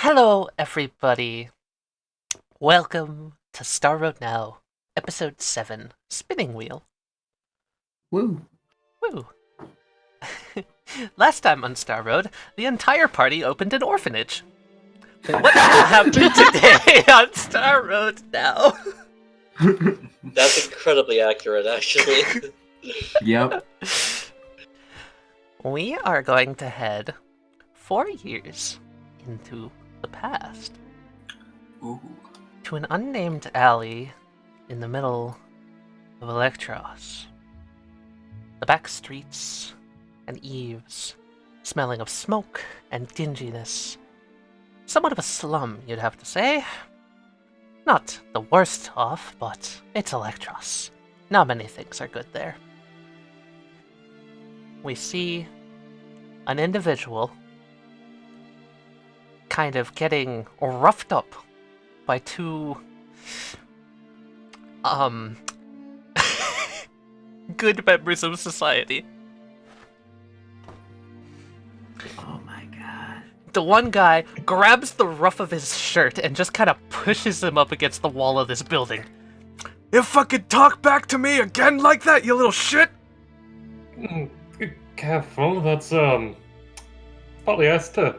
Hello, everybody. Welcome to Star Road Now, Episode 7, Spinning Wheel. Woo. Woo. Last time on Star Road, the entire party opened an orphanage. What will happen today on Star Road Now? That's incredibly accurate, actually. Yep. We are going to head 4 years into the past. Ooh. To an unnamed alley in the middle of Electros. The back streets and eaves smelling of smoke and dinginess. Somewhat of a slum, you'd have to say. Not the worst off, but it's Electros. Not many things are good there. We see an individual kind of getting roughed up by two good members of society. Oh my god. The one guy grabs the ruff of his shirt and just kind of pushes him up against the wall of this building. You fucking talk back to me again like that, you little shit! Careful, that's, polyester.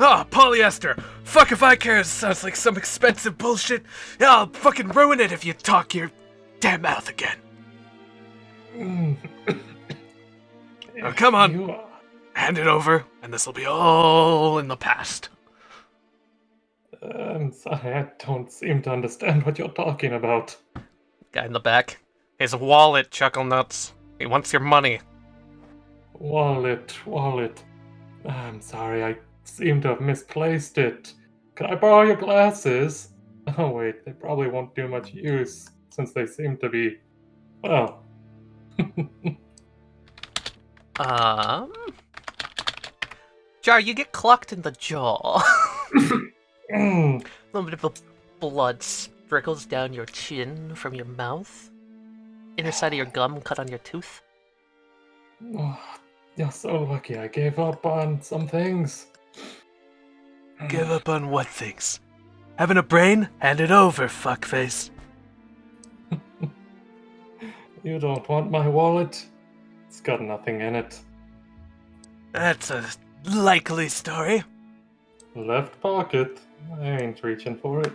Ah, polyester! Fuck if I care, it sounds like some expensive bullshit. Yeah, I'll fucking ruin it if you talk your damn mouth again. Oh, come on. You are... Hand it over, and this'll be all in the past. I'm sorry, I don't seem to understand what you're talking about. Guy in the back. His wallet, Chuckle Nuts. He wants your money. Wallet. I'm sorry, I seem to have misplaced it. Can I borrow your glasses? Oh wait, they probably won't do much use, since they seem to be... well... Jar, you get clocked in the jaw. A little bit of blood trickles down your chin from your mouth. Inner side of your gum cut on your tooth. Oh, you're so lucky I gave up on some things. Give up on what things? Having a brain? Hand it over, fuckface. You don't want my wallet? It's got nothing in it. That's a likely story. Left pocket. I ain't reaching for it.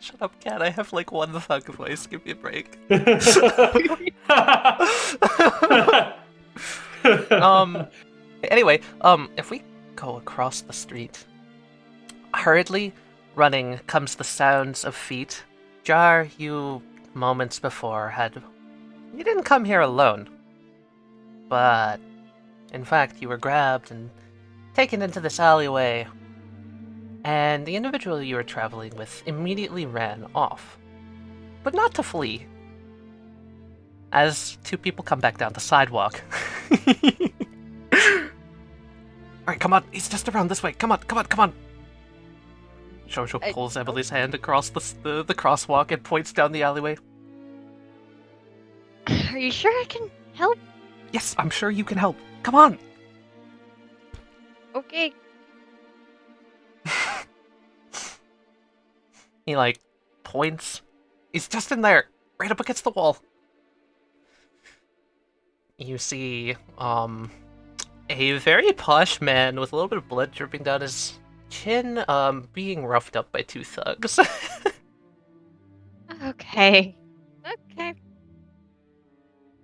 Shut up, cat. I have like one fuck voice. Give me a break. Anyway, if we go across the street, hurriedly running comes the sounds of feet. Jar, you moments before you didn't come here alone, but in fact you were grabbed and taken into this alleyway, and the individual you were traveling with immediately ran off, but not to flee, as two people come back down the sidewalk. Alright, come on, he's just around this way. Come on. JoJo pulls Emily's hand across the crosswalk and points down the alleyway. Are you sure I can help? Yes, I'm sure you can help. Come on! Okay. He, points. He's just in there, right up against the wall. You see, a very posh man with a little bit of blood dripping down his chin, being roughed up by two thugs. Okay.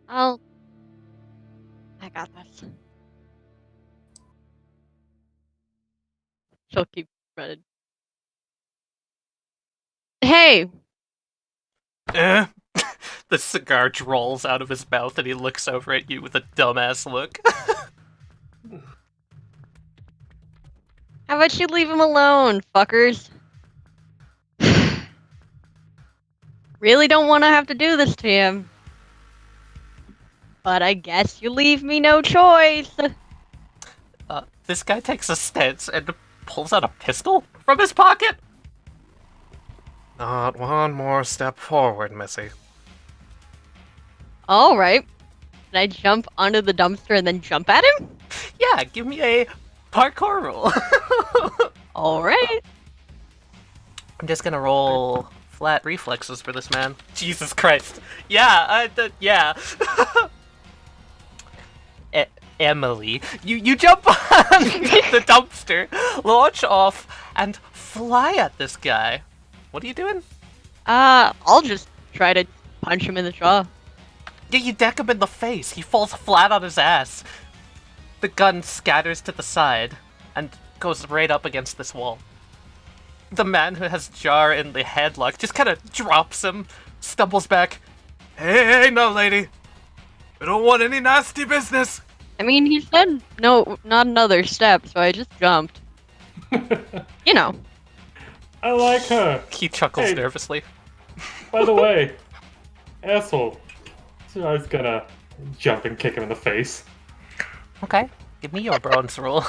I got this. She'll keep running. Hey! Eh? The cigar rolls out of his mouth and he looks over at you with a dumbass look. How about you leave him alone, fuckers? Really don't want to have to do this to him. But I guess you leave me no choice. This guy takes a stance and pulls out a pistol from his pocket. Not one more step forward, Missy. Alright. Can I jump onto the dumpster and then jump at him? Yeah, give me a parkour roll. I'm just gonna roll flat reflexes for this man. Jesus Christ. Yeah, yeah. Emily, you jump on the dumpster, launch off, and fly at this guy. What are you doing? I'll just try to punch him in the jaw. Yeah, you deck him in the face. He falls flat on his ass. The gun scatters to the side and goes right up against this wall. The man who has Jar in the headlock just kind of drops him, stumbles back. Hey, no, lady. We don't want any nasty business. I mean, he said no, not another step, so I just jumped. You know. I like her. He chuckles Hey. nervously. By the way, asshole. So I was gonna jump and kick him in the face. Okay, give me your bronze roll.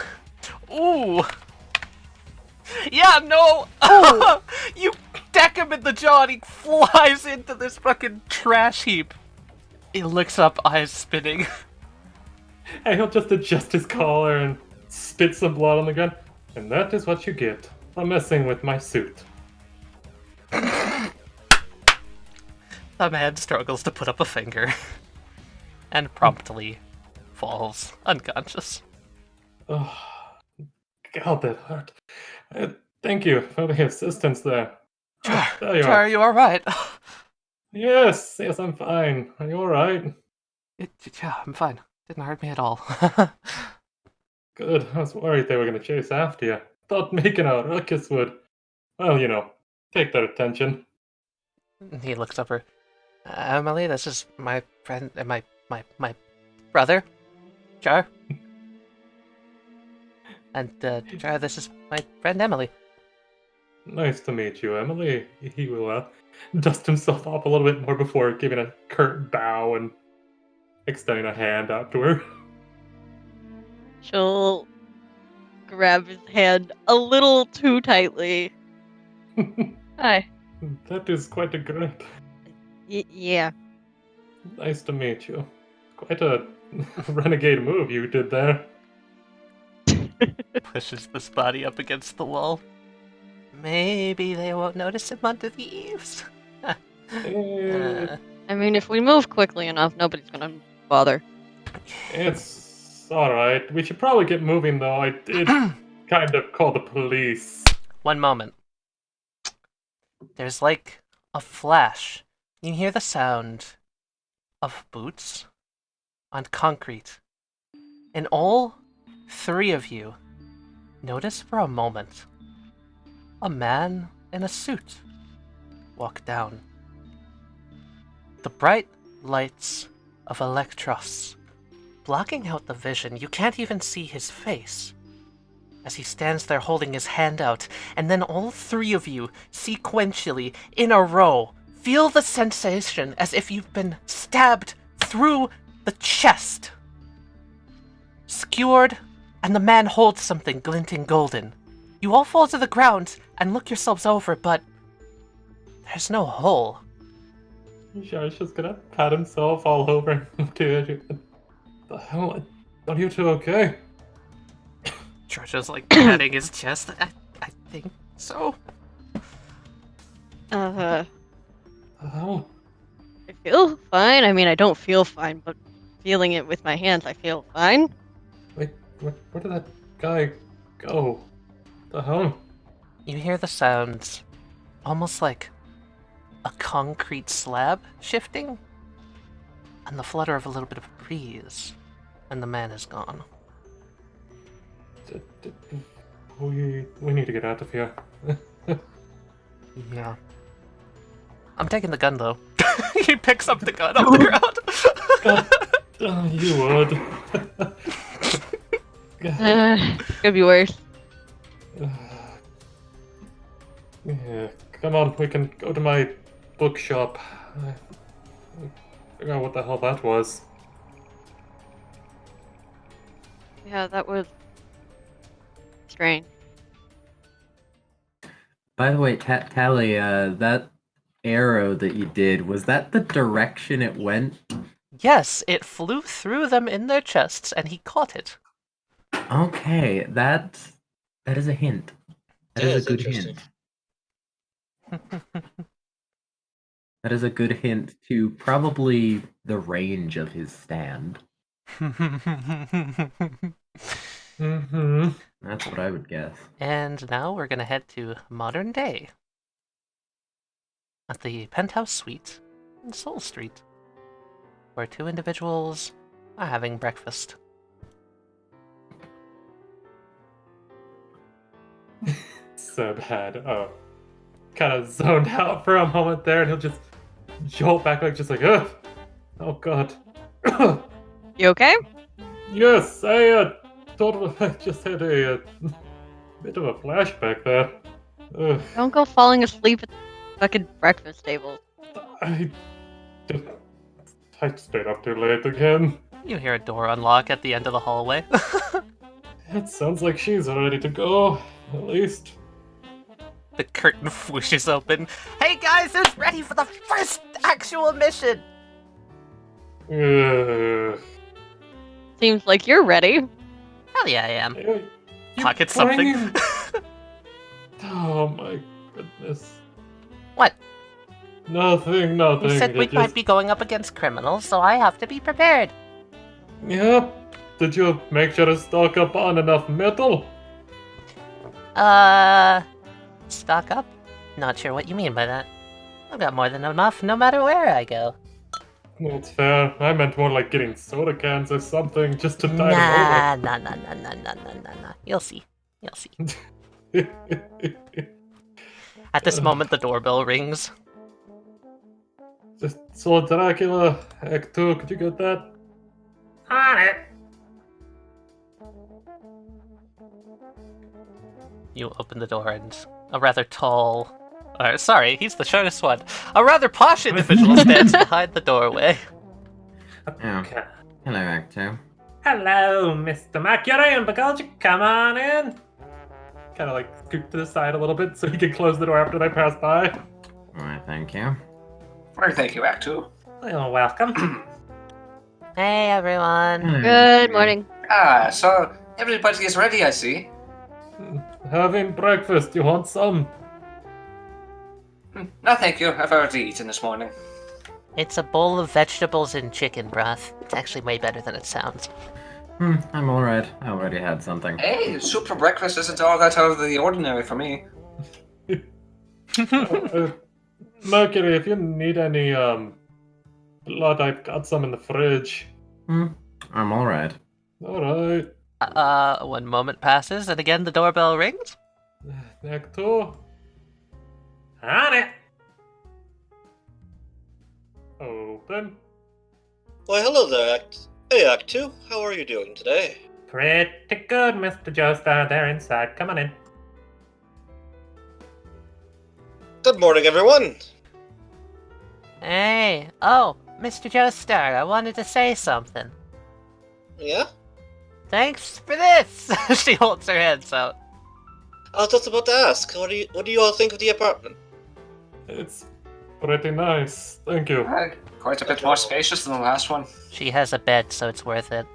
Ooh! Yeah, no! You deck him in the jaw and he flies into this fucking trash heap. He looks up, eyes spinning. And he'll just adjust his collar and spit some blood on the gun. And that is what you get for messing with my suit. The man struggles to put up a finger. And promptly falls unconscious. Oh, God, that hurt. Thank you for the assistance there. There you Jar, are. are you alright? Yes, I'm fine. Are you alright? Yeah, I'm fine. Didn't hurt me at all. Good. I was worried they were going to chase after you. Thought making a ruckus would, well, take their attention. He looks over. Emily, this is my friend, my brother, Jar. And, Jar, this is my friend Emily. Nice to meet you, Emily. He will dust himself off a little bit more before giving a curt bow and extending a hand out to her. She'll grab his hand a little too tightly. Hi. That is quite a grip. Yeah. Nice to meet you. Quite a renegade move you did there. Pushes this body up against the wall. Maybe they won't notice him under the eaves. I mean, if we move quickly enough, nobody's gonna bother. It's alright. We should probably get moving, though. I did kind of call the police. One moment. There's like a flash. You hear the sound of boots on concrete. And all three of you notice for a moment a man in a suit walk down. The bright lights of Electros blocking out the vision. You can't even see his face as he stands there holding his hand out, and then all three of you, sequentially, in a row, feel the sensation as if you've been stabbed through the chest. Skewered, and the man holds something glinting golden. You all fall to the ground and look yourselves over, but there's no hole. Jar's just gonna pat himself all over. Dude, the hell? Are you two okay? Georgia's like patting his chest. I think so. I The hell? feel fine. I mean, I don't feel fine, but feeling it with my hands, I feel fine. Wait, where did that guy go? The hell? You hear the sounds, almost like a concrete slab shifting, and the flutter of a little bit of breeze, and the man is gone. We need to get out of here. Yeah. I'm taking the gun, though. He picks up the gun off the ground. God, you would. Could be worse. Yeah, come on, we can go to my bookshop. Figure out what the hell that was. Yeah, that was strange. By the way, Taliyah, that arrow that you did, was that the direction it went? Yes, it flew through them in their chests, and he caught it. Okay, that is a hint. That Yeah, is it's a good interesting. hint. That is a good hint to probably the range of his stand. Mm-hmm. That's what I would guess. And now we're gonna head to modern day. At the penthouse suite in Soul Street, where two individuals are having breakfast. Seb had kind of zoned out for a moment there, and he'll just jolt back like just like, ugh, oh god. You okay? Yes, I totally I just had a bit of a flashback there. Ugh, Don't go falling asleep at the fucking breakfast table. I I stayed up too late again. You hear a door unlock at the end of the hallway. It sounds like she's ready to go, at least. The curtain whooshes open. Hey guys, who's ready for the first actual mission? Ugh. Seems like you're ready. Hell yeah, I am. You Pocket something. bringing- Oh my goodness. What? Nothing. You said we I might just- be going up against criminals, so I have to be prepared. Yep. Did you make sure to stock up on enough metal? Stock up? Not sure what you mean by that. I've got more than enough no matter where I go. That's fair. I meant more like getting soda cans or something just to tide Nah. You'll see. him over. At this moment, the doorbell rings. So Dracula, Act 2, could you get that? On it. You open the door and a rather tall... sorry, he's the shortest one. A rather posh individual stands behind the doorway. Oh. Hello, Act 2. Hello, Mr. Mercury and Begolji. Come on in. Kind of like scoot to the side a little bit so he can close the door after they pass by. Alright, thank you. Well, thank you, Act 2. Well, welcome. Hey, everyone. Good morning. So everybody is ready, I see. Having breakfast. You want some? No, thank you. I've already eaten this morning. It's a bowl of vegetables and chicken broth. It's actually way better than it sounds. I'm alright. I already had something. Hey, soup for breakfast isn't all that out of the ordinary for me. Mercury, if you need any blood, I've got some in the fridge. I'm alright. Alright. 1 moment passes, and again the doorbell rings. Act 2. On it. Open. Why, hello there, Act 2. How are you doing today? Pretty good, Mr. Joestar. They're inside. Come on in. Good morning, everyone. Hey. Oh, Mr. Joestar, I wanted to say something. Yeah? Thanks for this! She holds her hands out. I was just about to ask, what do you all think of the apartment? It's pretty nice. Thank you. Quite a bit more spacious than the last one. She has a bed, so it's worth it.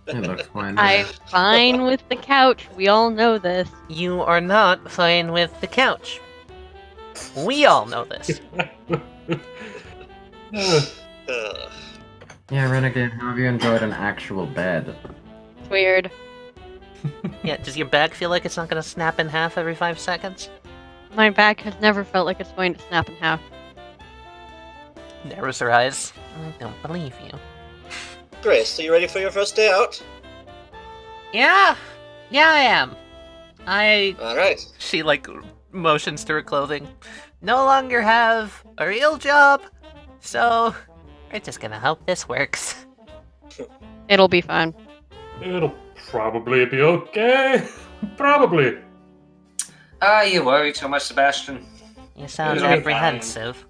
It looks fine. I'm fine with the couch. We all know this. You are not fine with the couch. We all know this. Uh, Yeah, Renegade, how have you enjoyed an actual bed? It's weird. Yeah, does your back feel like it's not gonna snap in half every 5 seconds? My back has never felt like it's going to snap in half. Narrows her eyes. I don't believe you. Grace, are you ready for your first day out? Yeah, I am. Alright. She, like, motions to her clothing. No longer have a real job, so we're just gonna hope this works. It'll be fine. It'll probably be okay. Probably. You worry too much, Sebastian. You sound It'll be apprehensive.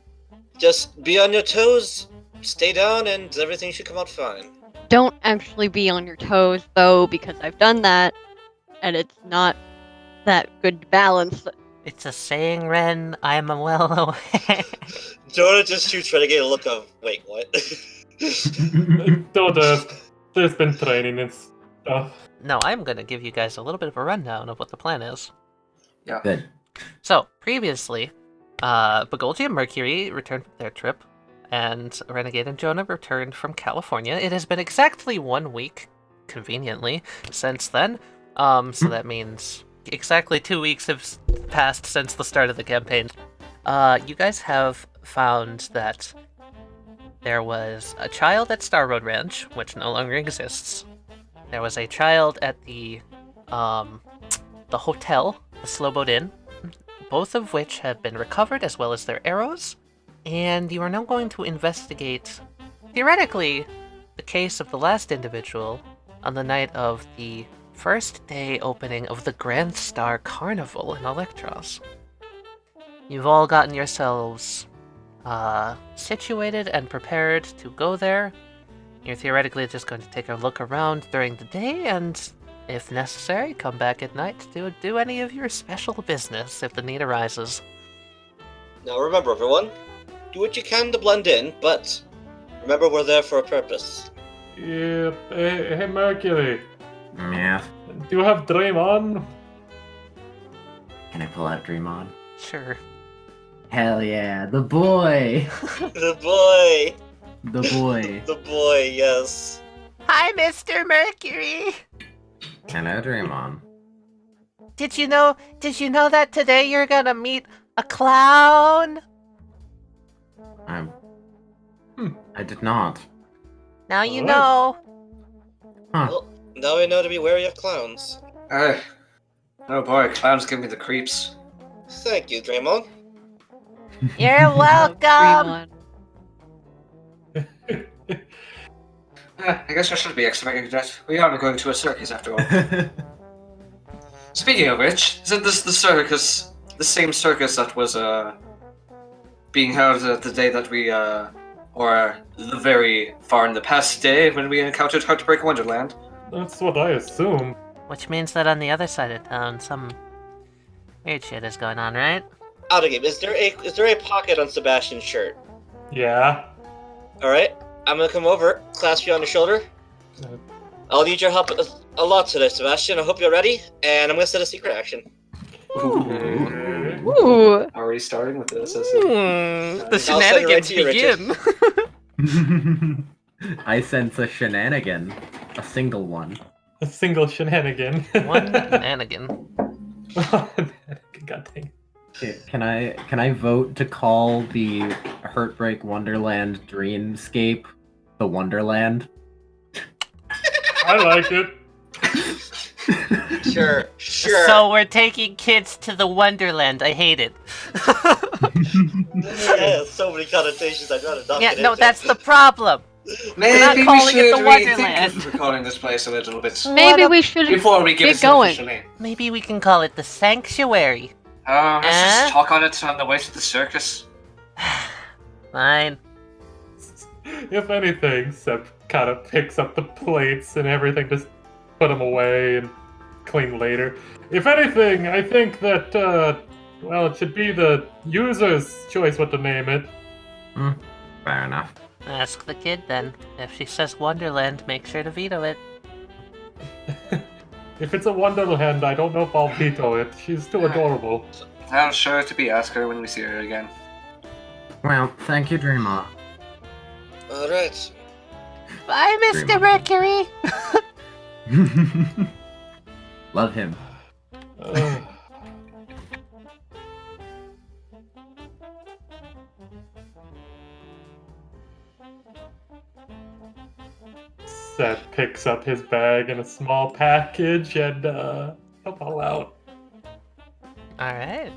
Just be on your toes, stay down, and everything should come out fine. Don't actually be on your toes, though, because I've done that, and it's not that good balance. It's a saying, Ren. I'm well aware. Jonah just shoots Renegade a look of, wait, what? Don't ask. There's been training and stuff. No, I'm gonna give you guys a little bit of a rundown of what the plan is. Good. So, previously, Begolji and Mercury returned from their trip, and Renegade and Jonah returned from California. It has been exactly 1 week, conveniently, since then. So that means exactly 2 weeks have passed since the start of the campaign. You guys have found that there was a child at Star Road Ranch, which no longer exists. There was a child at the hotel, the Slowboat Inn, both of which have been recovered, as well as their arrows. And you are now going to investigate, theoretically, the case of the last individual on the night of the first day opening of the Grandstar Carnival in Electros. You've all gotten yourselves situated and prepared to go there. You're theoretically just going to take a look around during the day, and if necessary, come back at night to do any of your special business if the need arises. Now remember, everyone, do what you can to blend in, but remember we're there for a purpose. Yeah, hey Mercury, Yeah. do you have Dream on? Can I pull out Dream On? Sure. Hell yeah, the boy! The boy! The boy. The boy, yes. Hi, Mr. Mercury! Hello, Dream On. Did you know that today you're gonna meet a clown? I did not. Now you What? know. Huh. Well, now we know to be wary of clowns. Oh boy, clowns give me the creeps. Thank you, Draymond. You're welcome! I guess I should be expecting that. We are going to a circus after all. Speaking of which, isn't this the same circus that was being held the day that we or the very far in the past day when we encountered Heartbreak Wonderland? That's what I assume. Which means that on the other side of town, some weird shit is going on, right? Out of game. Is there a pocket on Sebastian's shirt? Yeah. Alright, I'm gonna come over, clasp you on the shoulder. I'll need your help a lot today, Sebastian. I hope you're ready, and I'm gonna set a secret action. Okay. Ooh. Already starting with this. The I'll send it right shenanigans to you, Richard. begin. I sense a shenanigan. A single one. A single shenanigan. One shenanigan. God dang. Okay, can I vote to call the Heartbreak Wonderland dreamscape the Wonderland? I like it. Sure. So we're taking kids to the Wonderland. I hate it. Yeah, so many connotations I'd rather not Yeah, get no, into. that's the problem. not Maybe calling we it should the Wonderland. rethink of calling this place a little bit Maybe we should before we give get it an going. official name. Maybe we can call it the Sanctuary. Let's Eh? just talk on it on the way to the circus. Fine. If anything, Seb kind of picks up the plates and everything, just put them away and clean later. If anything, I think that, well, it should be the user's choice what to name it. Fair enough. Ask the kid then. If she says Wonderland, make sure to veto it. If it's a Wonderland, I don't know if I'll veto it. She's too adorable. I'll show it to be ask her when we see her again. Well, thank you, Dreamer. Alright. Bye, Mr. Dream on. Mercury! Love him. Seth picks up his bag and a small package and help all out. Alright.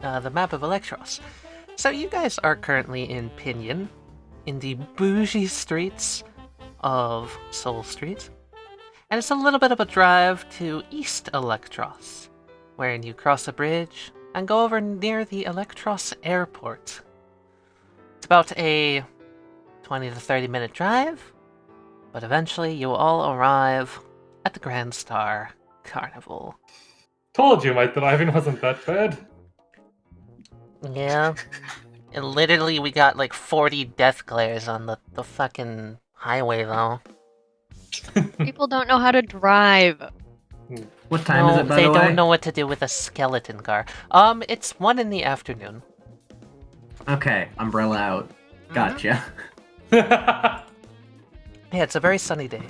The map of Electros. So you guys are currently in Pinion, in the bougie streets of Soul Street. And it's a little bit of a drive to East Electros, wherein you cross a bridge and go over near the Electros Airport. It's about a 20 to 30 minute drive, but eventually you will all arrive at the Grandstar Carnival. Told you my driving wasn't that bad. Yeah. And literally we got like 40 death glares on the fucking highway though. People don't know how to drive. What time is it, by they the way? don't know what to do with a skeleton car. It's 1 in the afternoon. Okay, umbrella out. Gotcha. Yeah, it's a very sunny day.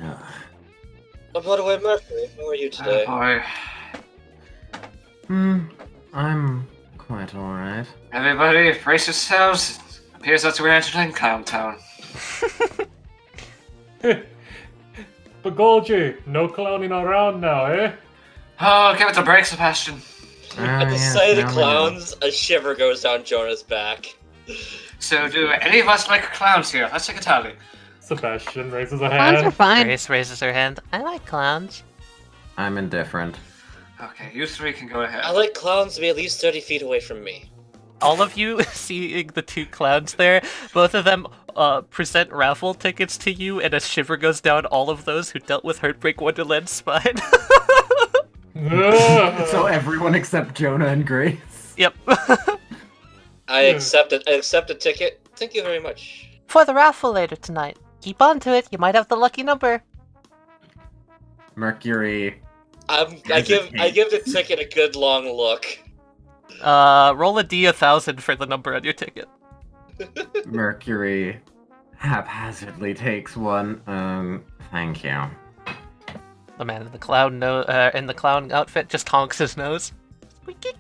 Ugh. Oh, by the way, Mercury, how are you today? Boy. I'm quite alright. Everybody, brace yourselves. It appears that we're entering Clown Town. Begolji, no clowning around now, eh? Oh, give it a break, Sebastian. At the yes, sight of the now we clowns, a shiver goes down Jonah's back. So, do any of us like clowns here? Let's take a tally. Sebastian raises a Clowns are hand. fine. Grace raises her hand. I like clowns. know. I'm indifferent. Okay, you three can go ahead. I like clowns to be at least 30 feet away from me. All of you seeing the 2 clowns there, both of them present raffle tickets to you, and a shiver goes down all of those who dealt with Heartbreak Wonderland's spine. So everyone except Jonah and Grace. Yep. I accept it. I accept a ticket. Thank you very much. For the raffle later tonight. Keep on to it. You might have the lucky number. Mercury. I give the ticket a good long look. Roll a D1000 for the number on your ticket. Mercury haphazardly takes one. Thank you. The man in the clown in the clown outfit just honks his nose. Squeaky.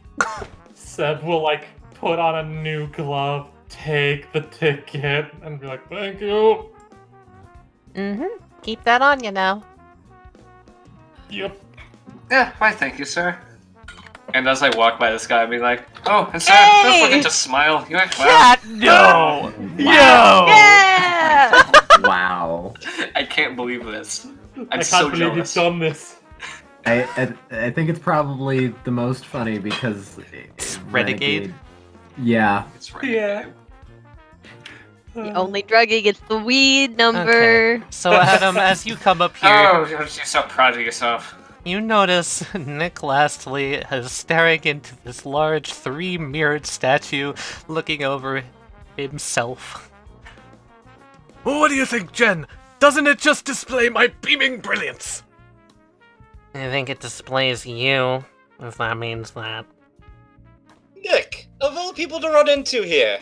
Seb will like put on a new glove, take the ticket, and be like, "Thank you." Keep that on you now. Yep. Yeah, why thank you, sir. And as I walk by this guy, I'd be like, oh, and sir, Hey! don't forget to smile. You're a clown. Cat, no! Wow. Yeah! Wow. I can't believe this. I'm I can't so believe jealous. you've done this. I think it's probably the most funny because Renegade. Yeah. It's right. Yeah. The only drugging gets the weed number. Okay. So Adam, as you come up here, Oh, you're so proud of yourself. you notice Nick Westley is staring into this large 3-mirrored statue, looking over himself. Well, what do you think, Jen? Doesn't it just display my beaming brilliance? I think it displays you, if that means that. Nick, of all people to run into here.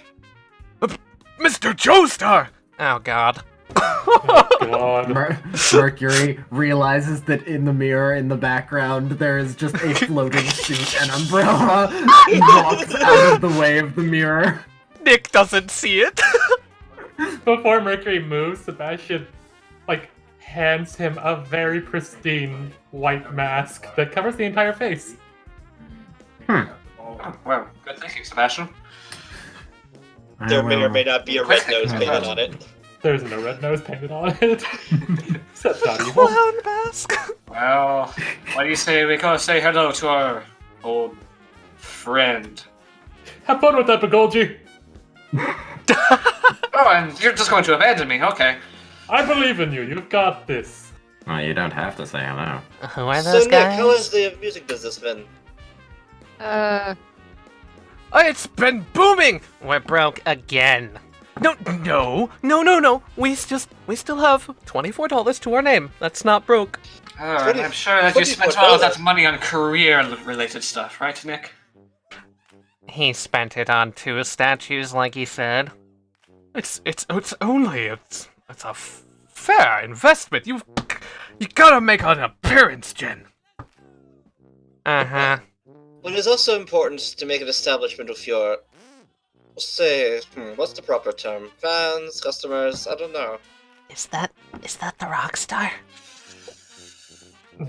Mr. Joestar! Oh god. God. Mercury realizes that in the mirror in the background there is just a floating sheet and umbrella. He walks out of the way of the mirror. Nick doesn't see it. Before Mercury moves, Sebastian, like, hands him a very pristine white mask that covers the entire face. Oh, well, good thinking, Sebastian. There may or may not be a red nose painted on it. There's no red nose painted on it. That's not evil. Clown mask. Well, why do you say we go say hello to our old friend? Have fun with that, Begolji. Oh, and you're just going to abandon me, okay. I believe in you. You've got this. Well, you don't have to say hello. Who are So those Nick, guys? how has the music business been? It's been booming! We're broke again. No. We still have $24 to our name. That's not broke. Oh, and I'm sure that you spent all of that money on career-related stuff, right, Nick? He spent it on 2 statues, like he said. It's a fair investment. You gotta make an appearance, Jen. Uh-huh. But it's also important to make an establishment with your, say, what's the proper term? Fans, customers, I don't know. Is that the rock star?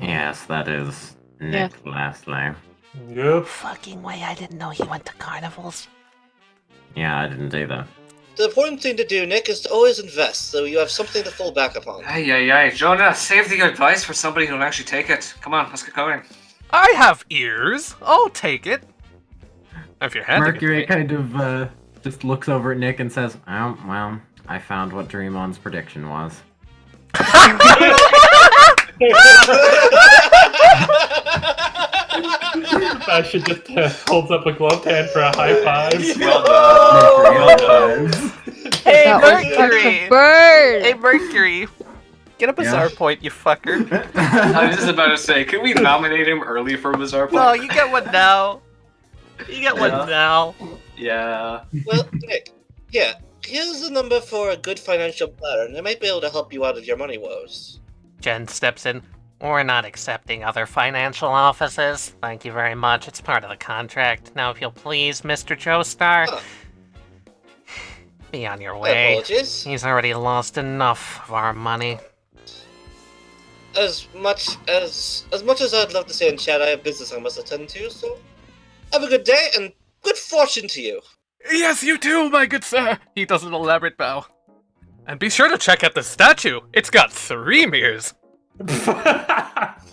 Yes, that is Nick Westley. Yep. Fucking way, I didn't know he went to carnivals. Yeah, I didn't do that. The important thing to do, Nick, is to always invest, so you have something to fall back upon. Ay, Jonah, save the advice for somebody who'll actually take it. Come on, let's get going. I have ears. I'll take it. If you're handing Mercury it to me. kind of just looks over at Nick and says, oh, well, I found what Dreamon's prediction was. Sebastian just holds up a gloved hand for a high five. Mercury high fives. Hey, That was such a Mercury! bird. Hey, Mercury! Get a bizarre Yeah. point, you fucker. I was just about to say, can we nominate him early for Bizarre Point? No, you get one now. You get one Yeah. now. Yeah. Well, Nick, yeah, here's the number for a good financial planner, and I might be able to help you out of your money woes. Jen steps in. We're not accepting other financial offices. Thank you very much. It's part of the contract. Now, if you'll please, Mr. Joestar, Huh. be on your My way. apologies. He's already lost enough of our money. As much as I'd love to say in chat, I have business I must attend to, so have a good day and good fortune to you. Yes, you too, my good sir. He does an elaborate bow. And be sure to check out the statue. It's got 3 mirrors.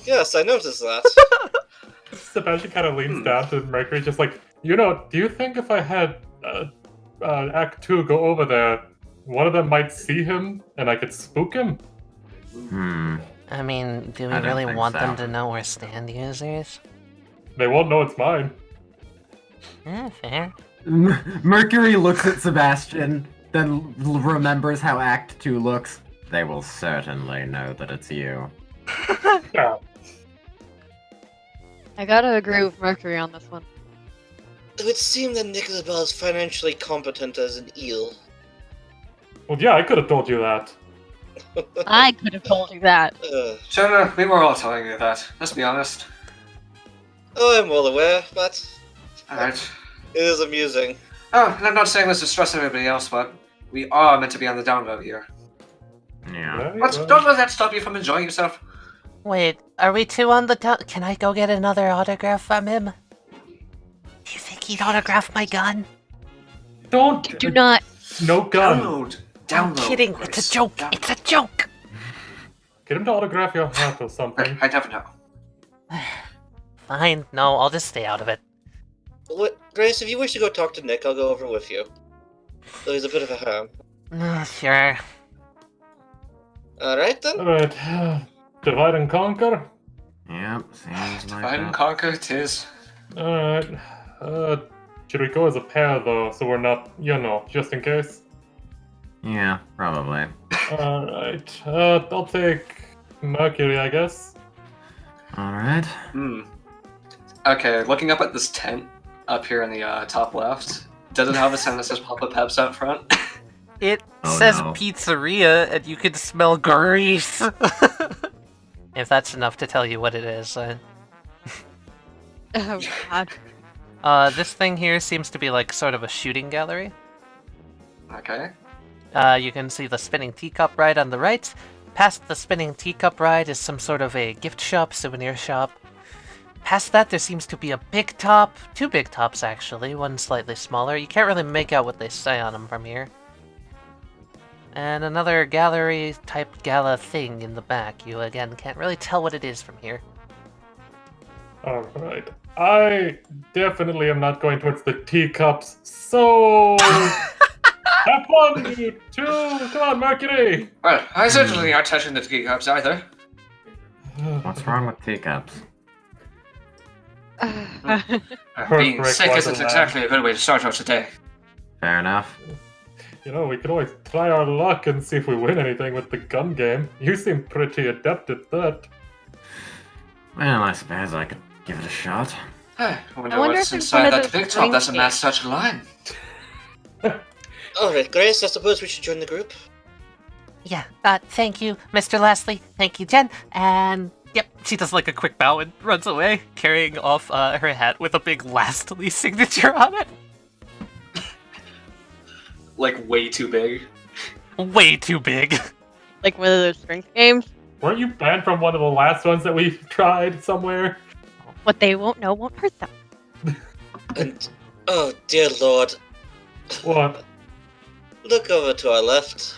Yes, I noticed that. Sebastian kind of leans down to Mercury, just like, do you think if I had Act 2 go over there, one of them might see him and I could spook him? I mean, do we I don't really think want so. them to know we're stand users? They won't know it's mine. Fair. Mercury looks at Sebastian, then remembers how Act 2 looks. They will certainly know that it's you. Yeah. I gotta agree with Mercury on this one. It would seem that Nick is about as financially competent as an eel. Well, yeah, I could have told you that. I could have told you that. Jonah, we were all telling you that. Let's be honest. Oh, I'm well aware, but Alright. it is amusing. Oh, and I'm not saying this to stress everybody else, but we are meant to be on the down low here. Yeah. Right, But right. don't let that stop you from enjoying yourself. Wait, are we two on the Can I go get another autograph from him? Do you think he'd autograph my gun? Don't. Do not. No gun. Download. I'm Download. kidding. Chris. It's a joke. Download. It's a joke. Get him to autograph your hat or something. I never know. Fine. No, I'll just stay out of it. What, Grace, if you wish to go talk to Nick, I'll go over with you. Though he's a bit of a ham. Sure. Alright then. Alright. Divide and conquer? Yep, seems like Divide and that. conquer it is. Alright. Should we go as a pair though, so we're not, just in case? Yeah, probably. Alright. I'll take Mercury, I guess. Alright. Okay, looking up at this tent up here in the top left, does it have a sign that says Papa Peps out front? It Oh, says no. pizzeria, and you can smell grease. If that's enough to tell you what it is. Oh god. This thing here seems to be like sort of a shooting gallery. Okay. You can see the spinning teacup ride on the right. Past the spinning teacup ride is some sort of a gift shop, souvenir shop. Past that, there seems to be a big top. 2 big tops, actually. One slightly smaller. You can't really make out what they say on them from here. And another gallery-type gala thing in the back. You, again, can't really tell what it is from here. Alright. I definitely am not going towards the teacups, so... Have fun, you two! Come on, Mercury! Well, I certainly aren't touching the teacups either. What's wrong with teacups? Being Correct, sick wise isn't old man. exactly a good way to start out today. Fair enough. We could always try our luck and see if we win anything with the gun game. You seem pretty adept at that. Well, I suppose I could give it a shot. I wonder wonder what's if it's one inside of that those big top that's drinks amassed such a line. Alright, Grace, I suppose we should join the group. Yeah, thank you, Mr. Leslie. Thank you, Jen. And, yep, she does like a quick bow and runs away, carrying off her hat with a big Lastly signature on it. Like, way too big. Way too big. Like one of those strength games. Weren't you banned from one of the last ones that we tried somewhere? What they won't know won't hurt them. And, oh dear lord, What? look over to our left.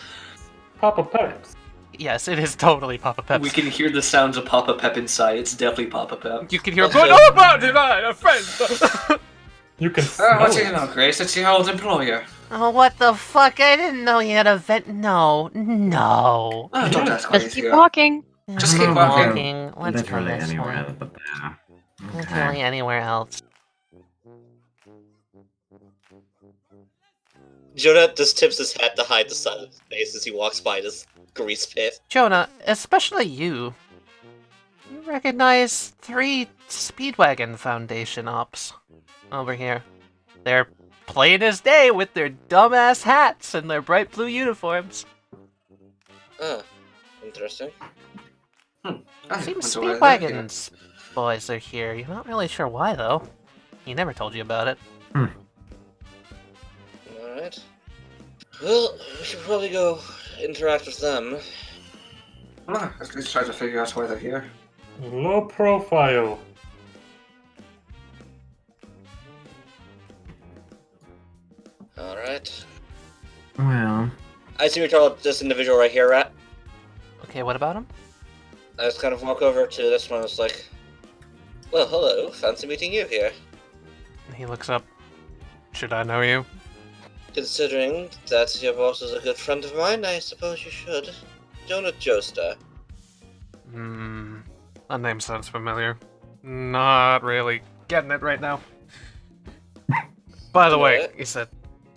Papa Peps. Yes, it is totally Papa Peps. We can hear the sounds of Papa Pep inside. It's definitely Papa Pep. You can hear him Okay. going, oh, about divine, a friend! You can smell What do it. you know, Grace? It's your old employer. Oh, what the fuck? I didn't know you had a vent. No. Oh, don't ask why Just he's keep here. walking. Just keep I'm walking. gonna go Let's go literally this anywhere way. but there. Literally Okay. anywhere else. Jonah just tips his hat to hide the side of his face as he walks by this grease pit. Jonah, especially you. You recognize 3 Speedwagon Foundation ops over here. They're plain as day with their dumbass hats and their bright blue uniforms. Ah, interesting. Seems wonder why they're here. Speedwagon's boys are here. You're not really sure why, though. He never told you about it. Alright. Well, we should probably go interact with them. Let's just try to figure out why they're here. Low profile. Alright. Well, I see you're talking about this individual right here, Rat. Okay, what about him? I just kind of walk over to this one and it's like, well, hello, fancy meeting you here. He looks up. Should I know you? Considering that your boss is a good friend of mine, I suppose you should. Jonah Joestar. That name sounds familiar. Not really getting it right now. By the way, he said,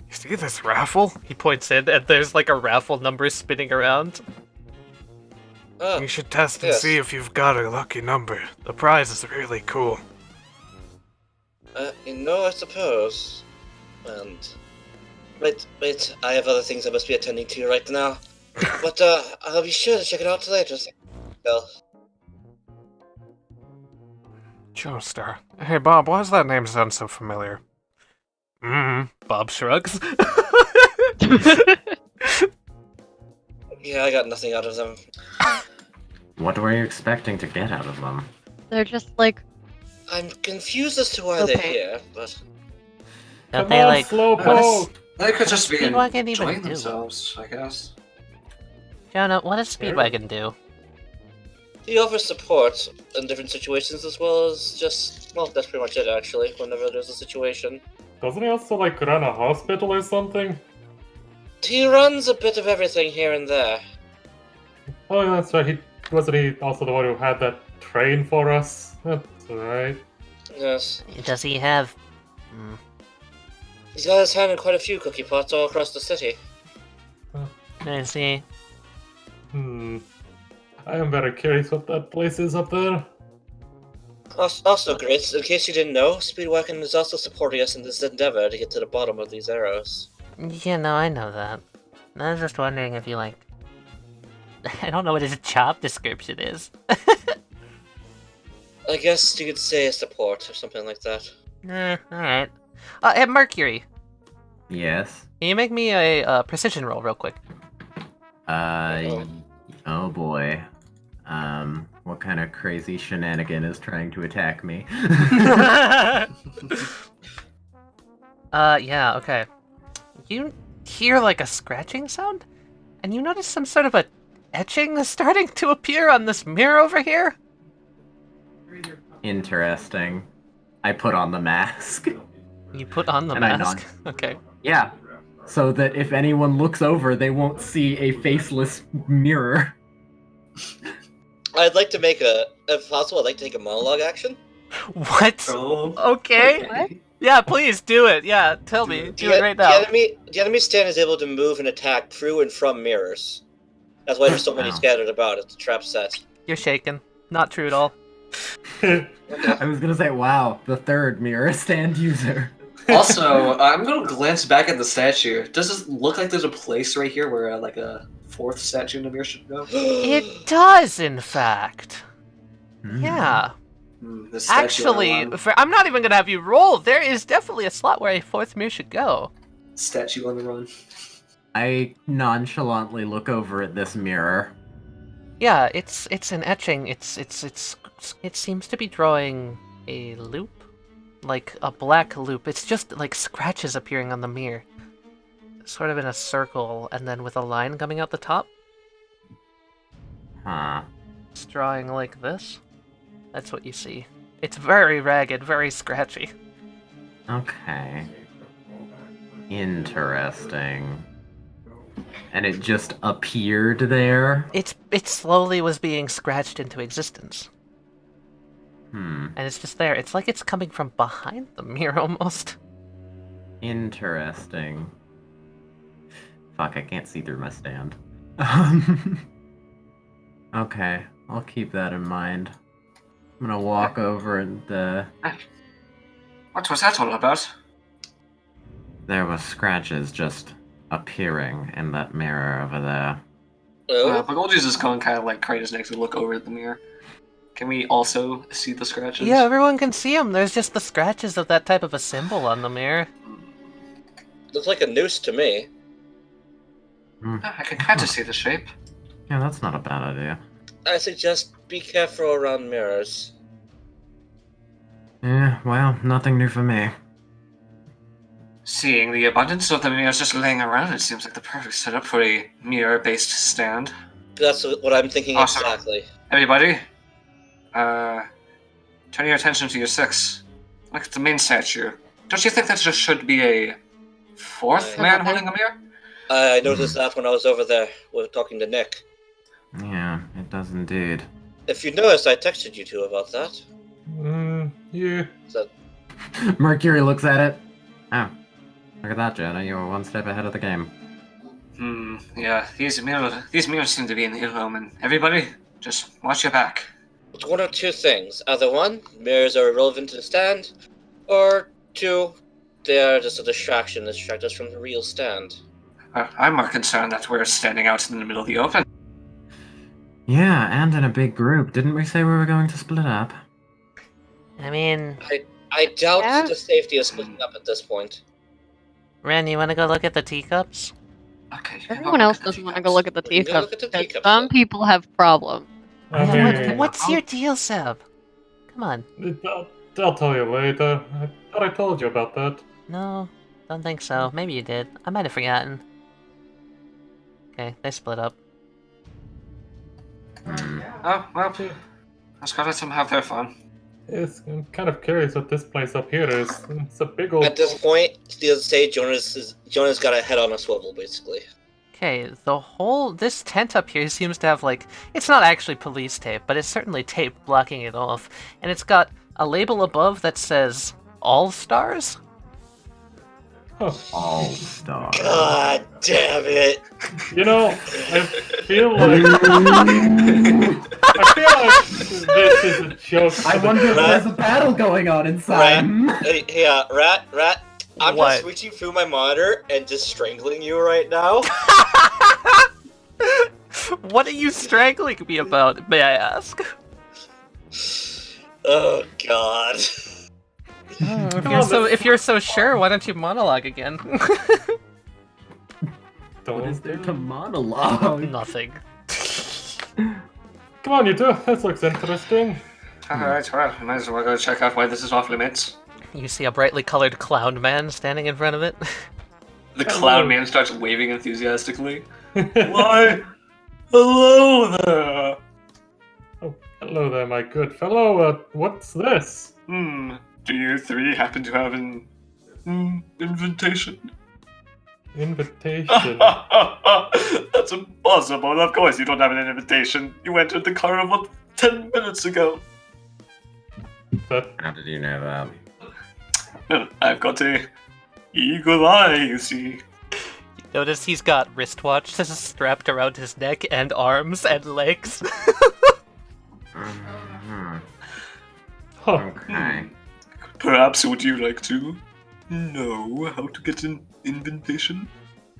you see this raffle? He points in, and there's like a raffle number spinning around. Oh, You should test and yes. see if you've got a lucky number. The prize is really cool. I suppose. And... Wait, I have other things I must be attending to right now. But, I'll be sure to check it out later. Well, Joestar. Hey, Bob, why does that name sound so familiar? Bob shrugs. yeah, I got nothing out of them. what were you expecting to get out of them? They're just like, I'm confused as to why they're Okay. here, but... Don't Come they on, like... Slowpoke! They could just be Speedwagon even enjoying do? themselves, I guess. Jonah, what does Speedwagon do? He offers support in different situations as well as just... Well, that's pretty much it, actually, whenever there's a situation. Doesn't he also like run a hospital or something? He runs a bit of everything here and there. Oh, yeah, that's right. Wasn't he also the one who had that train for us? That's right. Yes. Does he have... He's got his hand in quite a few cookie pots all across the city. Is he... I am very curious what that place is up there. Also, Grace, in case you didn't know, Speedwagon is also supporting us in this endeavor to get to the bottom of these arrows. Yeah, no, I know that. I was just wondering if you, like... I don't know what his job description is. I guess you could say a support or something like that. Alright. Hey, Mercury, Yes. can you make me a precision roll real quick? Oh boy. What kind of crazy shenanigan is trying to attack me? Yeah, okay. You hear like a scratching sound, and you notice some sort of a etching is starting to appear on this mirror over here. Interesting. I put on the mask. You put on the And I mask? Okay. Yeah. So that if anyone looks over, they won't see a faceless mirror. I'd like to make if possible, I'd like to take a monologue action. What? Oh. Okay. what? Yeah, please do it. Yeah, tell me. Do it right now. The enemy stand is able to move and attack through and from mirrors. That's why there's so many Wow. scattered about. It's a trap set. You're shaken. Not true at all. I was gonna say, wow, the third mirror stand user. Also, I'm gonna glance back at the statue. Does it look like there's a place right here where like a fourth statue in the mirror should go? It does, in fact. Yeah. The statue Actually, on the run. I'm not even gonna have you roll. There is definitely a slot where a fourth mirror should go. Statue on the run. I nonchalantly look over at this mirror. Yeah, it's an etching. It seems to be drawing a loop, like a black loop. It's just like scratches appearing on the mirror, sort of in a circle, and then with a line coming out the top. Huh. It's drawing like this. That's what you see. It's very ragged, very scratchy. Okay. Interesting. And it just appeared there? It slowly was being scratched into existence, Hmm. and it's just there. It's like it's coming from behind the mirror almost. Interesting. Fuck, I can't see through my stand. Okay, I'll keep that in mind. I'm gonna walk over and, What was that all about? there were scratches just appearing in that mirror over there. Oh, Begolji's just going kind of like crane his neck to look over at the mirror. Can we also see the scratches? Yeah, everyone can see them. There's just the scratches of that type of a symbol on the mirror. looks like a noose to me. I can kind of see the shape. Yeah, that's not a bad idea. I suggest be careful around mirrors. Yeah, well, nothing new for me. Seeing the abundance of the mirrors just laying around, it seems like the perfect setup for a mirror-based stand. That's what I'm thinking Awesome. exactly. Everybody, turn your attention to your 6. Look at the main statue. Don't you think that just should be a 4th man holding a mirror? I noticed that when I was over there talking to Nick. Yeah, it does indeed. If you noticed, I texted you two about that. Yeah. So, Mercury looks at it. Oh, look at that, Jonah. You were one step ahead of the game. Yeah, these mirrors seem to be an ill omen. Everybody, just watch your back. it's one of two things. Either one, mirrors are irrelevant to the stand, or two, they are just a distraction that distract us from the real stand. I'm more concerned that we're standing out in the middle of the open. Yeah, and in a big group. Didn't we say we were going to split up? I mean, I doubt Yeah. the safety is splitting up at this point. Ren, you want to go look at the teacups? Okay. Everyone else doesn't want to go look at the We can go teacups look at the because teacups, some then. people have problems. I Yeah, mean, what's your deal, Seb? Come on. I'll tell you later. I thought I told you about that. No, don't think so. Maybe you did. I might have forgotten. Okay, they split up. Oh, well, let's go let them have their fun. Yes, I'm kind of curious what this place up here is. It's a big old. At this point, let's say Jonah's got a head on a swivel, basically. Okay, this tent up here seems to have, like, it's not actually police tape, but it's certainly tape blocking it off. And it's got a label above that says, All Stars? All star. God damn it! You know, I feel like this is a joke. I wonder if there's a battle going on inside. Rat, I'm What? just switching through my monitor and just strangling you right now. What are you strangling me about, may I ask? Oh god. If you're so sure, why don't you monologue again? What is there to monologue? Nothing. Come on, you two. This looks interesting. Alright, well, we might as well go check out why this is off limits. You see a brightly colored clown man standing in front of it. The clown man starts waving enthusiastically. Why? Hello there! Oh, hello there, my good fellow. What's this? Do you three happen to have an invitation? Invitation. That's impossible. Of course you don't have an invitation. You entered the carnival 10 minutes ago. That How did you know that? Well, I've got a eagle eye, you see. Notice he's got wristwatches strapped around his neck and arms and legs. Mhm. huh. Okay. Perhaps would you like to know how to get an invitation?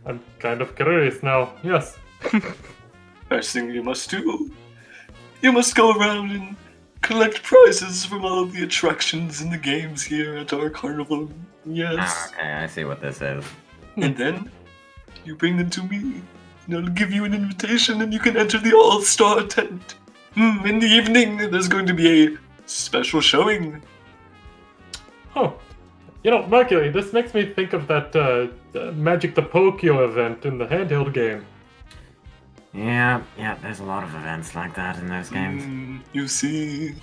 I'm kind of curious now. Yes. First thing you must do, you must go around and collect prizes from all of the attractions and the games here at our carnival. Yes. Ah, okay, I see what this is. And then you bring them to me, and I'll give you an invitation, and you can enter the all-star tent. In the evening, there's going to be a special showing. Oh. You know, Mercury, this makes me think of that Magic the Pokio event in the handheld game. Yeah, there's a lot of events like that in those games. You see,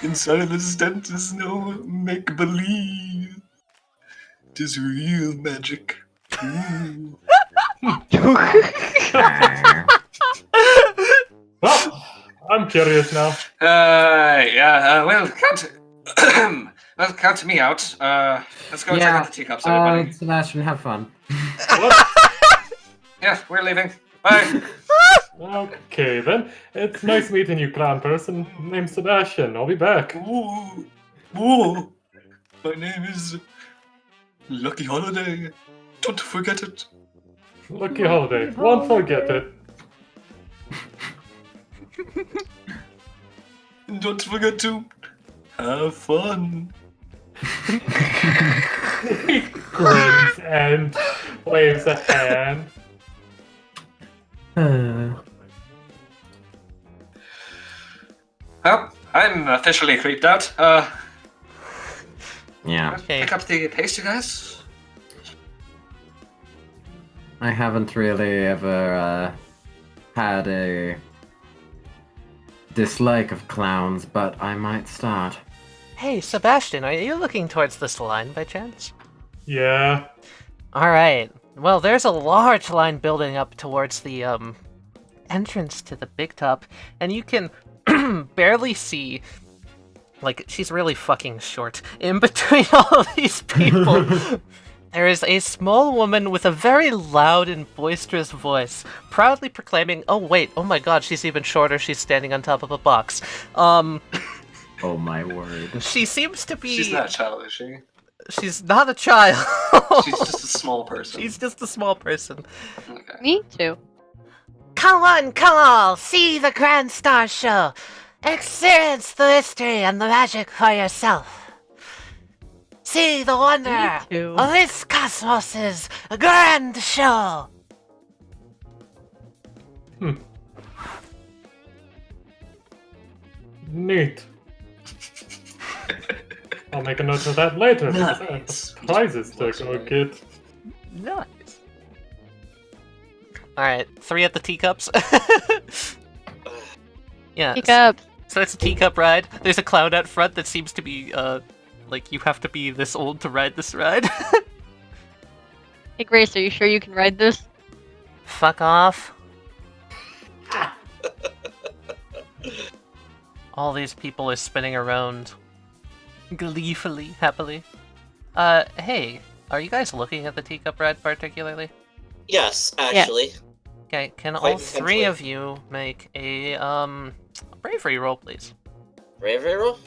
inside this tent is no make-believe. It is real magic. Ooh. Okay. Well, I'm curious now. Well, count me out. Let's go check out the teacups, everybody. Sebastian, have fun. What? Yeah, we're leaving. Bye. Okay, then. It's nice meeting you, clown person. Name's Sebastian. I'll be back. Ooh, ooh. My name is Lucky Holiday. Don't forget it. Lucky holiday. Won't forget it. And don't forget to have fun. He grins and waves a hand. Well, I'm officially creeped out. Yeah. Okay. Pick up the pace, you guys. I haven't really ever had a dislike of clowns, but I might start. Hey, Sebastian, are you looking towards this line by chance? Yeah. Alright. Well, there's a large line building up towards the, entrance to the big top, and you can barely see, like, she's really fucking short. In between all of these people, there is a small woman with a very loud and boisterous voice, proudly proclaiming, oh wait, oh my god, she's even shorter, she's standing on top of a box. Oh my word. She seems to be... She's not a child, is she? She's not a child. She's just a small person. She's just a small person. Okay. Me too. Come on, come all, see the Grandstar show. Experience the history and the magic for yourself. See the wonder Me too. of this cosmos's grand show. Neat. I'll make a note of that later. because I have Nice. prizes to go get. Nice. Alright, 3 at the teacups. Yeah. Pick up. So it's a teacup ride. There's a clown out front that seems to be, like you have to be this old to ride this ride. Hey Grace, are you sure you can ride this? Fuck off. All these people are spinning around gleefully, happily. Hey, are you guys looking at the teacup ride particularly? Yes, actually. Okay, can Quite all 3 intensely. of you make a, bravery roll, please? Bravery roll?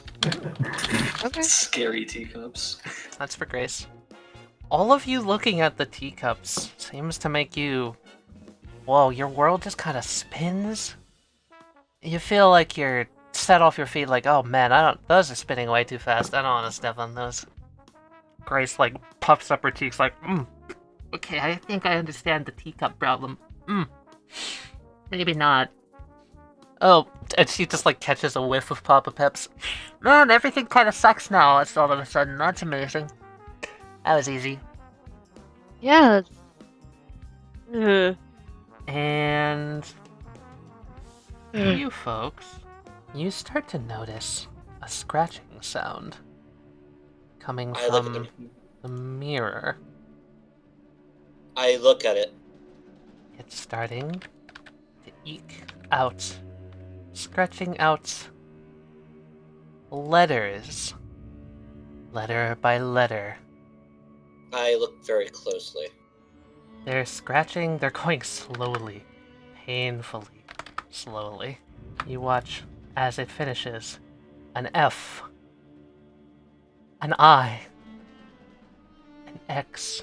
Okay. Scary teacups. That's for Grace. All of you looking at the teacups seems to make you... Whoa, your world just kind of spins? You feel like you're set off your feet like, oh man, those are spinning way too fast, I don't want to step on those. Grace, like, puffs up her cheeks like, okay, I think I understand the teacup problem. Maybe not. Oh, and she just, like, catches a whiff of Papa Peps. Man, everything kind of sucks now, it's all of a sudden, that's amazing. That was easy. Yeah. Ugh. And you folks, you start to notice a scratching sound coming I look at from them. the mirror. I look at it. It's starting to eke out, scratching out letters, letter by letter. I look very closely. They're scratching, they're going slowly, painfully, slowly. You watch as it finishes. An F, an I, an X,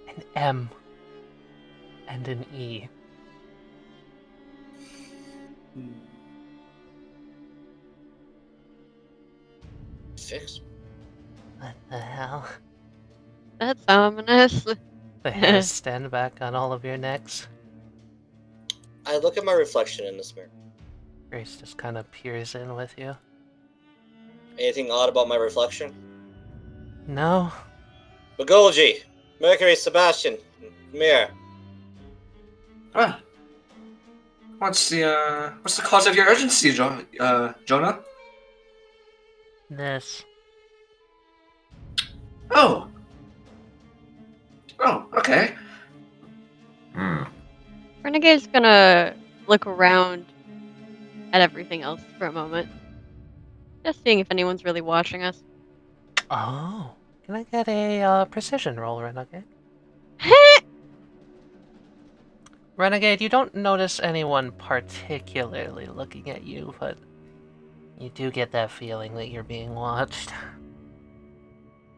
an M, and an E. Fix? What the hell? That's ominous. The hairs stand back on all of your necks. I look at my reflection in this mirror. Grace just kind of peers in with you. Anything odd about my reflection? No? Begolji! Mercury, Sebastian! Mirror. Ah. What's the cause of your urgency, Jonah? This. Oh. Oh, okay. Renegade's gonna look around at everything else for a moment. Just seeing if anyone's really watching us. Oh. Can I get a precision roll, Renegade? Renegade, you don't notice anyone particularly looking at you, but you do get that feeling that you're being watched.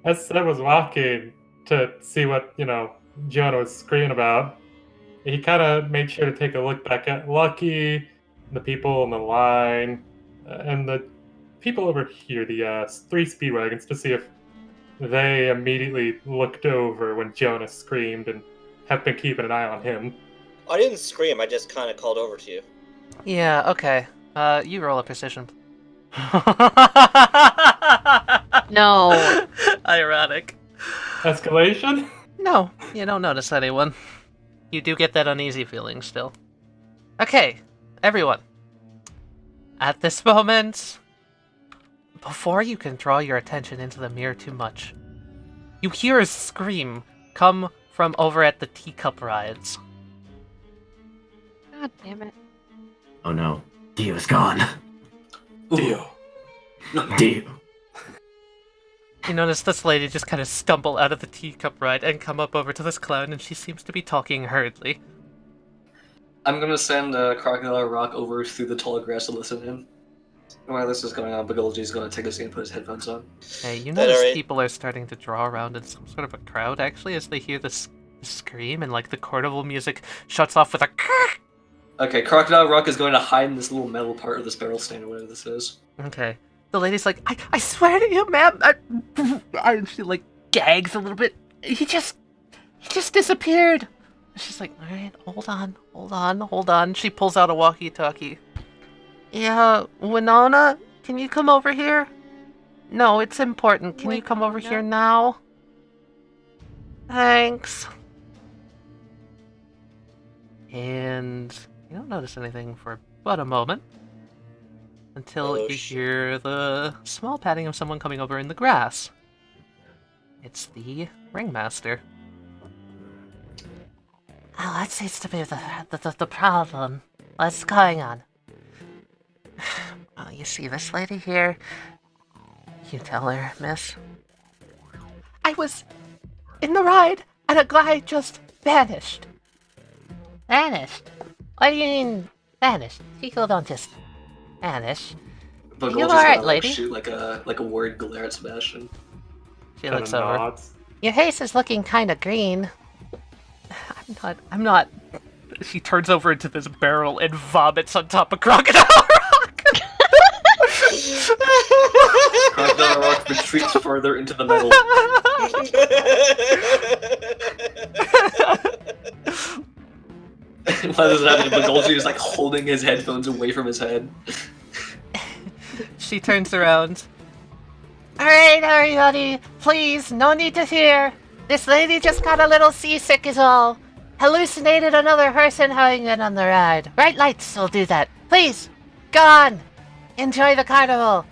As I was walking to see what, Jonah was screaming about, he kind of made sure to take a look back at Lucky, the people in the line, and the people over here, the 3 speedwagons, to see if they immediately looked over when Jonah screamed and have been keeping an eye on him. I didn't scream, I just kind of called over to you. Yeah, okay. You roll a precision. No. Ironic. Escalation? No, you don't notice anyone. You do get that uneasy feeling still. Okay, everyone. At this moment, before you can draw your attention into the mirror too much, you hear a scream come from over at the teacup rides. God damn it. Oh no, Dio is gone. Dio. Dio. You notice this lady just kind of stumble out of the teacup ride and come up over to this clown, and she seems to be talking hurriedly. I'm gonna send Crocodile Rock over through the tall grass to listen in. While this is going on, Begolji's gonna take a seat and put his headphones on. Hey, you That notice alright? people are starting to draw around in some sort of a crowd, actually, as they hear this scream, and like the carnival music shuts off with a Okay, Crocodile Rock is going to hide in this little metal part of this barrel stand or whatever this is. Okay. The lady's like, I swear to you, ma'am, she like gags a little bit. He just disappeared. She's like, alright, hold on. She pulls out a walkie-talkie. Yeah, Winona, can you come over here? No, it's important. Can you come over Winona? here now? Thanks. And you don't notice anything for but a moment. Until Oh, you shit. hear the small patting of someone coming over in the grass. It's the ringmaster. Oh, that seems to be the problem. What's going on? Oh, you see this lady here? You tell her, miss. I was in the ride, and a guy just vanished. Vanished? What do you mean, vanished? People don't just vanish. Begolji's You alright, gonna lady? shoot like a word glare at Sebastian. She Kinda looks over. nods. Your face is looking kind of green. I'm not. She turns over into this barrel and vomits on top of Crocodile Rock. Crocodile Rock retreats further into the metal. While this is happening, Begolji is like holding his headphones away from his head. She turns around. Alright, everybody, please, no need to fear. This lady just got a little seasick is all. Hallucinated another person having been on the ride. Bright lights will do that. Please, go on. Enjoy the carnival.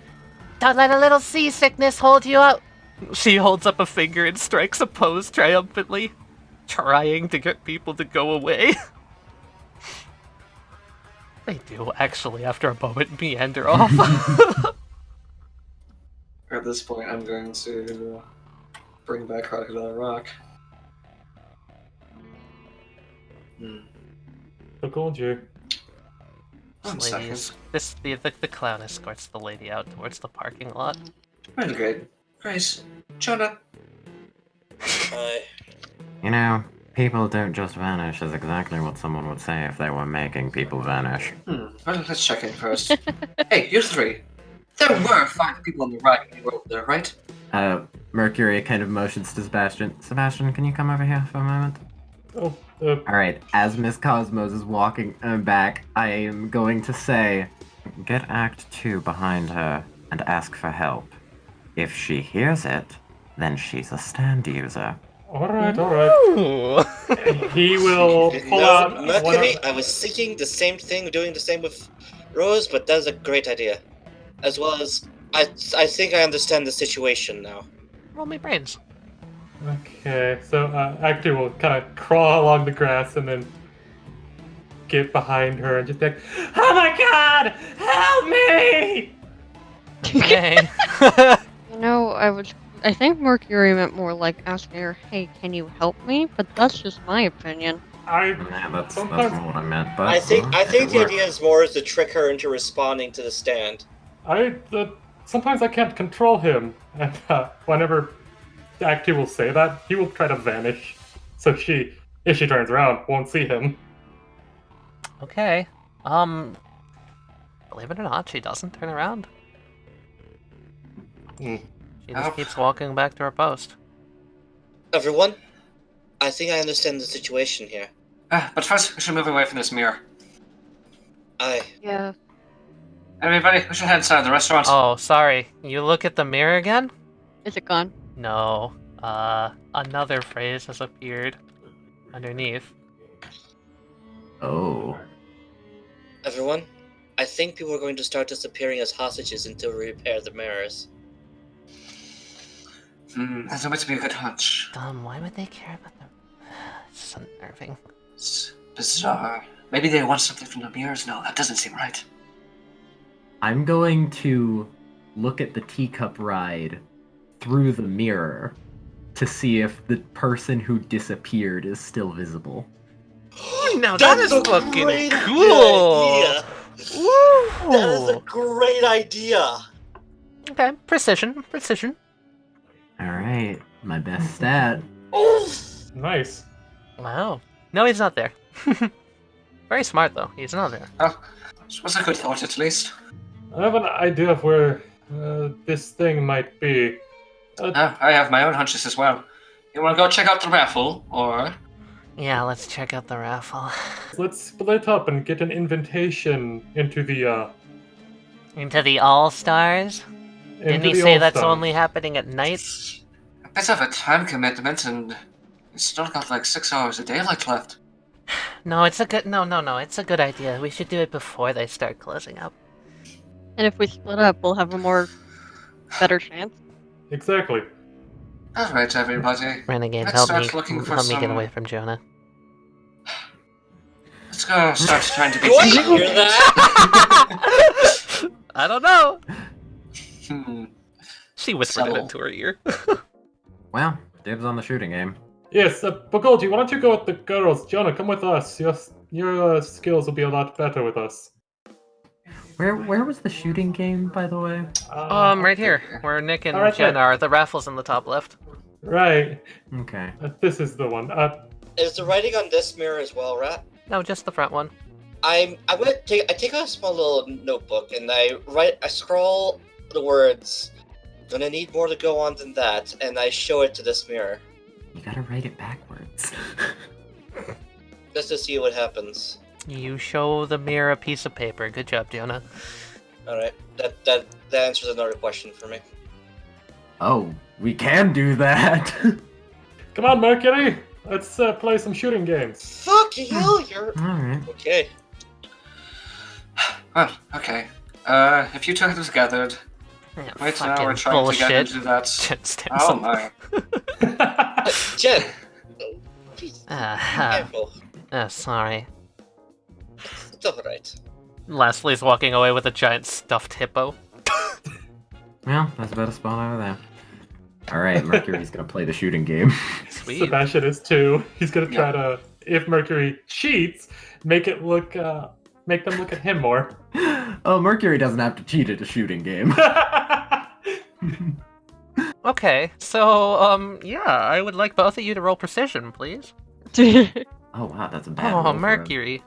Don't let a little seasickness hold you up. She holds up a finger and strikes a pose triumphantly, trying to get people to go away. They do, actually, after a moment, meander off. At this point, I'm going to bring back Crocodile Rock. Begolji. One Ladies, the clown escorts the lady out towards the parking lot. Renegade. Grace. Jonah. Hi. You know, people don't just vanish is exactly what someone would say if they were making people vanish. Well, let's check in first. Hey, you three. There were 5 people on the ride when you were over there, right? Mercury kind of motions to Sebastian. Sebastian, can you come over here for a moment? Oh, Alright, as Miss Cosmos is walking back, I am going to say, Get Act 2 behind her and ask for help. If she hears it, then she's a stand user. alright. Ooh. He will pull No, out one Mercury, of... I was thinking the same thing, doing the same with Rose, but that's a great idea. As well as, I think I understand the situation now. Roll me brains. Okay, so Act 2 will kind of crawl along the grass and then get behind her and just be like, oh my god! Help me! Okay. You know, I think Mercury meant more like asking her, hey, can you help me? But that's just my opinion. Yeah, that's more what I meant. But I think if the it works. idea is more is to trick her into responding to the stand. Sometimes I can't control him, and whenever Act 2 will say that, he will try to vanish. So if she turns around, won't see him. Okay. Believe it or not, she doesn't turn around. Hmm. She just keeps walking back to her post. Everyone, I think I understand the situation here. But first, we should move away from this mirror. Yeah. Everybody, we should head inside the restaurant. Oh, sorry. You look at the mirror again? Is it gone? No. Another phrase has appeared underneath. Oh. Everyone, I think people are going to start disappearing as hostages until we repair the mirrors. That's going to be a good hunch. Why would they care about them? It's unnerving. It's bizarre. Maybe they want something from the mirrors? No, that doesn't seem right. I'm going to look at the teacup ride through the mirror to see if the person who disappeared is still visible. Now that is a fucking great cool! idea. Woo! That is a great idea. Okay, precision. Alright, my best stat. Nice. Wow. No, he's not there. Very smart, though. He's not there. Oh, it was a good thought at least. I have an idea of where this thing might be. I have my own hunches as well. You want to go check out the raffle, or... Yeah, let's check out the raffle. Let's split up and get an invitation into the Into the All-Stars? Didn't he say that's only happening at night? A bit of a time commitment, and it's still got like 6 hours of daylight left. No, it's a good... No, it's a good idea. We should do it before they start closing up. And if we split up, we'll have a better chance. Exactly. Alright, everybody. Renegade, Let's help start looking for me get some- away from Jonah. Let's go start trying to be... Do I hear that? I don't know. Hmm. She whispered it Subtle. into her ear. Well, dibs on the shooting game. Yes, Begolji, why don't you go with the girls? Jonah, come with us. Your skills will be a lot better with us. Where was the shooting game, by the way? Right here, where Nick and Right Jen there. are. The raffle's in the top left. Right. Okay. This is the one. Is the writing on this mirror as well, Rat? No, just the front one. I take out a small little notebook and I scroll the words. Gonna need more to go on than that, and I show it to this mirror You gotta write it backwards. just to see what happens. You show the mirror a piece of paper. Good job, Jonah. All right, that answers another question for me. Oh, we can do that. Come on, Mercury. Let's play some shooting games. Fuck you, you're Alright. okay. Well, okay. If you two have gathered, Yeah, right now fucking we're trying to get bullshit. into that... Jen stands Oh up. my. Jen, please be careful. Sorry. It's all right. Leslie's walking away with a giant stuffed hippo. Well, that's about a spot over there. Alright, Mercury's gonna play the shooting game. Sweet. Sebastian is too. He's gonna try to, if Mercury cheats, make them look at him more. Oh, Mercury doesn't have to cheat at a shooting game. Okay, so, yeah, I would like both of you to roll precision, please. Oh wow, that's a bad roll Oh, for Mercury.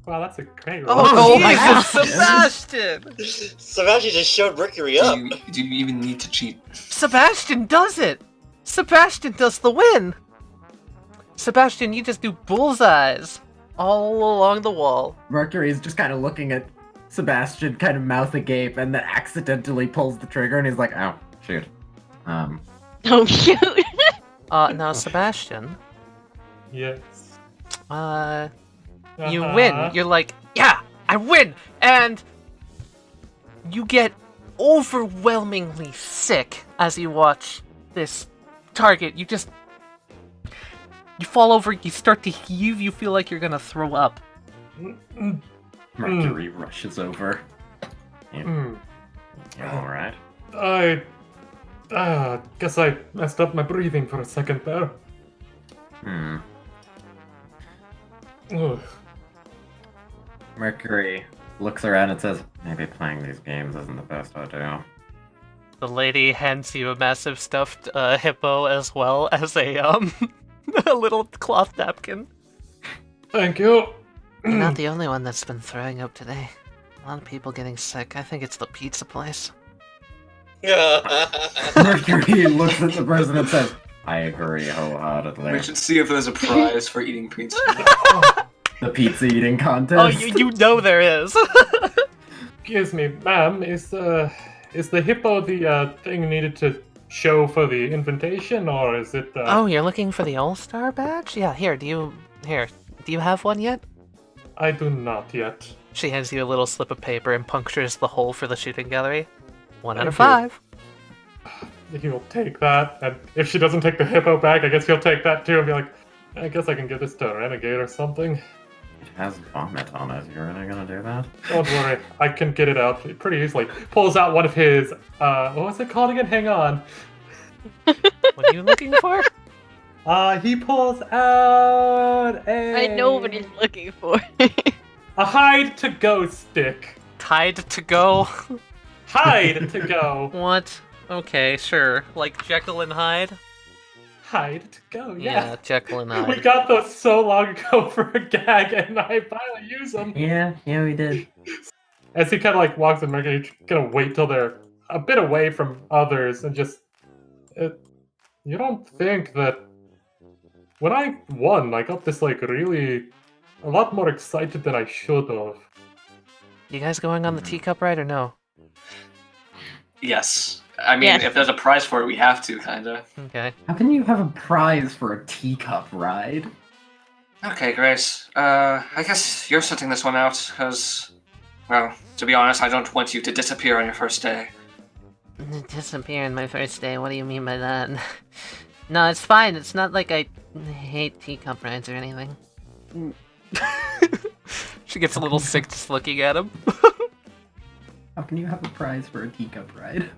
Wow, that's a great roll. Oh, my Jesus, God. Sebastian! Sebastian just showed Mercury up. Do you even need to cheat? Sebastian does it! Sebastian does the win! Sebastian, you just do bullseyes all along the wall. Mercury's just kind of looking at Sebastian, kind of mouth agape, and then accidentally pulls the trigger, and he's like, "Ow, shoot." Oh shoot! Now, Sebastian, Yes. you win. You're like, yeah, I win! And you get overwhelmingly sick as you watch this target. You fall over, you start to heave, you feel like you're gonna throw up. Mercury rushes over. Mm. Alright. I guess I messed up my breathing for a second there. Ugh. Mercury looks around and says, maybe playing these games isn't the best idea. The lady hands you a massive stuffed hippo as well as a a little cloth napkin. Thank you. You're not the only one that's been throwing up today. A lot of people getting sick. I think it's the pizza place. Mercury looks at the person and says, I agree wholeheartedly. We should see if there's a prize for eating pizza. The pizza eating contest. Oh, you know there is. Excuse me, ma'am, is the hippo the thing needed to show for the invitation, or is it? Oh, you're looking for the All-Star badge? Yeah. Do you have one yet? I do not yet. She hands you a little slip of paper and punctures the hole for the shooting gallery. 1 out of Thank 5. He'll take that, and if she doesn't take the hippo back, I guess he'll take that too and be like, I guess I can give this to Renegade or something. It has vomit on it. You really gonna do that? Don't worry, I can get it out pretty easily. Pulls out one of his, what was it called again? Hang on. What are you looking for? He pulls out I know what he's looking for. a hide to go stick. Tied to go. Hide to go. What? Okay, sure. Like Jekyll and Hyde? Hide to go, Yeah, Jekyll and Hyde. We got those so long ago for a gag, and I finally use them. Yeah, we did. As he kind of like walks in, Mercury gonna wait till they're a bit away from others and just. You don't think that when I won, I got this like really a lot more excited than I should have. You guys going on the teacup ride or no? Yes. I mean, Yes. if there's a prize for it, we have to, kinda. Okay. How can you have a prize for a teacup ride? Okay, Grace. I guess you're setting this one out, because, well, to be honest, I don't want you to disappear on your first day. Disappear on my first day? What do you mean by that? No, it's fine. It's not like I hate teacup rides or anything. She gets a little sick just looking at him. How can you have a prize for a teacup ride?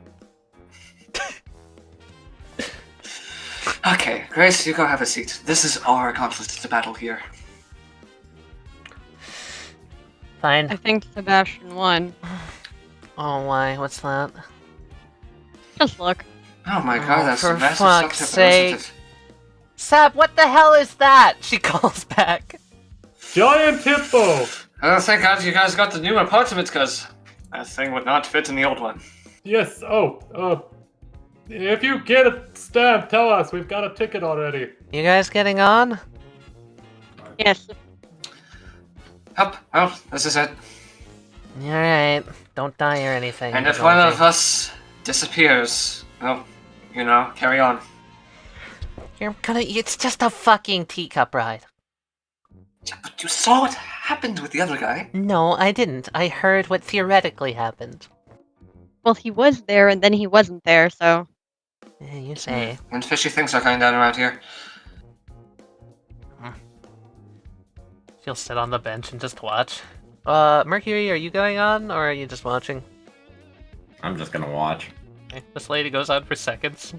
Okay, Grace, you go have a seat. This is our accomplice to battle here. Fine. I think Sebastian won. Oh, why? What's that? Just look. Oh my god, that's for a massive fuck's success, sake. isn't it? Sab, what the hell is that? She calls back. Giant hippo! Oh, thank god you guys got the new apartment, because that thing would not fit in the old one. Yes, if you get a stamp, tell us. We've got a ticket already. You guys getting on? Yes. Yep, well, this is it. Alright. Don't die or anything. And if Begolji. one of us disappears, well, you know, carry on. It's just a fucking teacup ride. Yeah, but you saw what happened with the other guy. No, I didn't. I heard what theoretically happened. Well, he was there and then he wasn't there, so. Yeah, you say. And fishy things are going down around here. She'll sit on the bench and just watch. Mercury, are you going on, or are you just watching? I'm just gonna watch. Okay, this lady goes on for seconds.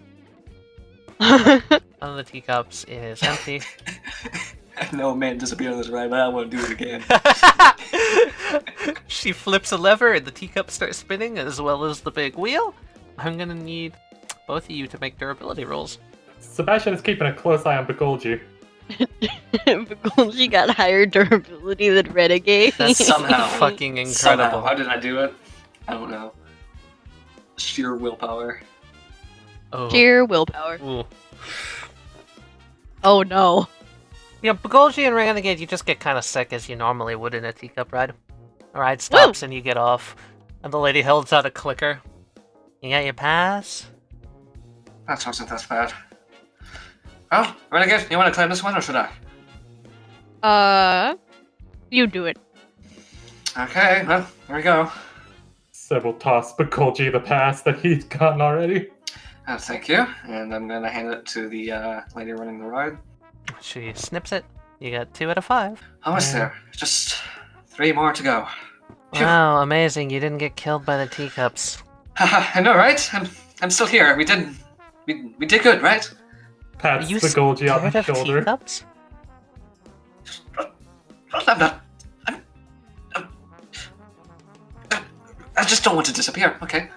One of the teacups is empty. I know a man disappeared on this ride, but I want to do it again. She flips a lever and the teacup starts spinning, as well as the big wheel. I'm gonna need both of you to make durability rolls. Sebastian is keeping a close eye on Begolji. Begolji got higher durability than Renegade. That's Somehow. fucking incredible. Somehow. How did I do it? I don't know. Sheer willpower. Oh. Sheer willpower. Ooh. Oh no. Yeah, Begolji and Renegade, you just get kind of sick as you normally would in a teacup ride. The ride stops and you get off, and the lady holds out a clicker. You got your pass? That wasn't that bad. Oh, Renegade, you want to claim this one, or should I? You do it. Okay, well, here we go. Seb will toss Begolji the pass that he's gotten already. Thank you. And I'm going to hand it to the lady running the ride. She snips it. You got 2 out of 5. Almost there. Just 3 more to go. Phew. Wow, amazing. You didn't get killed by the teacups. Haha, I know, right? I'm still here. We did good, right? Pats Are you Begolji on scared the of shoulder. teacups? I'm not. I just don't want to disappear. Okay.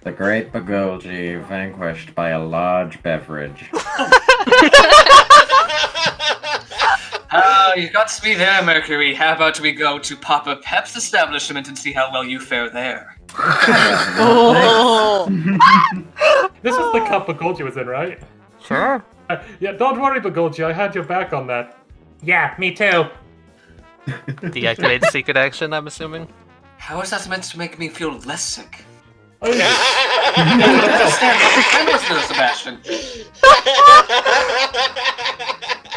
The great Begolji vanquished by a large beverage. You got me there, Mercury. How about we go to Papa Pep's establishment and see how well you fare there? Oh. This is the cup Begolji was in, right? Sure. Yeah, don't worry, Begolji. I had your back on that. Yeah, me too. Deactivate secret action, I'm assuming. How is that meant to make me feel less sick? Oh, yeah. Sebastian.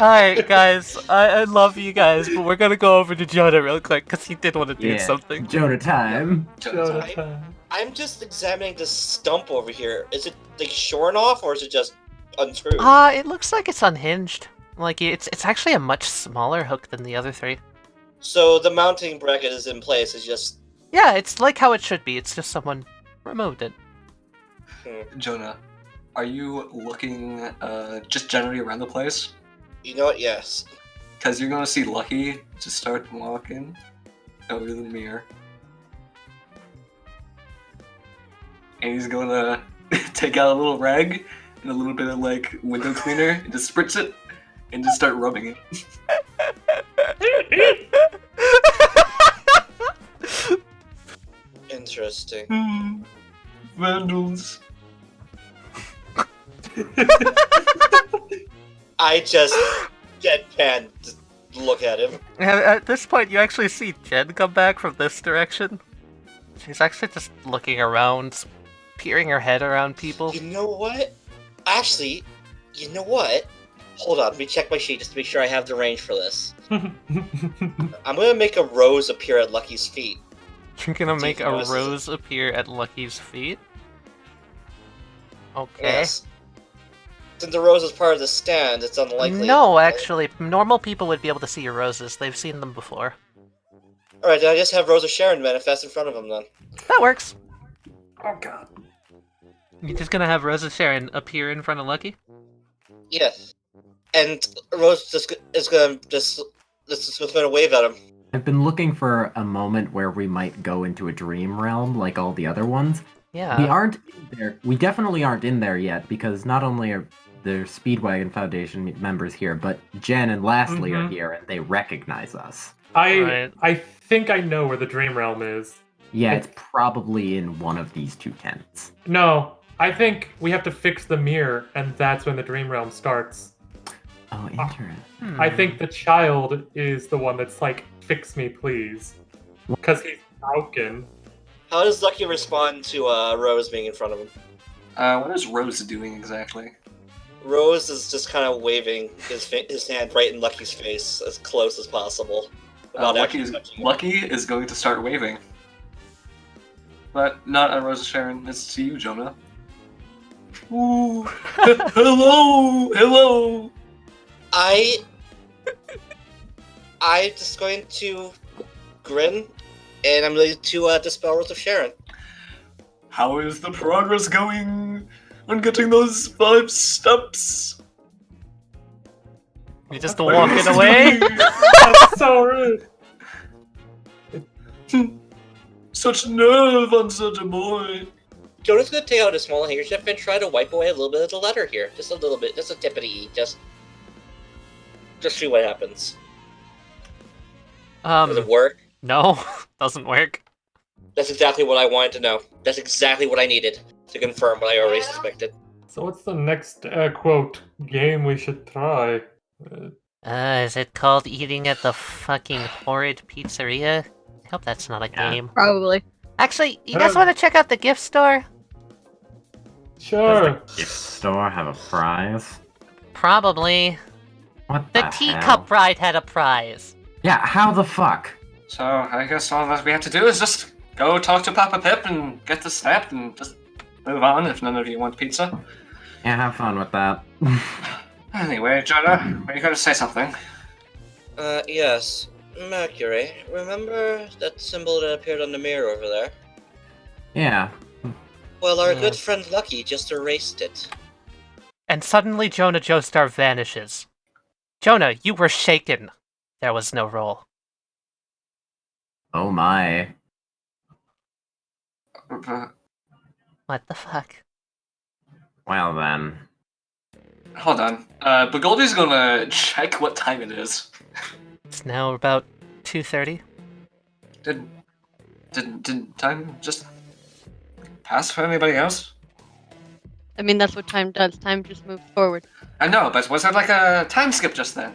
Alright, guys. I love you guys, but we're gonna go over to Jonah real quick, because he did want to do something. Jonah time. I'm just examining this stump over here. Is it like shorn off, or is it just unscrewed? It looks like it's unhinged. Like, it's actually a much smaller hook than the other three. So the mounting bracket is in place. It's just... Yeah, it's like how it should be. It's just someone removed it. Jonah, are you looking just generally around the place? You know what? Yes. Because you're gonna see Lucky just start walking over the mirror. And he's gonna take out a little rag and a little bit of like window cleaner and just spritz it and just start rubbing it. Interesting. Vandals. I just deadpan look at him. At this point, you actually see Jen come back from this direction. She's actually just looking around, peering her head around people. You know what? Actually, you know what? Hold on, let me check my sheet just to make sure I have the range for this. I'm gonna make a rose appear at Lucky's feet. You're gonna make a rose appear at Lucky's feet? Okay. Yes. Since the rose is part of the stand, it's unlikely. No, actually, normal people would be able to see your roses. They've seen them before. Alright, then I just have Rose of Sharon manifest in front of him then. That works. Oh god. You're just gonna have Rose of Sharon appear in front of Lucky? Yes. And Rose is gonna wave at him. I've been looking for a moment where we might go into a dream realm like all the other ones. Yeah. We aren't in there. We definitely aren't in there yet because not only are the Speedwagon Foundation members here, but Jen and Lastly are here and they recognize us. I think I know where the dream realm is. Yeah, it's probably in one of these two tents. No, I think we have to fix the mirror, and that's when the dream realm starts. Oh, interesting. I think the child is the one that's like, fix me, please. Because he's broken. How does Lucky respond to Rose being in front of him? What is Rose doing exactly? Rose is just kind of waving his hand right in Lucky's face as close as possible. Lucky is going to start waving. But not on Rose of Sharon, it's to you, Jonah. Ooh. Hello! I'm just going to grin, and I'm going to dispel Rose of Sharon. How is the progress going on getting those 5 steps? You're just walking away? That's so rude. Such nerve on such a boy. Jonah's going to take out a small handkerchief and try to wipe away a little bit of the letter here. Just a little bit, just a tippity, just see what happens. Does it work? No, doesn't work. That's exactly what I wanted to know. That's exactly what I needed to confirm what I already suspected. So what's the next, quote, game we should try? Is it called Eating at the Fucking Horrid Pizzeria? I hope that's not a game. Probably. Actually, you guys want to check out the gift store? Sure. Does the gift store have a prize? Probably. What The the teacup hell? ride had a prize. Yeah, how the fuck? So I guess all that we have to do is just go talk to Papa Pip and get the step and just move on if none of you want pizza. Yeah, have fun with that. Anyway, Jonah, are you going to say something? Yes. Mercury, remember that symbol that appeared on the mirror over there? Yeah. Well, our good friend Lucky just erased it. And suddenly Jonah Joestar vanishes. Jonah, you were shaken. There was no roll. Oh my. What the fuck? Well then. Hold on. Begolji's gonna check what time it is. It's now about 2:30. Did time just pass for anybody else? I mean, that's what time does. Time just moves forward. I know, but was there like a time skip just then?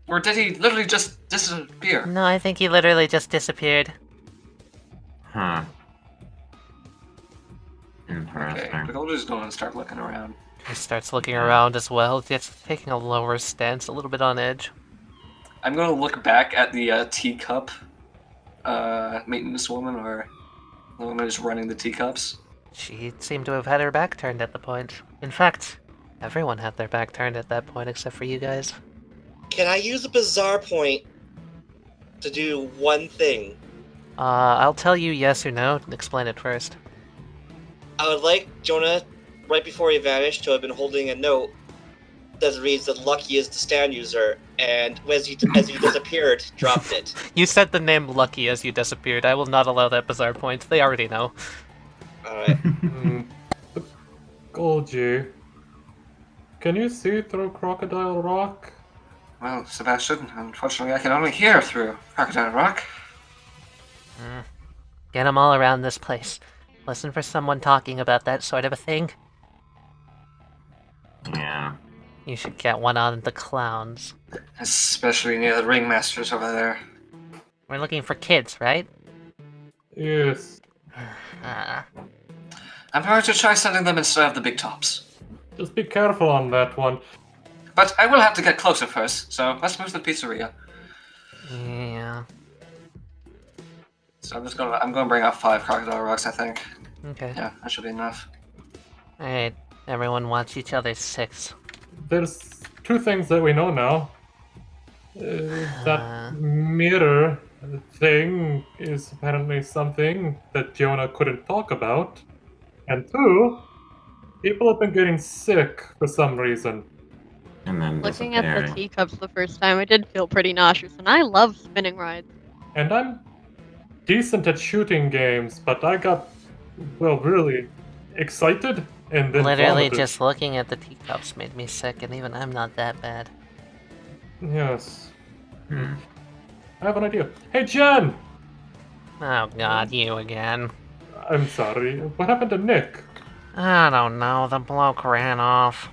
Or did he literally just disappear? No, I think he literally just disappeared. Huh. Okay, Interesting. Begolji's gonna start looking around. He starts looking around as well, just taking a lower stance, a little bit on edge. I'm gonna look back at the teacup maintenance woman, or the woman who's running the teacups. She seemed to have had her back turned at the point. In fact, everyone had their back turned at that point except for you guys. Can I use a bizarre point to do one thing? I'll tell you yes or no. Explain it first. I would like Jonah, right before he vanished, to have been holding a note that reads that Lucky is the stand user, and as he disappeared, dropped it. You said the name Lucky as you disappeared. I will not allow that bizarre point. They already know. Alright. Begolji, can you see through Crocodile Rock? Well, Sebastian, unfortunately I can only hear through Crocodile Rock. Get them all around this place. Listen for someone talking about that sort of a thing. Yeah. You should get one on the clowns. Especially near the ringmasters over there. We're looking for kids, right? Yes. I'm going to try sending them instead of the big tops. Just be careful on that one. But I will have to get closer first, so let's move to the pizzeria. Yeah. So I'm gonna bring out 5 crocodile rocks, I think. Okay. Yeah, that should be enough. Alright. Everyone watch each other's 6. There's 2 things that we know now. That mirror thing is apparently something that Jonah couldn't talk about. And 2, people have been getting sick for some reason. And then Looking at the disappearing. teacups the first time, I did feel pretty nauseous, and I love spinning rides. And I'm decent at shooting games, but I got, well, really excited and then Literally vomited. just looking at the teacups made me sick, and even I'm not that bad. Yes. Hmm. I have an idea. Hey, Jen! Oh god, you again. I'm sorry. What happened to Nick? I don't know, the bloke ran off.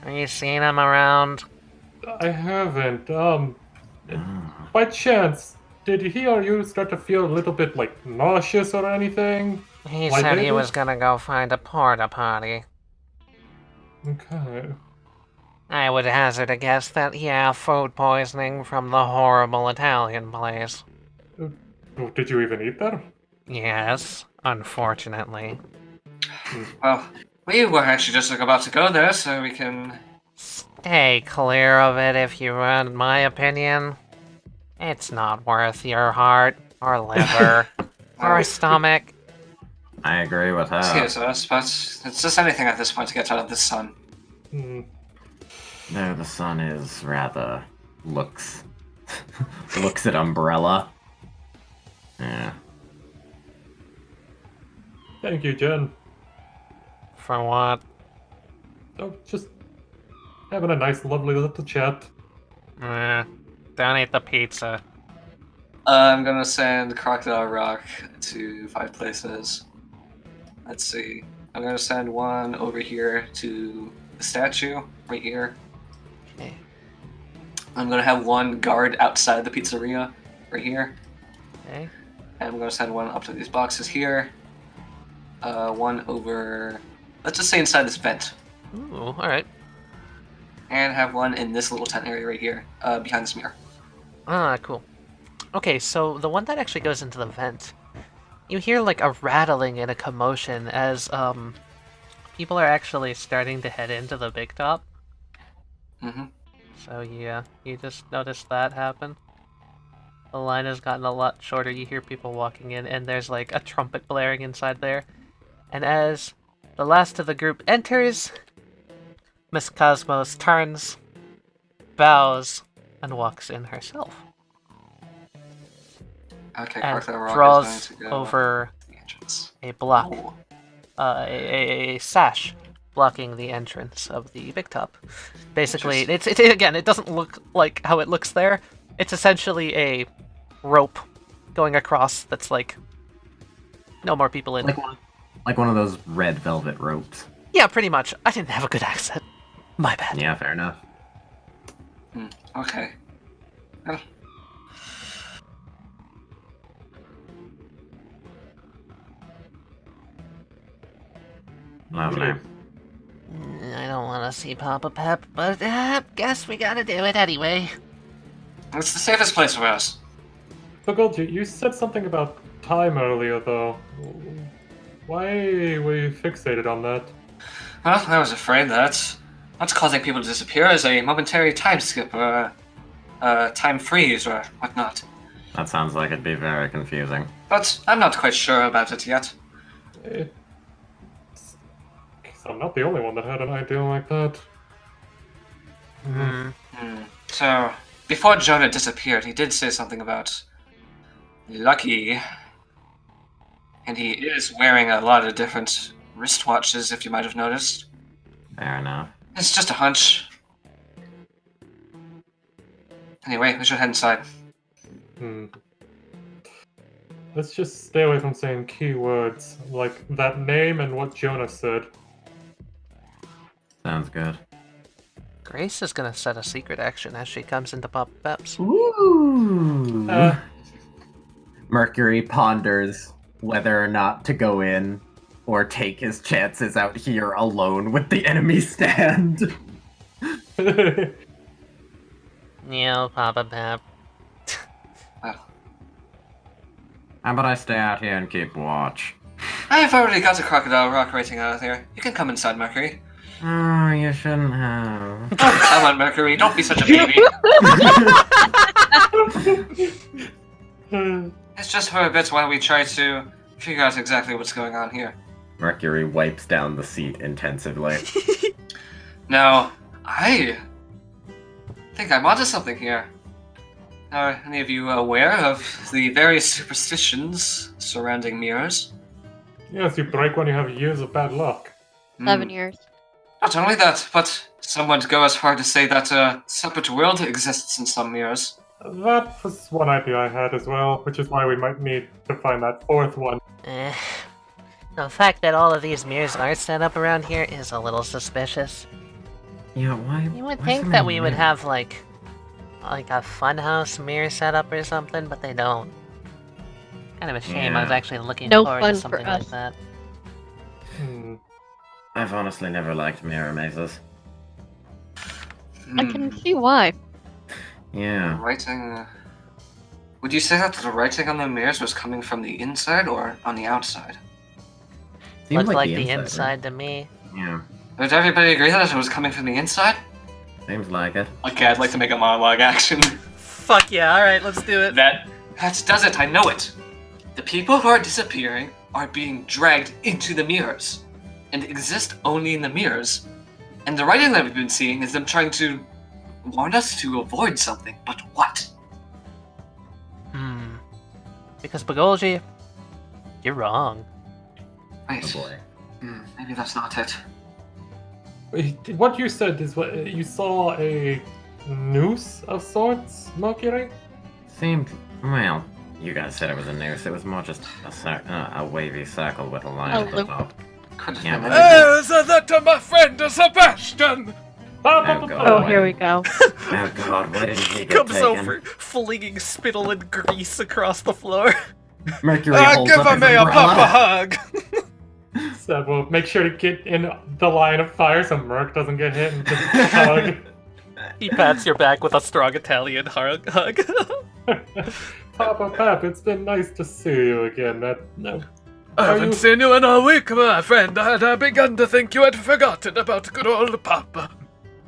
Are you seeing him around? I haven't. Ah. By chance, did he or you start to feel a little bit, like, nauseous or anything? He Like said they he did? was gonna go find a porta potty. Okay. I would hazard a guess that, yeah, food poisoning from the horrible Italian place. Oh, did you even eat there? Yes, unfortunately. Well, we were actually just about to go there, so we can... Stay clear of it if you want my opinion. It's not worth your heart, or liver, or stomach. I agree with her. Excuse us, but it's just anything at this point to get out of the sun. Hmm. No, the sun is rather looks looks at Umbrella. Yeah. Thank you, Jen. For what? Oh, just having a nice, lovely little chat. Don't eat the pizza. I'm gonna send Crocodile Rock to 5 places. Let's see. I'm gonna send one over here to the statue, right here. Okay. I'm gonna have one guard outside the pizzeria, right here. Okay. And I'm gonna send one up to these boxes here. One over, let's just say inside this vent. Ooh, alright. And have one in this little tent area right here, behind this mirror. Ah, cool. Okay, so the one that actually goes into the vent, you hear like a rattling and a commotion as people are actually starting to head into the big top. Mm-hmm. So yeah, you just noticed that happen. The line has gotten a lot shorter. You hear people walking in, and there's like a trumpet blaring inside there. And as the last of the group enters, Miss Cosmos turns, bows, and walks in herself. Okay, and correct. Rock draws is going to go over to the entrance. a block, Oh. a sash blocking the entrance of the big top. Basically, Interesting. again, it doesn't look like how it looks there. It's essentially a rope going across that's like no more people in. Like one of those red velvet ropes. Yeah, pretty much. I didn't have a good accent. My bad. Yeah, fair enough. Okay. Well, Lovely. I don't want to see Papa Pep, but guess we gotta do it anyway. it's the safest place for us. Begolji, you said something about time earlier, though. Why were you fixated on that? Well, I was afraid that what's causing people to disappear is a momentary time skip or time freeze or whatnot. That sounds like it'd be very confusing. But I'm not quite sure about it yet. I'm not the only one that had an idea like that. So, before Jonah disappeared, he did say something about Lucky. And he is wearing a lot of different wristwatches, if you might have noticed. Fair enough. It's just a hunch. Anyway, we should head inside. Let's just stay away from saying keywords like that name and what Jonah said. Sounds good. Grace is gonna set a secret action as she comes into Papa Pep's. Ooh. Mercury ponders whether or not to go in or take his chances out here alone with the enemy stand. No, Papa Pep. How about I stay out here and keep watch? I've already got a crocodile rock rating out of here. You can come inside, Mercury. Oh, you shouldn't have. Oh, come on, Mercury, don't be such a baby. It's just for a bit while we try to figure out exactly what's going on here. Mercury wipes down the seat intensively. Now, I think I'm onto something here. Are any of you aware of the various superstitions surrounding mirrors? Yes, you break one, you have years of bad luck. 7 years. Not only that, but some would go as far to say that a separate world exists in some mirrors. That was one idea I had as well, which is why we might need to find that fourth one. The fact that all of these mirrors are set up around here is a little suspicious. Yeah, why? You would why think so that many we would mirrors? have like a funhouse mirror setup or something, but they don't. Kind of a shame. I was Yeah. actually looking No forward fun to for something like us. that. I've honestly never liked mirror mazes. I can see why. Yeah. Writing. Would you say that the writing on the mirrors was coming from the inside or on the outside? Seems Looked like the right? inside to me. Yeah. Would everybody agree that it was coming from the inside? Seems like it. Okay, I'd like to make a monologue action. Fuck yeah! All right, let's do it. That does it. I know it. The people who are disappearing are being dragged into the mirrors, and exist only in the mirrors. And the writing that we've been seeing is them trying to warn us to avoid something. But what? Because Begolji, you're wrong. Wait. Oh boy. Maybe that's not it. What you said is what you saw a noose of sorts, Mercury? Seemed. Well, you guys said it was a noose. It was more just a wavy circle with a line at the loop. top. Could have Yeah, been but- anything. Is that my friend Oh, Sebastian? God. Oh, here we go. Oh god, where did he get Comes taken? over, flinging spittle and grease across the floor. Mercury holds Give up his me a umbrella. papa hug. So we'll make sure to get in the line of fire so Merc doesn't get hit and just hug. He pats your back with a strong Italian hug. Papa Pep, it's been nice to see you again. I Are haven't you- seen you in a week, my friend. I had begun to think you had forgotten about good old Papa.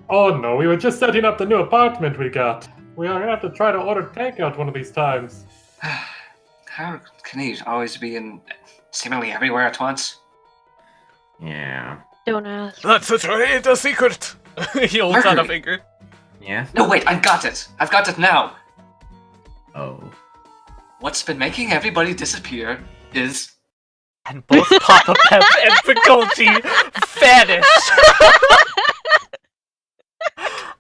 Oh no, we were just setting up the new apartment we got. We are gonna have to try to order takeout one of these times. How can he always be in seemingly everywhere at once? Yeah. Don't ask. That's a trade, a secret. He holds out a Mercury. finger. Yes? No, wait, I've got it. I've got it now. Oh. what's been making everybody disappear is... And both Papa Pep and Begolji vanish!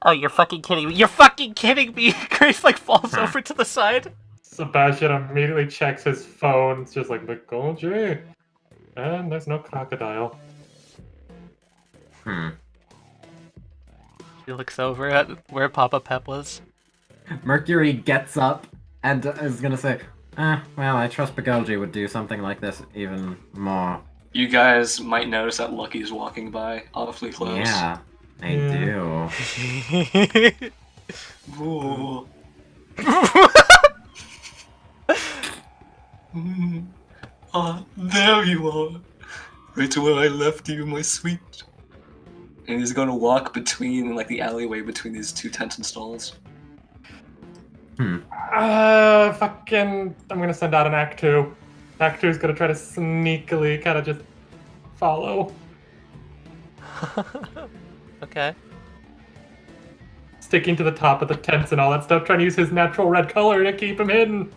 Oh, you're fucking kidding me. You're fucking kidding me! Grace, like, falls over to the side. Sebastian immediately checks his phone. It's just like, Begolji. And there's no crocodile. He looks over at where Papa Pep was. Mercury gets up and is gonna say, well, I trust Begolji would do something like this even more. You guys might notice that Lucky's walking by awfully close. Yeah, I do. Ooh. There you are. Right to where I left you, my sweet. And he's gonna walk between, like, the alleyway between these two tents and stalls. I'm gonna send out an Act 2. Act 2 is gonna try to sneakily kind of just follow. Okay. Sticking to the top of the tents and all that stuff, trying to use his natural red color to keep him hidden.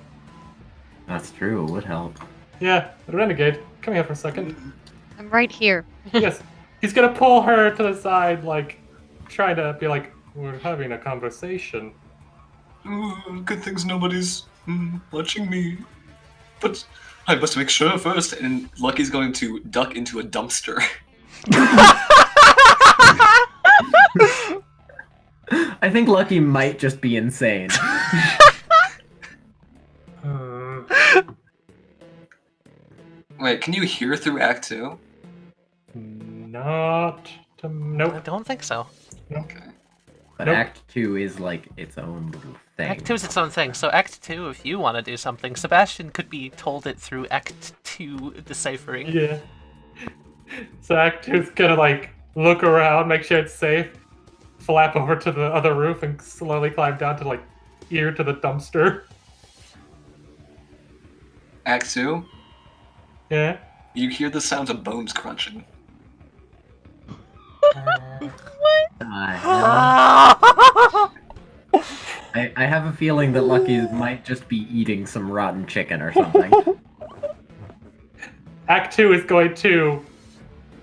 That's true, it would help. Yeah, Renegade, come here for a second. I'm right here. Yes, he's gonna pull her to the side, like, trying to be like, we're having a conversation. Good things nobody's watching me. But I must make sure first. And Lucky's going to duck into a dumpster. I think Lucky might just be insane. Wait, can you hear through Act 2? Nope. I don't think so. Okay. But Nope. Act 2 is like its own little thing. Act 2 is its own thing. So Act 2, if you want to do something, Sebastian could be told it through Act 2 deciphering. Yeah. So Act 2's gonna, like, look around, make sure it's safe, flap over to the other roof, and slowly climb down to, like, ear to the dumpster. Act 2, Yeah. you hear the sounds of bones crunching. I have a feeling that Lucky might just be eating some rotten chicken or something. Act 2 is going to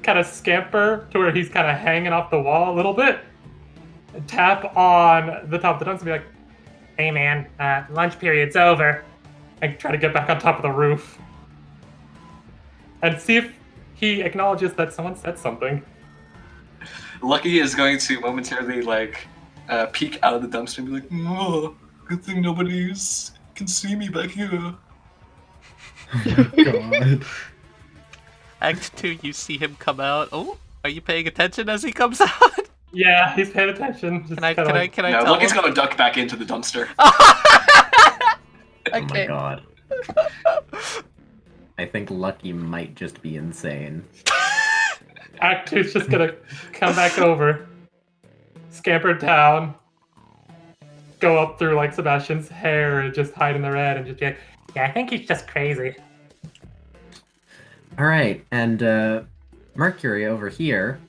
kind of scamper to where he's kind of hanging off the wall a little bit, and tap on the top of the dumpster and be like, hey man, lunch period's over, and try to get back on top of the roof. And see if he acknowledges that someone said something. Lucky is going to momentarily, like, peek out of the dumpster and be like, oh, good thing nobody can see me back here. God. Act 2, you see him come out. Oh, are you paying attention as he comes out? Yeah, he's paying attention. Just Can I No, tell Lucky's him? gonna duck back into the dumpster. Oh my Okay. god. I think Lucky might just be insane. Act 2's just gonna come back over, scamper down, go up through, like, Sebastian's hair and just hide in the red and just get, yeah, I think he's just crazy. Alright, and Mercury over here,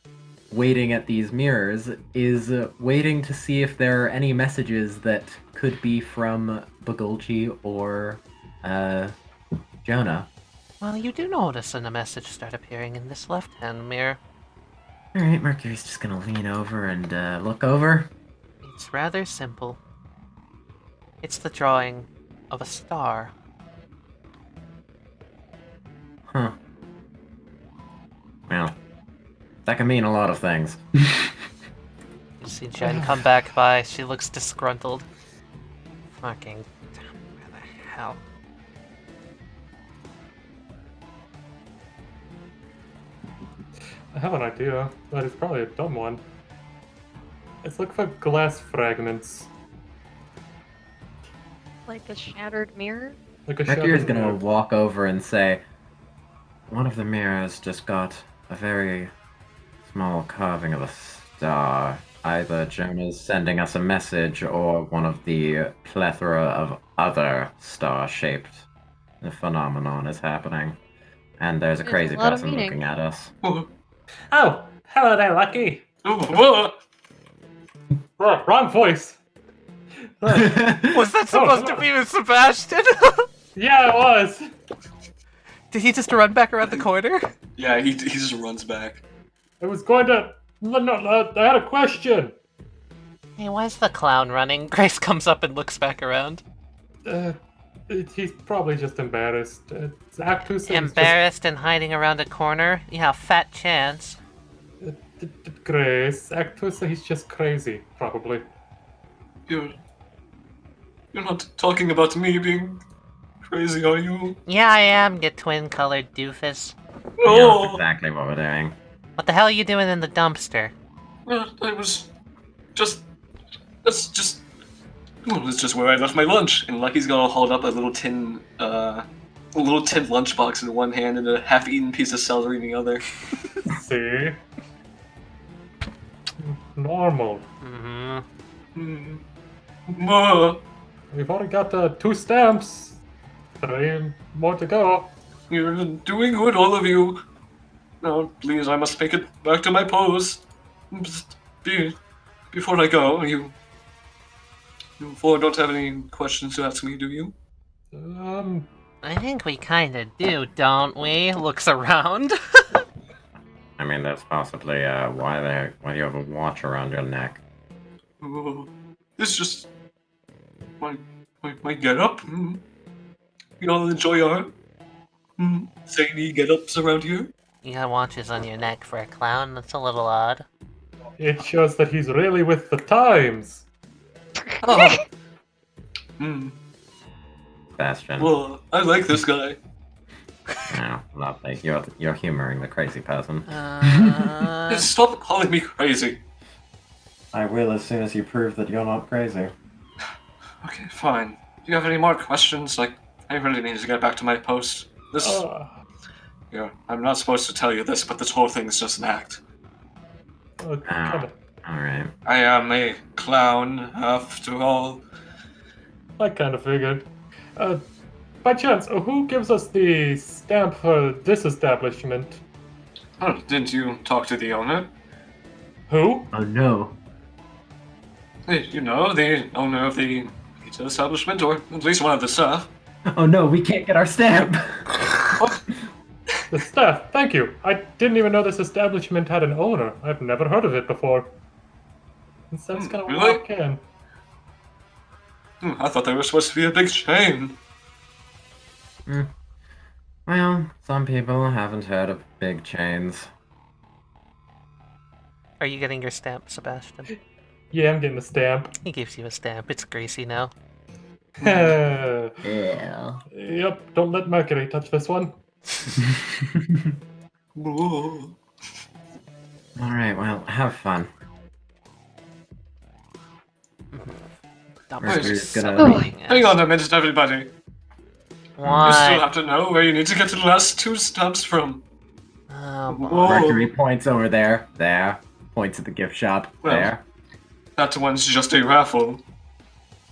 waiting at these mirrors, is waiting to see if there are any messages that could be from Begolji or Jonah. Well, you do notice when a message start appearing in this left-hand mirror. Alright, Mercury's just gonna lean over and look over. It's rather simple. It's the drawing of a star. Huh. Well, that can mean a lot of things. You see Jen come back by. She looks disgruntled. Fucking... Where the hell? I have an idea, but it's probably a dumb one. Let's look for glass fragments. Like a shattered mirror? Like a Mercury's shattered gonna mirror. walk over and say, one of the mirrors just got a very small carving of a star. Either Jonah's sending us a message or one of the plethora of other star-shaped phenomenon is happening. And there's a There's crazy a lot of person meaning. looking at us. Oh, hello there, Lucky. Whoa. Oh, wrong voice. Was that supposed to be with Sebastian? Yeah, it was. Did he just run back around the corner? Yeah, he just runs back. I was going to. No, I had a question. Hey, why is the clown running? Grace comes up and looks back around. He's probably just embarrassed. Actus Embarrassed and hiding around a corner? Yeah, fat chance. Grace. Actus, he's just crazy, probably. You're not talking about me being crazy, are you? Yeah, I am, you twin-colored doofus. Yeah, Oh, that's exactly what we're doing. What the hell are you doing in the dumpster? I was just. That's just. Well, it's just where I left my lunch, and Lucky's gonna hold up a little tin lunchbox in one hand and a half-eaten piece of celery in the other. See? Normal. Mm-hmm. We've already got 2 stamps. 3 more to go. You're doing good, all of you. Now, please, I must make it back to my pose. Just before I go, you four don't have any questions to ask me, do you? I think we kinda do, don't we? Looks around. I mean, that's possibly why you have a watch around your neck. It's just my get-up. You all enjoy our zany get-ups around here? You got watches on your neck for a clown? That's a little odd. It shows that he's really with the times. Oh. Sebastian. Well, I like this guy. No, lovely. You're humoring the crazy person. Stop calling me crazy. I will as soon as you prove that you're not crazy. Okay, fine. Do you have any more questions? Like, I really need to get back to my post. This... Yeah, I'm not supposed to tell you this, but this whole thing is just an act. Alright. I am a clown, after all. I kind of figured. By chance, who gives us the stamp for this establishment? Oh, didn't you talk to the owner? Who? Oh no. You know, the owner of the pizza establishment, or at least one of the staff. Oh no, we can't get our stamp! The staff, thank you. I didn't even know this establishment had an owner. I've never heard of it before. So I'm just gonna really? walk in. I thought they were supposed to be a big chain. Well, some people haven't heard of big chains. Are you getting your stamp, Sebastian? Yeah, I'm getting a stamp. He gives you a stamp. It's greasy now. Yeah. Yep, don't let Mercury touch this one. Alright, well, have fun. Mercury's Hang on a minute, everybody. Why? You still have to know where you need to get to the last 2 stamps from. Mercury points over there. There. Points at the gift shop. Well, there. That one's just a raffle.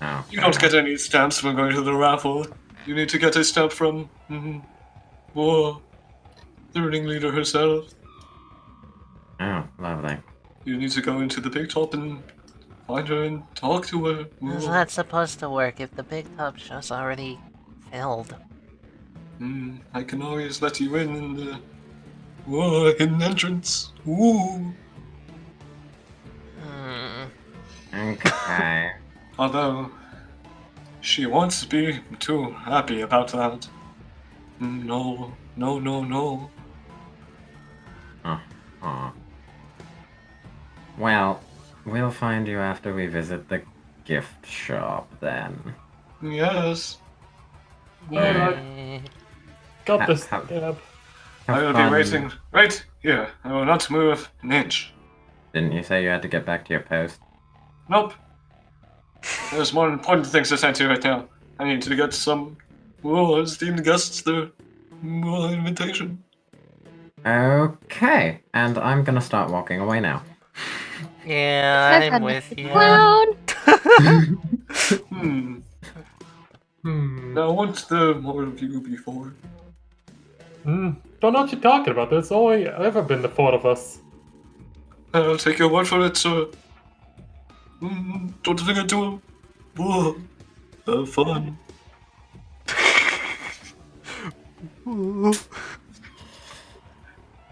Oh. You don't get any stamps from going to the raffle. You need to get a stamp from... the ringleader herself. Oh, lovely. You need to go into the big top and find her and talk to her. How's that supposed to work if the big top show's already filled? I can always let you in the hidden entrance. Ooh. Okay. Although she wants to be too happy about that. No. Well, we'll find you after we visit the gift shop, then. Yes. Got this stamp. I will be waiting right here. I will not move an inch. Didn't you say you had to get back to your post? Nope. There's more important things to attend to right now. I need to get some esteemed guests their invitation. Okay, and I'm gonna start walking away now. Yeah, I'm with you. Clown! Now, what's the more of you before? Don't know what you're talking about. There's only ever been the 4 of us. I'll take your word for it, sir. Don't think I do. Have fun.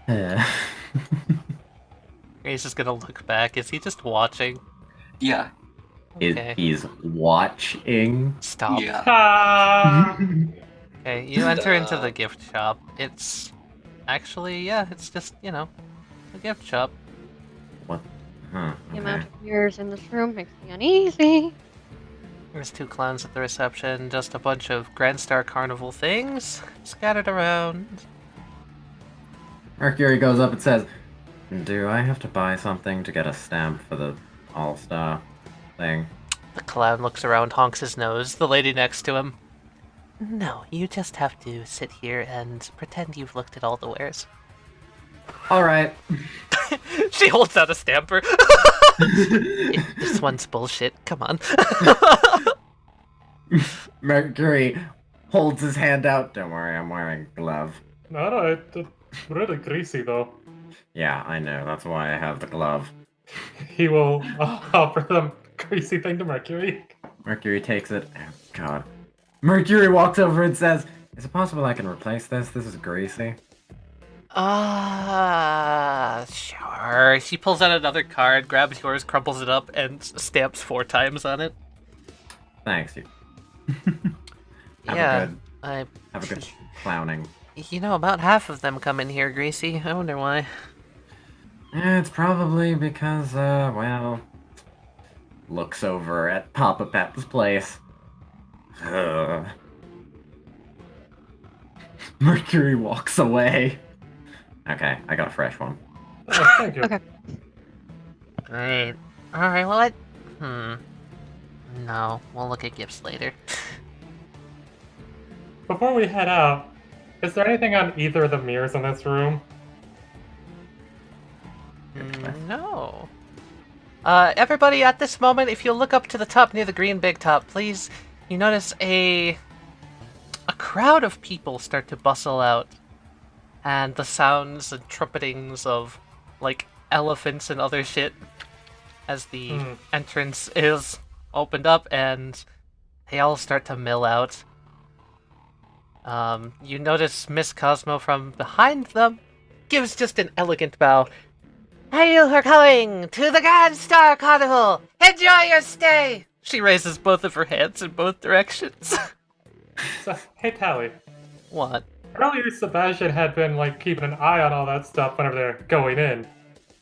Yeah. He's just gonna look back. Is he just watching? Yeah. Okay. He's watching. Stop. Yeah. Ah! Okay, you enter into the Stop. gift shop. It's actually, yeah, it's just, a gift shop. What? Huh. The Okay. amount of mirrors in this room makes me uneasy. There's 2 clowns at the reception, just a bunch of Grandstar Carnival things scattered around. Mercury goes up and says, "Do I have to buy something to get a stamp for the All-Star thing?" The clown looks around, honks his nose. The lady next to him. No, you just have to sit here and pretend you've looked at all the wares. All right. She holds out a stamper. This one's bullshit. Come on. Mercury holds his hand out. Don't worry, I'm wearing a glove. No, it's really greasy though. Yeah, I know. That's why I have the glove. He will offer them greasy thing to Mercury. Mercury takes it. Oh, God. Mercury walks over and says, "Is it possible I can replace this? This is greasy." Sure. She pulls out another card, grabs yours, crumples it up, and stamps 4 times on it. Thanks, you. Yeah, Have a good clowning. About half of them come in here greasy. I wonder why. It's probably because, looks over at Papa Pep's place. Mercury walks away. Okay, I got a fresh one. Oh, thank you. Okay. Great. Alright, well, No, we'll look at gifts later. Before we head out, is there anything on either of the mirrors in this room? No. Everybody at this moment, if you look up to the top near the green big top, please, you notice a crowd of people start to bustle out. And the sounds and trumpetings of, like, elephants and other shit as the entrance is opened up, and they all start to mill out. You notice Miss Cosmo from behind them gives just an elegant bow. "Hey, you are coming to the Grandstar Carnival! Enjoy your stay!" She raises both of her hands in both directions. So, hey, Tally. What? Earlier, Sebastian had been keeping an eye on all that stuff whenever they're going in.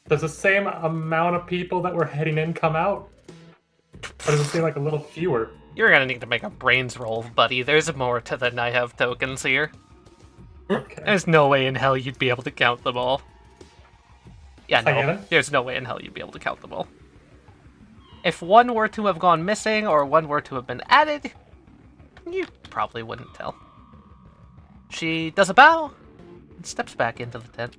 Does the same amount of people that were heading in come out? Or does it seem like a little fewer? You're gonna need to make a brains roll, buddy. There's more to than I have tokens here. Okay. There's no way in hell you'd be able to count them all. Yeah, no. Again? There's no way in hell you'd be able to count them all. If one were to have gone missing or one were to have been added, you probably wouldn't tell. She does a bow and steps back into the tent.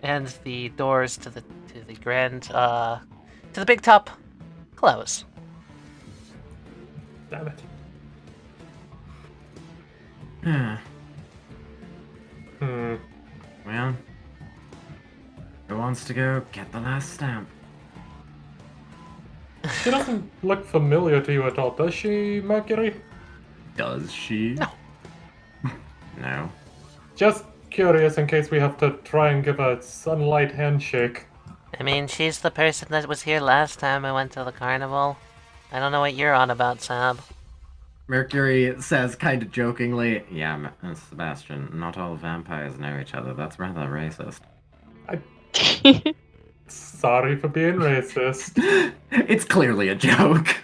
And the doors to the big top close. Damn it. Well, who wants to go get the last stamp? She doesn't look familiar to you at all, does she, Mercury? Does she? No. No. Just curious in case we have to try and give a sunlight handshake. I mean, she's the person that was here last time I went to the carnival. I don't know what you're on about, Sab. Mercury says kind of jokingly, "Yeah, Sebastian, not all vampires know each other. That's rather racist." Sorry for being racist. It's clearly a joke.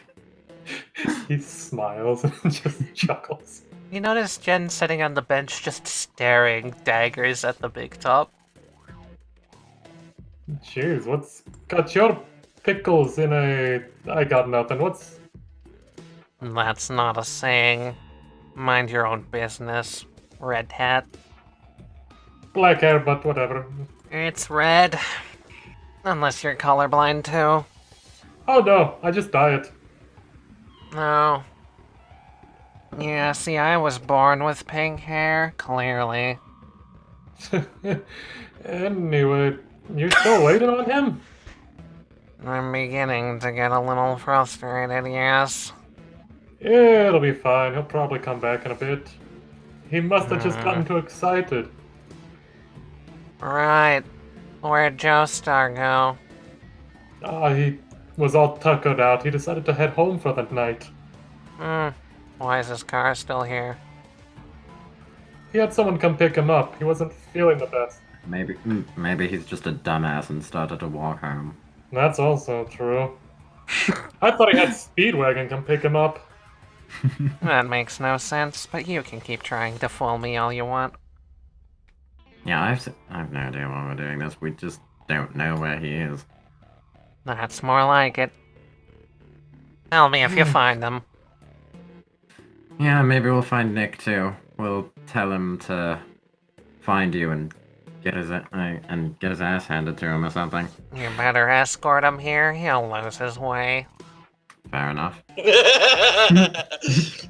He smiles and just chuckles. You notice Jen sitting on the bench just staring daggers at the big top. Jeez, what's got your pickles in a... I got nothing. What's... That's not a saying. Mind your own business, red hat. Black hair, but whatever. It's red. Unless you're colorblind too. Oh no, I just dye it. No. Yeah, see, I was born with pink hair, clearly. Anyway, you still waiting on him? I'm beginning to get a little frustrated, yes. Yeah, it'll be fine. He'll probably come back in a bit. He must have just gotten too excited. Right. Where'd Joestar go? He was all tuckered out. He decided to head home for the night. Why is his car still here? He had someone come pick him up. He wasn't feeling the best. Maybe he's just a dumbass and started to walk home. That's also true. I thought he had Speedwagon come pick him up. That makes no sense, but you can keep trying to fool me all you want. Yeah, I've no idea why we're doing this. We just don't know where he is. That's more like it. Tell me if you find him. Yeah, maybe we'll find Nick too. We'll tell him to find you and get his ass handed to him or something. You better escort him here, he'll lose his way. Fair enough.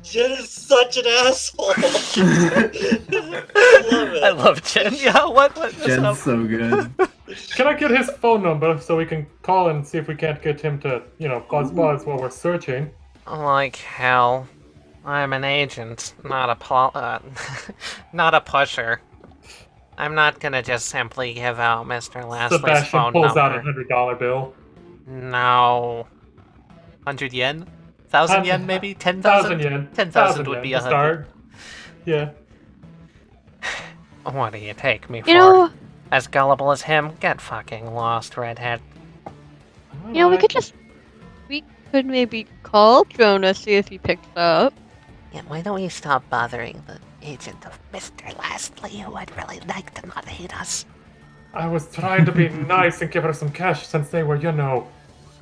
Jen is such an asshole. I love Jen. Yeah, what Jen's so good. Can I get his phone number so we can call and see if we can't get him to, buzz while we're searching? Like hell. I'm an agent, not a not a pusher. I'm not gonna just simply give out Mr. Leslie's Sebastian phone pulls number. out a $100 bill. No. 100 yen? 1,000 yen maybe? 10,000? 1,000 yen. 10,000 would be 1,000 100. start. Yeah. What do you take me for? You know, As gullible as him? Get fucking lost, redhead. we could maybe call Jonah, see if he picks up. Yeah, why don't we stop bothering the agent of Mr. Leslie, who I'd really like to not hate us? I was trying to be nice and give her some cash since they were,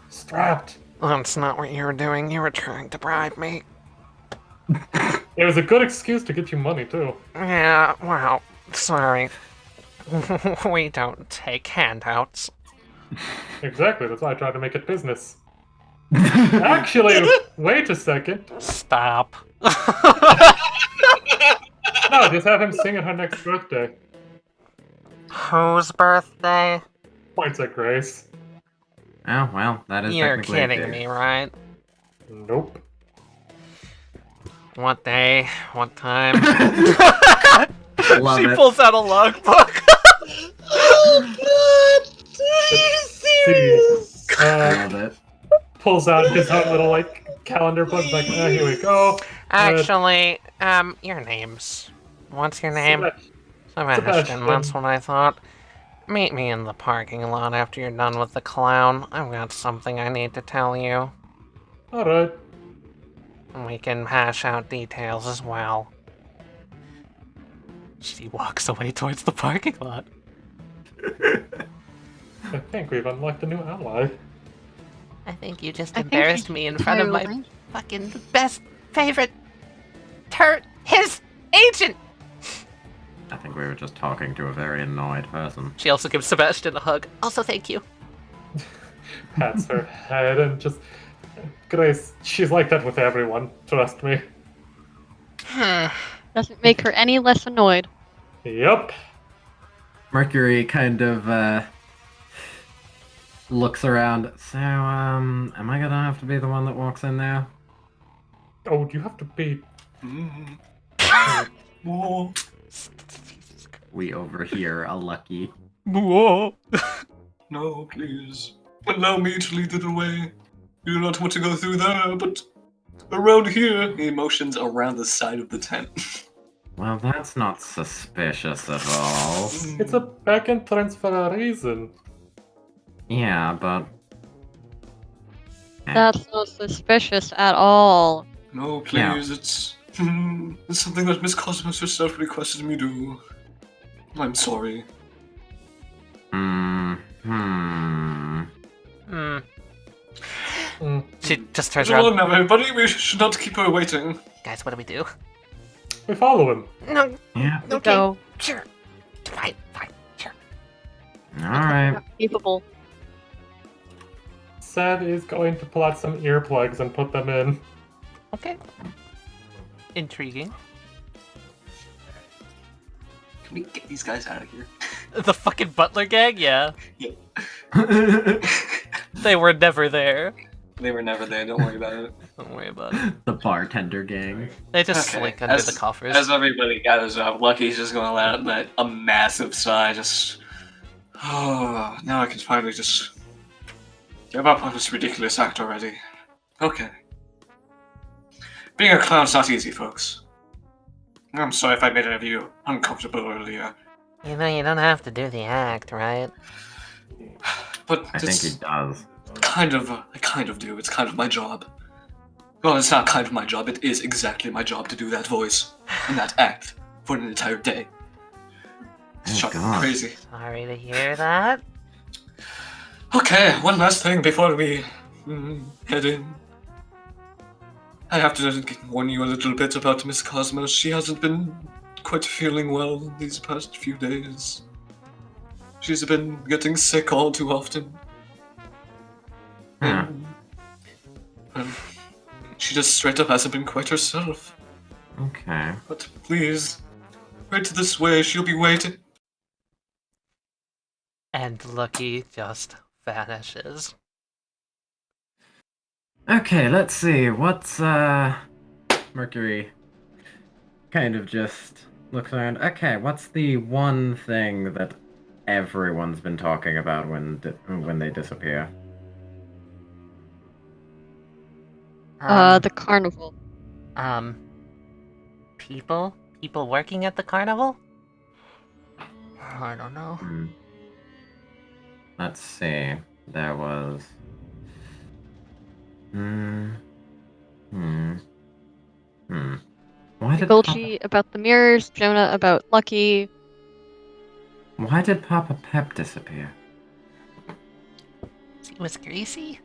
strapped. That's not what you were doing. You were trying to bribe me. It was a good excuse to get you money, too. Yeah, well, sorry. We don't take handouts. Exactly, that's why I tried to make it business. Actually, wait a second. Stop. No, just have him sing at her next birthday. Whose birthday? Points at Grace. Oh, well, that is You're technically a kidding date. me, right? Nope. What day? What time? Love She it. pulls out a logbook. Oh god! Are you serious? Love it. Pulls out his own little, calendar book, here we go. Actually, your name's... What's your name? Sebastian, Sebastian. that's what I thought. Meet me in the parking lot after you're done with the clown. I've got something I need to tell you. Alright. And we can hash out details as well. She walks away towards the parking lot. I think we've unlocked a new ally. I think you just I think embarrassed she's me in front of my entirely- fucking best favorite his agent! I think we were just talking to a very annoyed person. She also gives Sebastian a hug. Also, thank you. Pats her head and just... Grace, she's like that with everyone, trust me. Doesn't make her any less annoyed. Yup. Mercury kind of looks around. So, am I gonna have to be the one that walks in there? Oh, do you have to be... Whoa. We overhear a lucky. Whoa. No, please. Allow me to lead the way. You do not want to go through there, but around here. He motions around the side of the tent. Well, that's not suspicious at all. It's a back entrance for a reason. Yeah, but... That's not suspicious at all. No, please, it's something that Miss Cosmos herself requested me do. I'm sorry. She just turns Go around. on now, everybody. We should not keep her waiting. Guys, what do we do? We follow him. No, Yeah, We okay, go. sure. Fine, sure. alright. Capable. Sad is going to pull out some earplugs and put them in. Okay. Intriguing. Can we get these guys out of here? The fucking butler gang? Yeah. Yeah. They were never there. They were never there. Don't worry about it. Don't worry about it. The bartender gang. They just Okay, slink under the coffers. As everybody gathers up, Lucky's just gonna let a massive sigh. Just, oh, now I can finally just give up on this ridiculous act already. Okay. Being a clown's not easy, folks. I'm sorry if I made any of you uncomfortable earlier. You know, you don't have to do the act, right? But I think he does. I kind of do. It's kind of my job. Well, it's not kind of my job. It is exactly my job to do that voice and that act for an entire day. It's Oh, driving me God. crazy. Sorry to hear that. Okay, one last thing before we head in. I have to warn you a little bit about Miss Cosmos. She hasn't been quite feeling well these past few days. She's been getting sick all too often. Huh. And she just straight up hasn't been quite herself. Okay. But please, right this way, she'll be waiting. And Lucky just vanishes. Okay, let's see. What's Mercury kind of just looks around. Okay, what's the one thing that everyone's been talking about when they disappear? The carnival. People working at the carnival? I don't know. Let's see. There was. Why did Begolji about the mirrors, Jonah about Lucky. Why did Papa Pep disappear? He was greasy?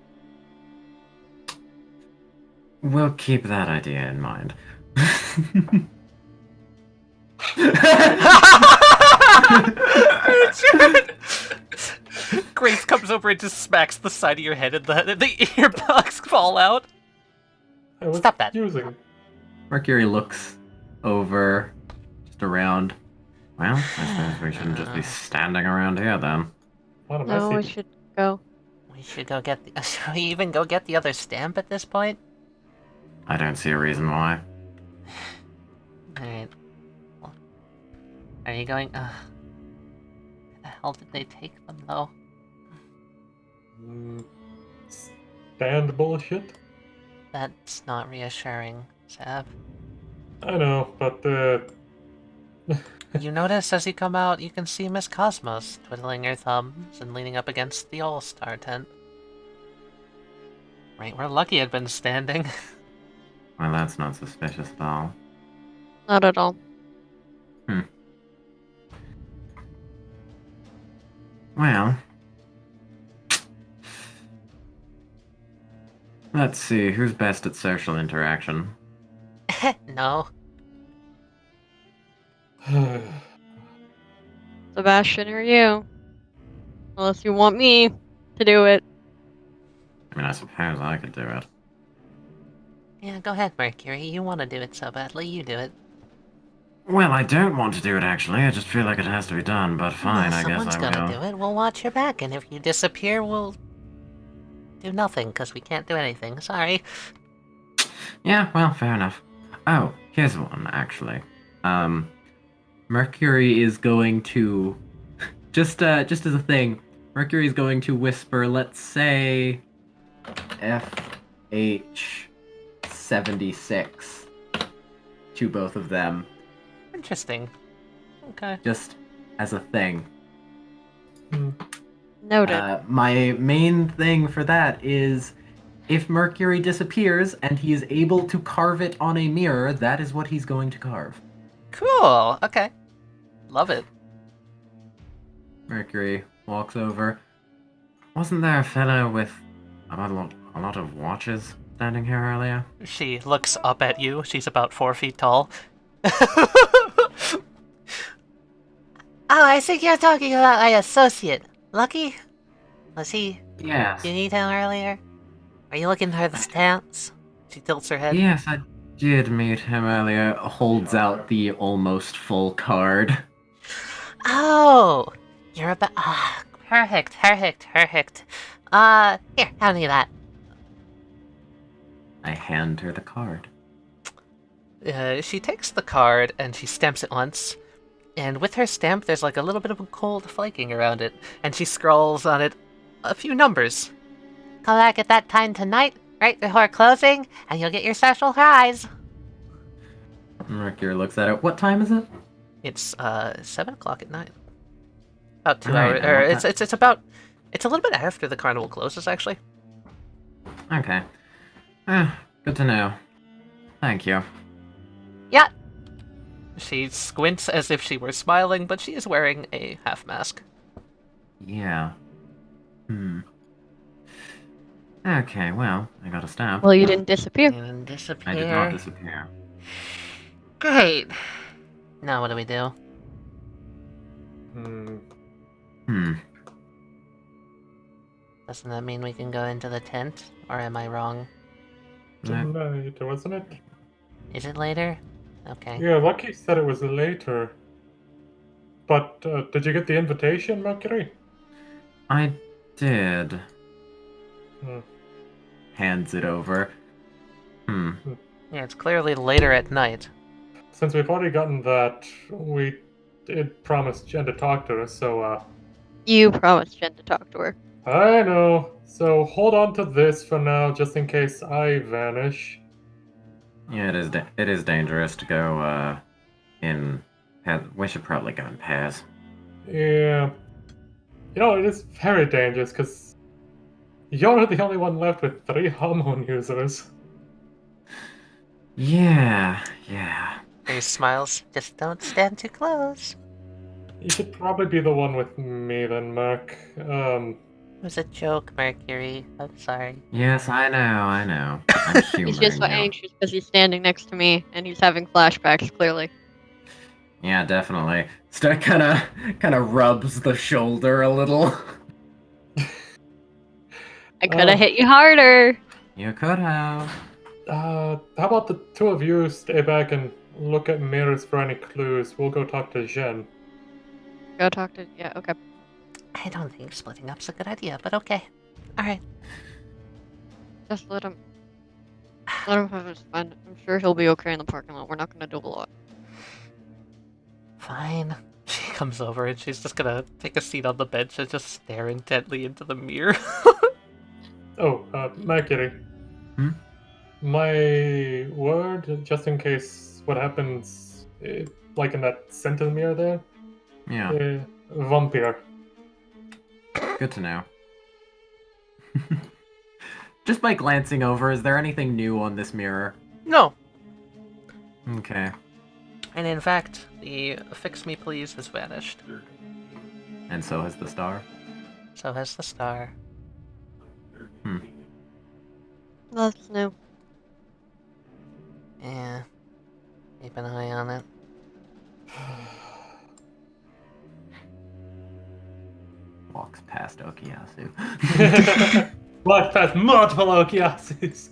We'll keep that idea in mind. Grace comes over and just smacks the side of your head and the earbuds fall out. I was Stop that. using. Mercury looks over, just around. Well, I suppose we shouldn't just be standing around here then. What am I No, we seeing? should go. We should go get the... Should we even go get the other stamp at this point? I don't see a reason why. Alright. Well, are you going... where the hell did they take them, though? Stand bullshit? That's not reassuring, Sab. I know, but You notice as you come out, you can see Miss Cosmos twiddling her thumbs and leaning up against the All-Star tent. Right where Lucky had been standing. Well, that's not suspicious at all. Not at all. Well, let's see, who's best at social interaction? No. Sebastian or you? Unless you want me to do it. I mean, I suppose I could do it. Yeah, go ahead, Mercury. You want to do it so badly, you do it. Well, I don't want to do it, actually. I just feel like it has to be done, but fine, Well, I guess someone's I gonna will. do it. We'll watch your back, and if you disappear, we'll do nothing, because we can't do anything. Sorry. Yeah, well, fair enough. Oh, here's one, actually. Mercury is going to... just as a thing, Mercury is going to whisper, let's say... FH76 to both of them, Interesting. Okay. just as a thing. Noted. My main thing for that is if Mercury disappears and he is able to carve it on a mirror, that is what he's going to carve. Cool. Okay. Love it. Mercury walks over. Wasn't there a fellow with a lot of watches standing here earlier? She looks up at you. She's about 4 feet tall. Oh, I think you're talking about my associate. Lucky? Was he... Yes. Did you meet him earlier? Are you looking for the stamps? She tilts her head. Yes, I did meet him earlier. Holds out the almost full card. Oh! You're about... perfect. Here, hand me that. I hand her the card. She takes the card and she stamps it once. And with her stamp, there's like a little bit of a cold flaking around it. And she scrawls on it a few numbers. Come back at that time tonight, right before closing, and you'll get your special prize. Mercury looks at it. What time is it? It's 7 o'clock at night. About 2 Alright, hours. and Or what it's about. It's a little bit after the carnival closes, actually. Okay. Good to know. Thank you. Yeah. She squints as if she were smiling, but she is wearing a half mask. Yeah. Okay, well, I got a stamp. Well, you didn't disappear. And disappear. I did not disappear. Great. Now what do we do? Doesn't that mean we can go into the tent? Or am I wrong? Tonight, wasn't it? Is it later? Okay. Yeah, Lucky said it was later. But did you get the invitation, Mercury? I did. Hmm. Hands it over. Yeah, it's clearly later at night. Since we've already gotten that, we did promise Jen to talk to us, so You promised Jen to talk to her. I know. So hold on to this for now, just in case I vanish. Yeah, it is dangerous to go, in... We should probably go in pairs. Yeah. You know, it is very dangerous, because you're the only one left with 3 hormone users. Yeah. Face smiles. Just don't stand too close. You should probably be the one with me then, Mark. It was a joke, Mercury. I'm sorry. Yes, I know. I'm He's just so humoring you. anxious because he's standing next to me and he's having flashbacks, clearly. Yeah, definitely. Star kinda rubs the shoulder a little. I could have hit you harder. You could have. How about the 2 of you stay back and look at mirrors for any clues? We'll go talk to Jen. Go talk to... Yeah, okay. I don't think splitting up's a good idea, but okay. Alright. Just let him have his fun. I'm sure he'll be okay in the parking lot. We're not gonna do a lot. Fine. She comes over and she's just gonna take a seat on the bench and just stare intently into the mirror. Mercury. My word, just in case what happens, like in that center mirror there. Yeah, Vampire. good to know. Just by glancing over, is there anything new on this mirror? No. Okay. And in fact, the Fix Me Please has vanished. And so has the star? So has the star. That's new. Yeah. Keep an eye on it. Walks past Okuyasu. Walk past multiple Okuyasus.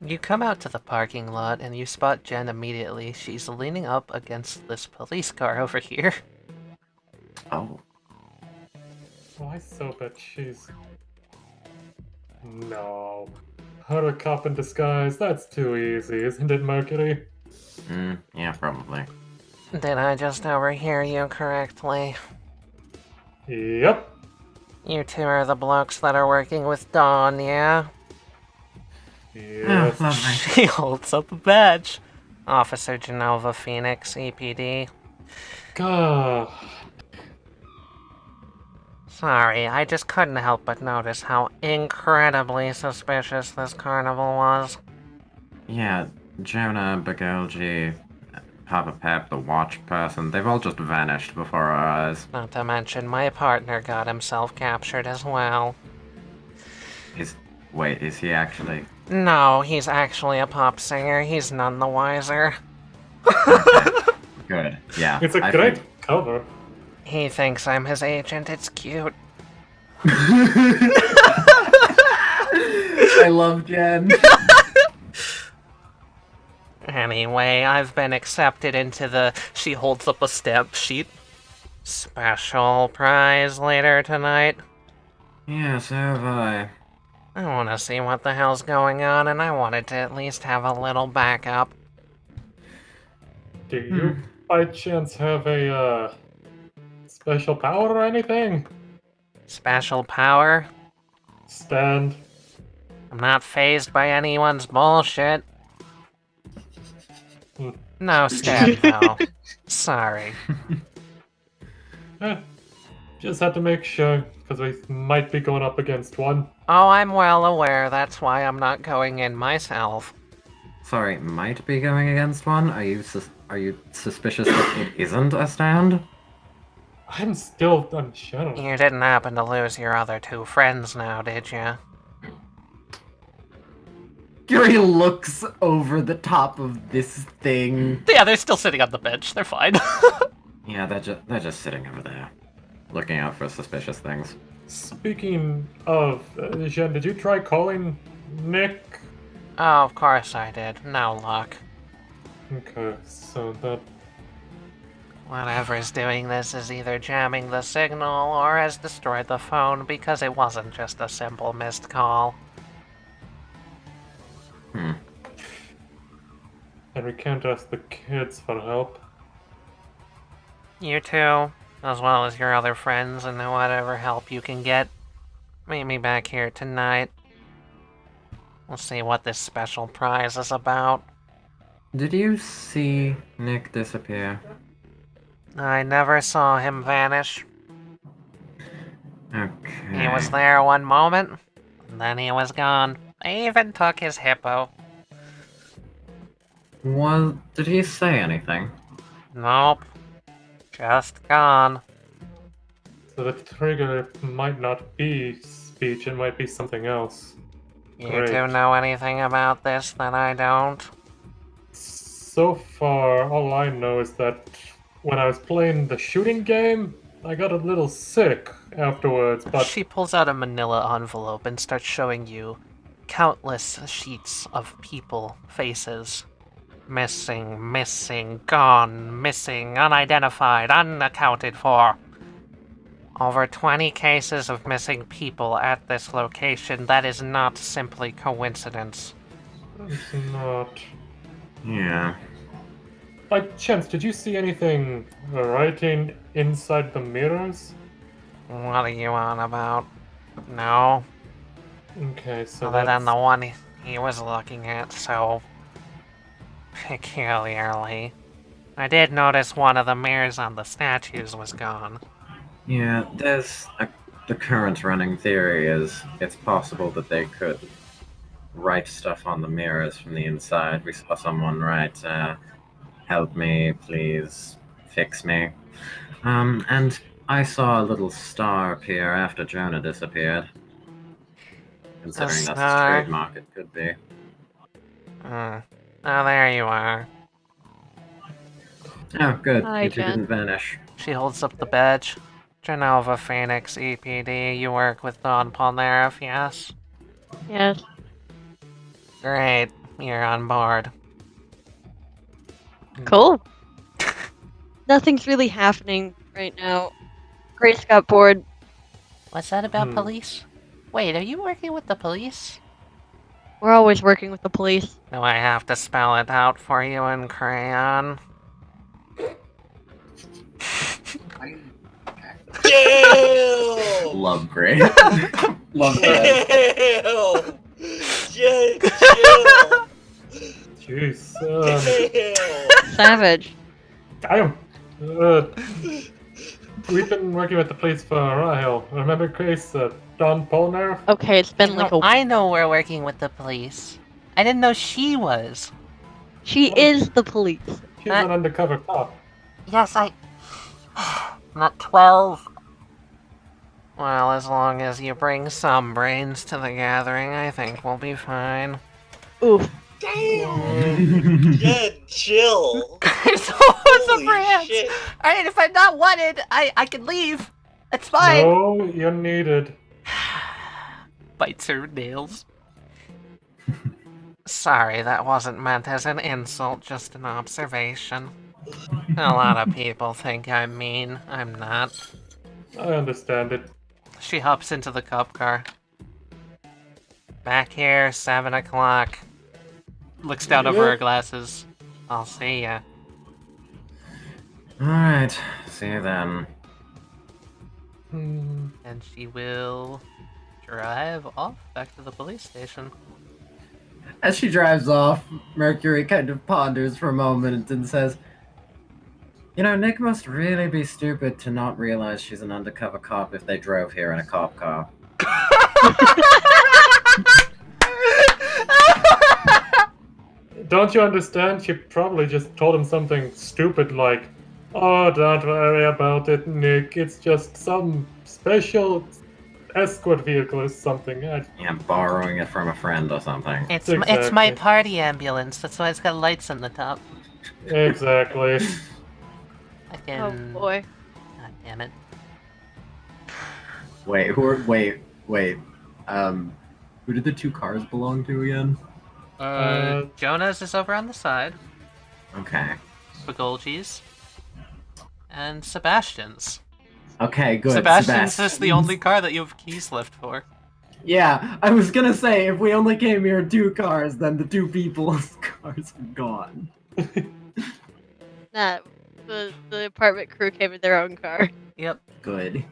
You come out to the parking lot and you spot Jen immediately. She's leaning up against this police car over here. Oh. Oh, I so bet she's... No. Her a cop in disguise, that's too easy, isn't it, Mercury? Yeah, probably. Did I just overhear you correctly? Yep. You two are the blokes that are working with Dawn, yeah? Yes. Oh, lovely. She holds up a badge. Officer Genova Phoenix, EPD. God. Sorry, I just couldn't help but notice how incredibly suspicious this carnival was. Yeah, Jonah, Begolji, Papa Pep, the watch person, they've all just vanished before our eyes. Not to mention my partner got himself captured as well. Wait, is he actually? No, he's actually a pop singer. He's none the wiser. Good, yeah. It's a I great think- cover. He thinks I'm his agent. It's cute. I love Jen. Anyway, I've been accepted into the... She holds up a stamp sheet. Special prize later tonight. Yeah, so have I. I want to see what the hell's going on, and I wanted to at least have a little backup. Do you by chance have a special power or anything? Special power? Stand. I'm not phased by anyone's bullshit. Hmm. No stand, though. Sorry. Just had to make sure, because we might be going up against one. Oh, I'm well aware. That's why I'm not going in myself. Sorry, might be going against one? Are you suspicious that it isn't a stand? I'm still unsure. You didn't happen to lose your other two friends now, did you? Gary looks over the top of this thing. Yeah, they're still sitting on the bench. They're fine. Yeah, they're just sitting over there, looking out for suspicious things. Speaking of, Jen, did you try calling Nick? Oh, of course I did. No luck. Okay, so that... Whatever's doing this is either jamming the signal or has destroyed the phone because it wasn't just a simple missed call. And we can't ask the kids for help. You two, as well as your other friends and whatever help you can get, meet me back here tonight. We'll see what this special prize is about. Did you see Nick disappear? I never saw him vanish. Okay. He was there one moment, and then he was gone. I even took his hippo. Did he say anything? Nope. Just gone. So the trigger might not be speech, it might be something else. You Great. two know anything about this that I don't? So far, all I know is that when I was playing the shooting game, I got a little sick afterwards, but... She pulls out a manila envelope and starts showing you countless sheets of people, faces. Missing, gone, missing, unidentified, unaccounted for. Over 20 cases of missing people at this location. That is not simply coincidence. It's not... Yeah. By chance, did you see anything writing inside the mirrors? What are you on about? No, Okay, so other than that's... the one he was looking at so peculiarly. I did notice one of the mirrors on the statues was gone. Yeah, the current running theory is it's possible that they could write stuff on the mirrors from the inside. We saw someone write, help me, please, fix me. And I saw a little star appear after Jonah disappeared. Considering that's his star? trademark, it could be. Oh, there you are. Oh, good. Hi, You two Jen. didn't vanish. She holds up the badge. Genova Phoenix EPD, you work with Don Polnareff, yes? Yes. Great, you're on board. Cool. Nothing's really happening right now. Grace got bored. What's that about police? Wait, are you working with the police? We're always working with the police. Do I have to spell it out for you in crayon? Jail! Love great. Love that. Jail! Jail! Jeez, Jail! Savage. damn! We've been working with the police for a while. Remember Grace, Don Polnareff? Okay, it's been like a... I know we're working with the police. I didn't know she was. She is the police. She's an undercover cop. Yes, Not 12. Well, as long as you bring some brains to the gathering, I think we'll be fine. Oof. Damn! Jen, chill! There's always Holy a branch! shit. Alright, if I'm not wanted, I can leave. That's fine. No, you're needed. Bites her nails. Sorry, that wasn't meant as an insult, just an observation. A lot of people think I'm mean. I'm not. I understand it. She hops into the cop car. Back here, 7 o'clock. Looks down over her glasses. I'll see ya. Alright, see you then. And she will drive off back to the police station. As she drives off, Mercury kind of ponders for a moment and says, "You know, Nick must really be stupid to not realize she's an undercover cop if they drove here in a cop car." Don't you understand? She probably just told him something stupid like, "Oh, don't worry about it, Nick. It's just some special escort vehicle or something." Yeah, borrowing it from a friend or something. It's my party ambulance. That's why it's got lights on the top. Exactly. Oh boy. God damn it. Wait, who did the two cars belong to again? Jonah's is over on the side. Okay. Begolji's. And Sebastian's. Okay, good. Sebastian's is the only car that you have keys left for. Yeah, I was gonna say, if we only came here in 2 cars, then the 2 people's cars are gone. Nah, the apartment crew came in their own car. Yep. Good.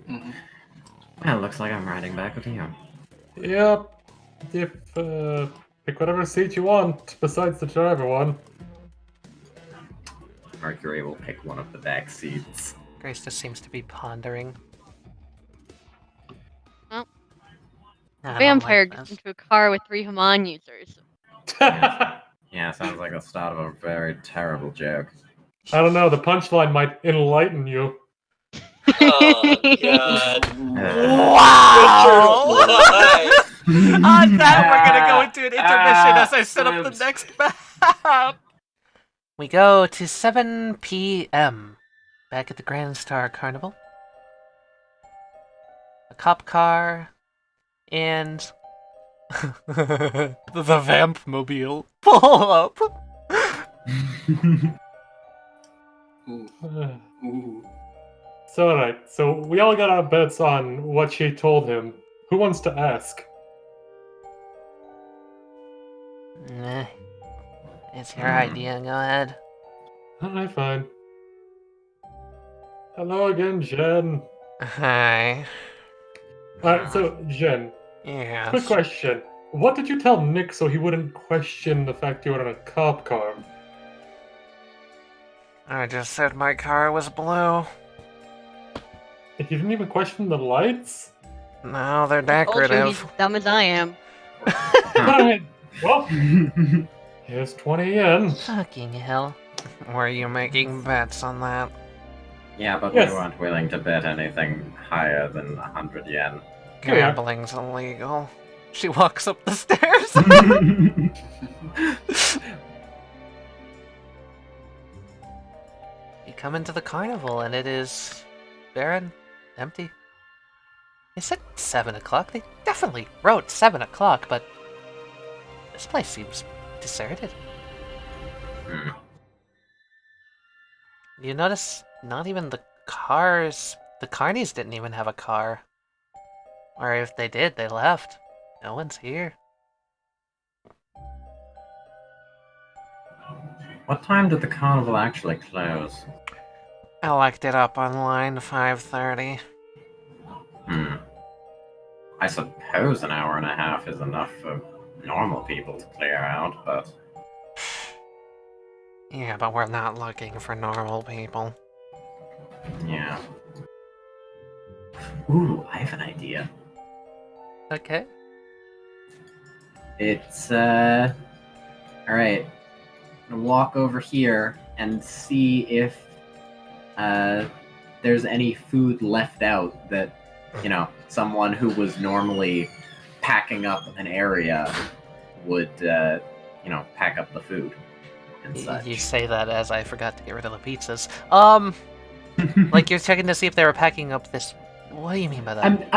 Mhm. Well, looks like I'm riding back with you. Yep. Pick whatever seat you want, besides the driver one. Mercury will pick one of the back seats. Grace just seems to be pondering. Well, I don't Vampire like gets this. into a car with 3 Haman users. Yeah, sounds like the start of a very terrible joke. I don't know, the punchline might enlighten you. Oh, God. Wow! Why? On that, we're gonna go into an intermission as I set up the Oops. next map. We go to 7 p.m. back at the Grandstar Carnival. A cop car and the Vamp Mobile pull up. Ooh. Uh, Ooh. So alright, so we all got our bets on what she told him. Who wants to ask? Nah. It's your idea. Go ahead. Alright, fine. Hello again, Jen. Hi. Alright, so Jen, Yes. quick question. What did you tell Nick so he wouldn't question the fact you were in a cop car? I just said my car was blue. You didn't even question the lights? No, they're Told you he's decorative. as dumb as I am. Alright, well, here's 20 yen. Fucking hell. Were you making bets on that? Yeah, but Yes. we weren't willing to bet anything higher than 100 yen. Here we are. Gambling's illegal. She walks up the stairs. You come into the carnival and it is barren, empty. They said 7 o'clock. They definitely wrote 7 o'clock, but this place seems deserted. Hmm. You notice not even the cars. The carnies didn't even have a car. Or if they did, they left. No one's here. What time did the carnival actually close? I looked it up online, 5:30. I suppose an hour and a half is enough for normal people to clear out, but... Yeah, but we're not looking for normal people. yeah. Ooh, I have an idea. Okay. It's, alright. I'm gonna walk over here and see if, there's any food left out that, you know, someone who was normally packing up an area would, you know, pack up the food and such. You say that as I forgot to get rid of the pizzas. Like you're checking to see if they were packing up this. What do you mean by that?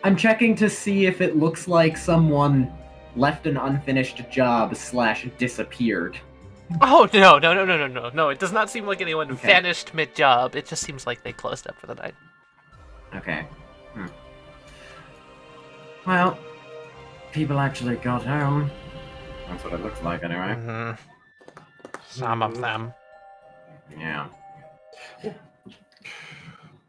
I'm checking to see if it looks like someone left an unfinished job / disappeared. Oh no! It does not seem like anyone Okay. vanished mid-job. It just seems like they closed up for the night. Okay. Well, people actually got home. That's what it looks like, anyway. Hmm. Some of them. Yeah.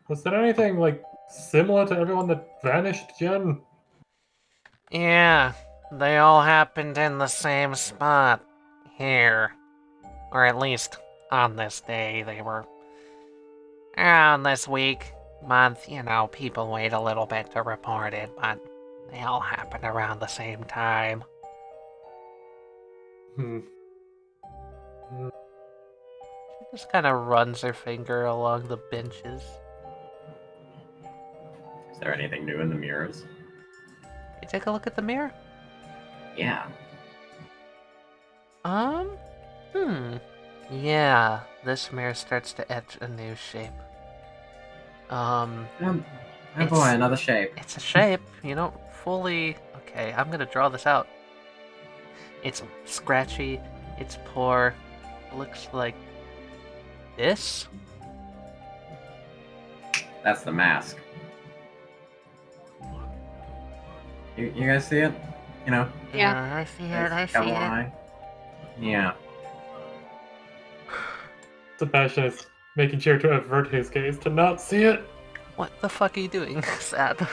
Was there anything like similar to everyone that vanished, Jen? Yeah, they all happened in the same spot. Here. Or at least on this day. They were around this week, month. People wait a little bit to report it, but they all happened around the same time. Hmm. She just kind of runs her finger along the benches. Is there anything new in the mirrors? You take a look at the mirror? Yeah. Yeah, this mirror starts to etch a new shape. Oh boy, It's- another shape. It's a shape, you don't fully... Okay, I'm gonna draw this out. It's scratchy, it's poor, looks like this? That's the mask. You guys see it? Yeah. I see it, I see Double it. eye. Yeah. Sebastian is making sure to avert his gaze to not see it. What the fuck are you doing, Sad?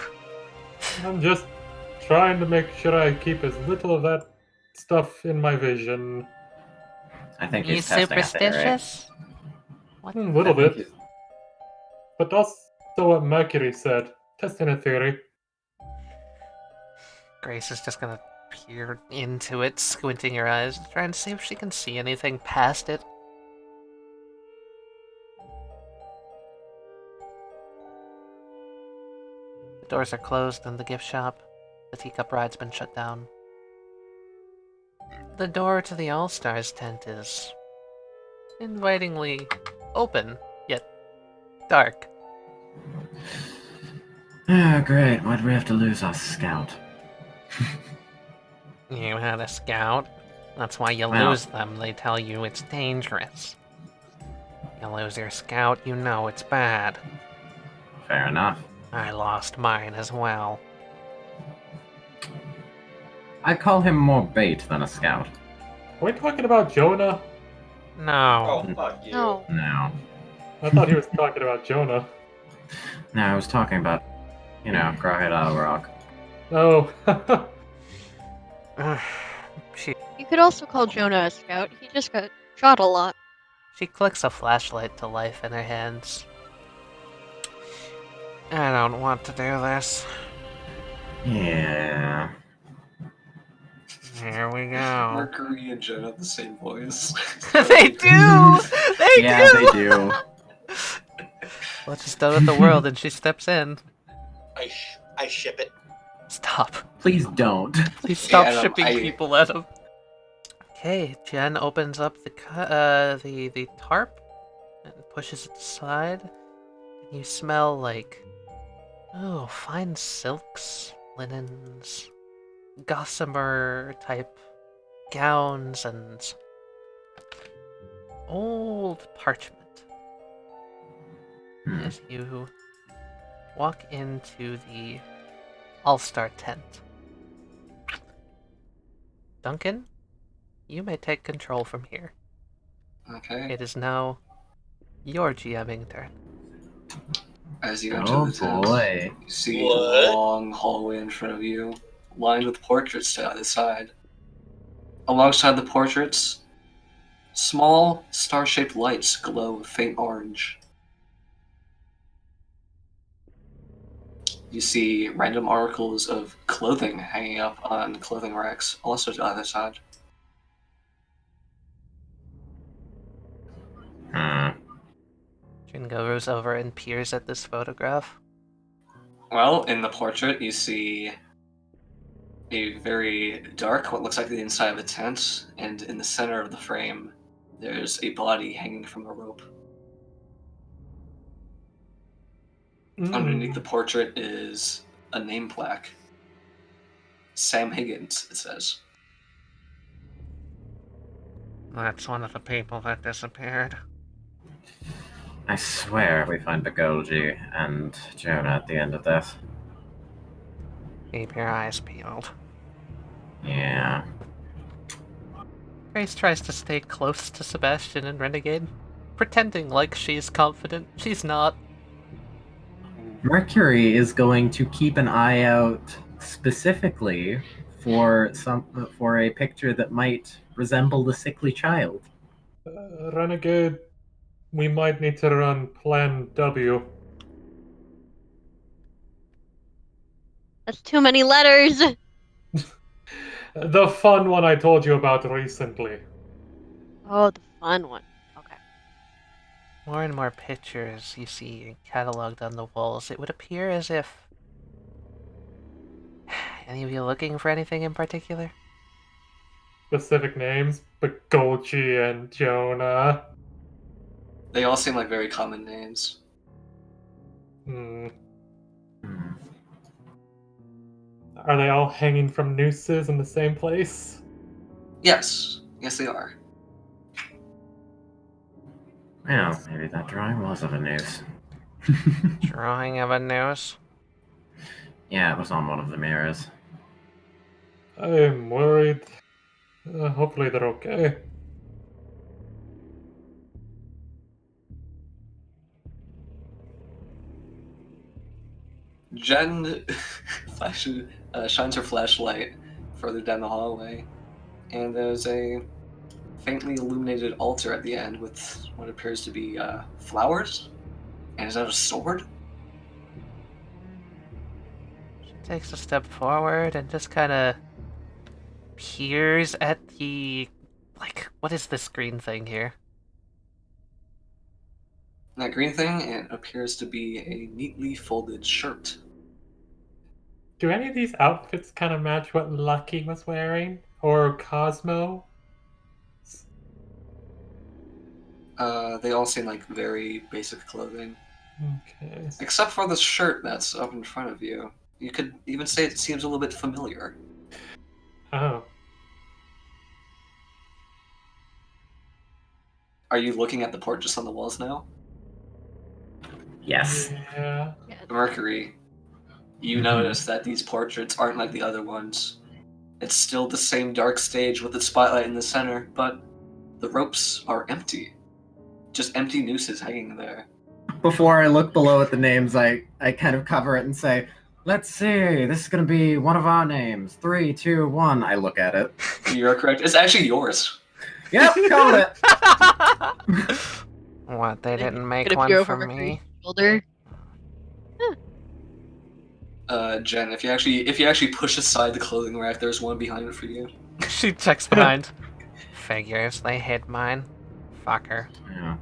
I'm just trying to make sure I keep as little of that stuff in my vision. I think You he's testing a theory. superstitious? What? A little I think bit. But also what Mercury said. Testing a theory. Grace is just gonna peer into it, squinting her eyes, trying to see if she can see anything past it. The doors are closed in the gift shop. The teacup ride's been shut down. The door to the All-Stars tent is invitingly open, yet dark. Oh, great. Why'd we have to lose our scout? You had a scout. That's why you Well- lose them. They tell you it's dangerous. You lose your scout, you know it's bad. Fair enough. I lost mine as well. I'd call him more bait than a scout. Are we talking about Jonah? No. Oh, fuck you. No. No. I thought he was talking about Jonah. No, I was talking about, Crocodile Rock. Oh. she You could also call Jonah a scout. He just got shot a lot. she clicks a flashlight to life in her hands. I don't want to do this. Yeah. Here we go. Mercury and Jonah have the same voice. They do! They Yeah, do! they do. Well, she's done with the world and she steps in. I ship it. Stop. Please don't. Please stop Adam, shipping I- people at him. Okay, Jen opens up the tarp and pushes it aside. You smell like fine silks, linens, gossamer type gowns, and old parchment. As you walk into the All-Star tent. Duncan, you may take control from here. Okay. It is now your GMing turn. As you enter Oh the tent, boy. you see What? a long hallway in front of you, lined with portraits to either side. Alongside the portraits, small star-shaped lights glow faint orange. You see random articles of clothing hanging up on clothing racks, also to either side. Jin goes over and peers at this photograph. Well, in the portrait, you see a very dark, what looks like the inside of a tent, and in the center of the frame, there's a body hanging from a rope. Underneath the portrait is a name plaque. Sam Higgins, it says. That's one of the people that disappeared. I swear we find Begolji and Jonah at the end of this. Keep your eyes peeled. Yeah. Grace tries to stay close to Sebastian and Renegade, pretending like she's confident. She's not. Mercury is going to keep an eye out specifically for a picture that might resemble the sickly child. Renegade, we might need to run Plan W. That's too many letters. The fun one I told you about recently. Oh, the fun one. Okay. More and more pictures you see cataloged on the walls. It would appear as if... Any of you looking for anything in particular? Specific names, Begolji and Jonah. They all seem like very common names. Hmm. Hmm. Are they all hanging from nooses in the same place? Yes. Yes, they are. Well, maybe that drawing was of a noose. Drawing of a nose? Yeah, it was on one of the mirrors. I'm worried. Hopefully they're okay. Jen shines her flashlight further down the hallway, and there's a faintly illuminated altar at the end with what appears to be flowers. And is that a sword? She takes a step forward and just kind of peers at the... Like, what is this green thing here? That green thing, it appears to be a neatly folded shirt. Do any of these outfits kind of match what Lucky was wearing? Or Cosmo? They all seem like very basic clothing. Okay. Except for the shirt that's up in front of you. You could even say it seems a little bit familiar. Oh. Are you looking at the portraits on the walls now? Yes. Yeah. Mercury, you Mhm. notice that these portraits aren't like the other ones. It's still the same dark stage with the spotlight in the center, but the ropes are empty. Just empty nooses hanging there. Before I look below at the names, I kind of cover it and say, let's see, this is going to be one of our names. 3, 2, 1. I look at it. You're correct. It's actually yours. Yep, called it. What, they didn't make Could one appear for over Mercury's me? shoulder. Jen, if you actually push aside the clothing rack, there's one behind it for you. She checks behind. Figures, they hid mine. Fucker. Yeah,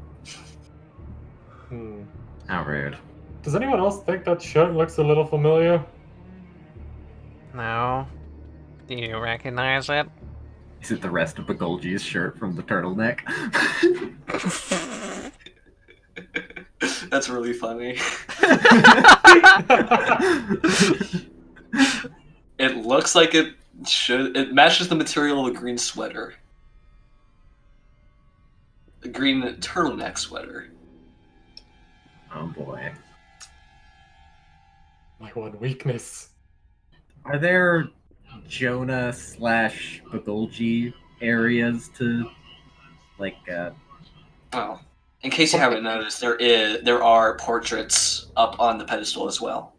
Hmm. how rude. Does anyone else think that shirt looks a little familiar? No. Do you recognize it? Is it the rest of Begolji's shirt from the turtleneck? That's really funny. It looks like it should. It matches the material of a green sweater. A green turtleneck sweater. Oh boy. My one weakness. Are there Jonah / Begolji areas to, like, Oh, in case you haven't noticed, there are portraits up on the pedestal as well.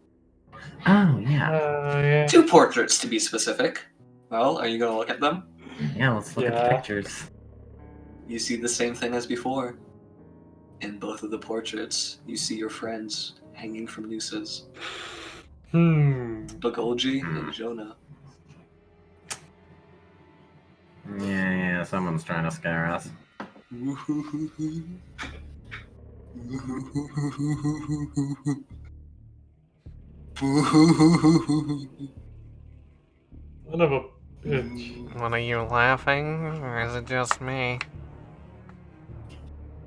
Oh, yeah. Yeah. 2 portraits to be specific. Well, are you gonna look at them? Yeah, let's look at the Yeah. pictures. You see the same thing as before. In both of the portraits, you see your friends hanging from nooses. Begolji and Jonah. Yeah, someone's trying to scare us. Son of a bitch. What, are you laughing? Or is it just me?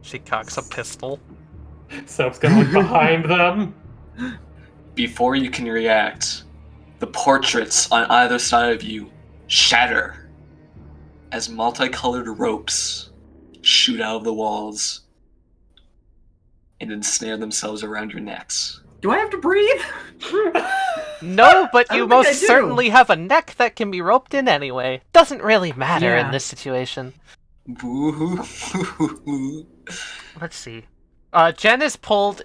She cocks a pistol. Seb's gonna look behind them. Before you can react, the portraits on either side of you shatter as multicolored ropes shoot out of the walls and ensnare themselves around your necks. Do I have to breathe? No, but I you don't think I most do. certainly have a neck that can be roped in anyway. Doesn't really matter in Yeah. this situation. Boo-hoo. Let's see. Jen is pulled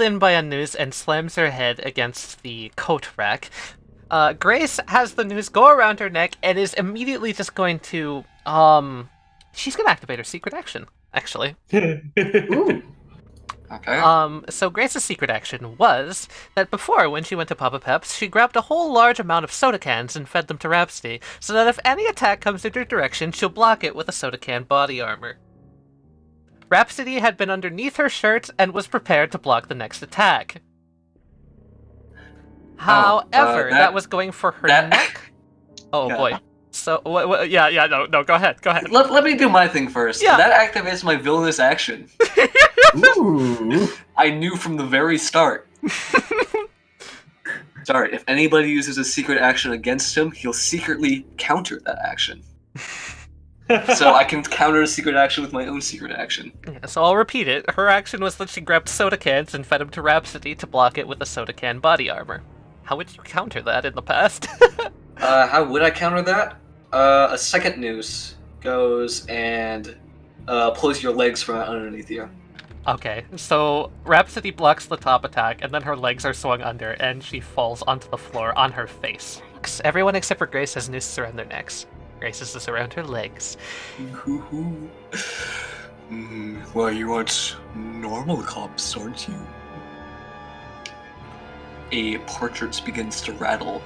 in by a noose and slams her head against the coat rack. Grace has the noose go around her neck and is immediately just going to she's gonna activate her secret action, actually. Ooh. Okay. So Grace's secret action was that before, when she went to Papa Peps, she grabbed a whole large amount of soda cans and fed them to Rhapsody, so that if any attack comes in her direction, she'll block it with a soda can body armor. Rhapsody had been underneath her shirt and was prepared to block the next attack. However, that was going for her neck. Oh Yeah. boy. So, no, go ahead. Let me do my thing first. Yeah. That activates my villainous action. Ooh. I knew from the very start. Sorry, if anybody uses a secret action against him, he'll secretly counter that action. So I can counter a secret action with my own secret action. Yeah, so I'll repeat it. Her action was that she grabbed soda cans and fed them to Rhapsody to block it with a soda can body armor. How would you counter that in the past? How would I counter that? A second noose goes and pulls your legs from underneath you. Okay, so Rhapsody blocks the top attack, and then her legs are swung under, and she falls onto the floor on her face. Everyone except for Grace has nooses around their necks. Grace's is around her legs. Well, you aren't normal cops, aren't you? A portrait begins to rattle.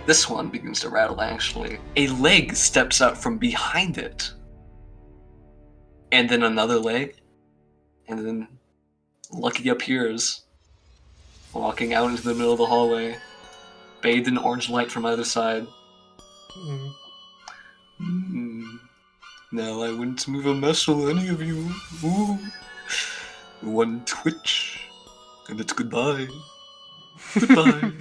This one begins to rattle, actually. A leg steps out from behind it. And then another leg. And then Lucky appears, walking out into the middle of the hallway, bathed in orange light from either side. Now I wouldn't move a muscle, any of you. Ooh. One twitch, and it's goodbye. Goodbye.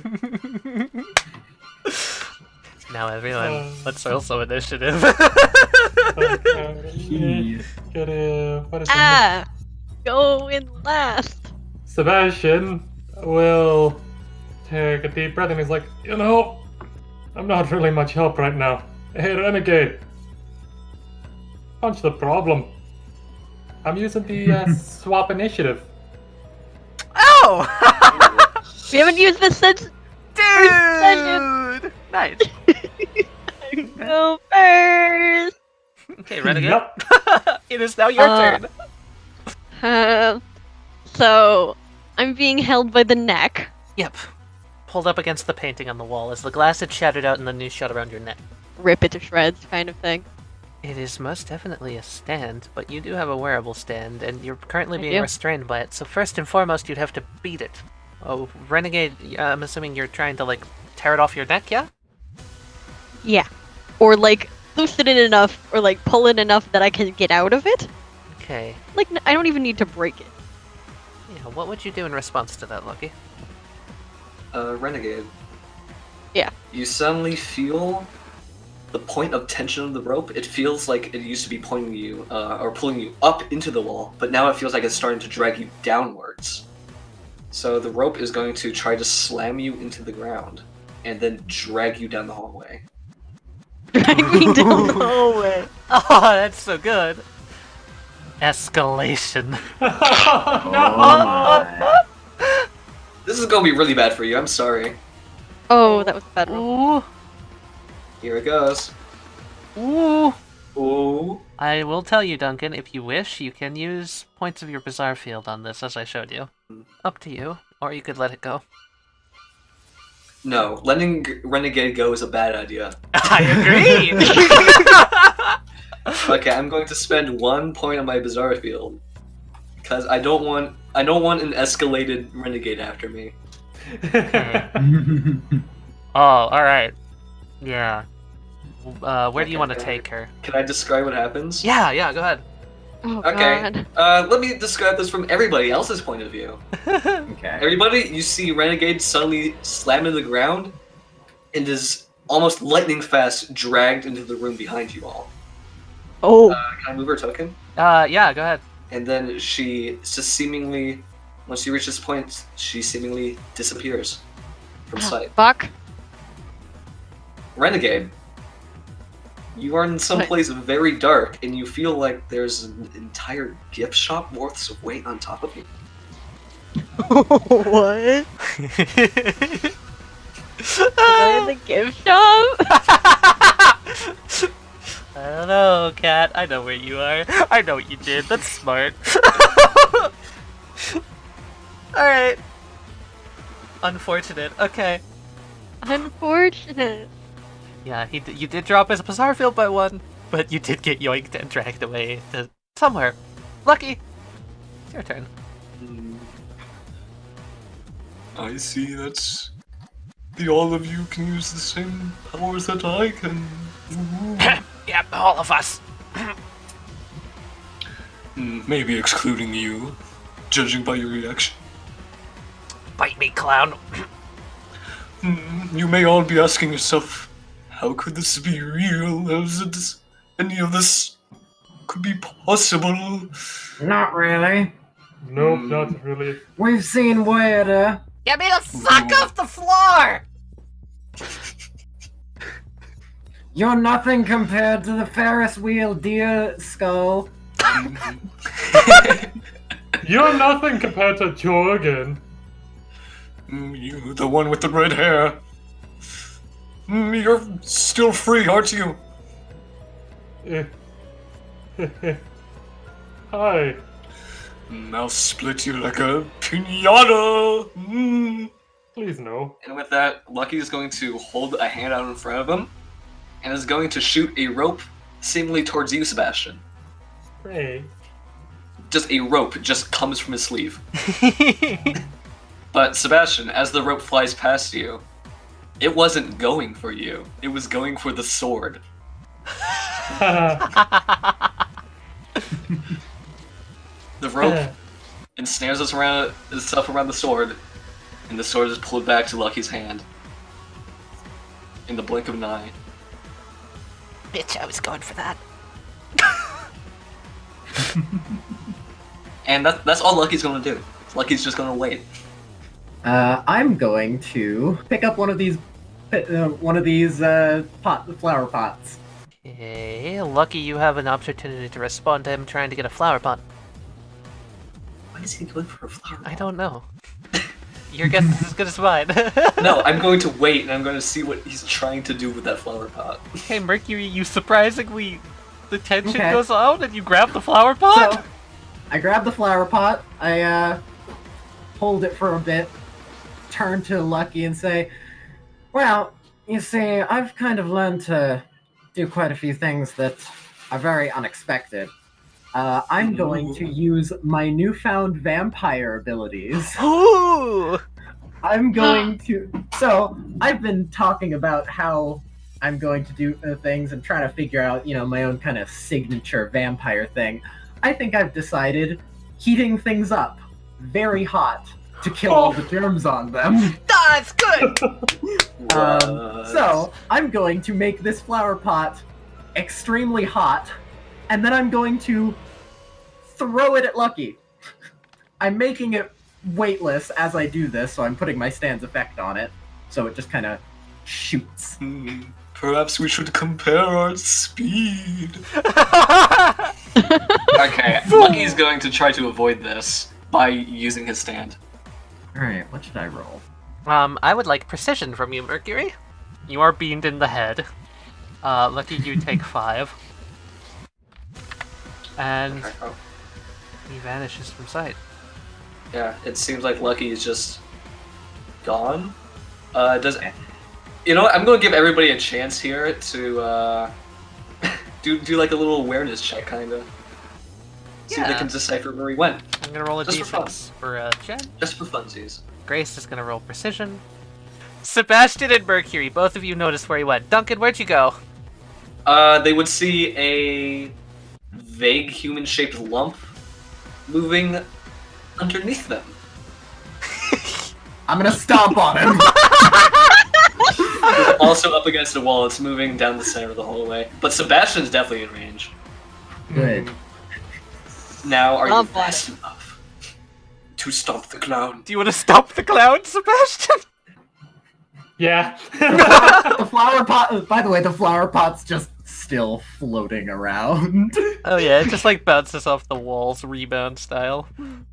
Now everyone, let's roll some initiative. Go in last. Sebastian will take a deep breath and he's like, I'm not really much help right now. Hey, Renegade. Punch the problem. I'm using the swap initiative. Oh! We haven't used this since Dude! Nice. go first. Okay, Renegade. Yep. It is now your turn. So I'm being held by the neck. Yep. Pulled up against the painting on the wall as the glass had shattered out and the noose shot around your neck. Rip it to shreds, kind of thing. It is most definitely a stand, but you do have a wearable stand, and you're currently I being do. restrained by it, so first and foremost, you'd have to beat it. Oh, Renegade, I'm assuming you're trying to, tear it off your neck, yeah? Yeah. Or loosen it enough, or pull it enough that I can get out of it. Okay. I don't even need to break it. Yeah, what would you do in response to that, Lucky? Renegade. Yeah. You suddenly feel the point of tension of the rope. It feels like it used to be pointing you, or pulling you up into the wall, but now it feels like it's starting to drag you downwards. So the rope is going to try to slam you into the ground, and then drag you down the hallway. Drag me down the hallway. Oh, that's so good. Escalation. Oh my. This is gonna be really bad for you, I'm sorry. Oh, that was a bad one. Ooh. Here it goes. Ooh. Ooh. I will tell you, Duncan, if you wish, you can use points of your bizarre field on this, as I showed you. Up to you. Or you could let it go. No, letting Renegade go is a bad idea. I agree! Okay, I'm going to spend 1 point on my bizarre field. Because I don't want an escalated Renegade after me. Oh, alright. Yeah. Where do you want to take her? Can I describe what happens? Yeah, go ahead. Oh, Okay. God. Let me describe this from everybody else's point of view. Okay. Everybody, you see Renegade suddenly slam into the ground and is almost lightning fast dragged into the room behind you all. Oh. Can I move her token? Yeah, go ahead. And then she just seemingly Once you reach this point, she seemingly disappears from sight. Fuck. Renegade, you are in some place very dark, and you feel like there's an entire gift shop worth of weight on top of you. What? Am I in the gift shop? I don't know, Cat. I know where you are. I know what you did. That's smart. Alright. Unfortunate. Okay. Unfortunate. Yeah, you did drop his bizarre field by 1, but you did get yoinked and dragged away to somewhere. Lucky. It's your turn. I see that all of you can use the same powers that I can. Yep, all of us. Maybe excluding you, judging by your reaction. Bite me, clown. You may all be asking yourself, how could this be real? How is it any of this could be possible? Not really. Nope, not really. We've seen weirder. Get me the fuck off the floor! You're nothing compared to the Ferris wheel deer skull. You're nothing compared to Jorgen. You, the one with the red hair. You're still free, aren't you? Hi. I'll split you like a piñata. Please no. And with that, Lucky is going to hold a hand out in front of him, and is going to shoot a rope seemingly towards you, Sebastian. Great. Just a rope just comes from his sleeve. But Sebastian, as the rope flies past you, it wasn't going for you. It was going for the sword. The rope ensnares itself around the sword, and the sword is pulled back to Lucky's hand. In the blink of an eye. Bitch, I was going for that. And that's all Lucky's gonna do. Lucky's just gonna wait. I'm going to pick up one of these flower pots. Okay, Lucky, you have an opportunity to respond to him trying to get a flower pot. Why is he going for a flower pot? I don't know. Your guess is as good as mine. No, I'm going to wait and I'm going to see what he's trying to do with that flower pot. Okay, Mercury, you surprisingly... The tension Okay. goes out and you grab the flower pot? So, I grab the flower pot, I hold it for a bit, turn to Lucky and say, well, you see, I've kind of learned to do quite a few things that are very unexpected. I'm going to use my newfound vampire abilities. Ooh! I'm going to... So, I've been talking about how I'm going to do things and trying to figure out, my own kind of signature vampire thing. I think I've decided heating things up very hot to kill all the germs on them. That's good! So, I'm going to make this flower pot extremely hot, and then I'm going to throw it at Lucky. I'm making it weightless as I do this, so I'm putting my stand's effect on it, so it just kind of shoots. Perhaps we should compare our speed. Okay, Lucky's going to try to avoid this by using his stand. Alright, what should I roll? I would like precision from you, Mercury. You are beamed in the head. Lucky, you take 5. And he vanishes from sight. Yeah, it seems like Lucky is just gone. You know what? I'm going to give everybody a chance here to do like a little awareness check, kind of. See if they Yeah. can decipher where he went. I'm gonna roll a Just for d6 for Jen. Just for funsies. Grace is gonna roll precision. Sebastian and Mercury, both of you noticed where he went. Duncan, where'd you go? They would see a vague human-shaped lump moving underneath them. I'm gonna stomp on him! It's also up against a wall. It's moving down the center of the hallway. But Sebastian's definitely in range. Good. Now, are you Oh, boy. fast enough to stop the clown. Do you want to stop the clown, Sebastian? Yeah. The flower pot. By the way, the flower pot's just still floating around. Oh yeah, it just like bounces off the walls, rebound style.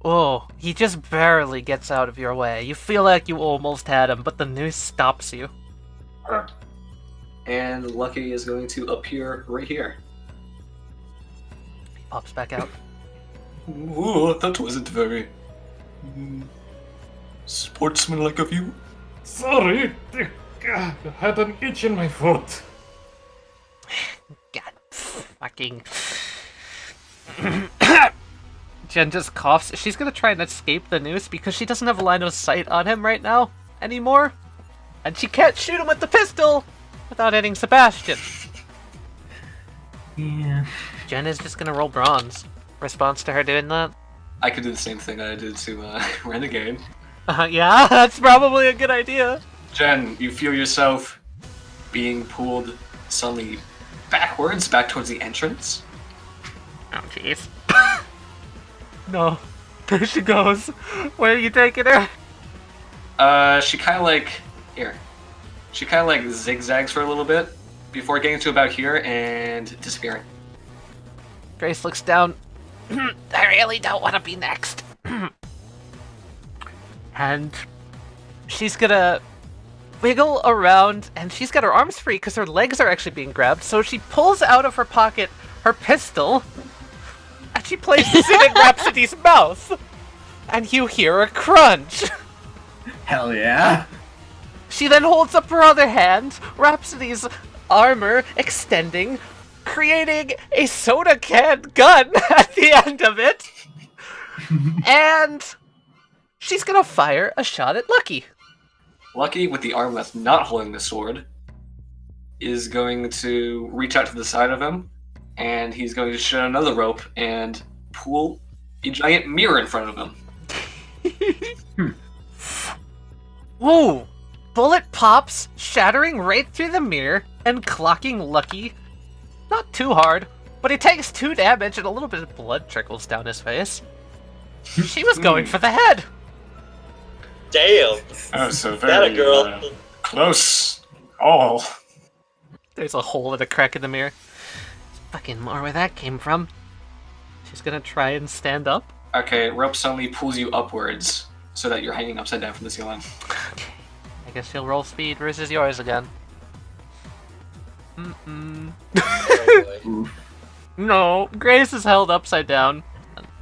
Oh, he just barely gets out of your way. You feel like you almost had him, but the noose stops you. And Lucky is going to appear right here. He pops back out. Ooh, that wasn't very sportsmanlike of you. Sorry, I had an itch in my foot. God, fucking. Jen just coughs. She's gonna try and escape the noose because she doesn't have a line of sight on him right now anymore. And she can't shoot him with the pistol without hitting Sebastian. Yeah. Jen is just gonna roll bronze. Response to her doing that? I could do the same thing I did to Renegade. Yeah, that's probably a good idea. Jen, you feel yourself being pulled suddenly backwards, back towards the entrance. Oh, jeez. No. There she goes. Where are you taking her? She kind of like... Here. She kind of like zigzags for a little bit before getting to about here and disappearing. Grace looks down. I really don't want to be next. And she's gonna wiggle around, and she's got her arms free because her legs are actually being grabbed, so she pulls out of her pocket her pistol, and she places it in Rhapsody's mouth. And you hear a crunch. Hell yeah. She then holds up her other hand, Rhapsody's armor extending, creating a soda can gun at the end of it. And she's gonna fire a shot at Lucky. Lucky, with the arm that's not holding the sword, is going to reach out to the side of him, and he's going to shoot another rope and pull a giant mirror in front of him. Whoa! Bullet pops, shattering right through the mirror and clocking Lucky. Not too hard, but he takes 2 damage and a little bit of blood trickles down his face. She was going for the head. Damn. Oh, so That a very girl. close. All. There's a hole in the crack in the mirror. Fucking more where that came from. She's gonna try and stand up. Okay, rope suddenly pulls you upwards so that you're hanging upside down from the ceiling. Okay. I guess she'll roll speed versus yours again. Oh, boy. No, Grace is held upside down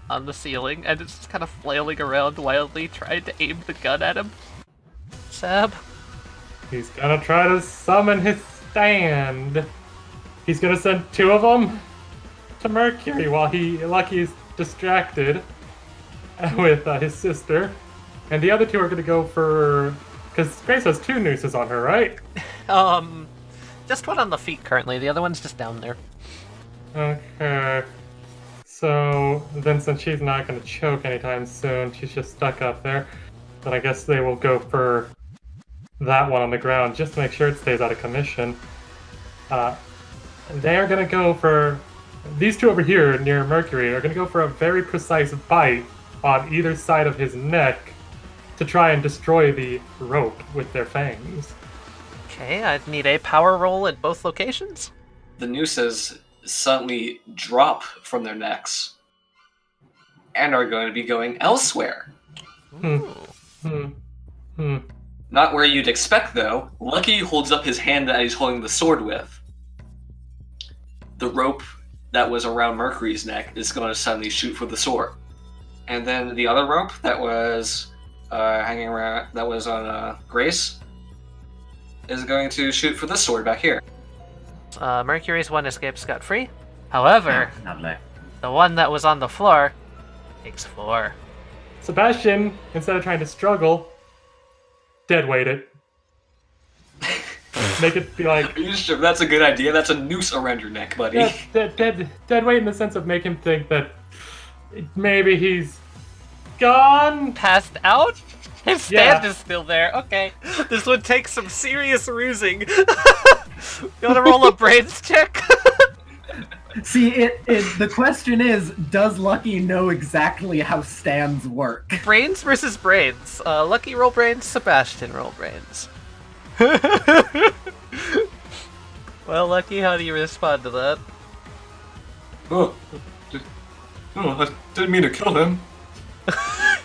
on the ceiling and is just kind of flailing around wildly, trying to aim the gun at him. Seb? He's gonna try to summon his stand. He's gonna send 2 of them to Mercury while Lucky's distracted with his sister. And the other 2 are gonna go for... Because Grace has 2 nooses on her, right? Just one on the feet currently, the other one's just down there. Okay. So, then since she's not gonna choke anytime soon, she's just stuck up there. Then I guess they will go for that one on the ground, just to make sure it stays out of commission. They are gonna go for... These 2 over here, near Mercury, are gonna go for a very precise bite on either side of his neck to try and destroy the rope with their fangs. Okay, I'd need a power roll at both locations. The nooses suddenly drop from their necks and are going to be going elsewhere. Not where you'd expect, though. Lucky holds up his hand that he's holding the sword with. The rope that was around Mercury's neck is going to suddenly shoot for the sword. And then the other rope that was hanging around, that was on Grace, is going to shoot for this sword back here. Mercury's one escapes scot-free. However, Lovely. the one that was on the floor takes 4. Sebastian, instead of trying to struggle, dead weight it. Make it be like... Are you sure that's a good idea? That's a noose around your neck, buddy. Yeah, dead weight in the sense of make him think that maybe he's gone. Passed out? His stand Yeah. is still there. Okay. This would take some serious rusing. You wanna roll a brains check? See, the question is, does Lucky know exactly how stands work? Brains versus brains. Lucky roll brains, Sebastian roll brains. Well, Lucky, how do you respond to that? Oh, I didn't mean to kill him.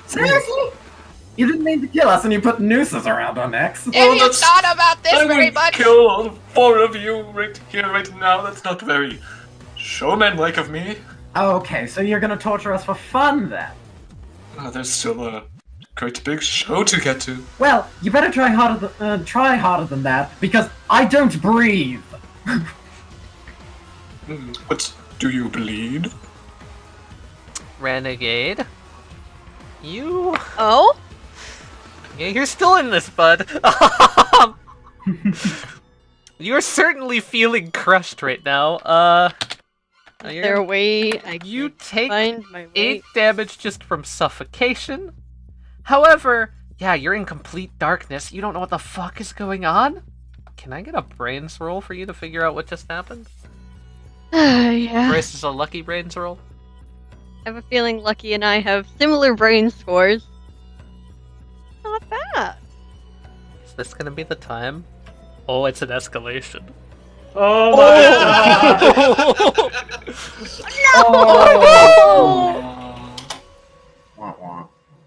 Seriously? You didn't mean to kill us and you put nooses around our necks. Have you thought about this I very would much? kill all 4 of you right here, right now. That's not very showman-like of me. Okay, so you're gonna torture us for fun then? There's still a great big show to get to. Well, you better try harder than that, because I don't breathe. But do you bleed? Renegade. You... Oh? Yeah, you're still in this, bud. You're certainly feeling crushed right now. Is there a way I You can take find my way? 8 damage just from suffocation. However, yeah, you're in complete darkness. You don't know what the fuck is going on. Can I get a brains roll for you to figure out what just happened? Yeah. Brace is a lucky brains roll. I have a feeling Lucky and I have similar brain scores. Not bad. Is this gonna be the time? Oh, it's an escalation. Oh my Oh.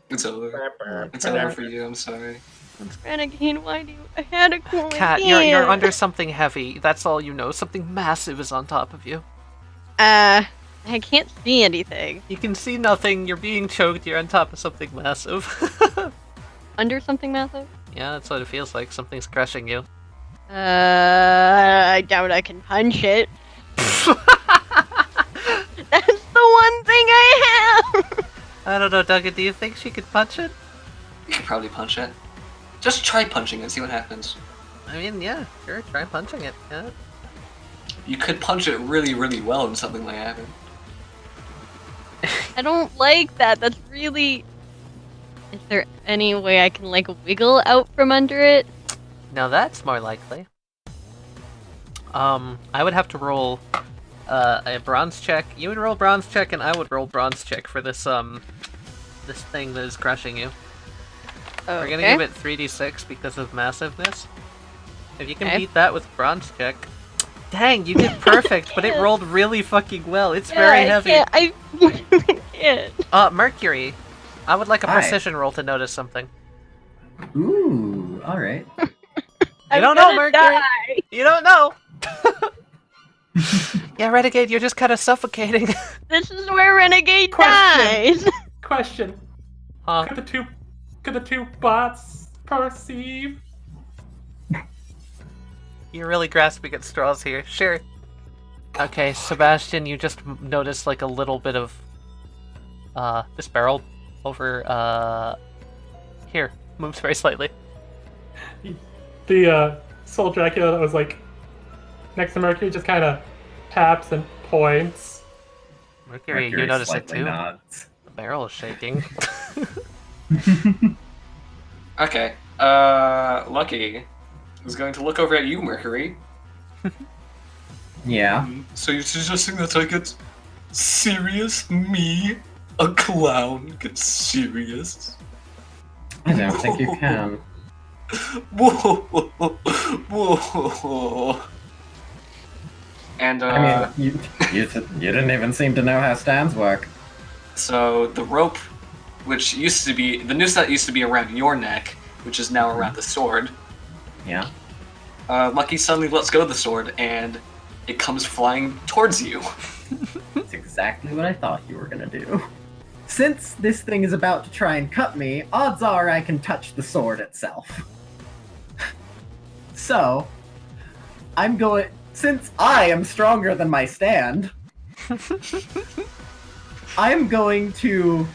It's over. It's over for you. I'm sorry. Renegade, why do you... I had a cool Cat, idea. you're under something heavy. That's all you know. Something massive is on top of you. I can't see anything. You can see nothing. You're being choked. You're on top of something massive. Under something massive? Yeah, that's what it feels like. Something's crushing you. I doubt I can punch it. That's the one thing I have! I don't know, Duncan. Do you think she could punch it? You could probably punch it. Just try punching it and see what happens. I mean, yeah, sure. Try punching it. Yeah. You could punch it really, really well and something might happen. I don't like that. That's really... Is there any way I can, like, wiggle out from under it? Now that's more likely. I would have to roll a bronze check. You would roll bronze check, and I would roll bronze check for this this thing that is crushing you. We're gonna give it 3d6 because of massiveness. If you can beat that with bronze check, dang, you did perfect, but it rolled really fucking well. It's very heavy. I can't. Mercury, I would like a Hi. precision roll to notice something. Ooh, alright. You don't know, Mercury. You don't know. Yeah, Renegade, you're just kind of suffocating. This is where Renegade Question. dies. Question. Huh? Could the two bots perceive? You're really grasping at straws here. Sure. Okay, Sebastian, you just noticed like a little bit of this barrel over here moves very slightly. The Soul Dracula that was like next to Mercury just kind of taps and points. Mercury, you notice it slightly too. nods. The barrel is shaking. Okay. Lucky is going to look over at you, Mercury. Yeah. So you're suggesting that I get serious? Me, a clown, get serious? I don't think you can. Whoa, whoa. And I mean, you didn't even seem to know how stands work. so the rope, which used to be the noose that used to be around your neck, which is now around the sword. Yeah. Lucky suddenly lets go of the sword, and it comes flying towards you. That's exactly what I thought you were gonna do. Since this thing is about to try and cut me, odds are I can touch the sword itself. So, since I am stronger than my stand, I'm going to,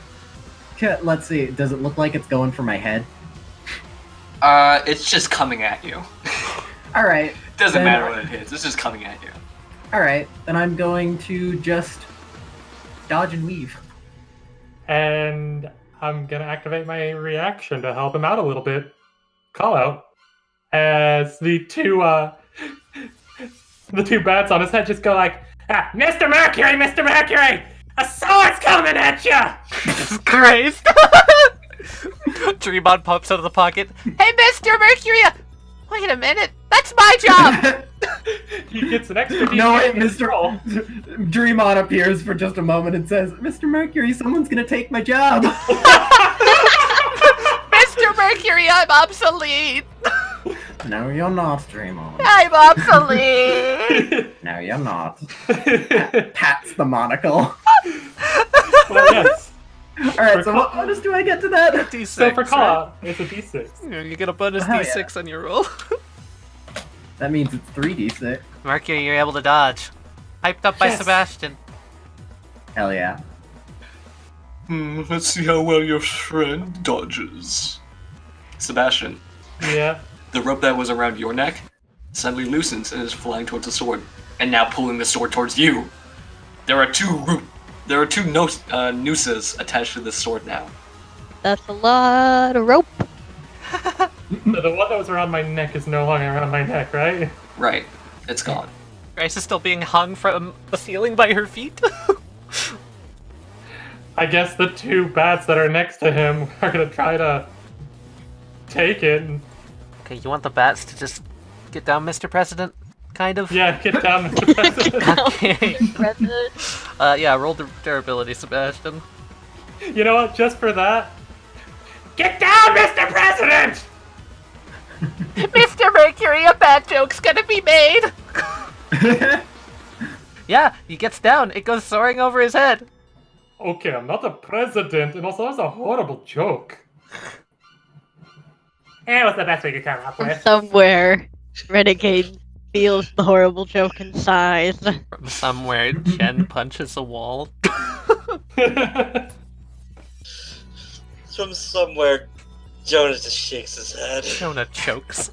let's see, does it look like it's going for my head? It's just coming at you. Alright. Doesn't matter what it hits, it's just coming at you. Alright, then I'm going to just dodge and weave. And I'm gonna activate my reaction to help him out a little bit. Call out. As the two bats on his head just go like, Mr. Mercury, Mr. Mercury! A sword's coming at you! Christ! Dreamon pops out of the pocket. Hey, Mr. Mercury! Wait a minute! That's my job! He gets an extra No, D8 wait, Mr. Dreamon appears for just a moment and says, Mr. Mercury, someone's gonna take my job. Mr. Mercury, I'm obsolete! No, you're not, Dreamon. I'm obsolete! No, you're not. Pats the monocle. Well, yes. Alright, so what bonus do I get to that? D6. So for right? Kala, it's a D6. You get a bonus Oh, D6 on your roll. That means it's 3d6. Mercury, you're able to dodge. Hyped up by Yes. Sebastian. Hell yeah. Let's see how well your friend dodges. Sebastian, Yeah. the rope that was around your neck suddenly loosens and is flying towards the sword, and now pulling the sword towards you. There are two nooses attached to this sword now. That's a lot of rope. So the one that was around my neck is no longer around my neck, right? Right, it's gone. Grace is still being hung from the ceiling by her feet. I guess the two bats that are next to him are gonna try to take it. And, Okay, you want the bats to just get down, Mr. President? Kind of? yeah, get down, Mr. President. Okay. President. Yeah, roll the durability, Sebastian. You know what? Just for that, get down, Mr. President! Mr. Mercury, a bad joke's gonna be made! Yeah, he gets down. It goes soaring over his head. Okay, I'm not a president, and also that's a horrible joke. Eh, what's the best we could come up From with? somewhere, Renegade feels the horrible joke inside. From somewhere, Jen punches a wall. From somewhere, Jonah just shakes his head. Jonah chokes.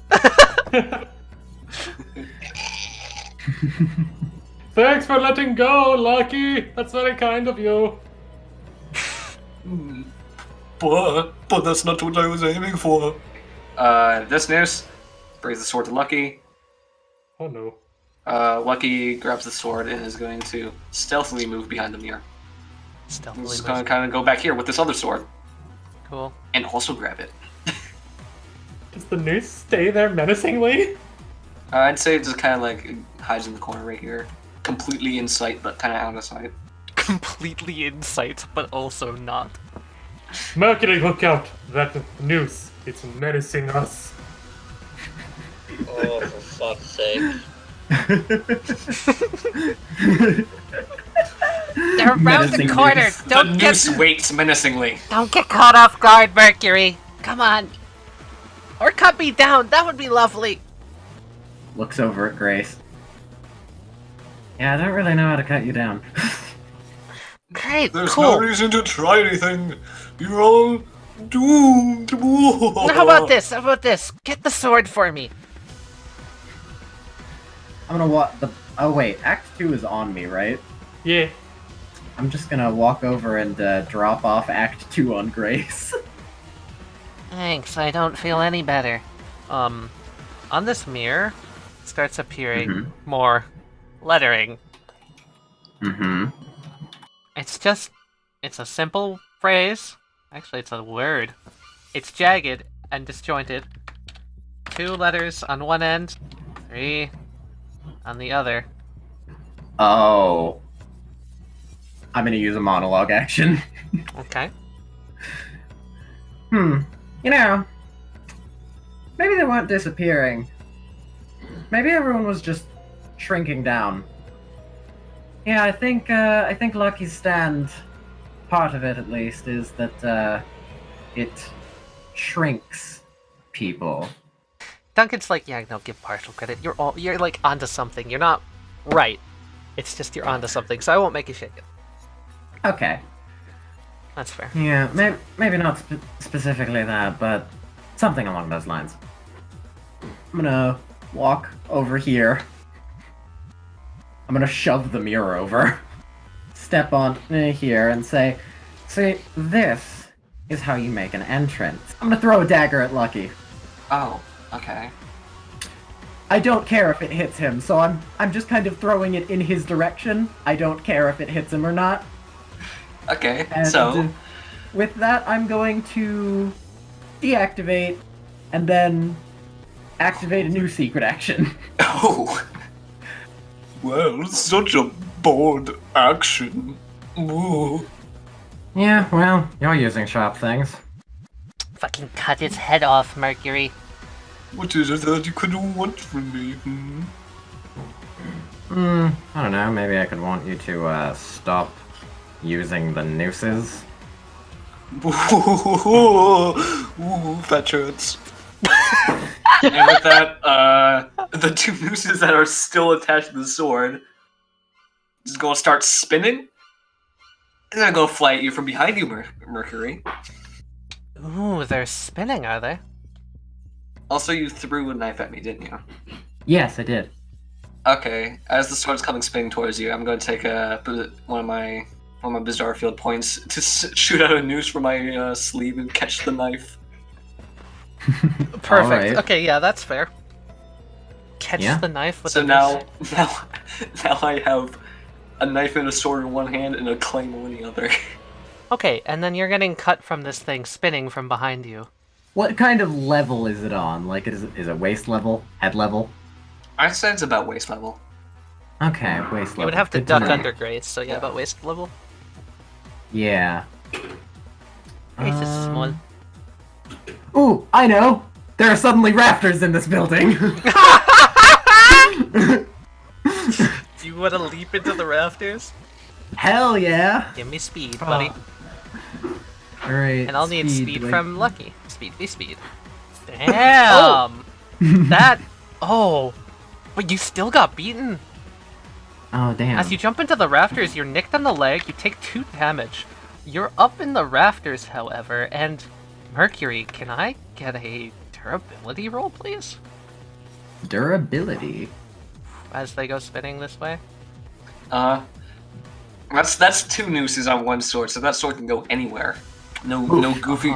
Thanks for letting go, Lucky. That's very kind of you. But that's not what I was aiming for. This noose brings the sword to Lucky. Oh no. Lucky grabs the sword and is going to stealthily move behind the mirror. Stealthily. He's going to kind of go back here with this other sword Cool. and also grab it. Does the noose stay there menacingly? I'd say it just kind of like hides in the corner right here. Completely in sight, but kind of out of sight. Completely in sight, but also not. Mercury, look out! That noose, it's menacing us. Oh, for fuck's sake. They're around the Menacing corner. noose. The Don't noose get waits menacingly. don't get caught off guard, Mercury. Come on. Or cut me down. That would be lovely. Looks over at Grace. Yeah, I don't really know how to cut you down. Great. There's cool. no reason to try anything. You're all doomed. How about this? How about this? Get the sword for me. I'm gonna walk the. Oh wait, Act 2 is on me, right? Yeah. I'm just gonna walk over and drop off Act 2 on Grace. Thanks. I don't feel any better. On this mirror starts appearing more lettering. Mm-hmm. It's a simple phrase. Actually, it's a word. It's jagged and disjointed. 2 letters on one end, 3 on the other. Oh. I'm gonna use a monologue action. Okay. You know, maybe they weren't disappearing. Maybe everyone was just shrinking down. Yeah, I think Lucky's stand, part of it at least, is that it shrinks people. Duncan's like, yeah, no, give partial credit. You're like onto something. You're not right. It's just you're onto something, so I won't make you shake it. Okay. That's fair. Yeah, maybe not specifically that, but something along those lines. I'm gonna walk over here. I'm gonna shove the mirror over. Step on here and say, see, this is how you make an entrance. I'm gonna throw a dagger at Lucky. Oh, okay. I don't care if it hits him, so I'm just kind of throwing it in his direction. I don't care if it hits him or not. Okay, And so with that, I'm going to deactivate and then activate a new secret action. oh, well, such a bold action. Ooh. Yeah, well, you're using sharp things. Fucking cut his head off, Mercury. What is it that you could want from me? I don't know, maybe I could want you to, stop using the nooses. Ooh, fat chance. And with that, the two nooses that are still attached to the sword is going to start spinning. And they're going to fly at you from behind you, Mercury. Ooh, they're spinning, are they? Also, you threw a knife at me, didn't you? Yes, I did. Okay, as the sword's coming spinning towards you, I'm going to take one of my bizarre field points to shoot out a noose from my sleeve and catch the knife. Perfect. Alright. Okay, yeah, that's fair. Catch Yeah. the knife with So the now I have a knife and a sword in one hand and a claymore in the other. Okay, and then you're getting cut from this thing spinning from behind you. What kind of level is it on? Like, is it waist level? Head level? I'd say it's about waist level. Okay, waist level. You would have to Good duck know. under Grace, so yeah, about waist level. Yeah. Grace is small. Ooh, I know! There are suddenly rafters in this building! Do you want to leap into the rafters? Hell yeah! Give me speed, buddy. Alright. And I'll need speed like- from Lucky. Speed be speed. Damn! That... Oh! But you still got beaten. Oh, damn. As you jump into the rafters, you're nicked on the leg, you take 2 damage. You're up in the rafters, however, and... Mercury, can I get a durability roll, please? Durability? As they go spinning this way? That's 2 nooses on one sword, so that sword can go anywhere. No goofy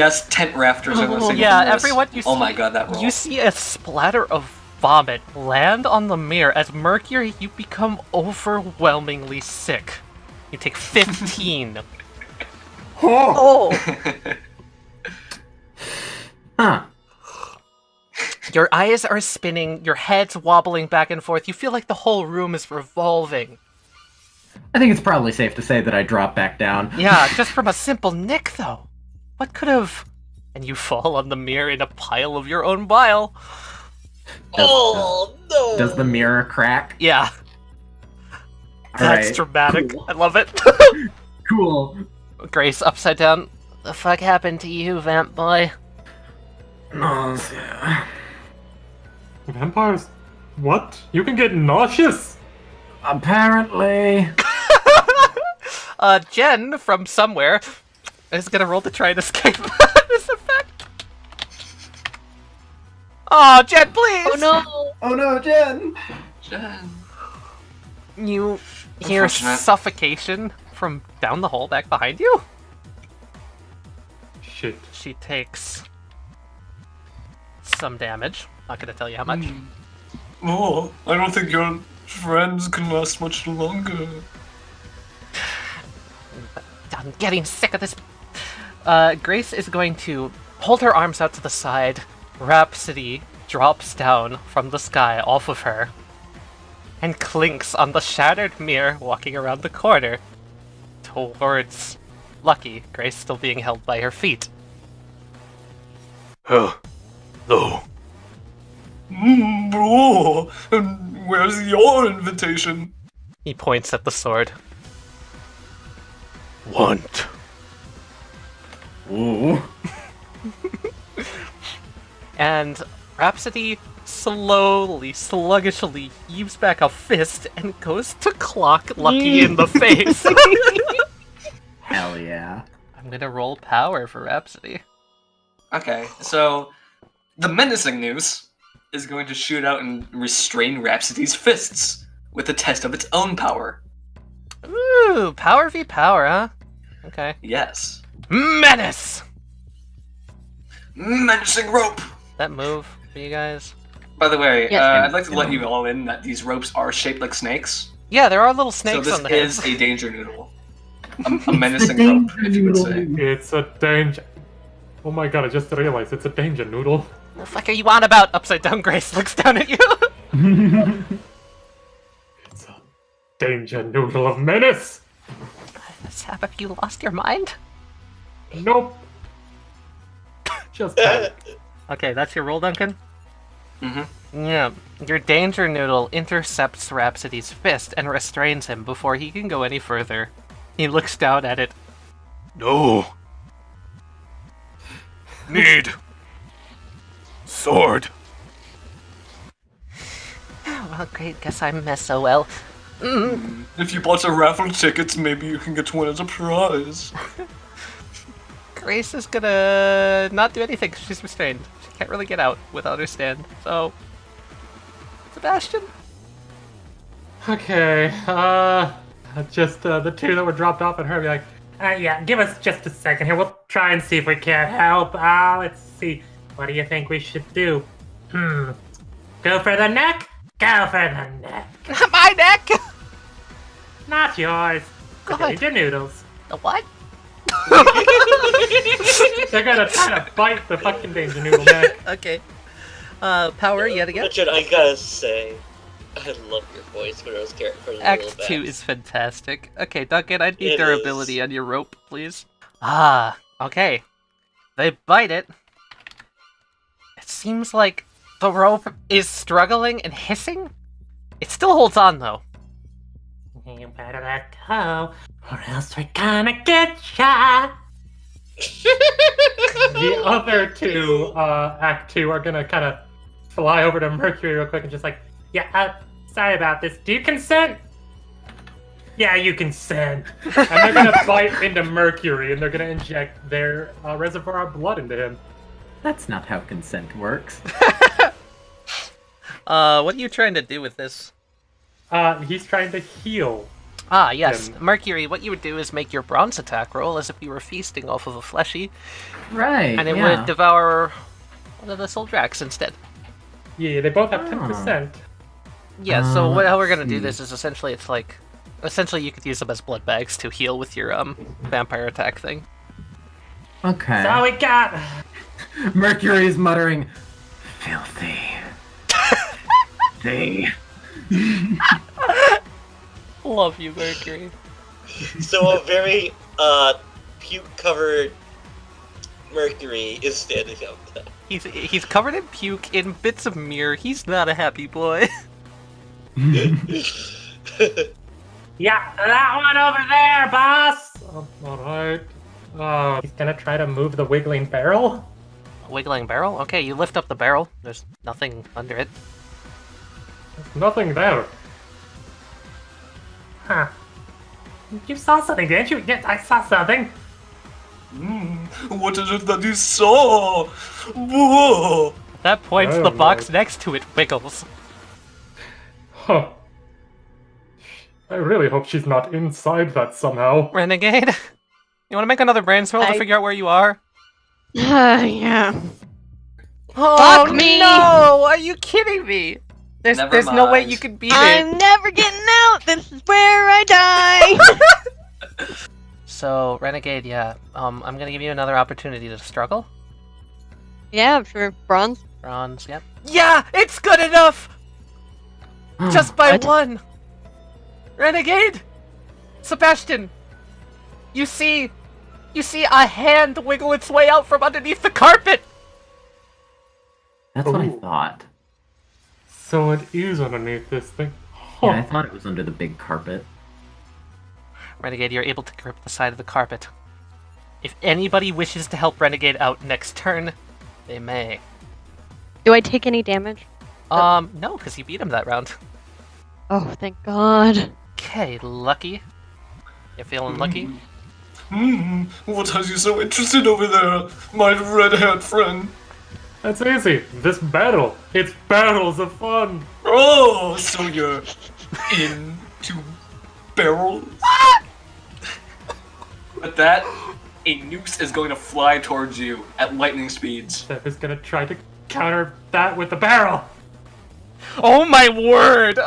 ass tent rafters are gonna save yeah, from this. everyone you Oh see, my god, that roll. You see a splatter of vomit land on the mirror. As Mercury, you become overwhelmingly sick. You take 15. Oh! Huh. Your eyes are spinning, your head's wobbling back and forth. You feel like the whole room is revolving. I think it's probably safe to say that I drop back down. Yeah, just from a simple nick, though. What could have... And you fall on the mirror in a pile of your own bile. Oh, no! Does the mirror crack? Yeah. That's Alright, dramatic. cool. I love it. Cool. Grace, upside down. The fuck happened to you, vamp boy? Nausea. Vampires? What? You can get nauseous? Apparently. Jen from somewhere is gonna roll to try and escape this effect. Oh, Jen, please! Oh no! Oh no, Jen! Jen. You hear Unfortunate. suffocation from down the hall back behind you? Shit. She takes some damage. Not gonna tell you how much. Oh, I don't think your friends can last much longer. I'm getting sick of this. Grace is going to hold her arms out to the side. Rhapsody drops down from the sky off of her and clinks on the shattered mirror walking around the corner towards Lucky, Grace still being held by her feet. Oh, no. Bro, and where's your invitation? He points at the sword. Want. Ooh. And Rhapsody slowly, sluggishly heaves back a fist and goes to clock Lucky in the face. Hell yeah. I'm gonna roll power for Rhapsody. Okay, so the menacing news is going to shoot out and restrain Rhapsody's fists with a test of its own power. Ooh, power v power, huh? Okay. Yes. Menace! Menacing rope! That move for you guys? By the way, Yes. I'd like to let you all in that these ropes are shaped like snakes. Yeah, there are little So snakes this on the is heads. a danger noodle. A menacing rope, if you would say. It's a danger. Oh my god, I just realized it's a danger noodle. What the fuck are you on about? Upside down Grace looks down at you. It's a danger noodle of menace. Sap, have you lost your mind? Nope. Just panic. Okay, that's your roll, Duncan? Mm-hmm. Yeah. Your danger noodle intercepts Rhapsody's fist and restrains him before he can go any further. He looks down at it. No. Need. Sword. Well, great. Guess I miss so well. If you bought some raffle tickets, maybe you can get one as a prize. Grace is gonna not do anything 'cause she's restrained. She can't really get out without her stand. So, Sebastian? Okay, just the two that were dropped off and her be like, yeah, give us just a second here. We'll try and see if we can't help. Let's see. What do you think we should do? Go for the neck? Go for the neck. My neck! Not yours. The God. danger noodles. The what? They're gonna try to bite the fucking danger noodle neck. Okay. Power yet again. Richard, I gotta say, I love your voice for those characters. Act 2 is fantastic. Okay, Duncan, I need It durability is. on your rope, please. Ah, okay. They bite it. It seems like the rope is struggling and hissing. It still holds on, though. You better let go, or else we're gonna get shot. The other two, Act 2, are gonna kind of fly over to Mercury real quick and just like, yeah, sorry about this. Do you consent? Yeah, you consent. And they're gonna bite into Mercury and they're gonna inject their reservoir of blood into him. That's not how consent works. What are you trying to do with this? He's trying to heal. Ah, yes. him. Mercury, what you would do is make your bronze attack roll as if you were feasting off of a fleshy, Right. and it yeah. would devour one of the Soldrax instead. Yeah, they both have 10%. Yeah, so let's how we're gonna do see. this is essentially you could use them as blood bags to heal with your vampire attack thing. Okay. That's all we got. Mercury's muttering, filthy. They. Love you, Mercury. So a very puke-covered Mercury is standing up there. He's covered in puke, in bits of mirror. He's not a happy boy. Yeah, that one over there, boss! Alright. He's gonna try to move the wiggling barrel? Wiggling barrel? Okay, you lift up the barrel. There's nothing under it. There's nothing there. Huh. You saw something, didn't you? Yes, I saw something. What is it that you saw? Whoa! At that point, Oh, the box Lord. next to it wiggles. Huh. I really hope she's not inside that somehow. Renegade, you want to make another brains roll to I- figure out where you are? Yeah. Oh Fuck me! no! Are you kidding me? There's Never no way mind. you can beat it. I'm never getting out. This is where I die. So Renegade, yeah. I'm gonna give you another opportunity to struggle. Yeah, sure. Bronze. Bronze, yep. Yeah, it's good enough. Just by What? one. Renegade, Sebastian, you see a hand wiggle its way out from underneath the carpet. That's what I Ooh. thought. So it is underneath this thing. Yeah, I Huh. thought it was under the big carpet. Renegade, you're able to grip the side of the carpet. If anybody wishes to help Renegade out next turn, they may. Do I take any damage? No, because you beat him that round. Oh, thank God. Okay, Lucky. You feeling lucky? What has you so interested over there, my red-haired friend? That's easy. This battle. It's battles of fun. Oh, so you're into barrels? With that, a noose is going to fly towards you at lightning speeds. Steph is gonna try to counter that with the barrel. Oh my word!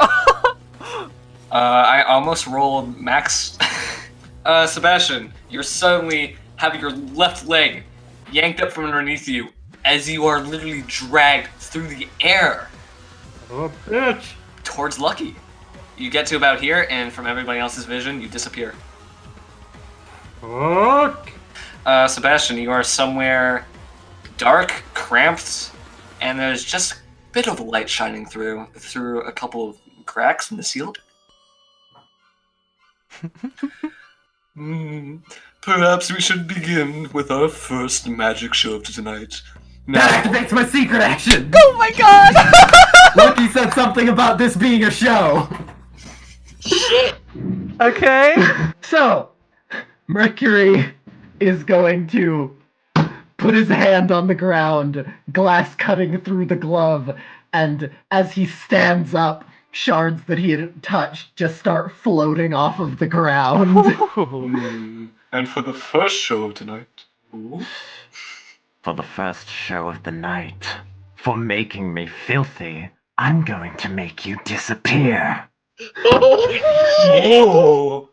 I almost rolled max. Sebastian, you're suddenly have your left leg yanked up from underneath you as you are literally dragged through the air. Oh, bitch! Towards Lucky. You get to about here, and from everybody else's vision, you disappear. Fuck! Sebastian, you are somewhere dark, cramped, and there's just a bit of light shining through a couple of cracks in the ceiling. Perhaps we should begin with our first magic show of tonight. That activates my secret action! Oh my god! Lucky said something about this being a show! Shit! Okay. So, Mercury is going to put his hand on the ground, glass cutting through the glove, and as he stands up, shards that he had touched just start floating off of the ground. And for the first show of tonight. Ooh. For the first show of the night, for making me filthy, I'm going to make you disappear. Oh.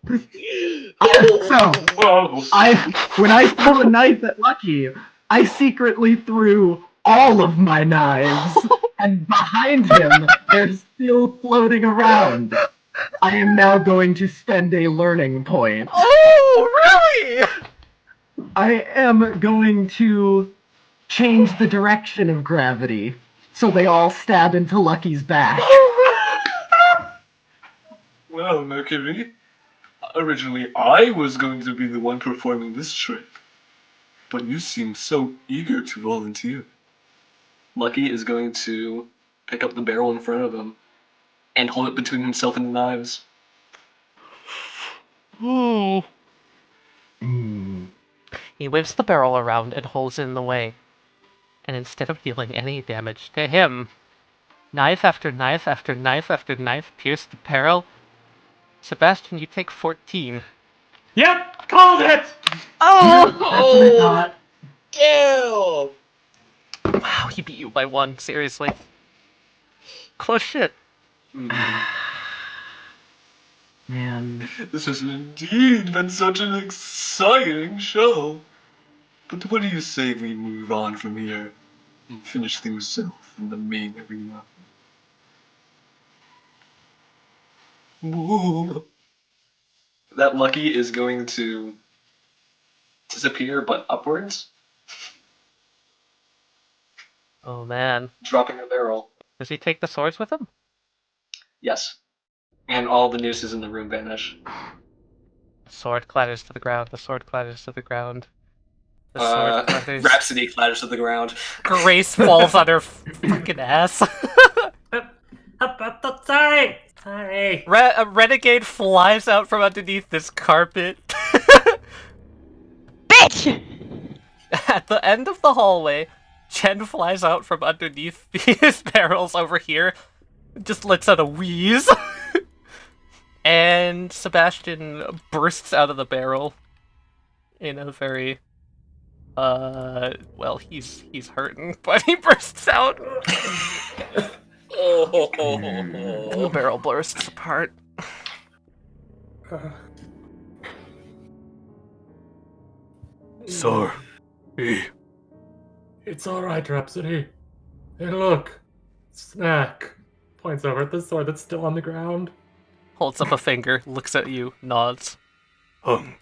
When I threw a knife at Lucky, I secretly threw all of my knives, and behind him, they're still floating around. I am now going to spend a learning point. Oh, really? I am going to change the direction of gravity, so they all stab into Lucky's back. Well, Mercury, originally I was going to be the one performing this trick, but you seem so eager to volunteer. Lucky is going to pick up the barrel in front of him and hold it between himself and the knives. Ooh. He whips the barrel around and holds it in the way. And instead of dealing any damage to him, knife after knife after knife after knife pierce the barrel. Sebastian, you take 14. Yep, called it! Oh! Damn! Wow, he beat you by 1, seriously. Close shit. Man. This has indeed been such an exciting show. But what do you say we move on from here and finish things off in the main arena? Whoa. That Lucky is going to disappear, but upwards, Oh man. dropping a barrel. Does he take the swords with him? Yes. And all the nooses in the room vanish. The sword clatters to the ground, the sword clatters to the ground. The sword clatters. Rhapsody clatters to the ground. Grace falls on her fucking ass. Sorry. A renegade flies out from underneath this carpet. Bitch! At the end of the hallway, Chen flies out from underneath these barrels over here, just lets out a wheeze. And Sebastian bursts out of the barrel in a very well, he's hurting, but he bursts out. The barrel bursts apart. Sir. Hey. It's alright, Rhapsody. Hey, look. Snack. Points over at the sword that's still on the ground. Holds up a finger, looks at you, nods. Hungry.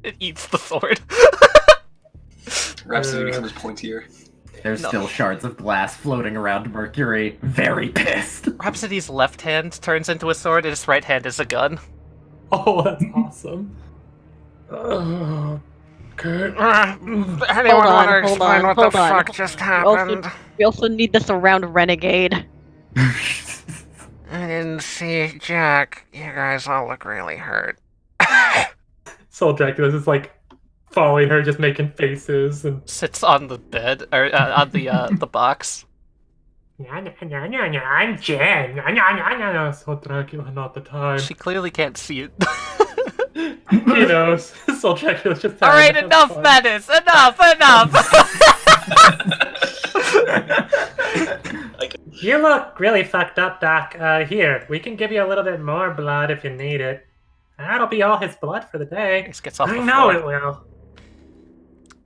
It eats the sword. Rhapsody becomes pointier. There's still shards of glass floating around Mercury, very pissed. Rhapsody's left hand turns into a sword, and his right hand is a gun. Oh, that's awesome. Okay. Anyone want to explain what the fuck just happened? We also need this around Renegade. I didn't see Jack. You guys all look really hurt. Soul Dracula's just like following her, just making faces and Sits on the bed, or on the box. I'm Jen. Soul Dracula, not the time. She clearly can't see it. He knows. Soul Dracula's just. Alright, enough madness! Enough! You look really fucked up, Doc. Here, we can give you a little bit more blood if you need it. That'll be all his blood for the day. Grace gets off I the know floor. it will.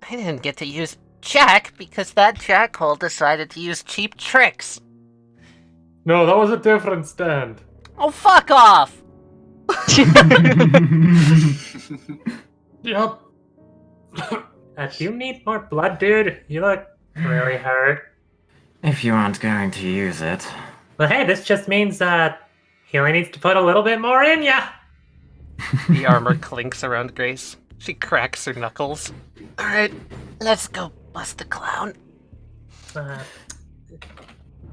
I didn't get to use Jack because that jackhole decided to use cheap tricks. No, that was a different stand. Oh, fuck off! Yep. Do you need more blood, dude? You look really hurt. If you aren't going to use it. Well, hey, this just means he only needs to put a little bit more in ya. The armor clinks around Grace. She cracks her knuckles. Alright, let's go bust the clown.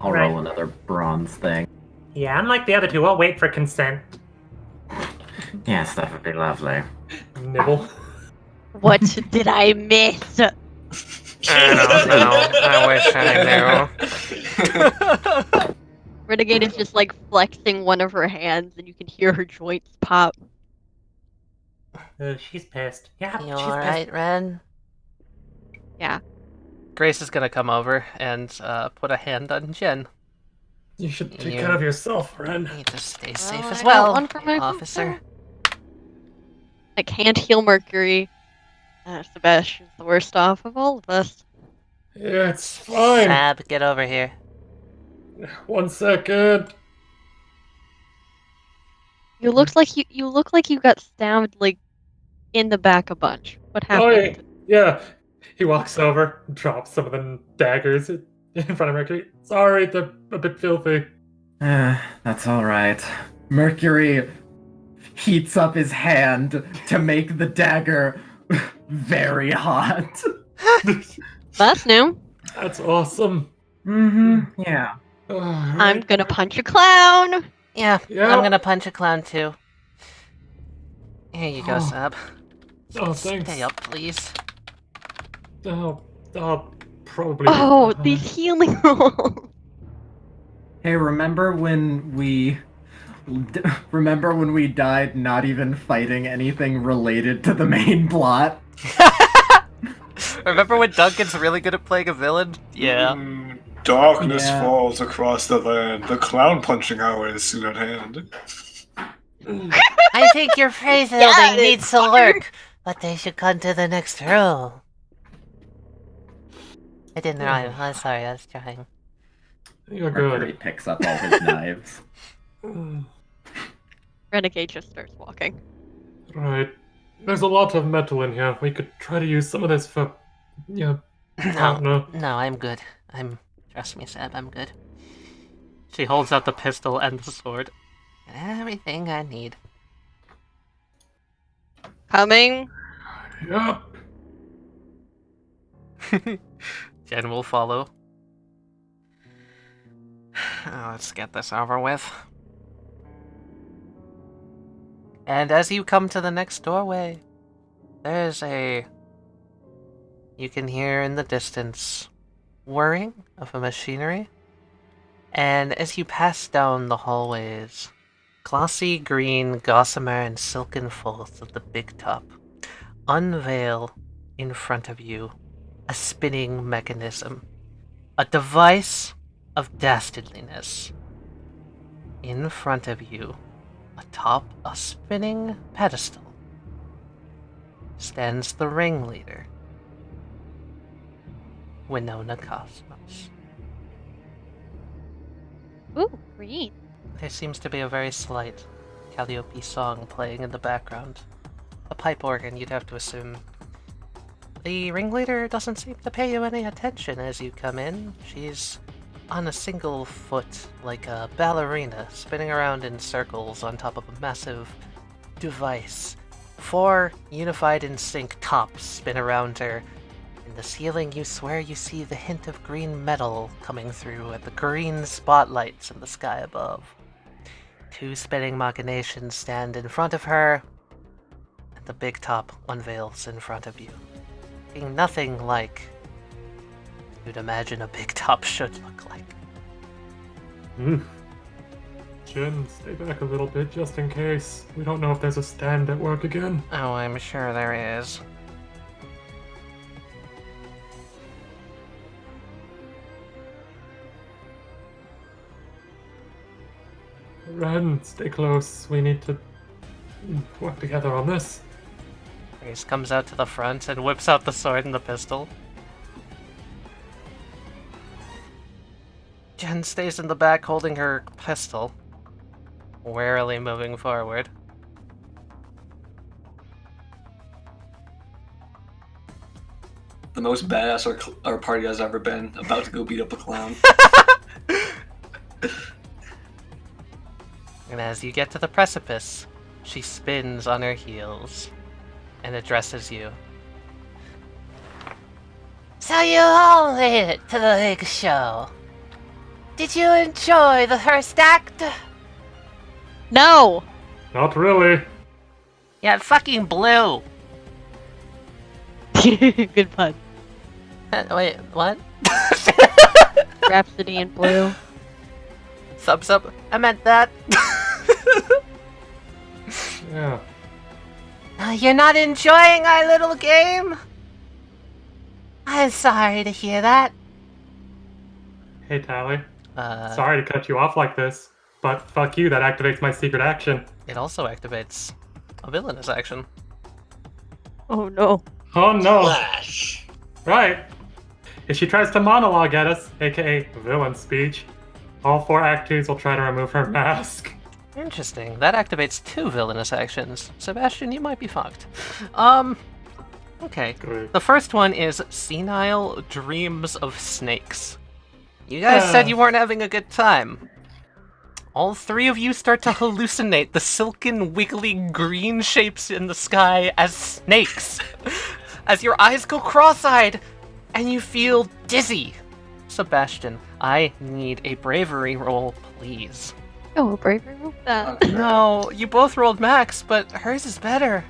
I'll Right. roll another bronze thing. Yeah, unlike the other two, I'll wait for consent. Yes, that would be lovely. Nibble. What did I miss? I don't know. I wish I knew. Renegade is just like flexing one of her hands, and you can hear her joints pop. She's pissed. Yeah, You she's alright, Ren? Yeah. Grace is gonna come over and put a hand on Jen. pissed. You should take You- care of yourself, Ren. Need to stay safe Well, as I got well, one for my officer. I can't heal Mercury. Sebastian's the worst off of all of us. Yeah, it's fine. Sab, get over here. 1 second. You looked like you look like you got stabbed like in the back a bunch. What happened? Yeah. He walks over, drops some of the daggers in front of Mercury. Sorry, they're a bit filthy. That's alright. Mercury heats up his hand to make the dagger very hot. That's new. That's awesome. Mm-hmm. Yeah. I'm gonna punch a clown. Yeah, Yeah. I'm gonna punch a clown too. Here you go, Oh. Sab. Oh, thanks. Stay up, please. I'll probably. Oh, these healing rolls. Hey, remember when we died not even fighting anything related to the main plot? Remember when Duncan's really good at playing a villain? Yeah. Darkness Yeah. falls across the land. The clown punching hour is soon at hand. I think your phrase Got building it, needs to fucker. lurk, but they should come to the next room. I didn't rhyme. I'm sorry, I was trying. You're Mercury good. picks up all his knives. Renegade just starts walking. Right. There's a lot of metal in here. We could try to use some of this for. Yeah. I don't know. No, I'm good. Trust me, Seb, I'm good. She holds out the pistol and the sword. Everything I need. Coming. Yep. Jen will follow. Let's get this over with. And as you come to the next doorway, there's a... You can hear in the distance whirring of a machinery. And as you pass down the hallways, glossy green gossamer and silken folds of the big top unveil in front of you a spinning mechanism, a device of dastardliness. In front of you, atop a spinning pedestal, stands the ringleader, Winona Cosmos. Ooh, green. There seems to be a very slight Calliope song playing in the background. A pipe organ, you'd have to assume. The ringleader doesn't seem to pay you any attention as you come in. She's on a single foot, like a ballerina, spinning around in circles on top of a massive device. 4 unified in sync tops spin around her. In the ceiling, you swear you see the hint of green metal coming through at the green spotlights in the sky above. 2 spinning machinations stand in front of her, and the big top unveils in front of you. Looking nothing like you'd imagine a big top should look like. Jen, stay back a little bit just in case. We don't know if there's a stand at work again. Oh, I'm sure there is. Ren, stay close. We need to work together on this. Grace comes out to the front and whips out the sword and the pistol. Jen stays in the back holding her pistol, warily moving forward. The most badass our party has ever been, about to go beat up a clown. And as you get to the precipice, she spins on her heels and addresses you. So you all made it to the big show. Did you enjoy the first act? No! Not really. Yeah, it fucking blew. Good pun. Wait, what? Rhapsody in Blue. Sub. I meant that. Yeah. You're not enjoying our little game? I'm sorry to hear that. Hey, Tally. Sorry to cut you off like this, but fuck you, that activates my secret action. It also activates a villainous action. Oh no. Oh no. Flash. Right. If she tries to monologue at us, aka villain speech, all 4 Act 2s will try to remove her mask. Interesting. That activates 2 villainous actions. Sebastian, you might be fucked. Okay. Great. The first one is Senile Dreams of Snakes. You guys said you weren't having a good time. All 3 of you start to hallucinate the silken, wiggly green shapes in the sky as snakes. As your eyes go cross-eyed, and you feel dizzy. Sebastian, I need a bravery roll, please. Oh, bravery roll that. No, you both rolled max, but hers is better.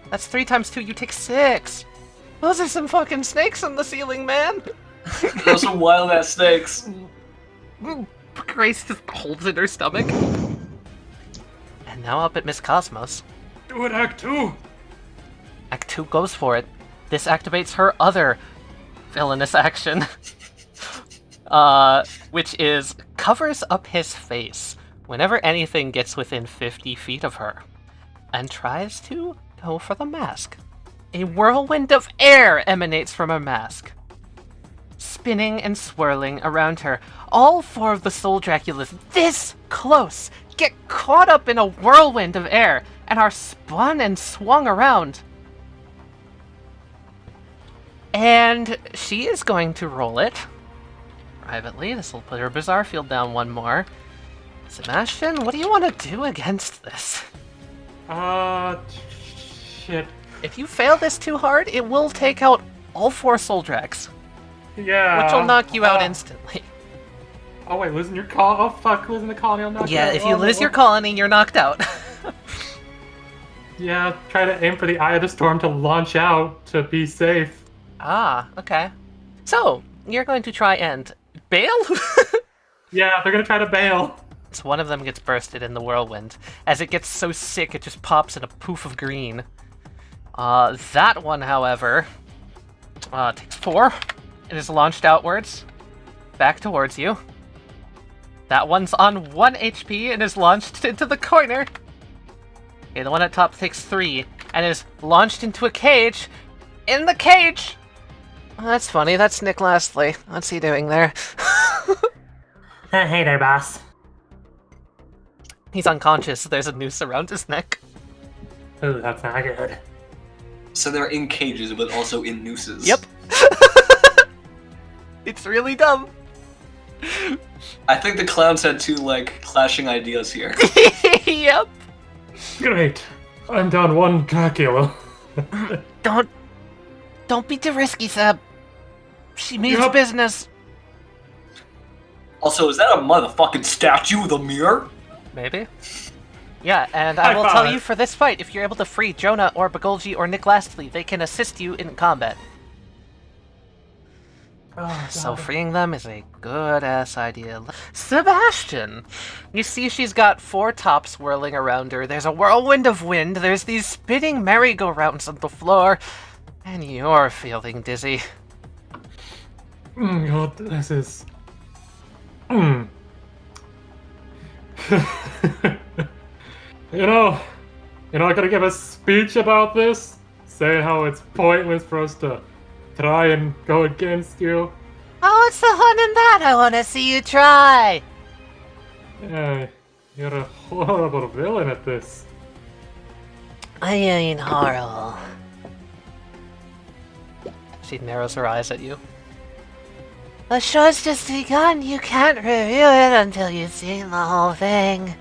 That's 3 times 2, you take 6. Those are some fucking snakes on the ceiling, man. Those are wild ass snakes. Grace just holds in her stomach. And now up at Miss Cosmos. Do it, Act 2! Act 2 goes for it. This activates her other villainous action. Which is covers up his face whenever anything gets within 50 feet of her. And tries to go for the mask. A whirlwind of air emanates from her mask, spinning and swirling around her. All 4 of the Soul Draculas this close get caught up in a whirlwind of air and are spun and swung around. And she is going to roll it privately. This will put her Bizarre Field down 1 more. Sebastian, what do you want to do against this? Shit. If you fail this too hard, it will take out all 4 Soul Dracs. Yeah. Which will knock you out instantly. Oh wait, losing your call? Oh fuck, losing the colony will knock you Yeah, out. if you lose your colony, you're knocked out. Yeah, try to aim for the Eye of the Storm to launch out to be safe. Ah, okay. So, you're going to try and bail? Yeah, they're gonna try to bail. So one of them gets bursted in the whirlwind. As it gets so sick, it just pops in a poof of green. That one, however, takes 4. It is launched outwards, back towards you. That one's on 1 HP and is launched into the corner. Okay, the one at top takes 3 and is launched into a cage. In the cage! Oh, that's funny, that's Nick Westley. What's he doing there? Hey there, boss. He's unconscious, there's a noose around his neck. Ooh, that's not good. So they're in cages, but also in nooses. Yep. It's really dumb. I think the clowns had 2, clashing ideas here. Yep. Great. I'm down 1 Dracula. Don't be too risky, Seb. She means business. Also, is that a motherfucking statue with a mirror? Maybe. Yeah, and I will tell you for this fight, if you're able to free Jonah or Begolji or Nick Westley, they can assist you in combat. Oh, So freeing them is a good-ass idea. Sebastian! You see she's got 4 tops whirling around her. There's a whirlwind of wind. There's these spinning merry-go-rounds on the floor. And you're feeling dizzy. God, this is... You know, I gotta give a speech about this, saying how it's pointless for us to try and go against you. Oh, what's the fun in that? I want to see you try. Yeah, you're a horrible villain at this. I ain't horrible. She narrows her eyes at you. The show's just begun. You can't review it until you've seen the whole thing.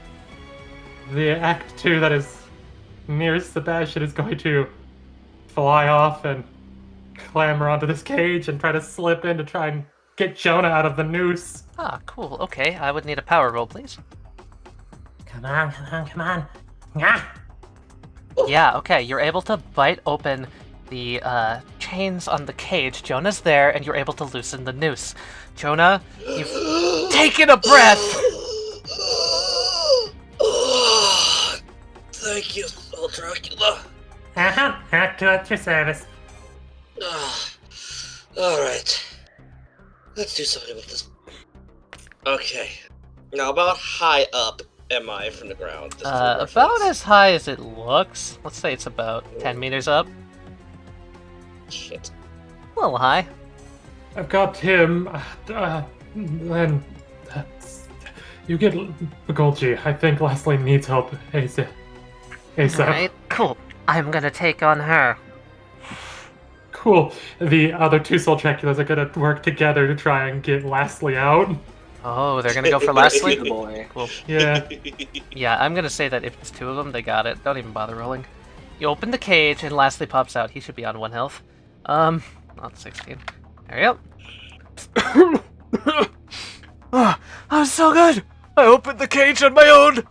The Act 2 that is near Sebastian is going to fly off and clamber onto this cage and try to slip in to try and get Jonah out of the noose. Ah, cool. Okay, I would need a power roll, please. Come on. Yeah. Yeah, okay, you're able to bite open the chains on the cage. Jonah's there, and you're able to loosen the noose. Jonah, you've taken a breath! Thank you, Soul Dracula. At your service. Alright. Let's do something with this. Okay. Now, about high up am I from the ground? Just for About reference. as high as it looks. Let's say it's about 10 meters up. Shit. A little high. I've got him, and you get Begolji. I think Westley needs help ASAP. Alright, cool. I'm gonna take on her. Cool. The other two Soul Draculas are gonna work together to try and get Westley out. Oh, they're gonna go for Leslie? Good boy. Cool. Yeah. Yeah, I'm gonna say that if it's two of them, they got it. Don't even bother rolling. You open the cage, and Leslie pops out. He should be on 1 health. Not 16. There you go. Oh, that was so good! I opened the cage on my own!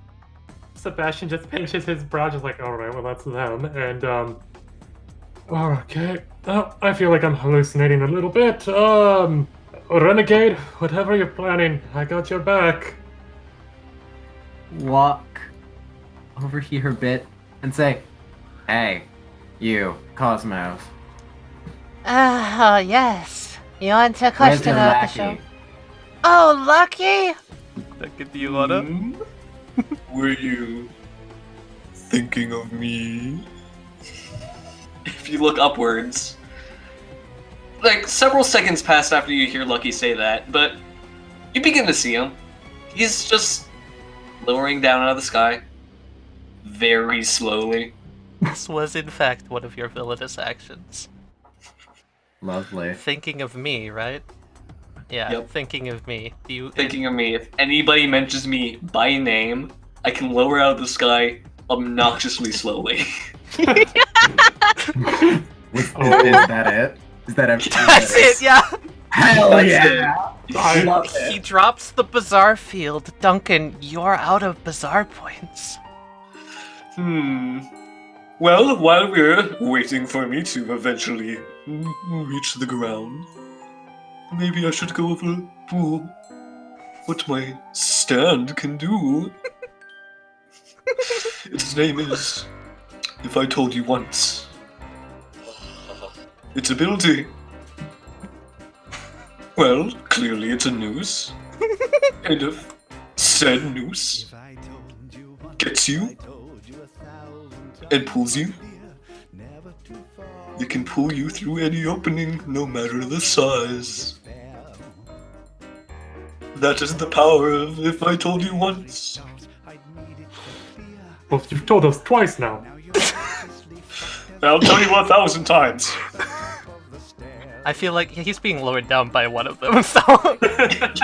Sebastian just pinches his brow, just like, alright, well, that's them. And, okay. I feel like I'm hallucinating a little bit. Renegade, whatever you're planning, I got your back. Walk over here a bit and say, Hey, you, Cosmos. Yes. You want to Where's question your about the show? lackey? Oh, Lucky! Duncan, do you wanna? Were you thinking of me? If you look upwards, like several seconds pass after you hear Lucky say that, but you begin to see him. He's just lowering down out of the sky, very slowly. This was, in fact, one of your villainous actions. Lovely. Thinking of me, right? Yeah, Yep. thinking of me. Do you Thinking of me, if anybody mentions me by name, I can lower out of the sky obnoxiously slowly. Is that it? Is that everything? That's it, yeah! hell That's yeah! I love He it. drops the bazaar field. Duncan, you're out of bazaar points. Well, while we're waiting for me to eventually reach the ground, maybe I should go over what my stand can do. Its name is If I Told You Once. Its ability. Well, clearly it's a noose. And if said noose gets you and pulls you, it can pull you through any opening, no matter the size. That is the power of If I Told You Once. Well, you've told us twice now. I'll tell you 1,000 times. I feel like he's being lowered down by one of them, so...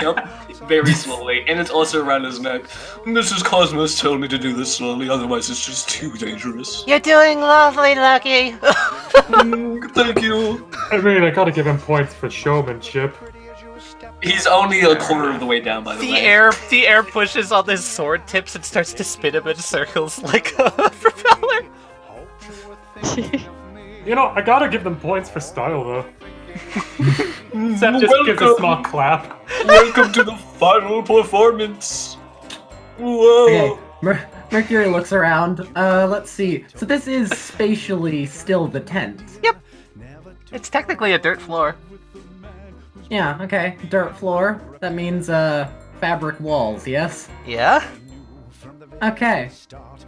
Yep, very slowly, and it's also around his neck. Mrs. Cosmos told me to do this slowly, otherwise it's just too dangerous. You're doing lovely, Lucky! Thank you. I mean, I gotta give him points for showmanship. He's only a quarter of the way down, by the way. The air pushes on his sword tips and starts to spin him in circles like a propeller. You know, I gotta give them points for style, though. Seth just gives a small clap. Welcome to the final performance. Whoa. Okay, Mercury looks around. Let's see. So this is spatially still the tent. Yep. It's technically a dirt floor. Yeah, okay. Dirt floor. That means, fabric walls, yes? Yeah? Okay,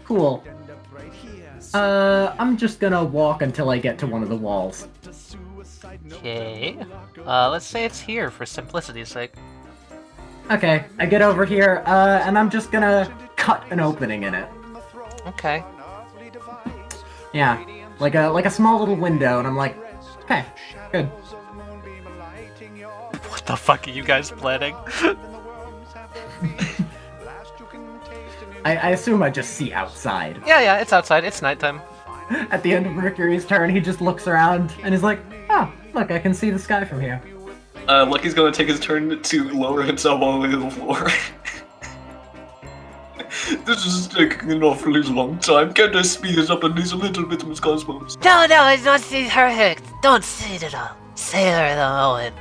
cool. I'm just gonna walk until I get to one of the walls. Okay. Let's say it's here for simplicity's sake. Okay, I get over here, and I'm just gonna cut an opening in it. Okay. Yeah, like a small little window, and I'm like, okay, good. What the fuck are you guys planning? I assume I just see outside. Yeah, it's outside. It's nighttime. At the end of Mercury's turn, he just looks around and is like, oh, look, I can see the sky from here. Lucky's gonna take his turn to lower himself all the way to the floor. This is taking an awfully long time. Can't I speed it up at least a little bit, Miss Cosmos? No, it's not perfect. Don't say it at all. Sailor the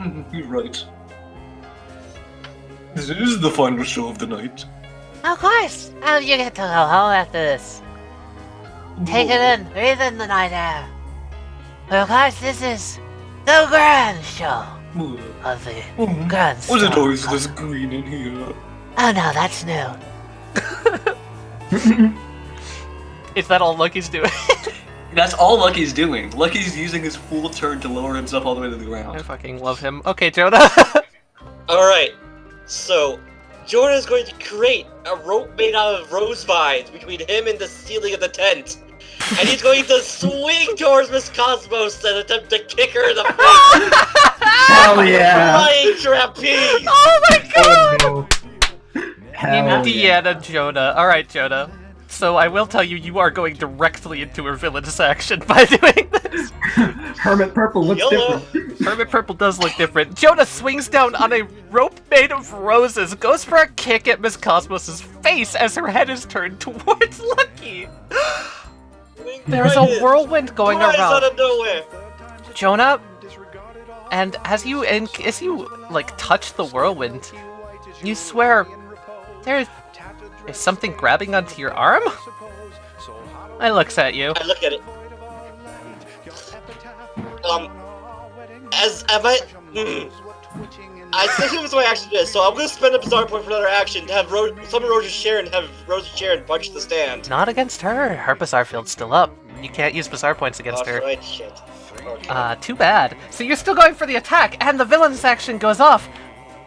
moment. You're right. This is the final show of the night. Of course. How do you get to go home after this? Take it in. Breathe in the night air. But of course, this is the grand show of the Grandstar. Was it always this green in here? Oh no, that's new. Is that all Lucky's doing? That's all Lucky's doing. Lucky's using his full turn to lower himself all the way to the I ground. fucking love him. Okay, Jonah. Alright, so Jonah is going to create a rope made out of rose vines between him and the ceiling of the tent. And he's going to swing towards Miss Cosmos and attempt to kick her in the face! Hell yeah! Flying trapeze! Oh my god! Oh, no. Hell Indiana Jonah. Alright, Jonah. So I will tell you, you are going directly into her villainous action by doing this. Hermit Purple looks Yellow. different. Hermit Purple does look different. Jonah swings down on a rope made of roses, goes for a kick at Miss Cosmos' face as her head is turned towards Lucky. There's a whirlwind going Rise out around. of nowhere! Jonah, and as you like touch the whirlwind, you swear there's something grabbing onto your arm? I looks at you. I look at it. I think it was my action is, so I'm gonna spend a bizarre point for another action to have summon Rosa Sharon and have Rosa Sharon punch the stand. Not against her. Her Bizarre Field's still up. You can't use Bizarre Points against her. Right, shit. Okay. Too bad. So you're still going for the attack, and the villain's action goes off.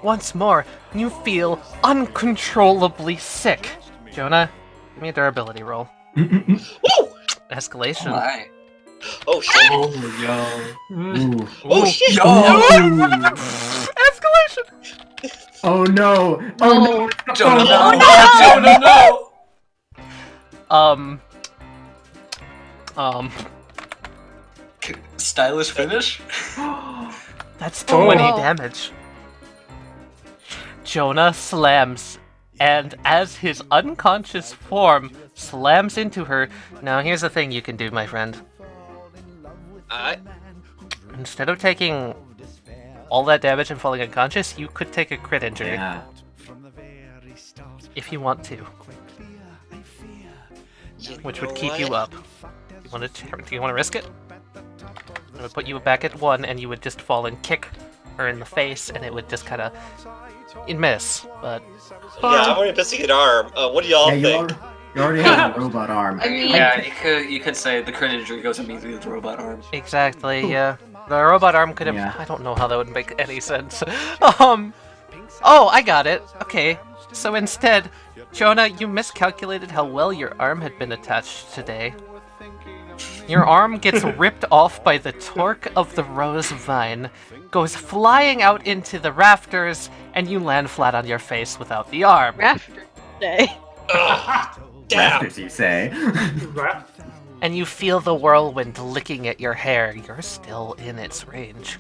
Once more, you feel uncontrollably sick. Jonah, give me a durability roll. Woo! Escalation. My. Oh shit! Oh, yo. Ooh. Oh shit! Escalation! Oh no! Oh no! Jonah, Oh, no! Jonah, no! Stylish finish? That's 20 Oh. damage. Jonah slams, and as his unconscious form slams into her, now here's the thing you can do, my friend. Instead of taking all that damage and falling unconscious, you could take a crit injury. Yeah. If you want to. Which would keep you up. Do you want to risk it? It would put you back at 1, and you would just fall and kick her in the face, and it would just kind of... You'd miss, but... Yeah, I'm already missing an arm. What do y'all think? You already have a robot arm. I mean, Yeah, you could say the crit injury goes immediately with the robot arm. Exactly, yeah. The robot arm could have... Yeah. I don't know how that would make any sense. Oh, I got it. Okay. So instead, Jonah, you miscalculated how well your arm had been attached today. Your arm gets ripped off by the torque of the rose vine, goes flying out into the rafters, and you land flat on your face without the arm. Rafter day. Ugh, damn! Rafters, you say? And you feel the whirlwind licking at your hair. You're still in its range.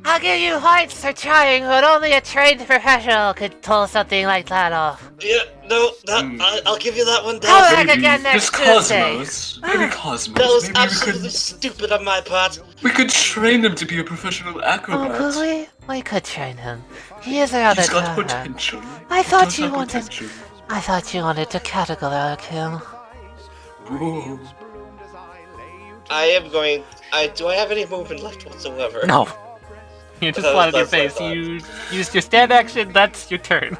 I'll give you points for trying, but only a trained professional could pull something like that off. Yeah, no, I'll give you that one. Come That back again Miss next Tuesday. Cosmos. Maybe Cosmos. was Maybe absolutely stupid on my part. we could train him to be a professional Oh, acrobat. could we? We could train him. He is a rather He's got talent. potential. I thought He you does have wanted. potential. I thought you wanted to categorize him. Whoa. I am going. Do I have any movement left whatsoever? No. You're just flat on your That's what I face. thought. You used your stand action, that's your turn.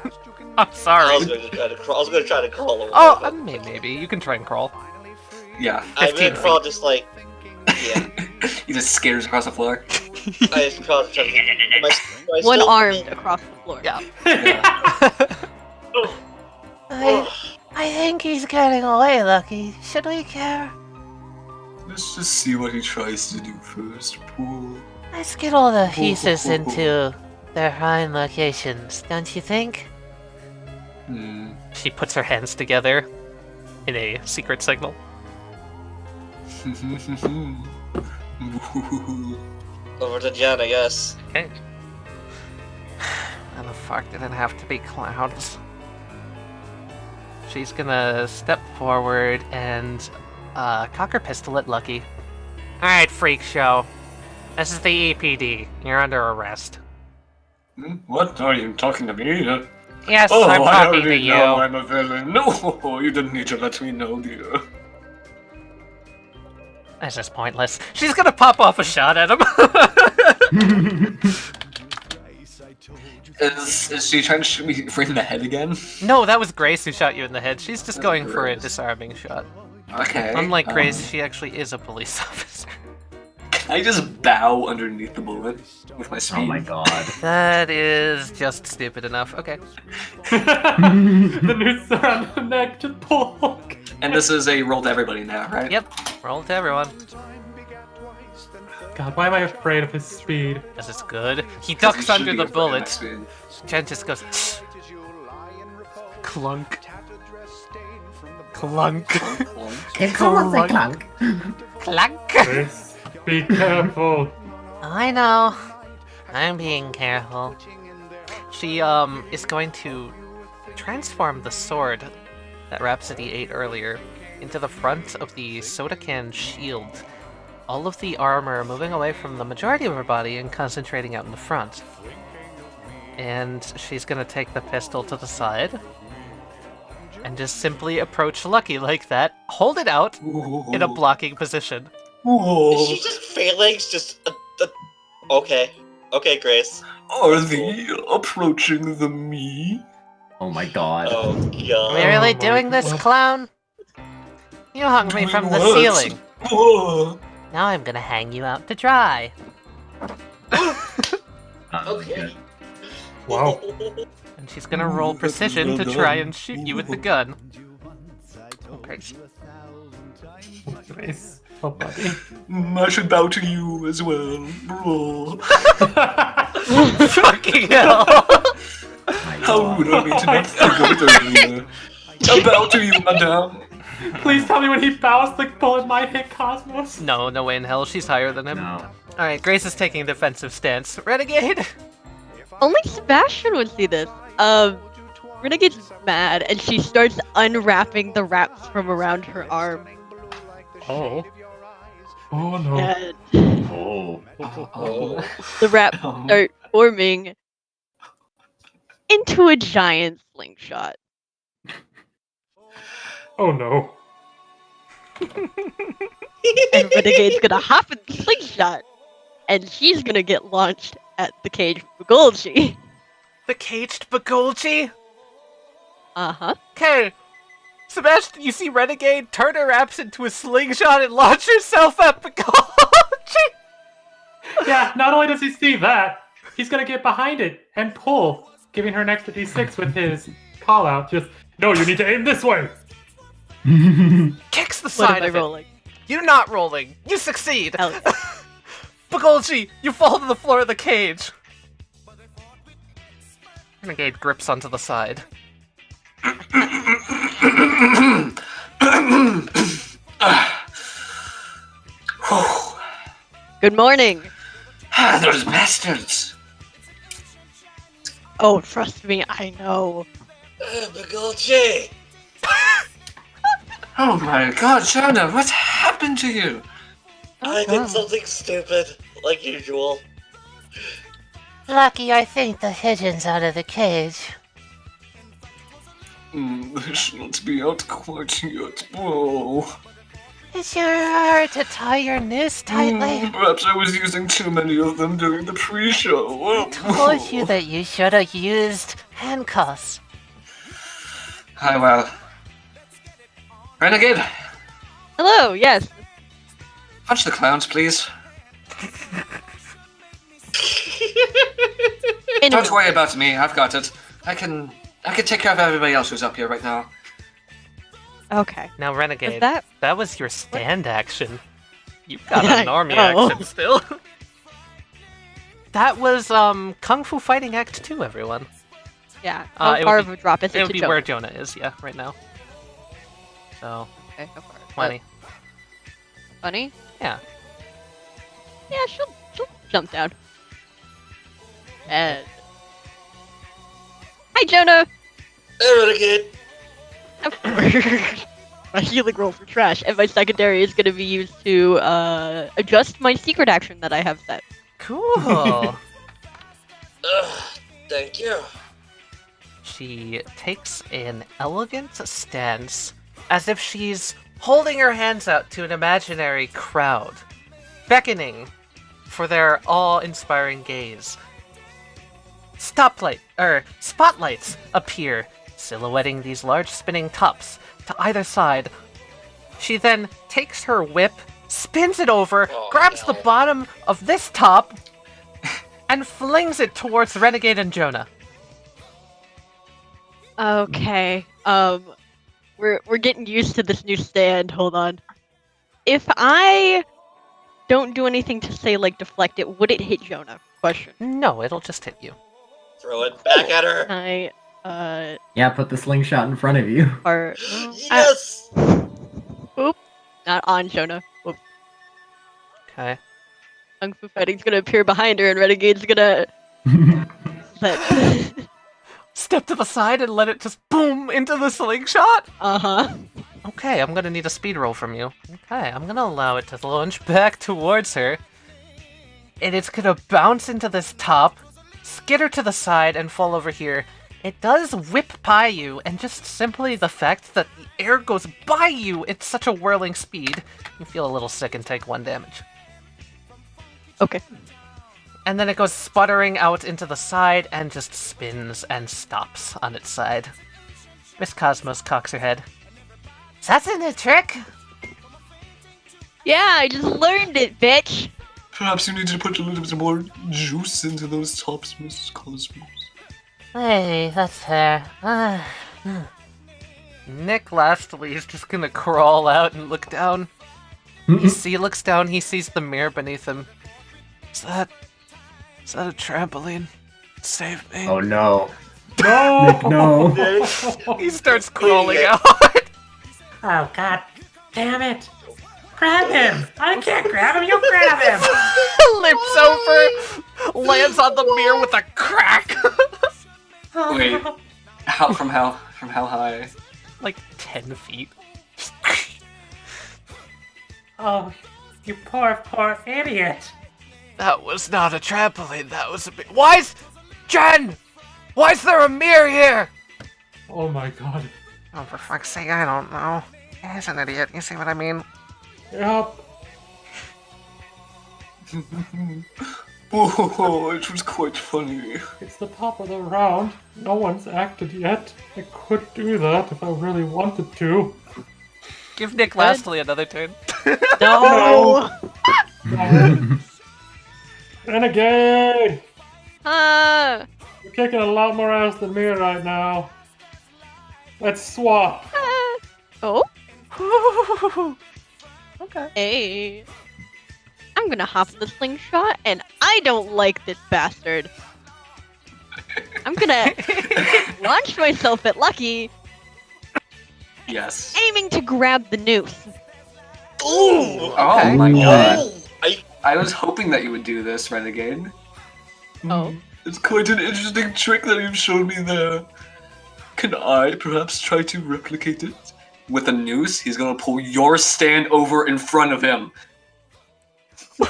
I'm sorry. I was going to try to crawl over. Oh, maybe. You can try and crawl. Yeah. I'm 15 gonna crawl feet. just like, yeah. He just skitters across the floor. I just crawl trying to. One armed across the floor. Yeah. I think he's getting away, Lucky. Should we care? Let's just see what he tries to do first. Poor. Let's get all the pieces into their prime locations, don't you think? She puts her hands together in a secret signal. Over to Jen, I guess. Okay. And the fuck didn't have to be clouds. She's gonna step forward and cock her pistol at Lucky. Alright, freak show. This is the EPD. You're under arrest. What? Are you talking to me? Yes, Oh, I'm I talking to already you. know I'm a villain. No, you didn't need to let me know, dear. This is pointless. She's gonna pop off a shot at him. Is she trying to shoot me right in the head again? No, that was Grace who shot you in the head. She's just going for a disarming shot. Okay. Unlike Grace, she actually is a police officer. I just bow underneath the bullet with my speed. Oh my god. That is just stupid enough. Okay. The noose around the neck, just pull. And this is a roll to everybody now, right? Yep. Roll to everyone. God, why am I afraid of his speed? This is good. He 'Cause ducks you should under be the afraid of bullet. my speed. Jen just goes clunk. Clunk. Did someone say clunk? Clunk. Chris, be careful. I know. I'm being careful. She is going to transform the sword that Rhapsody ate earlier into the front of the soda can shield. All of the armor moving away from the majority of her body and concentrating out in the front. And she's gonna take the pistol to the side and just simply approach Lucky like that. Hold it out in a blocking position. Is she just phalanx? Okay. Okay, Grace. Are they approaching the me? Oh my god. Oh Are we god. really doing this, clown? You hung me from the What? ceiling. Oh. Now I'm gonna hang you out to dry. Okay. Wow. And she's gonna roll precision to try and shoot you with the gun. Okay. Chris, oh buddy. I should bow to you as well, bro. Fucking hell! How would I need to not think of it earlier? I bow to you, madame. Please tell me when he bows, the bullet might hit Cosmos. No, no way in hell. She's higher than him. No. Alright, Grace is taking a defensive stance. Renegade! Only Sebastian would see this. Renegade's mad, and she starts unwrapping the wraps from around her arm. Oh. Oh no. And Oh. the wraps start forming into a giant slingshot. Oh no. And Renegade's gonna hop in the slingshot, and she's gonna get launched at the cage Begolji. The caged Begolji? Uh-huh. Okay. Sebastian, you see Renegade turn her wraps into a slingshot and launch herself at Begolji? Yeah, not only does he see that, he's gonna get behind it and pull, giving her an extra d6 with his call out. Just, no, you need to aim this way. Kicks the What side am I of it. rolling? You're not rolling. You succeed. Hell yeah. Begolji, you fall to the floor of the cage. Renegade grips onto the side. Good morning. Those bastards! Oh, trust me, I know. Begolji! Oh my god, Jonah, what happened to you? I did something stupid, like usual. Lucky, I think the pigeon's out of the cage. They should not be out quite yet, bro. Is your hard to tie your noose tightly? Perhaps I was using too many of them during the pre-show. I told you that you should have used handcuffs. Hi, well. Renegade, Hello, yes. punch the clowns, please. Don't worry about me. I've got it. I can take care of everybody else who's up here right now. Okay. Now, Renegade, Was that was your stand action. You've got an I army know. action still. That was Kung Fu Fighting Act 2, everyone. Yeah. How it far would of a drop is It it would to be Jonah? where Jonah is, yeah, right now. So, Okay, how far? 20. 20? Yeah. Yeah, she'll jump down. And hi, Jonah. Hey, Renegade. My healing roll for trash, and my secondary is going to be used to adjust my secret action that I have set. Cool. Thank you. She takes an elegant stance as if she's holding her hands out to an imaginary crowd, beckoning for their awe-inspiring gaze. Spotlights appear, silhouetting these large spinning tops to either side. She then takes her whip, spins it over, grabs the bottom of this top, and flings it towards Renegade and Jonah. Okay. We're getting used to this new stand. Hold on. If I don't do anything to say like deflect it, would it hit Jonah? Question. No, it'll just hit you. Throw it back at her. Can Yeah, put the slingshot in front of you. or Yes. Oop. Not on Jonah. Whoop. Okay. Kung Fu Fighting's gonna appear behind her, and Renegade's gonna. Step to the side and let it just boom into the slingshot? Uh-huh. Okay, I'm gonna need a speed roll from you. Okay, I'm gonna allow it to launch back towards her. And it's gonna bounce into this top, skitter to the side, and fall over here. It does whip by you, and just simply the fact that the air goes by you at such a whirling speed, you feel a little sick and take 1 damage. Okay. And then it goes sputtering out into the side and just spins and stops on its side. Miss Cosmos cocks her head. Is that a new trick? Yeah, I just learned it, bitch. Perhaps you need to put a little bit more juice into those tops, Miss Cosmos. Hey, that's fair. Nick Lastly is just gonna crawl out and look down. He looks down, he sees the mirror beneath him. Is that a trampoline? Save me. Oh no. No! Nick, no. He starts crawling Idiot. out. Oh god damn it! Grab him! I can't grab him, you grab him! Lips over, lands on the mirror with a crack. Wait, from how high? Like 10 feet. Oh, you poor idiot! That was not a trampoline, that was a big. Jen! Why is there a mirror here? Oh my god. Oh, for fuck's sake, I don't know. He's an idiot, you see what I mean? Yep. Oh, it was quite funny. It's the top of the round. No one's acted yet. I could do that if I really wanted to. Give Nick Lastly another turn. No. No. Renegade! You're kicking a lot more ass than me right now. Let's swap. Oh. Okay. Hey. I'm gonna hop in the slingshot, and I don't like this bastard. I'm gonna launch myself at Lucky, Yes. aiming to grab the noose. Ooh. Oh my god. Ooh. I was hoping that you would do this, Renegade. Oh. It's quite an interesting trick that you've shown me there. Can I perhaps try to replicate it? With a noose, he's gonna pull your stand over in front of him. A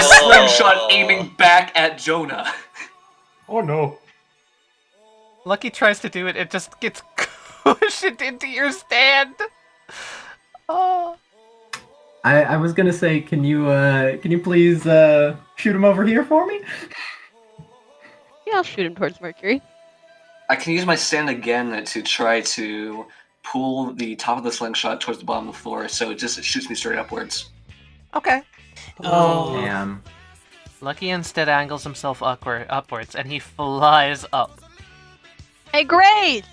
slingshot aiming back at Jonah. Oh no. Lucky tries to do it, it just gets cushioned into your stand. Oh. I was gonna say, can you please shoot him over here for me? Yeah, I'll shoot him towards Mercury. I can use my stand again to try to pull the top of the slingshot towards the bottom of the floor, so it shoots me straight upwards. Okay. Oh, damn. Lucky instead angles himself upwards, and he flies up. Hey, Grace!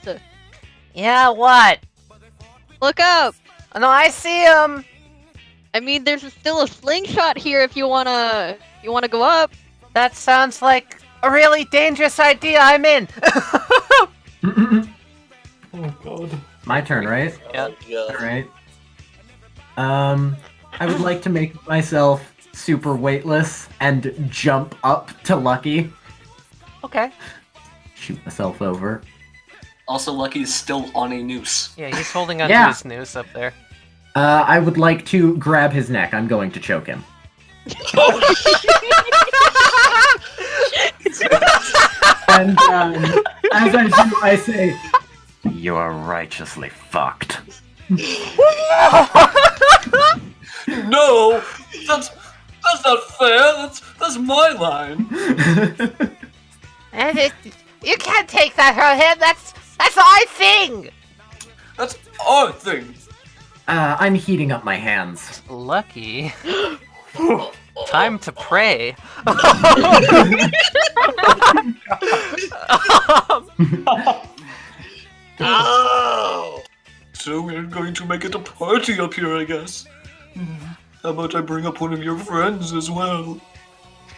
Yeah, what? Look up! No, I see him! I mean, there's still a slingshot here if you wanna go up. That sounds like a really dangerous idea. I'm in. Oh god. My turn, right? Yeah. Alright. I would like to make myself super weightless and jump up to Lucky. Okay. Shoot myself over. Also, Lucky's still on a noose. Yeah, he's holding onto Yeah. his noose up there. I would like to grab his neck. I'm going to choke him. And as I do, I say, You are righteously fucked. No! That's not fair! That's my line! And you can't take that from him. That's our thing. That's our thing! I'm heating up my hands. Lucky. Time to pray. Oh! So we're going to make it a party up here, I guess. How about I bring up one of your friends as well?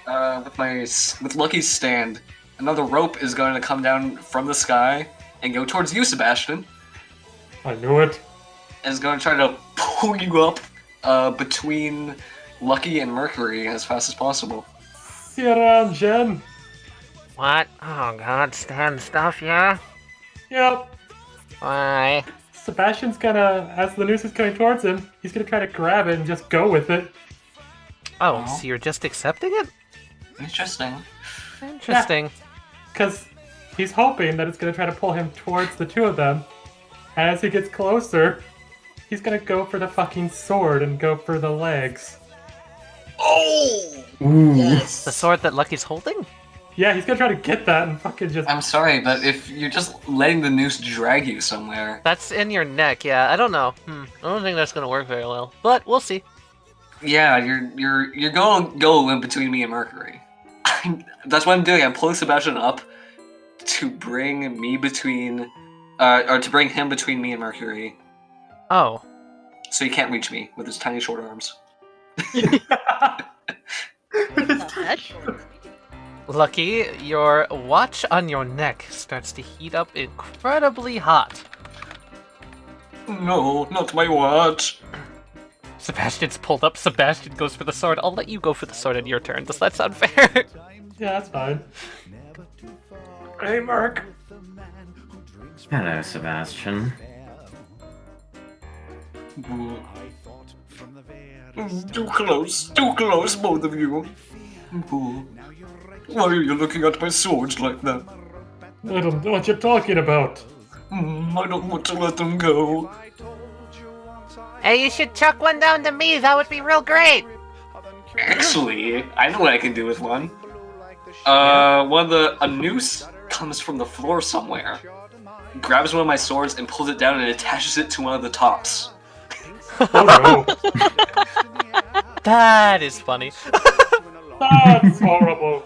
With Lucky's stand, another rope is going to come down from the sky and go towards you, Sebastian. I knew it. And is going to try to pull you up between Lucky and Mercury as fast as possible. See you around, Jen. What? Oh god, stand stuff, yeah? Yep. Why? Sebastian's gonna, as the noose is coming towards him, he's gonna try to grab it and just go with it. Oh, so you're just accepting it? Interesting. Interesting. Because he's hoping that it's gonna try to pull him towards the two of them. And as he gets closer, he's gonna go for the fucking sword and go for the legs. Oh! Ooh. Yes! The sword that Lucky's holding? Yeah, he's gonna try to get that and fucking just. I'm sorry, but if you're just letting the noose drag you somewhere. That's in your neck, yeah. I don't know. I don't think that's gonna work very well. But we'll see. Yeah, you're going to go in between me and Mercury. That's what I'm doing. I'm pulling Sebastian up to bring me between, or to bring him between me and Mercury, Oh. so he can't reach me with his tiny short arms. Lucky, your watch on your neck starts to heat up incredibly hot. No, not my watch. Sebastian's pulled up. Sebastian goes for the sword. I'll let you go for the sword in your turn. Does that sound fair? Yeah, that's fine. Hey, Merc. Hello, Sebastian. Too close, both of you. Why are you looking at my sword like that? I don't know what you're talking about. I don't want to let them go. Hey, you should chuck one down to me. That would be real great. Actually, I know what I can do with one. A noose comes from the floor somewhere, grabs one of my swords and pulls it down and attaches it to one of the tops. Oh no. That is funny. That's horrible.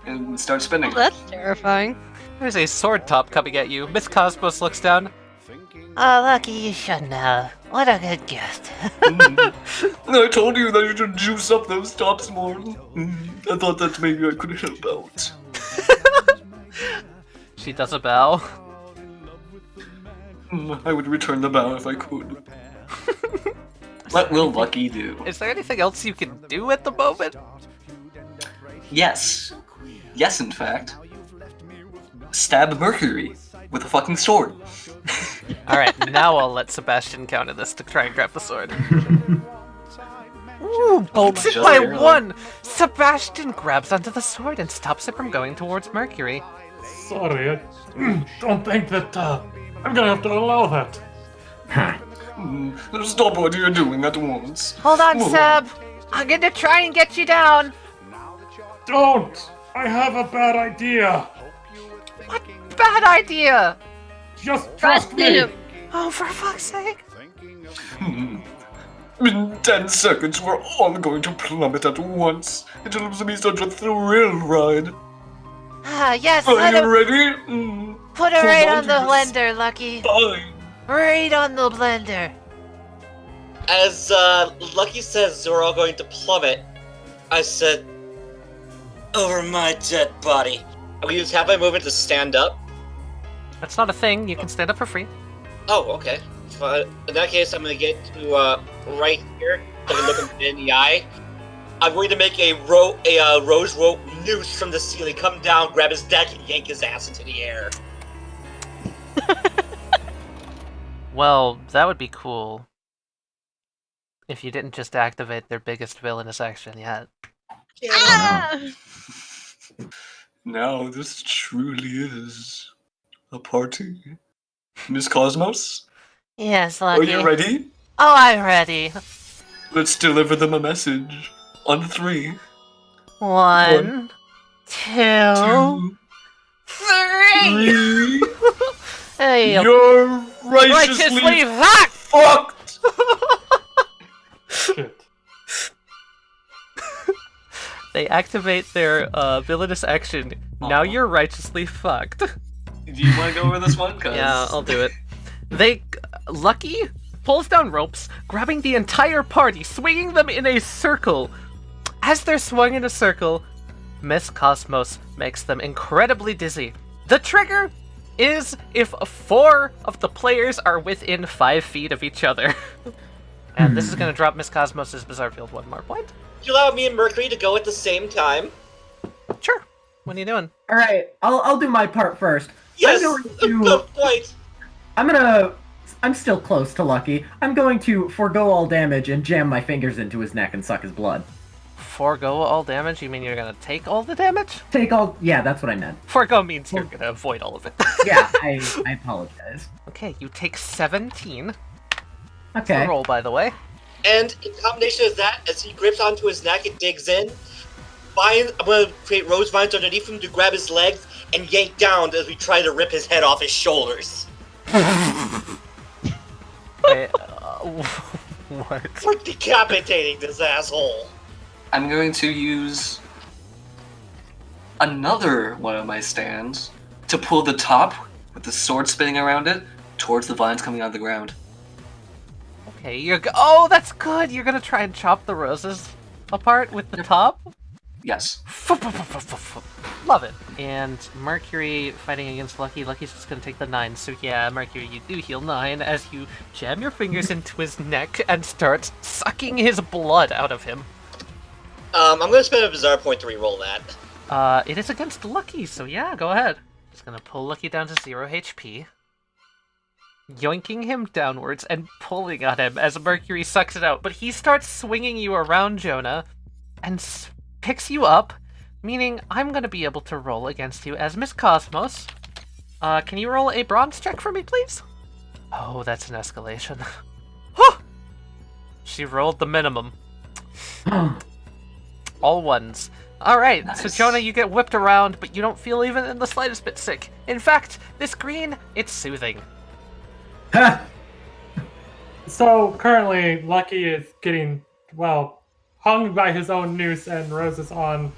And starts spinning. Oh, that's terrifying. There's a sword top coming at you. Miss Cosmos looks down. Oh, Lucky, you shouldn't have. What a good gift. I told you that you should juice up those tops more. I thought that maybe I could help out. She does a bow. I would return the bow if I could. What will Lucky do? Is there anything else you can do at the moment? Yes. Yes, in fact. Stab Mercury with a fucking sword. Alright, now I'll let Sebastian counter this to try and grab the sword. Ooh, bolts it by one! Sebastian grabs onto the sword and stops it from going towards Mercury. Sorry, I don't think that I'm gonna have to allow that. Stop what you're doing at once. Hold on, Seb. I'm gonna try and get you down. Don't! I have a bad idea. What bad bad idea! Just Trust him. Oh, for fuck's sake! In 10 seconds, we're all going to plummet at once. It'll be such a thrill ride. Yes, Are let you him ready? put it Hold right on on to the this. blender, Lucky. Fine. Right on the blender. As Lucky says we're all going to plummet, I said, over my dead body. I'm gonna use half my movement to stand up. That's not a thing. You can stand up for free. Oh, okay. In that case, I'm gonna get to right here. So I can look him in the eye. I'm going to make a rose rope noose from the ceiling, come down, grab his neck, and yank his ass into the air. Well, that would be cool. If you didn't just activate their biggest villainous action yet. Ah! Now this truly is a party. Miss Cosmos, Yes, are Lucky. you ready? Oh, I'm ready. Let's deliver them a message. On 3, 1, 2, 3. 3. Hey, You're righteously fucked! Shit. They activate their villainous action. Now you're righteously fucked. Do you want to go over this one? 'Cause- Yeah, I'll do it. Lucky pulls down ropes, grabbing the entire party, swinging them in a circle. As they're swung in a circle, Miss Cosmos makes them incredibly dizzy. The trigger is if 4 of the players are within 5 feet of each other. And this is going to drop Miss Cosmos' Bizarre Field 1 more point. You allow me and Mercury to go at the same time? Sure. What are you doing? All right, I'll do my part first. Yes! Good point! I'm still close to Lucky. I'm going to forego all damage and jam my fingers into his neck and suck his blood. Forgo all damage? You mean you're going to take all the damage? Yeah, that's what I meant. Forgo means you're going to avoid all of it. Yeah, I apologize. Okay, you take 17. Okay. The roll, by the way. And in combination with that, as he grips onto his neck and digs in, I'm going to create rose vines underneath him to grab his legs and yank down as we try to rip his head off his shoulders. Wait, what? We're decapitating this asshole. I'm going to use another one of my stands to pull the top with the sword spinning around it towards the vines coming out of the ground. Okay, oh, that's good! You're gonna try and chop the roses apart with the top? Yes. Love it. And Mercury fighting against Lucky. Lucky's just gonna take the 9. So yeah, Mercury, you do heal 9 as you jam your fingers into his neck and start sucking his blood out of him. I'm gonna spend a bizarre point to reroll that. It is against Lucky, so yeah, go ahead. Just gonna pull Lucky down to 0 HP. Yoinking him downwards and pulling on him as Mercury sucks it out. But he starts swinging you around, Jonah, and picks you up, meaning I'm going to be able to roll against you as Miss Cosmos. Can you roll a bronze check for me, please? Oh, that's an escalation. She rolled the minimum. All ones. Alright, Nice. so Jonah, you get whipped around, but you don't feel even in the slightest bit sick. In fact, this green, it's soothing. So currently, Lucky is getting, well, hung by his own noose and Rose is on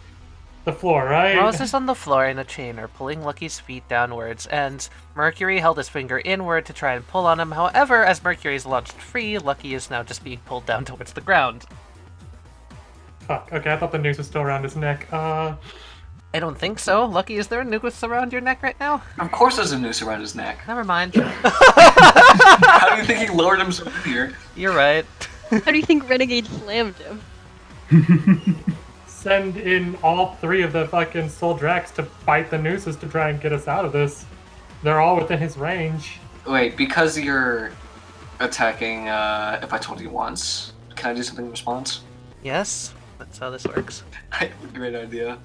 the floor, right? Rose is on the floor in a chain are pulling Lucky's feet downwards, and Mercury held his finger inward to try and pull on him. However, as Mercury is launched free, Lucky is now just being pulled down towards the ground. Fuck, okay, I thought the noose was still around his neck. I don't think so. Lucky, is there a noose around your neck right now? Of course there's a noose around his neck. Never mind. How do you think he lowered himself in here? You're right. How do you think Renegade slammed him? Send in all 3 of the fucking Soldrax to bite the nooses to try and get us out of this. They're all within his range. Wait, because you're attacking, if I told you once, can I do something in response? Yes, that's how this works. I have a great idea.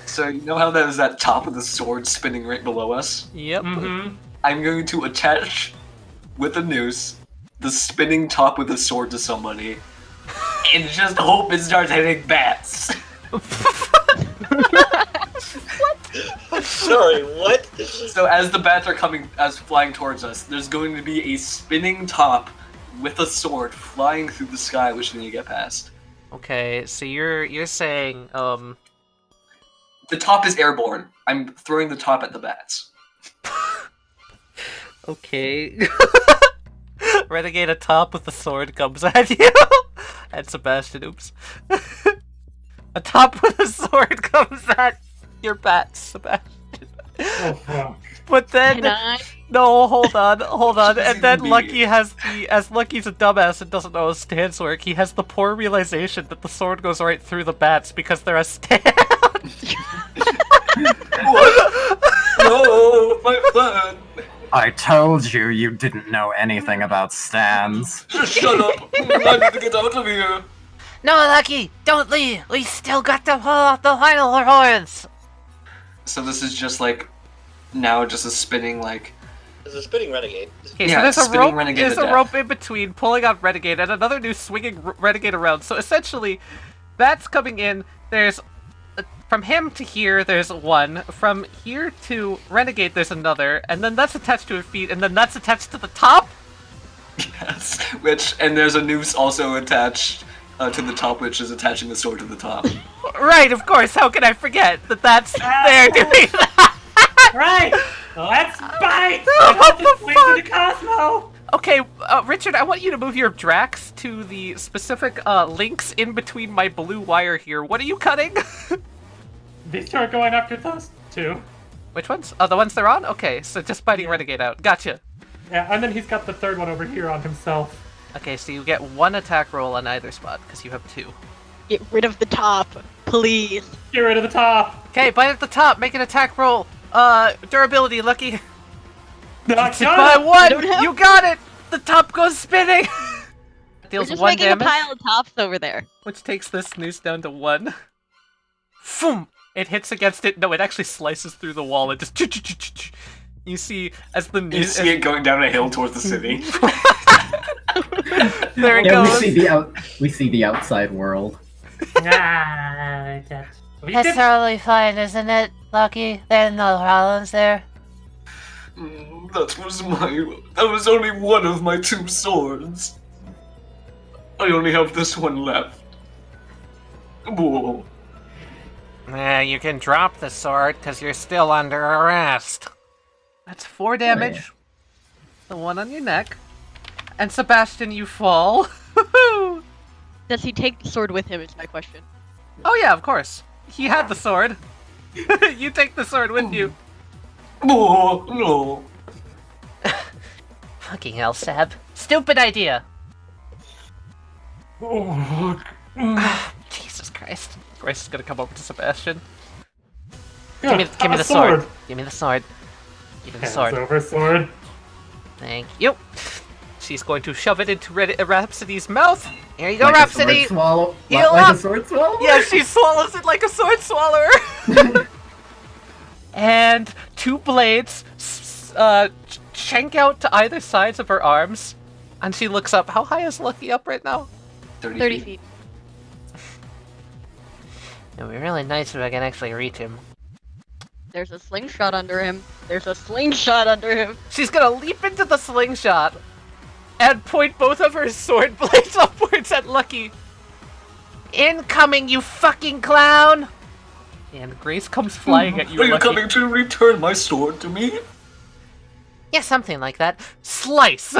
So you know how there's that top of the sword spinning right below us? Yep. Mm-hmm. I'm going to attach with a noose the spinning top with the sword to somebody and just hope it starts hitting bats. What? I'm sorry, what? So as the bats are flying towards us, there's going to be a spinning top with a sword flying through the sky, which we need to get past. Okay, so you're saying The top is airborne. I'm throwing the top at the bats. okay. Renegade atop with the sword comes at you. And Sebastian, oops. Atop with a sword comes at your bats, Sebastian. Oh fuck. But then Can I? no, hold on. And then me. Lucky has as Lucky's a dumbass and doesn't know how stands work, he has the poor realization that the sword goes right through the bats because they're a stand. What? No, my plan. I told you you didn't know anything about stands. Just shut up. I need to get out of here. No, Lucky, don't leave. We still got to pull off the final horns. So this is just like now just a spinning like. There's a spinning renegade. Okay, Yeah, so there's a spinning rope. Renegade There's to a death. rope in between, pulling out Renegade, and another new swinging Renegade around. So essentially, that's coming in. There's from him to here. There's one. From here to Renegade, there's another, and then that's attached to his feet, and then that's attached to the top. Yes, and there's a noose also attached to the top, which is attaching the sword to the top. Right, of course. How can I forget that that's they're doing that? Right! Let's bite! What Let's the just wait for the Cosmo! Okay, Richard, I want you to move your Drax to the specific links in between my blue wire here. What are you cutting? These two are going after those two. Which ones? Oh, the ones they're on? Okay, so just biting Renegade out. Gotcha. Yeah, and then he's got the third one over here on himself. Okay, so you get one attack roll on either spot, because you have two. Get rid of the top, please. Get rid of the top! Okay, bite at the top, make an attack roll. Durability, Lucky. Knocked By out! one! Don't help. You got it! The top goes spinning! We're Deals just one making damage, a pile of tops over there. which takes this noose down to one. Foom! It hits against it. No, it actually slices through the wall and just... You see, as the You noose... see it going down a hill towards the city. There it Yeah, goes. we see the outside world. Ah, that. We That's did. totally fine, isn't it, Lucky? There's no problems there. That was only one of my two swords. I only have this one left. Whoa. You can drop the sword, because you're still under arrest. That's 4 damage. The one on your neck. And Sebastian, you fall. Does he take the sword with him is my question. Oh yeah, of course. He had the sword. You take the sword with you. Oh, no. Fucking hell, Seb. Stupid idea. Oh, Jesus Christ. Grace is gonna come over to Sebastian. yeah, Give me the sword. Give me the sword. Give me the Hands sword. over sword. Thank you. She's going to shove it into Rhapsody's mouth. Here you go, Like Rhapsody. A sword swallow. Heal Like up. a sword swallow? Yeah, she swallows it like a sword swallower. And 2 blades shank out to either sides of her arms. And she looks up. How high is Lucky up right now? 30 feet. It would be really nice if I can actually reach him. There's a slingshot under him. There's a slingshot under him. She's gonna leap into the slingshot and point both of her sword blades upwards at Lucky. Incoming, you fucking clown! And Grace comes flying at you, Are you Lucky. coming to return my sword to me? Yeah, something like that. Slice!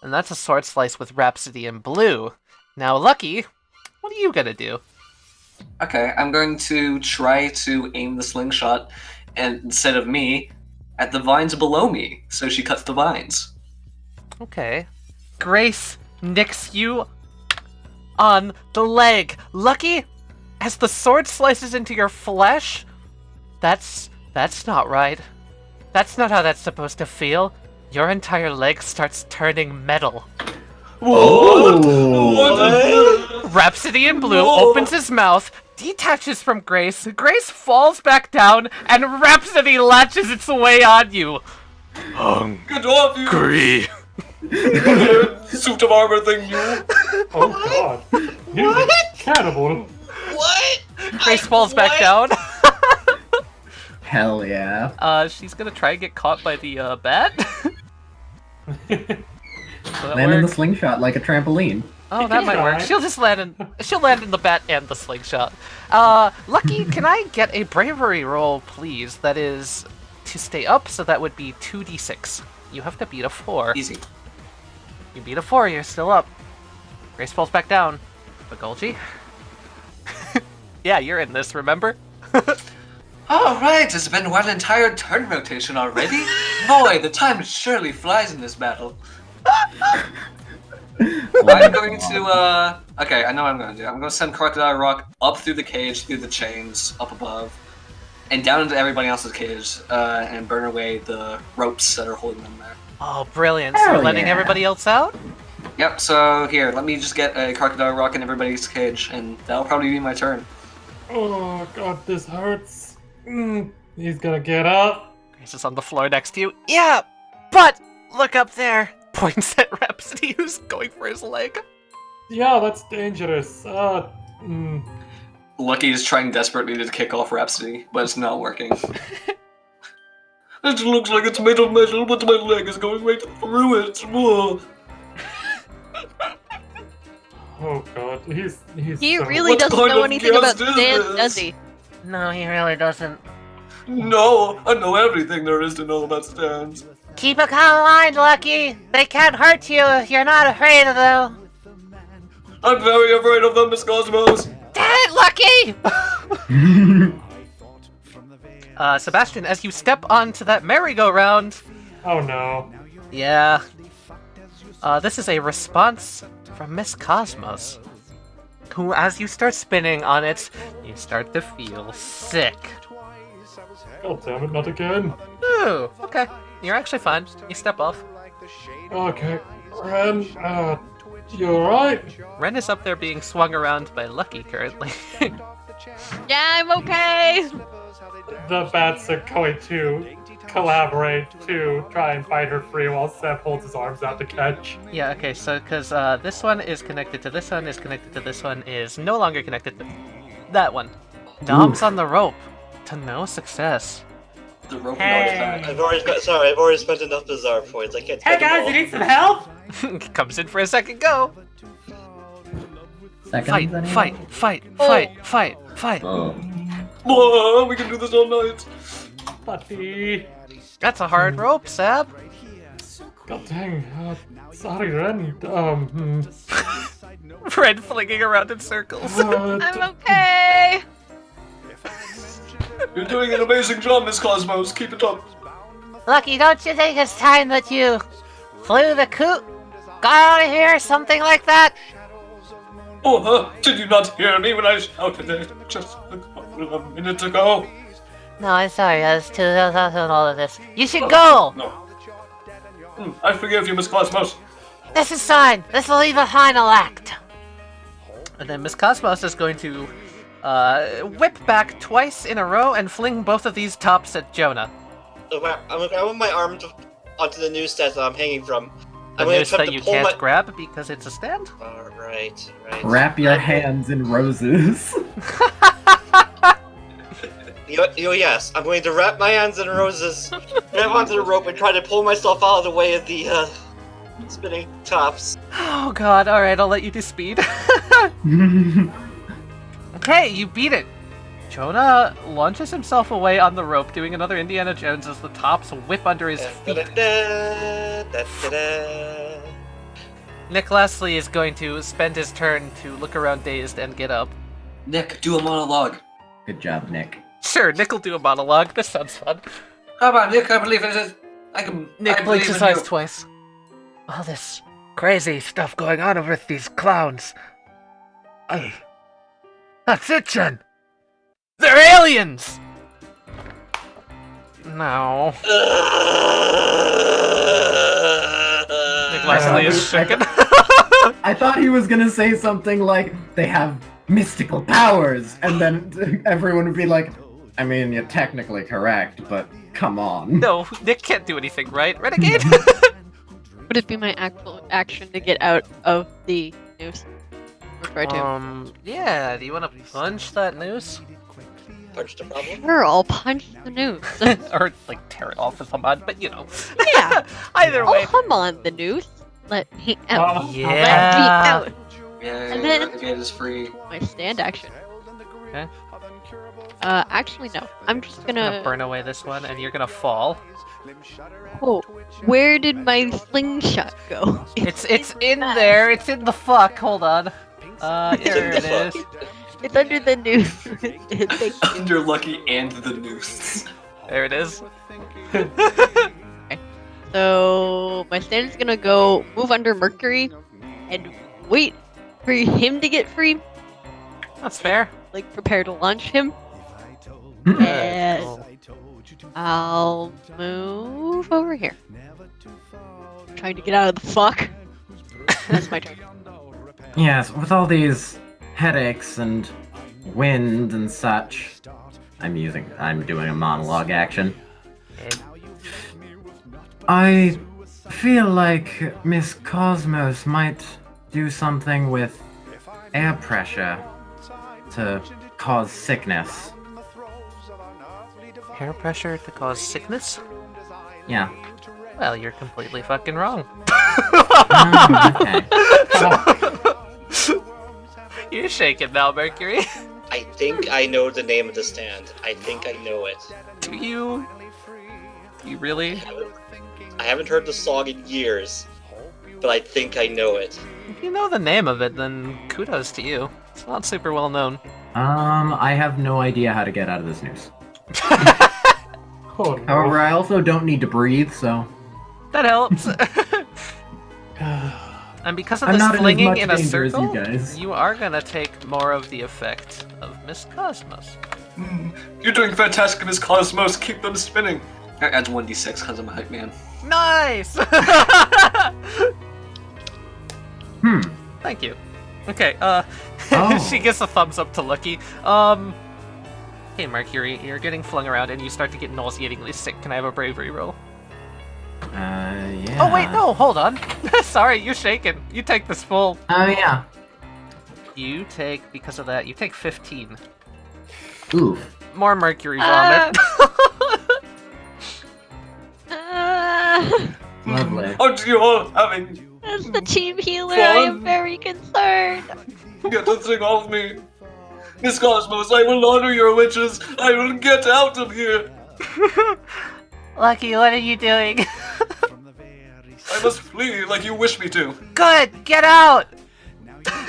And that's a sword slice with Rhapsody in blue. Now, Lucky, what are you gonna do? Okay, I'm going to try to aim the slingshot, and instead of me, at the vines below me, so she cuts the vines. Okay. Grace nicks you on the leg. Lucky, as the sword slices into your flesh, that's not right. That's not how that's supposed to feel. Your entire leg starts turning metal. Oh. Rhapsody in blue opens his mouth, detaches from Grace. Grace falls back down, and Rhapsody latches its way on you. Get off you! Hungry. Suit of armor thing, you! Oh god. You cannibal. What? Grace falls back down. Hell yeah. She's gonna try and get caught by the bat. Land in the slingshot like a trampoline. Oh, that might work. She'll just land in the bat and the slingshot. Lucky, can I get a bravery roll, please? That is to stay up, so that would be 2d6. You have to beat a 4. Easy. You beat a 4, you're still up. Grace falls back down. Begolji? Yeah, you're in this, remember? Alright, it's been one entire turn rotation already? Boy, the time surely flies in this battle. I'm going to, okay, I know what I'm going to do. I'm going to send Crocodile Rock up through the cage, through the chains, up above, and down into everybody else's cage, and burn away the ropes that are holding them there. Oh, brilliant. So you're letting everybody else out? Yep, so here, let me just get a Crocodile Rock in everybody's cage, and that'll probably be my turn. Oh god, this hurts. He's gonna get up. Grace is on the floor next to you. Yeah, but look up there. Points at Rhapsody, who's going for his leg. Yeah, that's dangerous. Lucky is trying desperately to kick off Rhapsody, but it's not working. It looks like it's made of metal, but my leg is going right through it. Whoa. Oh god, he's He so... really What doesn't kind know of anything about guest is sand, this? does he? No, he really doesn't. No, I know everything there is to know about stands. Keep a calm mind, Lucky. They can't hurt you if you're not afraid of them. I'm very afraid of them, Miss Cosmos. Damn it, Lucky! Sebastian, as you step onto that merry-go-round... Oh no. Yeah. This is a response from Miss Cosmos, who, as you start spinning on it, you start to feel sick. God damn it, not again. Ooh, okay. You're actually fine. You step off. Okay. Ren, you alright? Ren is up there being swung around by Lucky currently. Yeah, I'm okay. The bats are going to collaborate to try and fight her free while Seb holds his arms out to catch. Yeah, okay, so because this one is connected to this one, is connected to this one, is no longer connected to that one. Dom's on the rope to no success. The rope Hey. I've already spent enough bizarre points. I can't Hey spend them guys, all. you need some help? Comes in for a second go. Seconds, Fight, anyone? fight. Whoa, we can do this all night. Buddy. That's a hard rope, Sab. God dang. Sorry, Ren. Ren flinging around in circles. I'm okay. You're doing an amazing job, Miss Cosmos. Keep it up. Lucky, don't you think it's time that you flew the coop? Got out of here, something like that? Oh, did you not hear me when I shouted it just a couple of minutes ago? No, I'm sorry, I was too lost on all of this. You should go! No. I forgive you, Miss Cosmos. This is fine. This will leave a final act. And then Miss Cosmos is going to whip back twice in a row and fling both of these tops at Jonah. I'm gonna grab my arm onto the noose that I'm hanging from. The noose that you can't grab because it's a stand? Right. Wrap your hands in roses. Yes, I'm going to wrap my hands in roses, grab onto the rope, and try to pull myself out of the way of the spinning tops. Oh god, alright, I'll let you do speed. Okay, you beat it. Jonah launches himself away on the rope, doing another Indiana Jones as the tops whip under his feet. Nick Leslie is going to spend his turn to look around dazed and get up. Nick, do a monologue. Good job, Nick. Sure, Nick will do a monologue. This sounds fun. Come on, Nick, I believe in it. Nick blinks his eyes twice. All this crazy stuff going on over with these clowns. That's it, Jen. They're aliens! No. Nick Leslie is shaken. I thought he was gonna say something like, they have mystical powers, and then everyone would be like, I mean, you're technically correct, but come on. No, Nick can't do anything, right? Renegade? Would it be my actual action to get out of the noose? Or try to? Yeah, do you want to punch that noose? Punch the problem. Sure, I'll punch the noose. Or, like, tear it off with a mud, but you know. Yeah. Either way. I'll hum on the noose. Let me out. Yeah. Let me out. Yeah, And then- Renegade is free. My stand action. Okay. Actually, no. I'm just I'm gonna gonna. burn away this one, and you're gonna fall. Oh, where did my slingshot go? It's in there. It's in the fuck. Hold on. Here it is. It's under the noose. Thank you. Under Lucky and the noose. There it is. So my stand is gonna go move under Mercury and wait for him to get free. That's fair. Like prepare to launch him. Good. And I'll move over here. Trying to get out of the fuck. That's my turn. Yes, with all these headaches and wind and such, I'm doing a monologue action. I feel like Miss Cosmos might do something with air pressure to cause sickness. Air pressure to cause sickness? Yeah. Well, you're completely fucking wrong. Okay. You're shaking now, Mercury. I think I know the name of the stand. I think I know it. Do you? You really? I haven't heard the song in years, but I think I know it. If you know the name of it, then kudos to you. It's not super well known. I have no idea how to get out of this noose. Oh, no. However, I also don't need to breathe, so... That helps. And because of I'm this not in as flinging much in a danger as you circle, guys. you are gonna take more of the effect of Miss Cosmos. You're doing fantastic, Miss Cosmos. Keep them spinning. That adds 1d6 because I'm a hype man. Nice! Hmm. Thank you. Okay, Oh. she gives a thumbs up to Lucky. Hey Mercury, you're getting flung around and you start to get nauseatingly sick. Can I have a bravery roll? Yeah. Oh wait, no, hold on. Sorry, you're shaking. You take this full. Oh, yeah. You take, because of that, you take 15. Oof. More mercury vomit. Lovely. Aren't you all having... As the team healer, I am Fun. very concerned. Get this thing off me. Miss Cosmos, I will honor your wishes. I will get out of here. Lucky, what are you doing? I must flee like you wish me to. Good, get out!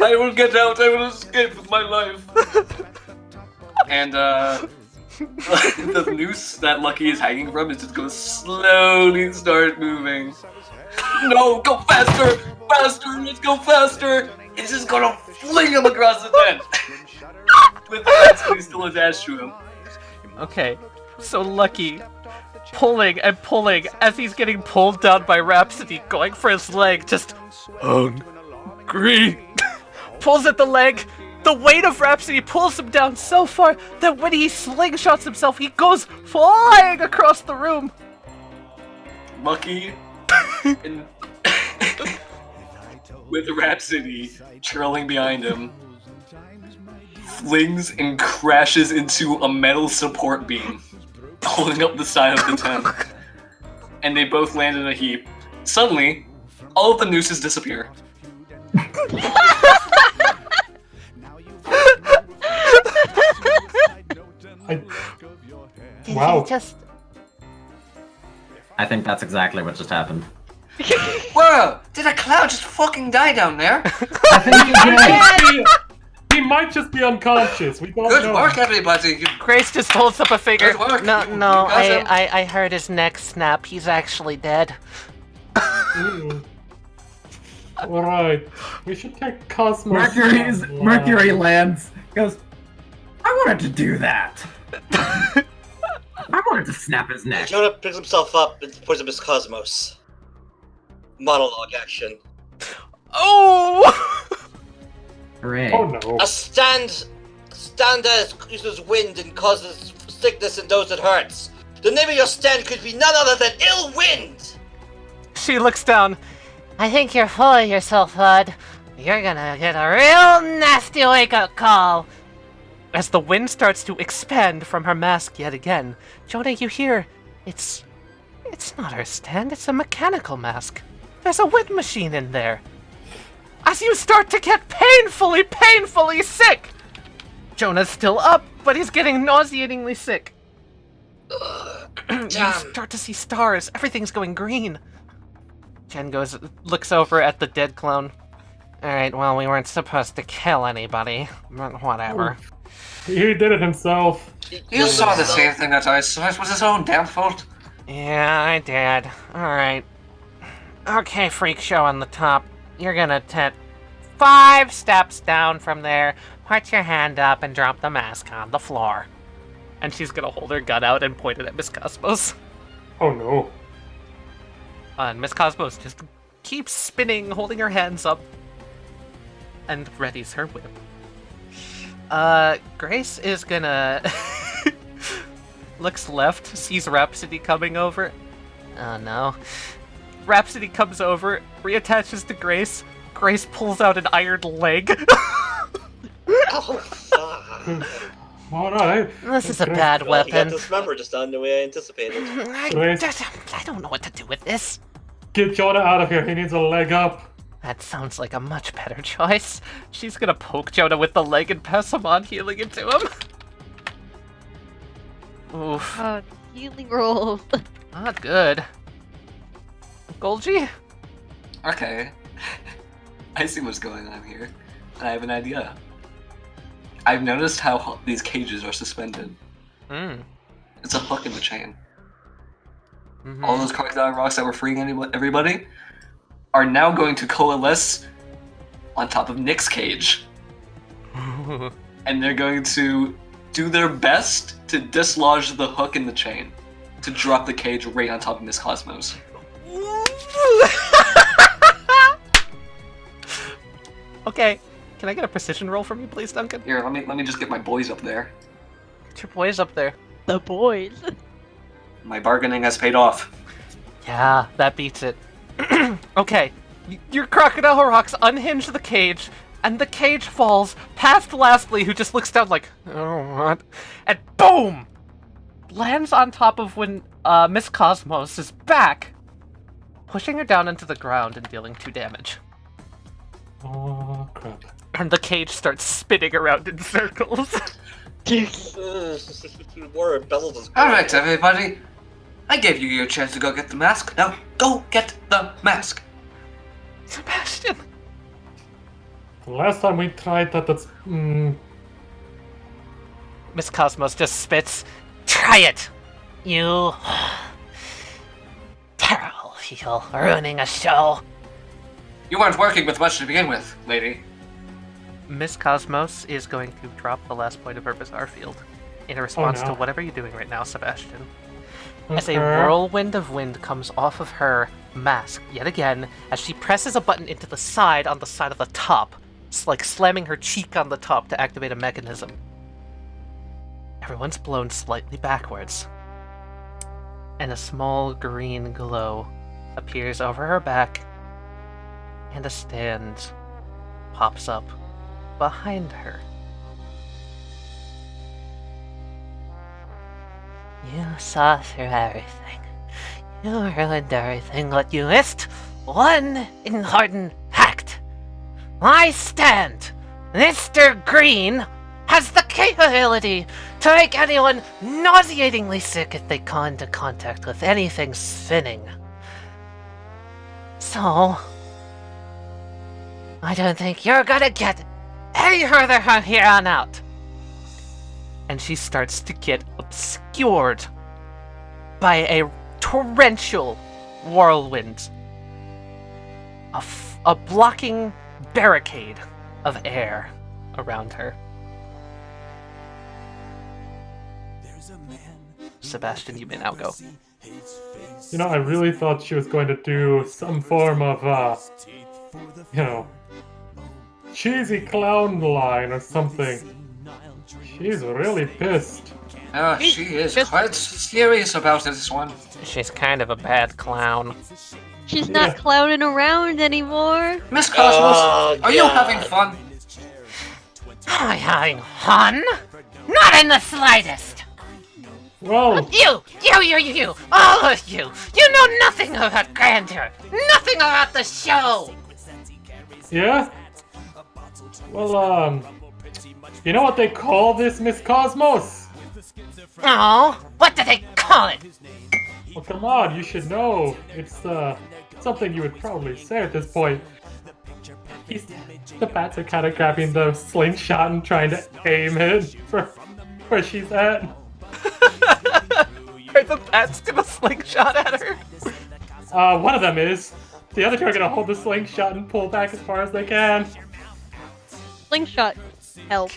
I will get out. I will escape with my life. And, the noose that Lucky is hanging from is just going to slowly start moving. No, go faster! Faster! Let's go faster! It's just gonna fling him across the tent! With the Westley still attached to him. Okay, so Lucky pulling and pulling as he's getting pulled down by Rhapsody, going for his leg, just hungry. Pulls at the leg. The weight of Rhapsody pulls him down so far that when he slingshots himself, he goes flying across the room. Lucky and with Rhapsody trailing behind him, flings and crashes into a metal support beam holding up the side of the tent. And they both land in a heap. Suddenly, all of the nooses disappear. Wow. I think that's exactly what just happened. Whoa! Did a cloud just fucking die down there? He might just be unconscious. We don't Good know. work, everybody. Grace just holds up a finger. Good work. No, You no, got him. I heard his neck snap. He's actually dead. Alright. We should take Cosmos. Mercury lands. Goes, I wanted to do that. I wanted to snap his neck. Jonah picks himself up and points at Miss Cosmos. Monologue action. Oh! Hooray. Oh no. A stand that uses wind and causes sickness in those it hurts. The name of your stand could be none other than Ill Wind! She looks down. I think you're full of yourself, Bud. You're gonna get a real nasty wake-up call. As the wind starts to expand from her mask yet again, Jonah, you hear, it's not her stand, it's a mechanical mask. There's a wind machine in there. As you start to get painfully sick! Jonah's still up, but he's getting nauseatingly sick. You start to see stars, everything's going green. Jen looks over at the dead clone. Alright, well, we weren't supposed to kill anybody, but whatever. He did it himself. You saw the same thing that I saw. It was his own damn fault. Yeah, I did. Alright. Okay, freak show on the top. You're gonna take 5 steps down from there, put your hand up, and drop the mask on the floor. And she's gonna hold her gun out and point it at Miss Cosmos. Oh no. And Miss Cosmos just keeps spinning, holding her hands up, and readies her whip. Grace is gonna... looks left, sees Rhapsody coming over. Oh no. Rhapsody comes over, reattaches to Grace. Grace pulls out an iron leg. Oh, fuck. Alright. This is a bad He got weapon. dismembered just done the way I anticipated. I don't know what to do with this. Get Jonah out of here. He needs a leg up. That sounds like a much better choice. She's gonna poke Jonah with the leg and pass him on, healing it to him. Oof. Healing rolls. Not good. Begolji? Okay. I see what's going on here, and I have an idea. I've noticed how these cages are suspended. It's a hook in the chain. All those crocodile rocks that were freeing everybody are now going to coalesce on top of Nick's cage. And they're going to do their best to dislodge the hook in the chain, to drop the cage right on top of Miss Cosmos. Okay, can I get a precision roll from you, please, Duncan? Here, let me just get my boys up there. Get your boys up there. The boys. My bargaining has paid off. Yeah, that beats it. Okay, your crocodile rocks unhinge the cage, and the cage falls past Lastly, who just looks down like, oh, what? And boom! Lands on top of Miss Cosmos' back, pushing her down into the ground and dealing 2 damage. Oh, crap. And the cage starts spinning around in circles. More embezzled as Alright, everybody. I gave you your chance to go get the mask. Now, go get the mask. Sebastian! The last time we tried that's... Miss Cosmos just spits. Try it! You... terrible heel, ruining a show. You weren't working with much to begin with, lady. Miss Cosmos is going to drop the last point of her Bizarre Field in response to whatever you're doing right now, Sebastian. As a whirlwind of wind comes off of her mask yet again, as she presses a button into the side on the side of the top. It's like slamming her cheek on the top to activate a mechanism. Everyone's blown slightly backwards. And a small green glow appears over her back, and a stand pops up behind her. You saw through everything. You ruined everything, but you missed one important fact. My stand, Mr. Green, has the capability to make anyone nauseatingly sick if they come into contact with anything spinning. So, I don't think you're gonna get any further from here on out. And she starts to get obscured by a torrential whirlwind. A blocking barricade of air around her. Sebastian, you may now go. You know, I really thought she was going to do some form of, cheesy clown line or something. She's really pissed. Oh, she is quite serious about this one. She's kind of a bad clown. She's not clowning around anymore. Miss Cosmos, are you having fun? Am I having fun? Not in the slightest! Well, You! All of you! You know nothing about grandeur! Nothing about the show! yeah? Well, you know what they call this, Miss Cosmos? Oh, what do they call it? Well, come on, you should know. It's, something you would probably say at this point. The bats are kind of grabbing the slingshot and trying to aim it for where she's at. Are the bats gonna slingshot at her? One of them is. The other two are gonna hold the slingshot and pull back as far as they can. Slingshot help.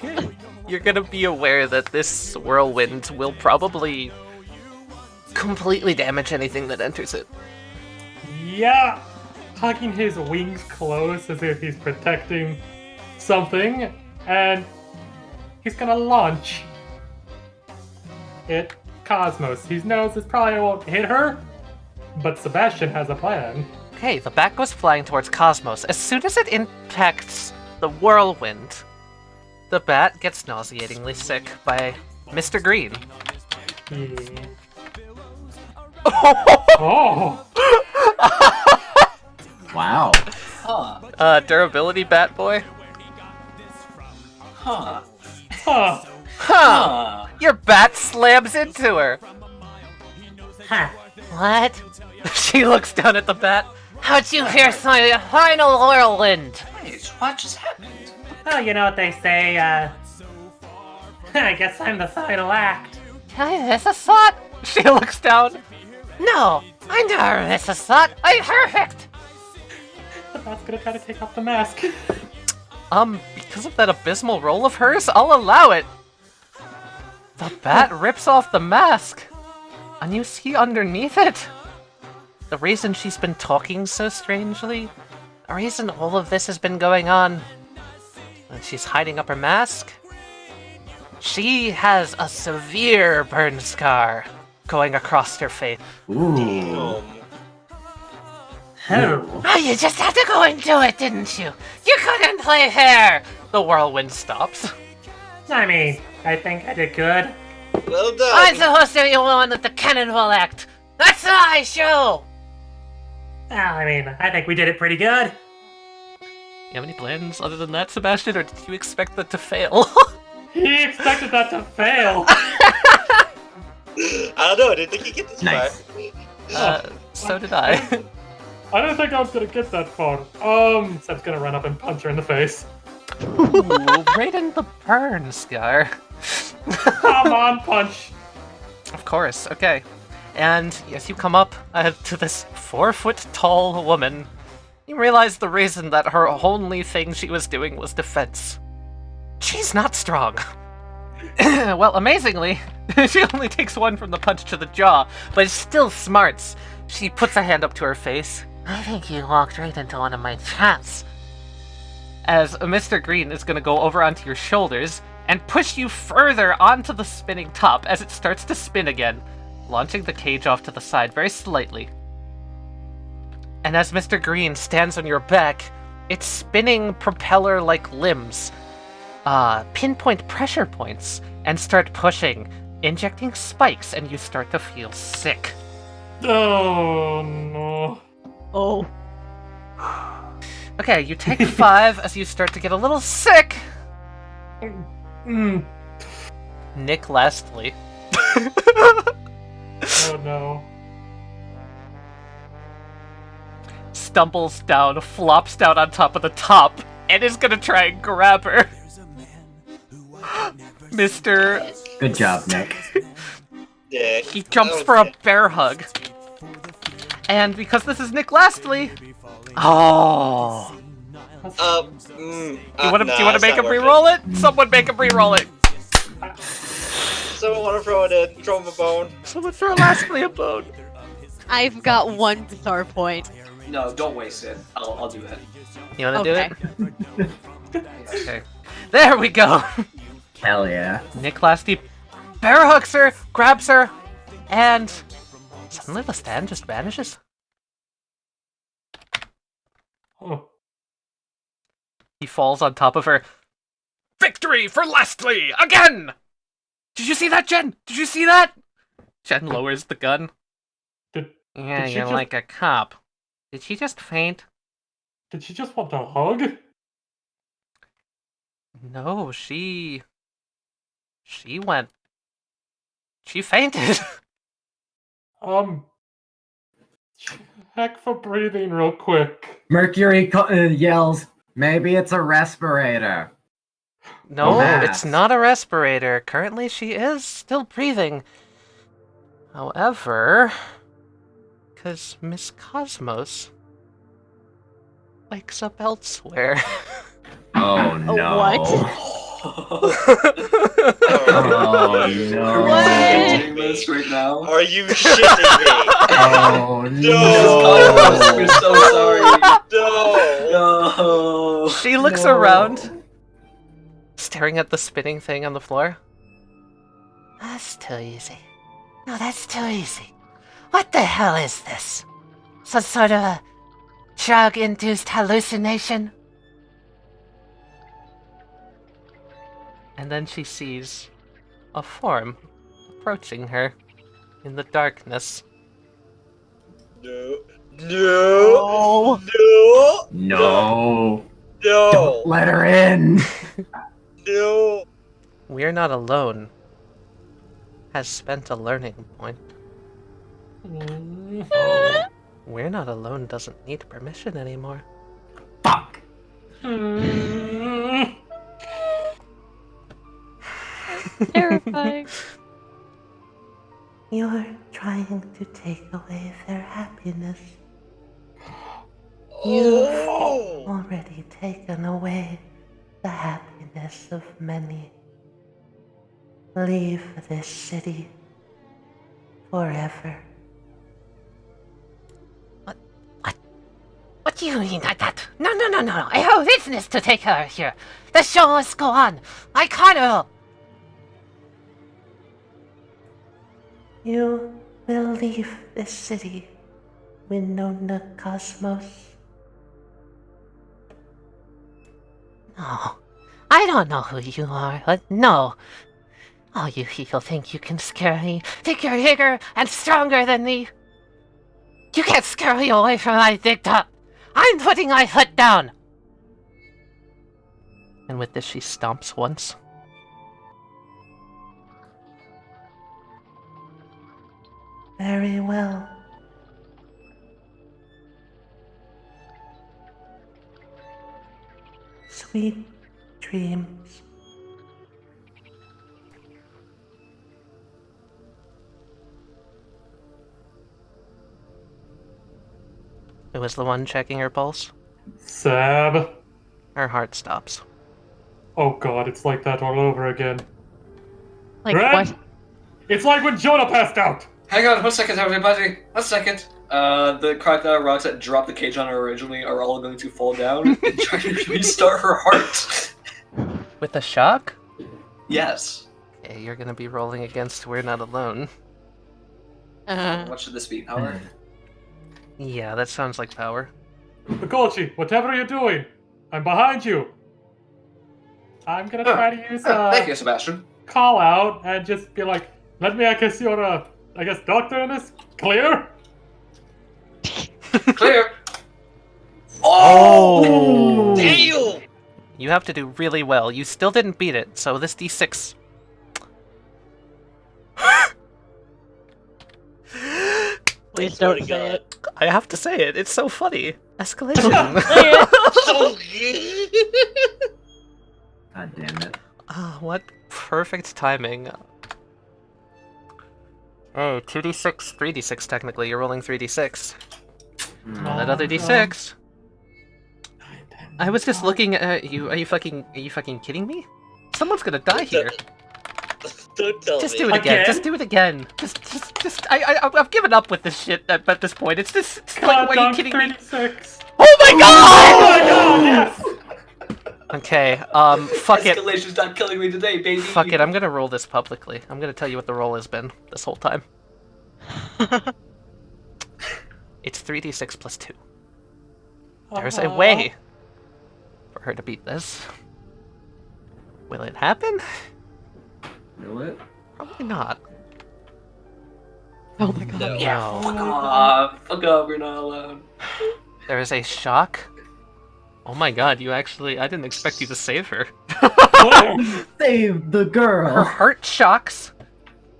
You're gonna be aware that this whirlwind will probably completely damage anything that enters it. Yeah, hugging his wings close as if he's protecting something, and he's gonna launch it. Cosmos. He knows this probably won't hit her, but Sebastian has a plan. Okay, the bat goes flying towards Cosmos. As soon as it impacts the whirlwind, the bat gets nauseatingly sick by Mr. Green. Yeah. Oh! Wow. Huh. Durability bat boy. Huh. Huh. Huh! Your bat slams into her. Huh. What? She looks down at the bat. How'd you pierce my final whirlwind? Wait, what just happened? Well, you know what they say, I guess I'm the final act. Can I miss a slot? She looks down. No, I never miss a slot. I'm perfect. The bat's gonna try to take off the mask. Because of that abysmal roll of hers, I'll allow it. The bat rips off the mask, and you see underneath it the reason she's been talking so strangely, the reason all of this has been going on, and she's hiding up her mask. She has a severe burn scar going across her face. Ooh. Oh, you just had to go and do it, didn't you? You couldn't play fair. The whirlwind stops. I mean, I think I did good. Well done. I'm supposed to be the one with the cannonball act. That's my show. Well, I mean, I think we did it pretty good. You have any plans other than that, Sebastian, or did you expect that to fail? He expected that to fail. I don't know. I didn't think you'd get this Nice. far. So did I. I don't think I was gonna get that far. Seb's gonna run up and punch her in the face. Ooh, right in the burn scar. Come on, punch. Of course, okay. And as you come up to this 4-foot-tall woman, you realize the reason that her only thing she was doing was defense. She's not strong. Well, amazingly, she only takes one from the punch to the jaw, but it still smarts. She puts a hand up to her face. I think you walked right into one of my traps. As Mr. Green is going to go over onto your shoulders and push you further onto the spinning top as it starts to spin again, launching the cage off to the side very slightly. And as Mr. Green stands on your back, its spinning propeller-like limbs pinpoint pressure points and start pushing, injecting spikes, and you start to feel sick. Oh no. Oh. Okay, you take 5 as you start to get a little sick. Mm. Nick lastly. Oh no. Stumbles down, flops down on top of the top, and is gonna try and grab her. Mr. Good job, Nick. Yeah. He jumps for a bear hug. And because this is Nick Lastly... Oh! Do Do you want to make him re-roll it? Someone make him re-roll it! Someone want to throw it in? Throw him a bone. Someone throw Lastly a bone. I've got one bizarre point. No, don't waste it. I'll do that. You want to Okay. do it? Okay. There we go! Hell yeah. Nick Lasty bear hugs her, grabs her, and suddenly the stand just vanishes. Oh. He falls on top of her. Victory for Lastly! Again! Did you see that, Jen? Did you see that? Jen lowers the gun. Did Yeah, she you're just- like a cop. Did she just faint? Did she just want a hug? No, she went. She fainted. Check for breathing real quick. Mercury yells, maybe it's a respirator. No, Mask. it's not a respirator. Currently, she is still breathing. However, because Miss Cosmos wakes up elsewhere. Oh no. Oh no. What? Doing this right now? Are you shitting me? Oh No! We're so sorry. No! No. She looks around, staring at the spinning thing on the floor. That's too easy. No, that's too easy. What the hell is this? Some sort of a drug-induced hallucination? And then she sees a form approaching her in the darkness. No. No. No. No. No. Don't let her in. No. We're Not Alone has spent a learning point. We're Not Alone doesn't need permission anymore. Fuck. Terrifying. You're trying to take away their happiness. You've already taken away the happiness of many. Leave this city forever. What do you mean like that? No. I have business to take care of here. The show must go on. My carnival. You will leave this city, Winona Cosmos. No, I don't know who you are, but no. Oh, you people think you can scare me? Think you're bigger and stronger than me? You can't scare me away from my dicta. I'm putting my foot down. And with this, she stomps once. Very well. Sweet dreams. Who was the one checking her pulse? Sab. Her heart stops. Oh god, it's like that all over again. Like Ren? what? It's like when Jonah passed out! Hang on 1 second, everybody. 1 second. The crocodile rocks that dropped the cage on her originally are all going to fall down and try to restart her heart. With a shock? Yes. Okay, you're gonna be rolling against We're Not Alone. What should this be? Power? Yeah, that sounds like power. Begolji, whatever you're doing, I'm behind you. I'm gonna try to use Thank you, Sebastian. call out and just be like, let me, I guess you're I guess doctor in this? Clear? Clear. Oh! Damn! You have to do really well. You still didn't beat it, so this d6. Please don't say it. I have to say it. It's so funny. Escalation. So good. God damn it. Ah, what perfect timing. Hey, 2d6, 3d6 technically. You're rolling 3d6. Roll that other d6. I was just looking at you. Are you fucking kidding me? Someone's gonna die here. Don't tell Just me. do it again. Again? Just do it again. I've given up with this shit at this point. It's just it's like, what are you kidding me? 36. Oh my god! Oh my god, yes! Okay, fuck it. Escalation's not killing me today, baby. Fuck it, I'm gonna roll this publicly. I'm gonna tell you what the roll has been this whole time. It's 3d6 plus 2. There's a way for her to beat this. Will it happen? Will it? Probably not. Oh my god. No. No. Fuck off, we're not alone. There is a shock. Oh my god, I didn't expect you to save her. Save the Her girl. heart shocks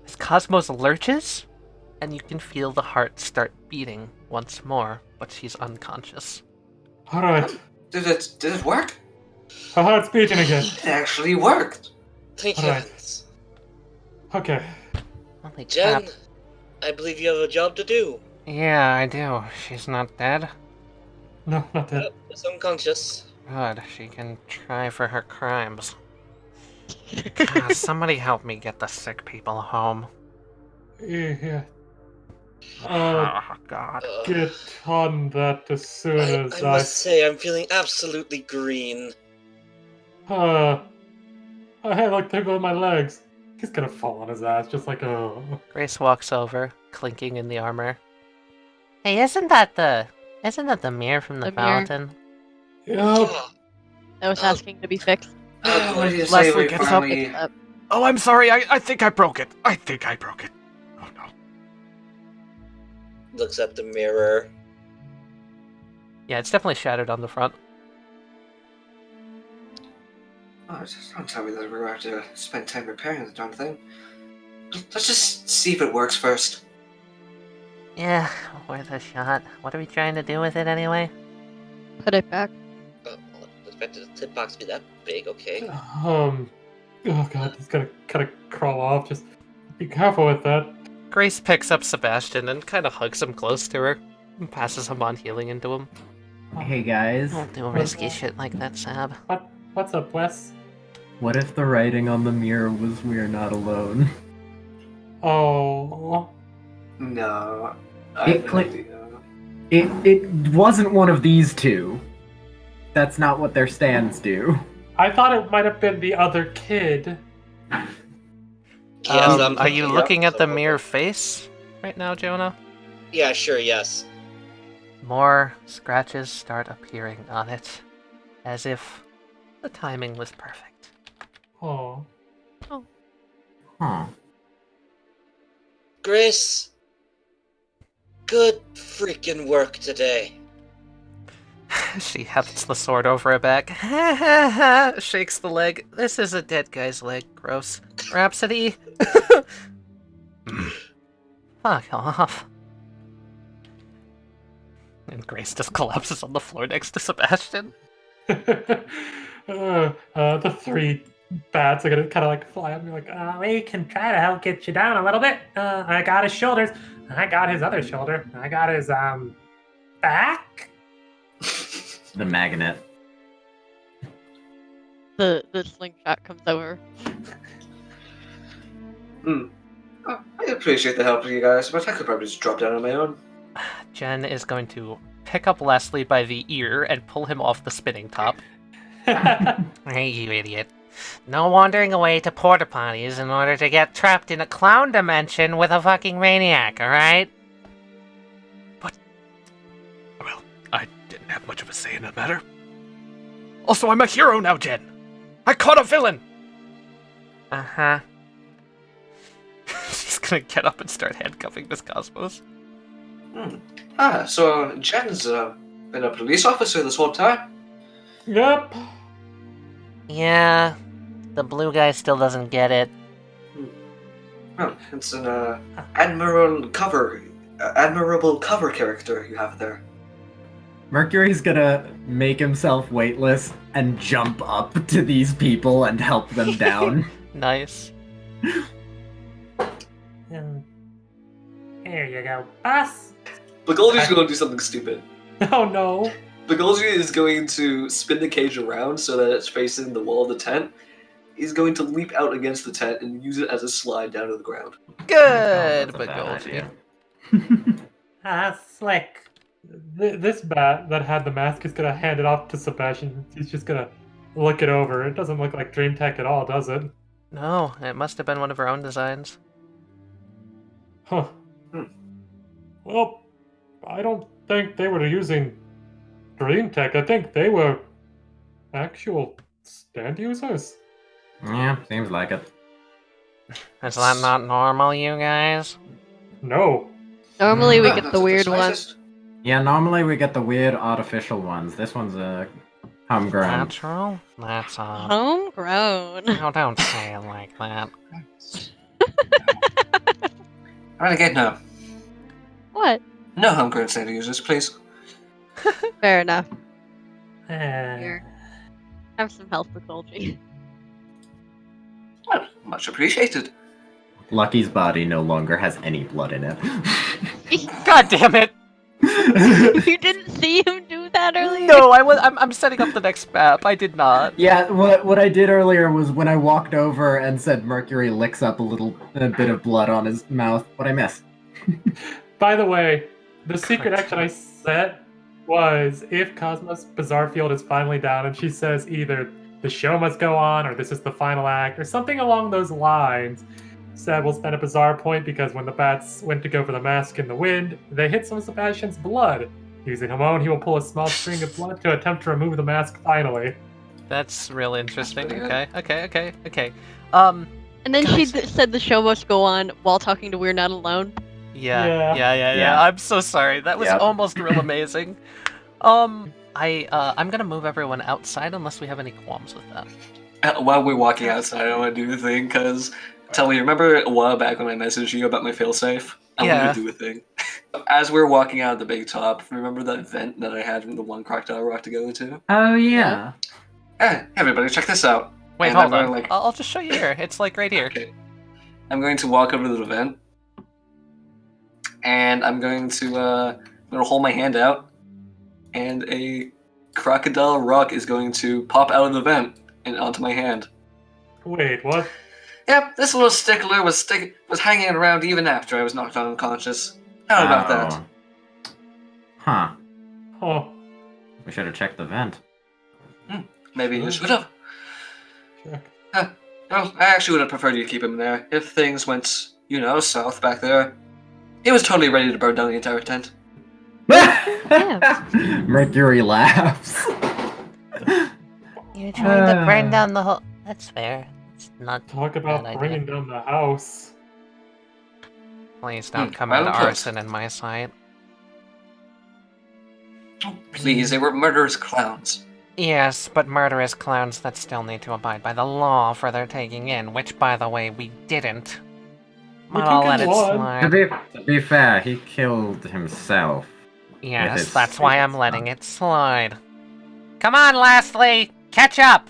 as Cosmos lurches, and you can feel the heart start beating once more, but she's unconscious. Alright. Did it work? Her heart's beating again. It actually worked. Thank Alright. heavens. Okay. Holy Jen, crap. I believe you have a job to do. Yeah, I do. She's not dead. No, not that. Yep, it's unconscious. Good, she can try for her crimes. Somebody help me get the sick people home. Yeah. Oh, God. Get on that as soon as I must say, I'm feeling absolutely green. I like there go my legs. He's gonna fall on his ass, just like Grace walks over, clinking in the armor. Hey, isn't that the mirror from the The mirror. fountain? Yep. I was asking to be fixed. What do you say Leslie we gets up. finally... Fix up. Oh, I'm sorry. I think I broke it. I think I broke it. Oh no. Looks at the mirror. Yeah, it's definitely shattered on the front. Oh, just don't tell me that we're going to have to spend time repairing the darn thing. Let's just see if it works first. Yeah, worth a shot. What are we trying to do with it anyway? Put it back. Oh, well, I expected the tip box to be that big, okay. Oh god, he's gonna kind of crawl off. Just be careful with that. Grace picks up Sebastian and kind of hugs him close to her and passes him on healing into him. Hey guys, Don't do risky shit like that, Sab. What's up, Wes? what if the writing on the mirror was "We're not alone"? Oh. No. It wasn't one of these two. That's not what their stands do. I thought it might have been the other kid. Are you looking at the mirror face right now, Jonah? Yeah, sure, yes. More scratches start appearing on it, as if the timing was perfect. Oh. Huh. Grace, good freaking work today. She hefts the sword over her back, shakes the leg. This is a dead guy's leg. Gross. Rhapsody. Fuck off. And Grace just collapses on the floor next to Sebastian. The three bats are gonna kind of like fly up and be like, We can try to help get you down a little bit. I got his shoulders. I got his other shoulder. I got his back. The magnet. The slingshot comes over. I appreciate the help of you guys, but I could probably just drop down on my own. Jen is going to pick up Leslie by the ear and pull him off the spinning top. Hey, you idiot. No wandering away to porta potties in order to get trapped in a clown dimension with a fucking maniac, alright? Well, I didn't have much of a say in the matter. Also, I'm a hero now, Jen. I caught a villain. Uh-huh. She's gonna get up and start handcuffing Miss Cosmos. So Jen's been a police officer this whole time? Yep. Yeah, the blue guy still doesn't get it. Well, it's an admirable cover character you have there. Mercury's gonna make himself weightless and jump up to these people and help them down. Nice. Here you go, boss. Begolji's going to do something stupid. Oh no. Begolji is going to spin the cage around so that it's facing the wall of the tent. He's going to leap out against the tent and use it as a slide down to the ground. Good, Oh, that's a bad Begolji. Slick. This bat that had the mask is gonna hand it off to Sebastian. He's just gonna look it over. It doesn't look like Dream Tech at all, does it? No, it must have been one of her own designs. Huh. Well, I don't think they were using Dream Tech. I think they were actual stand users. Yeah, seems like it. Is that not normal, you guys? No. Normally we No, get not the the weird slightest. ones. Yeah, normally we get the weird artificial ones. This one's homegrown. Natural? That's Homegrown. No, don't say it like that. Renegade, no. What? No homegrown Santa users, please. Fair enough. Eh. Here. Have some health, Begolji. Well, much appreciated. Lucky's body no longer has any blood in it. God damn it! You didn't see him do that earlier? No, I'm setting up the next map. I did not. Yeah, what I did earlier was when I walked over and said Mercury licks up a bit of blood on his mouth. What'd I miss? By the way, the secret action I set was if Cosmos Bizarre Field is finally down and she says either the show must go on or this is the final act or something along those lines, Seb will spend a bizarre point because when the bats went to go for the mask in the wind, they hit some of Sebastian's blood. Using Hamon, he will pull a small string of blood to attempt to remove the mask finally. That's real interesting. That's Okay. And then Guys. she said the show must go on while talking to We're Not Alone. Yeah. Yeah. I'm so sorry. That was Yep. almost real amazing. I'm gonna move everyone outside unless we have any qualms with that. While we're walking outside, I want to do a thing, because Taliyah, remember a while back when I messaged you about my failsafe? I Yeah. want to do a thing. As we're walking out of the big top, remember that event that I had in the one Crocodile Rock to go to? Oh yeah. Hey, everybody, check this out. Wait, And hold I'm gonna, on. like- I'll just show you here. It's like right here. Okay. I'm going to walk over to the vent, and I'm going to hold my hand out, and a crocodile rock is going to pop out of the vent and onto my hand. Wait, what? Yep, this little stickler was hanging around even after I was knocked unconscious. How about that? Oh. Huh. Oh, We should have checked the vent. Maybe you should have. check. Well, I actually would have preferred you to keep him there. If things went, south back there, he was totally ready to burn down the entire tent. Mercury laughs. You're trying to burn down the whole. That's fair. It's not. Talk Bad about idea. bringing down the house. Please don't come well into put. arson in my sight. Please, they were murderous clowns. Yes, but murderous clowns that still need to abide by the law for their taking in, which, by the way, we didn't. We But I'll took let in it one. slide. To be fair, he killed himself. Yes, his that's why I'm secret letting stuff. it slide. Come on, Westley! Catch up!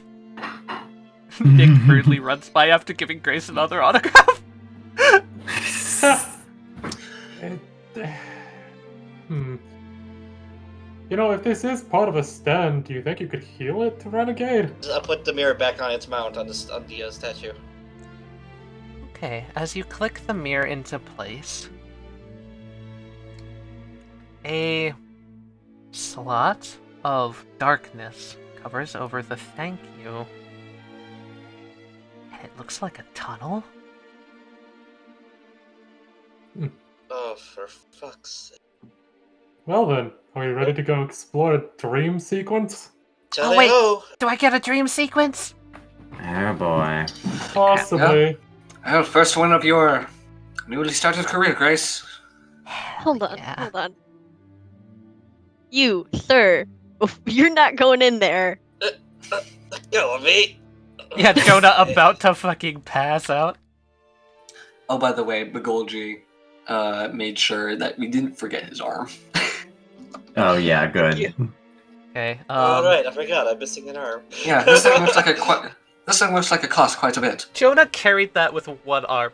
Nick rudely runs by after giving Grace another autograph. You know, if this is part of a stand, do you think you could heal it to Renegade? I'll put the mirror back on its mount on the statue. Okay, as you click the mirror into place, a slot of darkness covers over the thank you. And it looks like a tunnel. Oh, for fuck's sake. Well then, are we ready to go explore a dream sequence? Oh, wait. Taliyah! Do I get a dream sequence? Oh boy. Possibly. Well, first one of your newly started career, Grace. Hold on, Yeah. hold on. You, sir, you're not going in there. Go on me! Yeah, Jonah about to fucking pass out. Oh, by the way, Begolji made sure that we didn't forget his arm. Oh yeah, good. you. Okay, Alright, I forgot, I'm missing an arm. Yeah, this thing looks like it cost quite a bit. Jonah carried that with one arm.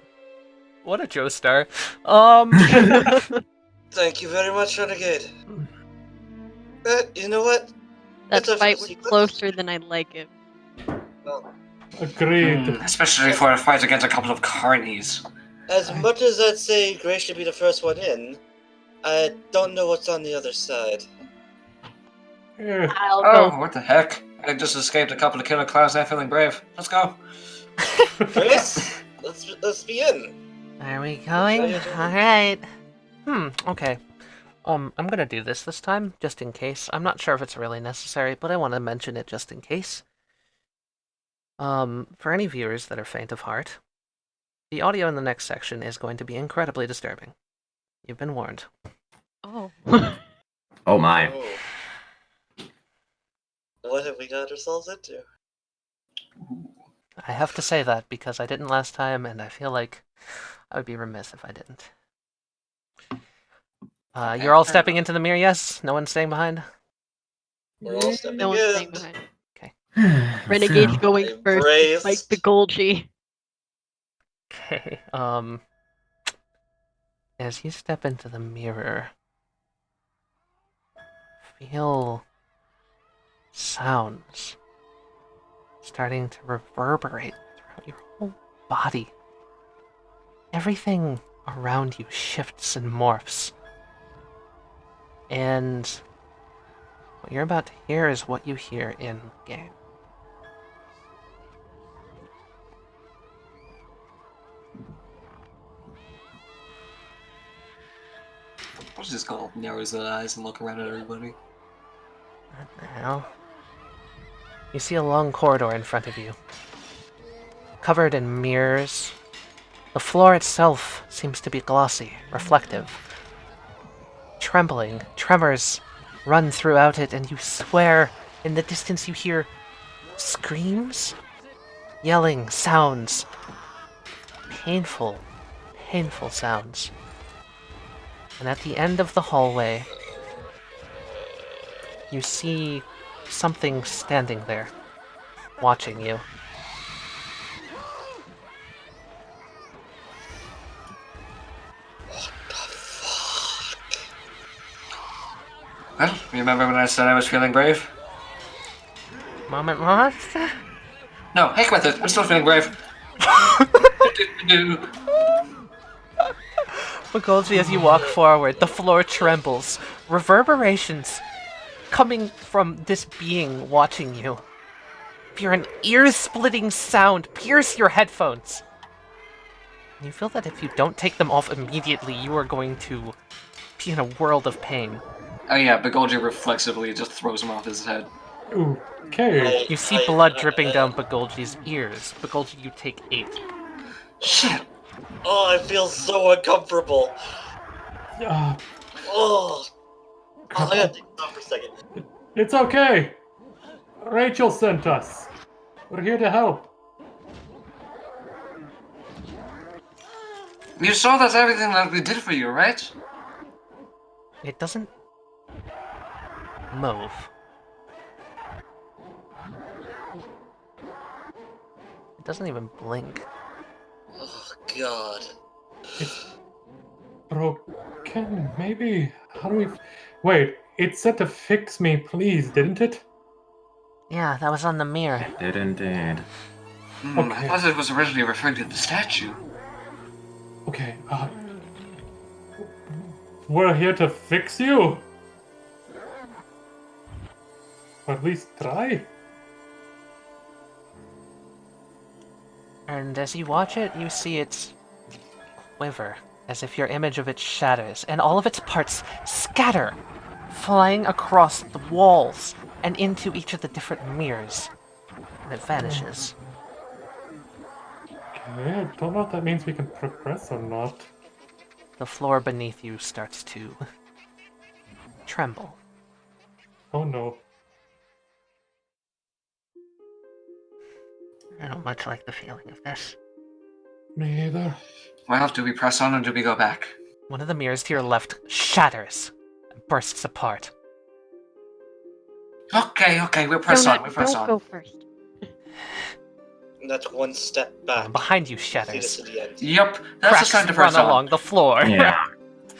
What a Joestar. Thank you very much, Renegade. You know what? That That's a fight was sequence. closer than I'd like it. Well, Agreed. Especially for a fight against a couple of carnies. as much as I'd say Grace should be the first one in, I don't know what's on the other side. Eh, I'll Oh, go. what the heck? I just escaped a couple of killer clowns and feeling brave. Let's go. Grace, let's be in. Are we going? Try it. Alright. Okay. I'm gonna do this time, just in case. I'm not sure if it's really necessary, but I want to mention it just in case. For any viewers that are faint of heart, The audio in the next section is going to be incredibly disturbing. You've been warned. Oh. Oh my. Oh. What have we got ourselves into? I have to say that because I didn't last time, and I feel like I would be remiss if I didn't. You're all stepping into the mirror, yes? No one's staying behind? We're all stepping No one's in. staying behind. Okay. Renegade's going first, Embrace. like Begolji. Okay, as you step into the mirror, feel sounds starting to reverberate throughout your whole body. Everything around you shifts and morphs. And what you're about to hear is what you hear in game. I'll just go narrows the eyes and look around at everybody. What the hell? You see a long corridor in front of you, covered in mirrors. The floor itself seems to be glossy, reflective. Tremors run throughout it, and you swear in the distance you hear screams, yelling sounds, painful sounds. And at the end of the hallway, you see something standing there, watching you. Well, remember when I said I was feeling brave? Moment lost? No, heck with it. I'm still feeling brave. Begolji, as you walk forward, the floor trembles. Reverberations coming from this being watching you. Fear an ear-splitting sound pierce your headphones. And you feel that if you don't take them off immediately, you are going to be in a world of pain. Oh yeah, Begolji reflexively just throws him off his head. Okay. You see blood dripping down Begolji's ears. Begolji, you take 8. Shit! Oh, I feel so uncomfortable. Uh, Oh. I gotta take it off for a second. It's okay. Rachel sent us. We're here to help. You saw that's everything that we did for you, right? It doesn't move. It doesn't even blink. Oh, God. It's broken, maybe? How do we... Wait, it said to fix me, please, didn't it? Yeah, that was on the mirror. It did indeed. I thought it was originally referring to the statue. Okay, we're here to fix you. Or at least try. And as you watch it, you see it quiver, as if your image of it shatters, and all of its parts scatter, flying across the walls and into each of the different mirrors. And it vanishes. Okay, I don't know if that means we can progress or not. The floor beneath you starts to tremble. Oh no. I don't much like the feeling of this. Me either. Well, do we press on or do we go back? One of the mirrors to your left shatters and bursts apart. Okay, we'll press on, Don't go first. And that's one step back. Behind you See shatters. this at the end. Yep, that's Cracks the time to run press on. along the floor. Yeah.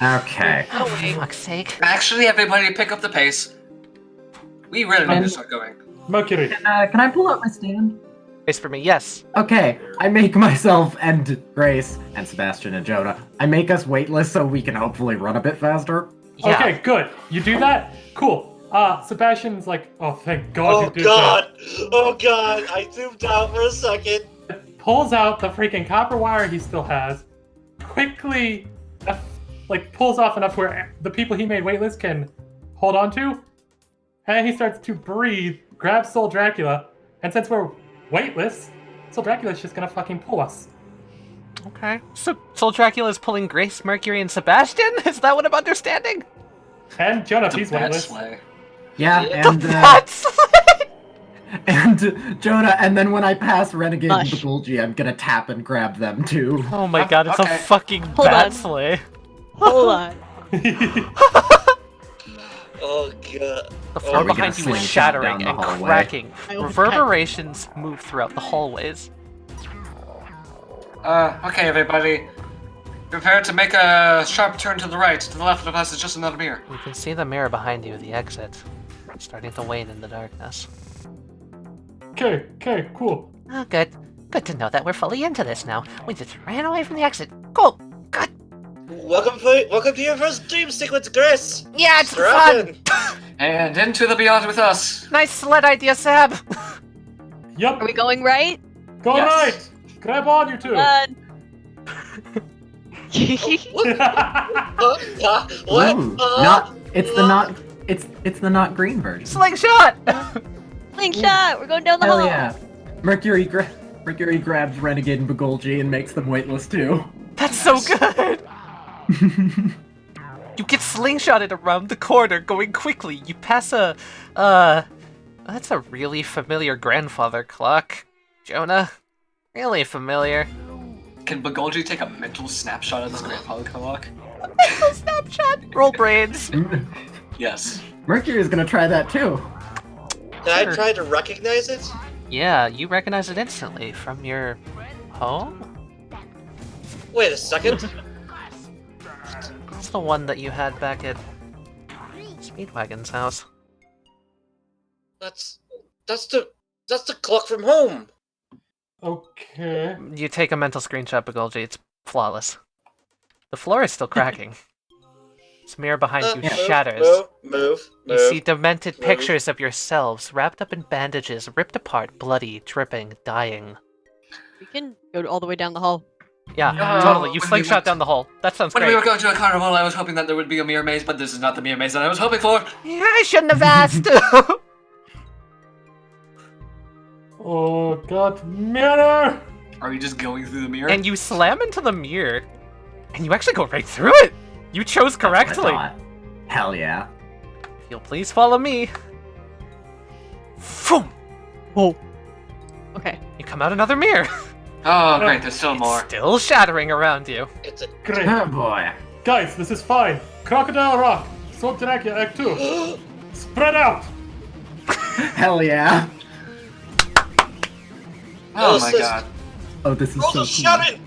Okay. Oh, for fuck's sake. Actually, everybody pick up the pace. We really need to start going. Mercury. Can I pull up my stand? Face for me, yes. Okay, I make myself and Grace and Sebastian and Jonah. I make us weightless so we can hopefully run a bit faster. Yeah. Okay, good. You do that? Cool. Sebastian's like, oh, thank God Oh, you did God! Oh, God! I zoomed out for a second. that. Pulls out the freaking copper wire he still has, quickly, pulls off enough where the people he made weightless can hold on to, and he starts to breathe, grabs Soul Dracula, and since we're weightless, Soul Dracula's just gonna fucking pull us. Okay. So Soul Dracula is pulling Grace, Mercury, and Sebastian? Is that what I'm understanding? And Jonah, The he's bat weightless. slay. Yeah, and That's and Jonah, and then when I pass Renegade and Hush. Begolji, I'm gonna tap and grab them too. Oh my god, it's Okay. a fucking Hold bat on. slay. Hold on. Oh god. The Are floor we gonna behind you is slingshot shattering down the and hallway? cracking. I will Reverberations move throughout the hallways. Okay, everybody. Prepare to make a sharp turn to the right. To the left of us is just another mirror. You can see the mirror behind you, the exit, starting to wane in the darkness. Okay, cool. Oh, good. Good to know that we're fully into this now. We just ran away from the exit. Cool. Good. Welcome to your first dream sequence, Grace. Yeah, it's Strap fun. in. And into the beyond with us. Nice sled idea, Seb! Yup, Are we going right? go Yes. right! Grab on, you two! Run. What? Ooh, not. It's the not. It's the not green version. Slingshot! Slingshot! We're going down the Hell hall. yeah! Mercury grabs Renegade and Begolji and makes them weightless too. That's so good! You get slingshotted around the corner, going quickly. You pass a, that's a really familiar grandfather clock, Jonah. Really familiar. Can Begolji take a mental snapshot of this grandfather clock? Snapshot! Roll brains. Yes. Mercury is gonna try that too. Can I try to recognize it? Yeah, you recognize it instantly from your home? Wait a second. That's the one that you had back at Speedwagon's house. That's the clock from home. Okay. You take a mental screenshot, Begolji. It's flawless. The floor is still cracking. This mirror behind you shatters. Move. You see demented pictures of yourselves wrapped up in bandages, ripped apart, bloody, dripping, dying. We can go all the way down the hall. Yeah, Oh, totally. You when we slingshot went- down the hole. That sounds When great. we were going to a carnival, I was hoping that there would be a mirror maze, but this is not the mirror maze that I was hoping for. Yeah, I shouldn't have asked. Oh god, mirror! Are we just going through the mirror? And you slam into the mirror, and you actually go right through it. You chose That's what I correctly. thought. Hell yeah. If you'll please follow me. Boom! Oh. Okay. You come out another mirror. Oh, great, there's still more. Still shattering around you. It's a Great. Oh boy. Guys, this is fine. Crocodile Rock, Soul Dracula Act 2. Spread out! Hell yeah. Oh Oh, my sis- god. Oh, this is Roll so the cool. shot in.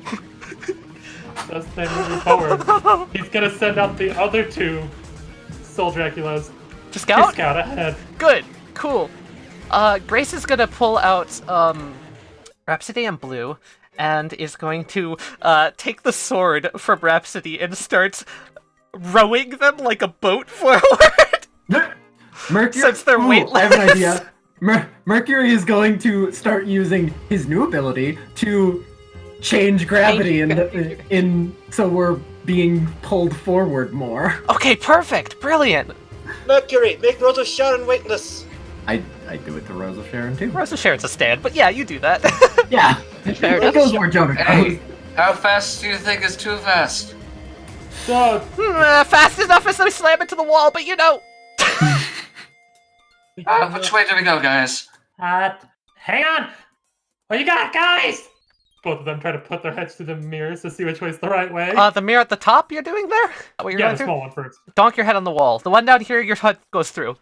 Just then moving forward. He's gonna send out the other two Soul Draculas. To scout? Scout ahead. Good. Cool. Grace is gonna pull out, Rhapsody and Blue, and is going to, take the sword from Rhapsody and starts rowing them like a boat forward. Mercury. Since they're Ooh, weightless. I have an idea. Mercury is going to start using his new ability to change gravity so we're being pulled forward more. Okay, perfect. Brilliant. Mercury, make Rose of Sharon weightless. I do it to Rose of Sharon too. Rosa Sharon's a stand, but yeah, you do that. Yeah. Fair It enough. goes where Jonah goes. Hey, how fast do you think is too fast? So, Fast enough as I slam into the wall, but you know. Which way do we go, guys? Hang on! What you got, guys? both of them try to put their heads through the mirrors to see which way's the right way. The mirror at the top you're doing there? What you're Yeah, going the through? small one first. Donk your head on the wall. The one down here, your head goes through.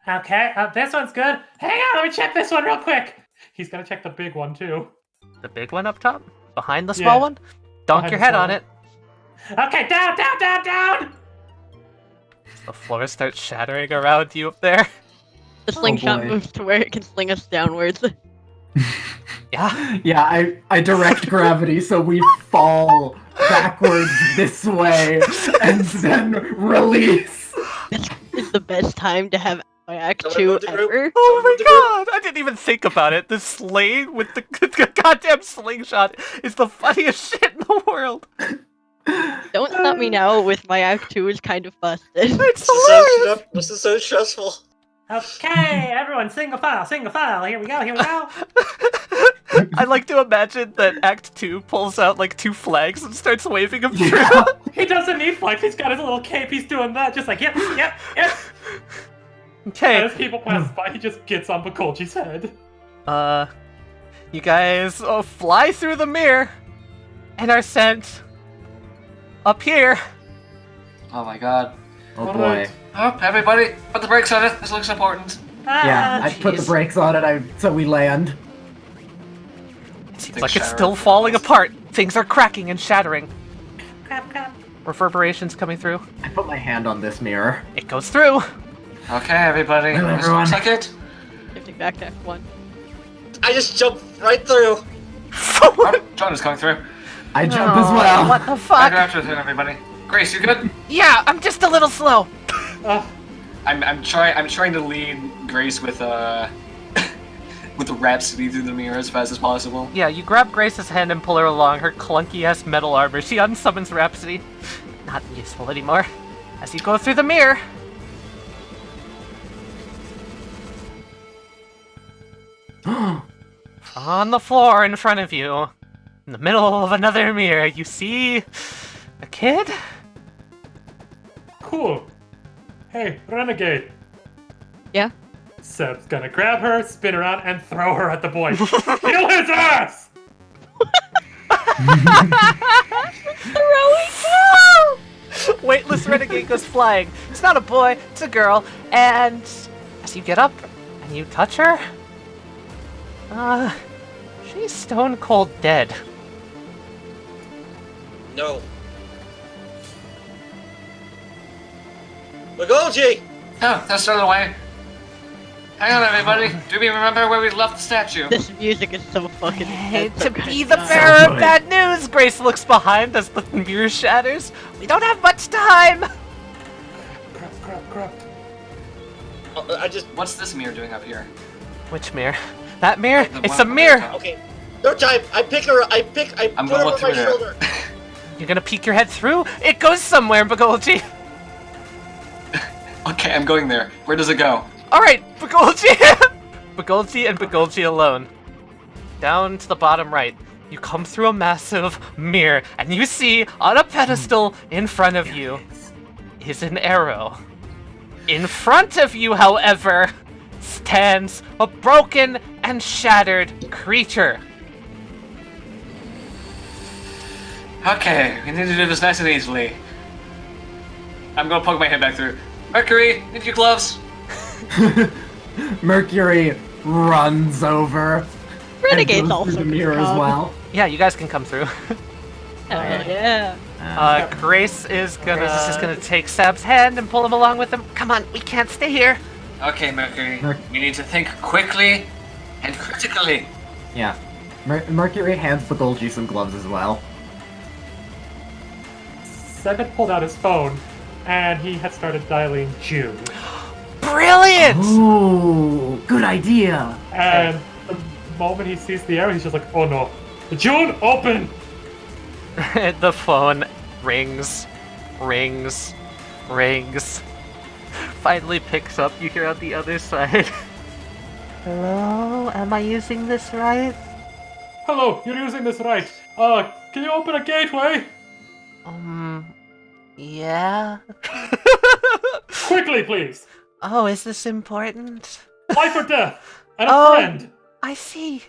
Okay, this one's good. Hang on, let me check this one real quick. He's gonna check the big one too. The big one up top? Behind the small Yeah. one? Donk Behind your the head small on one. it. Okay, down, down, down, down! The floor starts shattering around you up there. The slingshot boy. moves to where it can sling us downwards. Yeah. Yeah, I direct gravity so we fall backwards this way and then release. This is the best time to have my Act Someone 2 move the group. ever. Oh my god! I didn't even think about it. The slave with the goddamn slingshot is the funniest shit in the world. Don't stop me now with my Act 2 is kind of busted. It's hilarious! This is so stressful. Okay, everyone, single file, single file. Here we go, here we go. I like to imagine that Act 2 pulls out like 2 flags and starts waving them through. He doesn't need flags. He's got his little cape. He's doing that. Just like, yep. Okay. As people pass by, he just gets on Begolji's head. You guys fly through the mirror and are sent up here. Oh my god. Oh boy. Oh, everybody, put the brakes on it. This looks important. Yeah, I put the brakes on it so we land. It seems like it's still falling apart. Things are cracking and shattering. Crap. Reverberations coming through. I put my hand on this mirror. It goes through. Okay, everybody. Hello, This everyone. looks like it. Shifting back to F1. I just jumped right through. Oh, Jonah's coming through. I jump as well. What the I fuck? grabbed with him, everybody. Grace, you good? Yeah, I'm just a little slow. I'm trying to lead Grace with with the Rhapsody through the mirror as fast as possible. Yeah, you grab Grace's hand and pull her along her clunky-ass metal armor. She unsummons Rhapsody. Not useful anymore. As you go through the mirror. On the floor in front of you, in the middle of another mirror, you see a kid? Cool. Hey, Renegade. Yeah? Seb's gonna grab her, spin around, and throw her at the boy. Kill his ass! Throwing Weightless Renegade goes flying. It's not a boy, it's a girl. And as you get up and you touch her, she's stone cold dead. No. Begolji! Oh, that's out of the way. Hang on, everybody. Do we remember where we left the statue? This music is so fucking intense. To be the bearer of bad news, Grace looks behind as the mirror shatters. We don't have much time. Crap. What's this mirror doing up here? Which mirror? That mirror? The It's one a up mirror. top. Okay. No time. I pick her. I I'm put gonna her look on my through there. shoulder. You're gonna peek your head through? It goes somewhere, Begolji. Okay, I'm going there. Where does it go? Alright, Begolji! Begolji and Begolji alone. Down to the bottom right. You come through a massive mirror, and you see on a pedestal in front of you is an arrow. In front of you, however, stands a broken and shattered creature. Okay, we need to do this nice and easily. I'm gonna poke my head back through. Mercury, need your gloves. Mercury runs over. Renegade's and goes also through the mirror gonna as come. well. Yeah, you guys can come through. Yeah. Grace is gonna take Sab's hand and pull him along with him. Come on, we can't stay here. Okay, Mercury, we need to think quickly and critically. Yeah. Mercury hands Begolji some gloves as well. Seb had pulled out his phone, and he had started dialing June. Brilliant! Ooh, good idea. And the moment he sees the arrow, he's just like, oh no. June, open! The phone rings. Finally picks up. You hear on the other side. Hello? Am I using this right? Hello, you're using this right. Can you open a gateway? Yeah? Quickly, please. Oh, is this important? Life or death. And a friend. I see.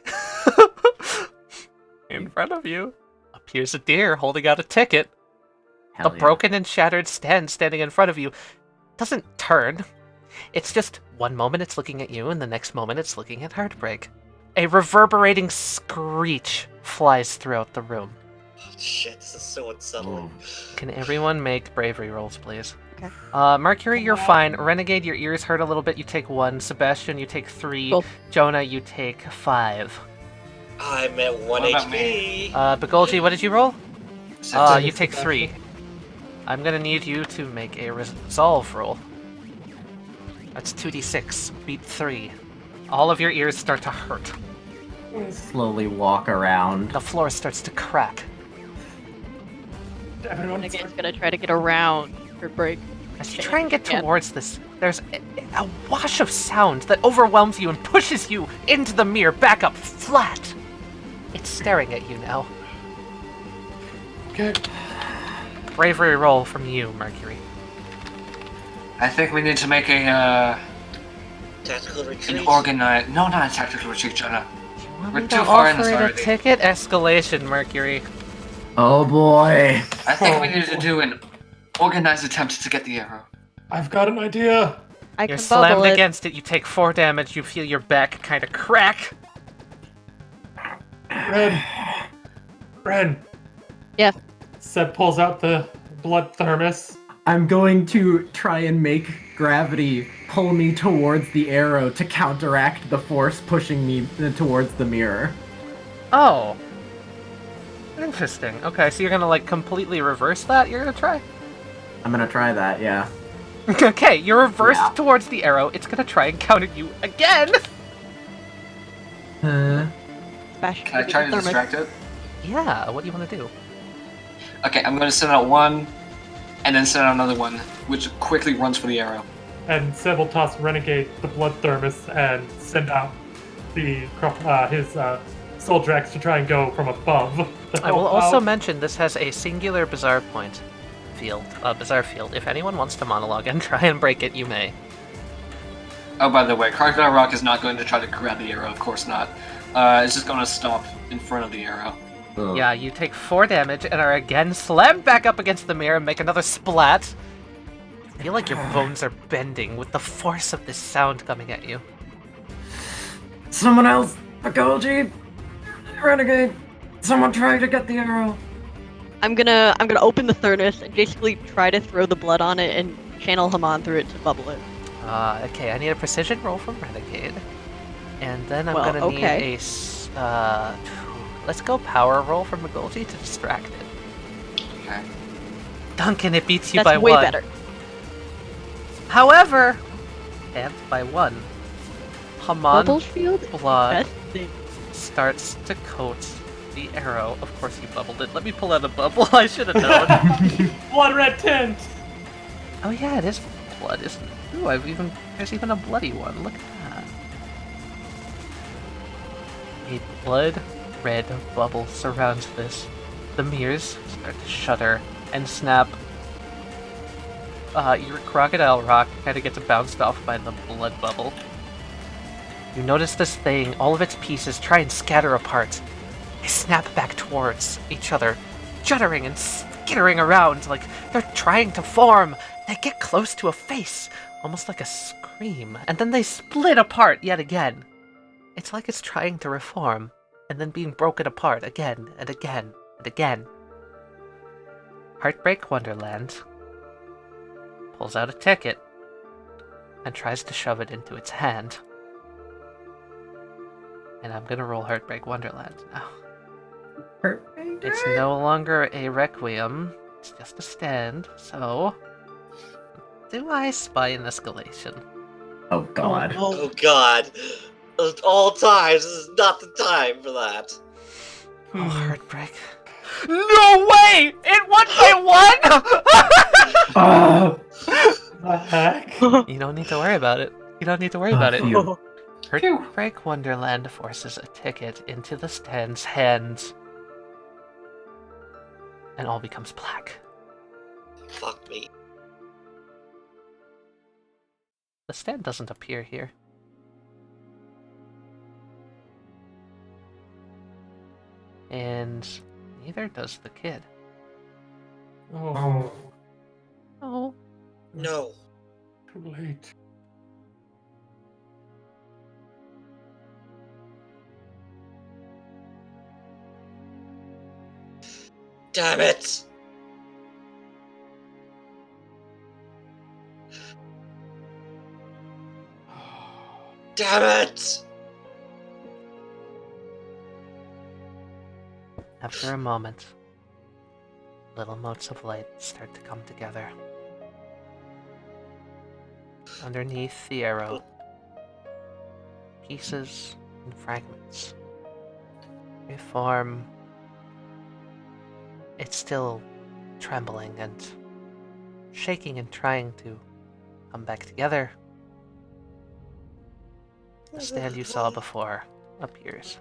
In front of you appears a deer holding out a ticket. Hell The yeah. broken and shattered stand standing in front of you doesn't turn. It's just one moment it's looking at you, and the next moment it's looking at Heartbreak. A reverberating screech flies throughout the room. Oh, shit, this is so unsettling. Can everyone make bravery rolls, please? Okay. Mercury, you're fine. Renegade, your ears hurt a little bit. You take 1. Sebastian, you take 3. Cool. Jonah, you take 5. I'm at 1 What about HP. Begolji, what did you roll? Seven. You take 3. I'm gonna need you to make a resolve roll. That's 2d6. Beat 3. All of your ears start to hurt. Slowly walk around. The floor starts to crack. Everyone, Renegade's gonna try to get around her break. As you try and get Yeah. towards this, there's a wash of sound that overwhelms you and pushes you into the mirror, back up flat. It's staring at you now. Okay. Bravery roll from you, Mercury. I think we need to make a Tactical an retreat. organized. No, not a tactical retreat, Jonah. Want We're me too to far in offer this it a already. ticket? Escalation, Mercury. Oh boy. I think we need to do an organized attempt to get the arrow. I've got an idea. I You're can slammed bubble it. against it, you take 4 damage, you feel your back kind of crack. Ren. Yeah. Seb pulls out the blood thermos. I'm going to try and make gravity pull me towards the arrow to counteract the force pushing me towards the mirror. Oh. Interesting. Okay, so you're gonna like completely reverse that? You're gonna try? I'm gonna try that, yeah. Okay, you're reversed Yeah. towards the arrow. It's gonna try and counter you again! Sebastian, Can I give me try the to thermos. distract it? Yeah, what do you want to do? Okay, I'm going to send out one, and then send out another one, which quickly runs for the arrow. And Seb will toss Renegade the blood thermos and send out his Soldrax to try and go from above. to I will help also out. mention this has a singular bizarre point field. Bizarre field. If anyone wants to monologue and try and break it, you may. Oh, by the way, Crocodile Rock is not going to try to grab the arrow, of course not. It's just going to stop in front of the arrow. Yeah, you take 4 damage and are again slammed back up against the mirror and make another splat. I feel like your bones are bending with the force of this sound coming at you. Someone else! Begolji! Renegade! Someone try to get the arrow! I'm gonna open the thermos and basically try to throw the blood on it and channel Haman through it to bubble it. Okay, I need a precision roll from Renegade. And then I'm Well, gonna need okay. let's go power roll from Begolji to distract it. Okay. Duncan, it beats you That's by way 1. better. However, and by 1, Bubble Haman's shield? blood Best thing. starts to coat the arrow. Of course you bubbled it. Let me pull out a bubble. I should have known. Blood red tint! Oh yeah, it is blood, isn't it? Ooh, there's even a bloody one. Look at that. A blood red bubble surrounds this. The mirrors start to shudder and snap. Your crocodile rock kind of gets bounced off by the blood bubble. You notice this thing, all of its pieces try and scatter apart. They snap back towards each other, juddering and skittering around like they're trying to form. They get close to a face, almost like a scream, and then they split apart yet again. It's like it's trying to reform, and then being broken apart again and again and again. Heartbreak Wonderland pulls out a ticket and tries to shove it into its hand. And I'm gonna roll Heartbreak Wonderland now. It's no longer a requiem, it's just a stand, so... Do I spy an escalation? Oh god. Oh god. Of all times, this is not the time for that. Oh, heartbreak. No way! It won by 1?! The heck? You don't need to worry about it. You don't need to worry about it. phew. Heartbreak Wonderland forces a ticket into the stand's hands. And all becomes black. Fuck me. The stand doesn't appear here. And neither does the kid. Oh, Oh. No. too late. Damn it! Damn it! After a moment, little motes of light start to come together. Underneath the arrow, pieces and fragments. They form. It's still trembling and shaking and trying to come back together. The stand you saw before appears.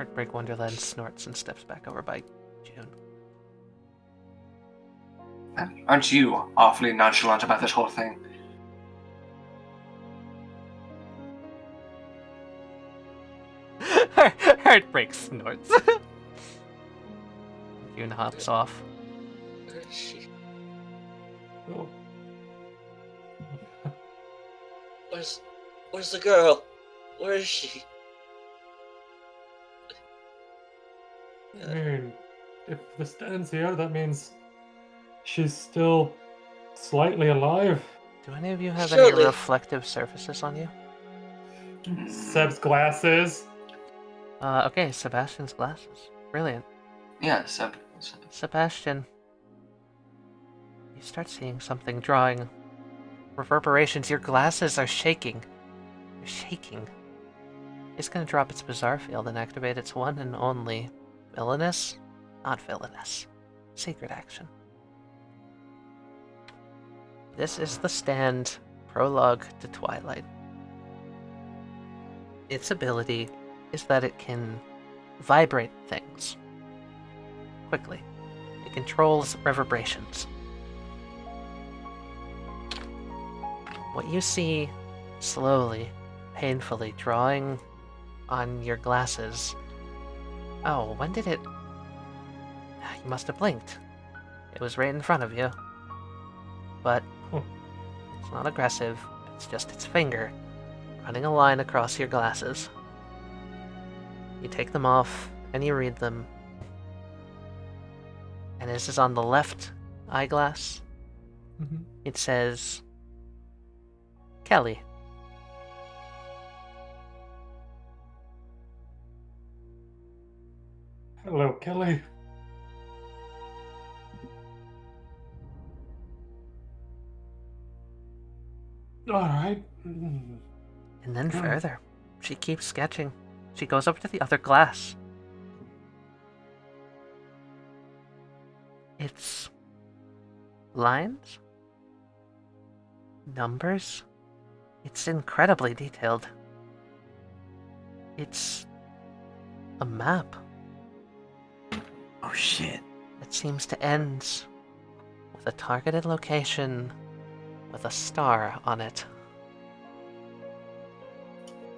Heartbreak Wonderland snorts and steps back over by June. Aren't you awfully nonchalant about this whole thing? Heartbreak snorts. June hops off. Where is she? Oh. Where's the girl? Where is she? I mean, if the stand's here, that means she's still slightly alive. Do any of you have Surely. any reflective surfaces on you? Seb's glasses. Okay, Sebastian's glasses. Brilliant. Yeah, Sebastian, you start seeing something drawing reverberations. Your glasses are shaking. They're shaking. It's gonna drop its bizarre field and activate its one and only villainous, not villainous, secret action. This is the stand prologue to Twilight. Its ability is that it can vibrate things quickly. It controls reverberations. What you see slowly, painfully drawing on your glasses. Oh, when did it? You must have blinked. It was right in front of you. But it's not aggressive, it's just its finger running a line across your glasses. You take them off and you read them. And this is on the left eyeglass. Mm-hmm. It says, Kelly. Hello, Kelly. Alright. And then further, she keeps sketching. She goes up to the other glass. It's lines, numbers. It's incredibly detailed. It's a map. Oh shit. It seems to end with a targeted location with a star on it.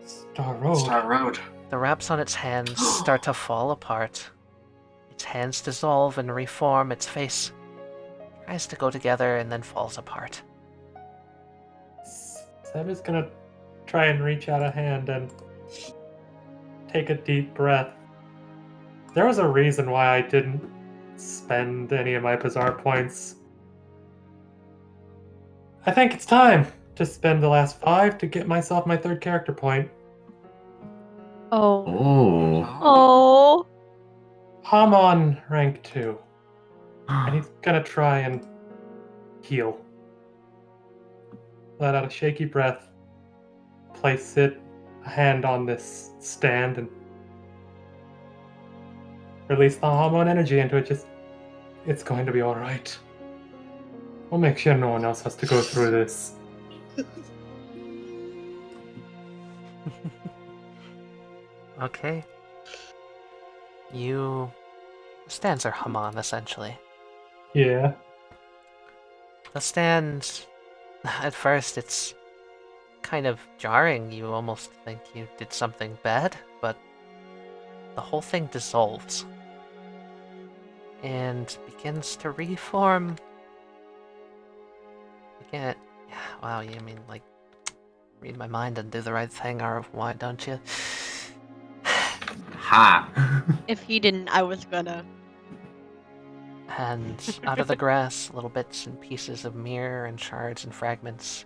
Star Road. Star Road. The wraps on its hands start to fall apart. Its hands dissolve and reform. Its face tries to go together and then falls apart. Seb is gonna try and reach out a hand and take a deep breath. There was a reason why I didn't spend any of my bizarre points. I think it's time to spend the last 5 to get myself my 3rd character point. Oh. Oh. Oh. I'm on rank 2. And he's gonna try and heal. Let out a shaky breath. Place a hand on this stand and release the hormone energy into it. It's going to be alright. We'll make sure no one else has to go through this. Okay. Stands are Haman, essentially. Yeah. The stand, at first, it's kind of jarring. You almost think you did something bad, but the whole thing dissolves and begins to reform. Yeah, wow, you mean like read my mind and do the right thing, or why don't you? Ha! If he didn't, I was gonna. And out of the grass, little bits and pieces of mirror and shards and fragments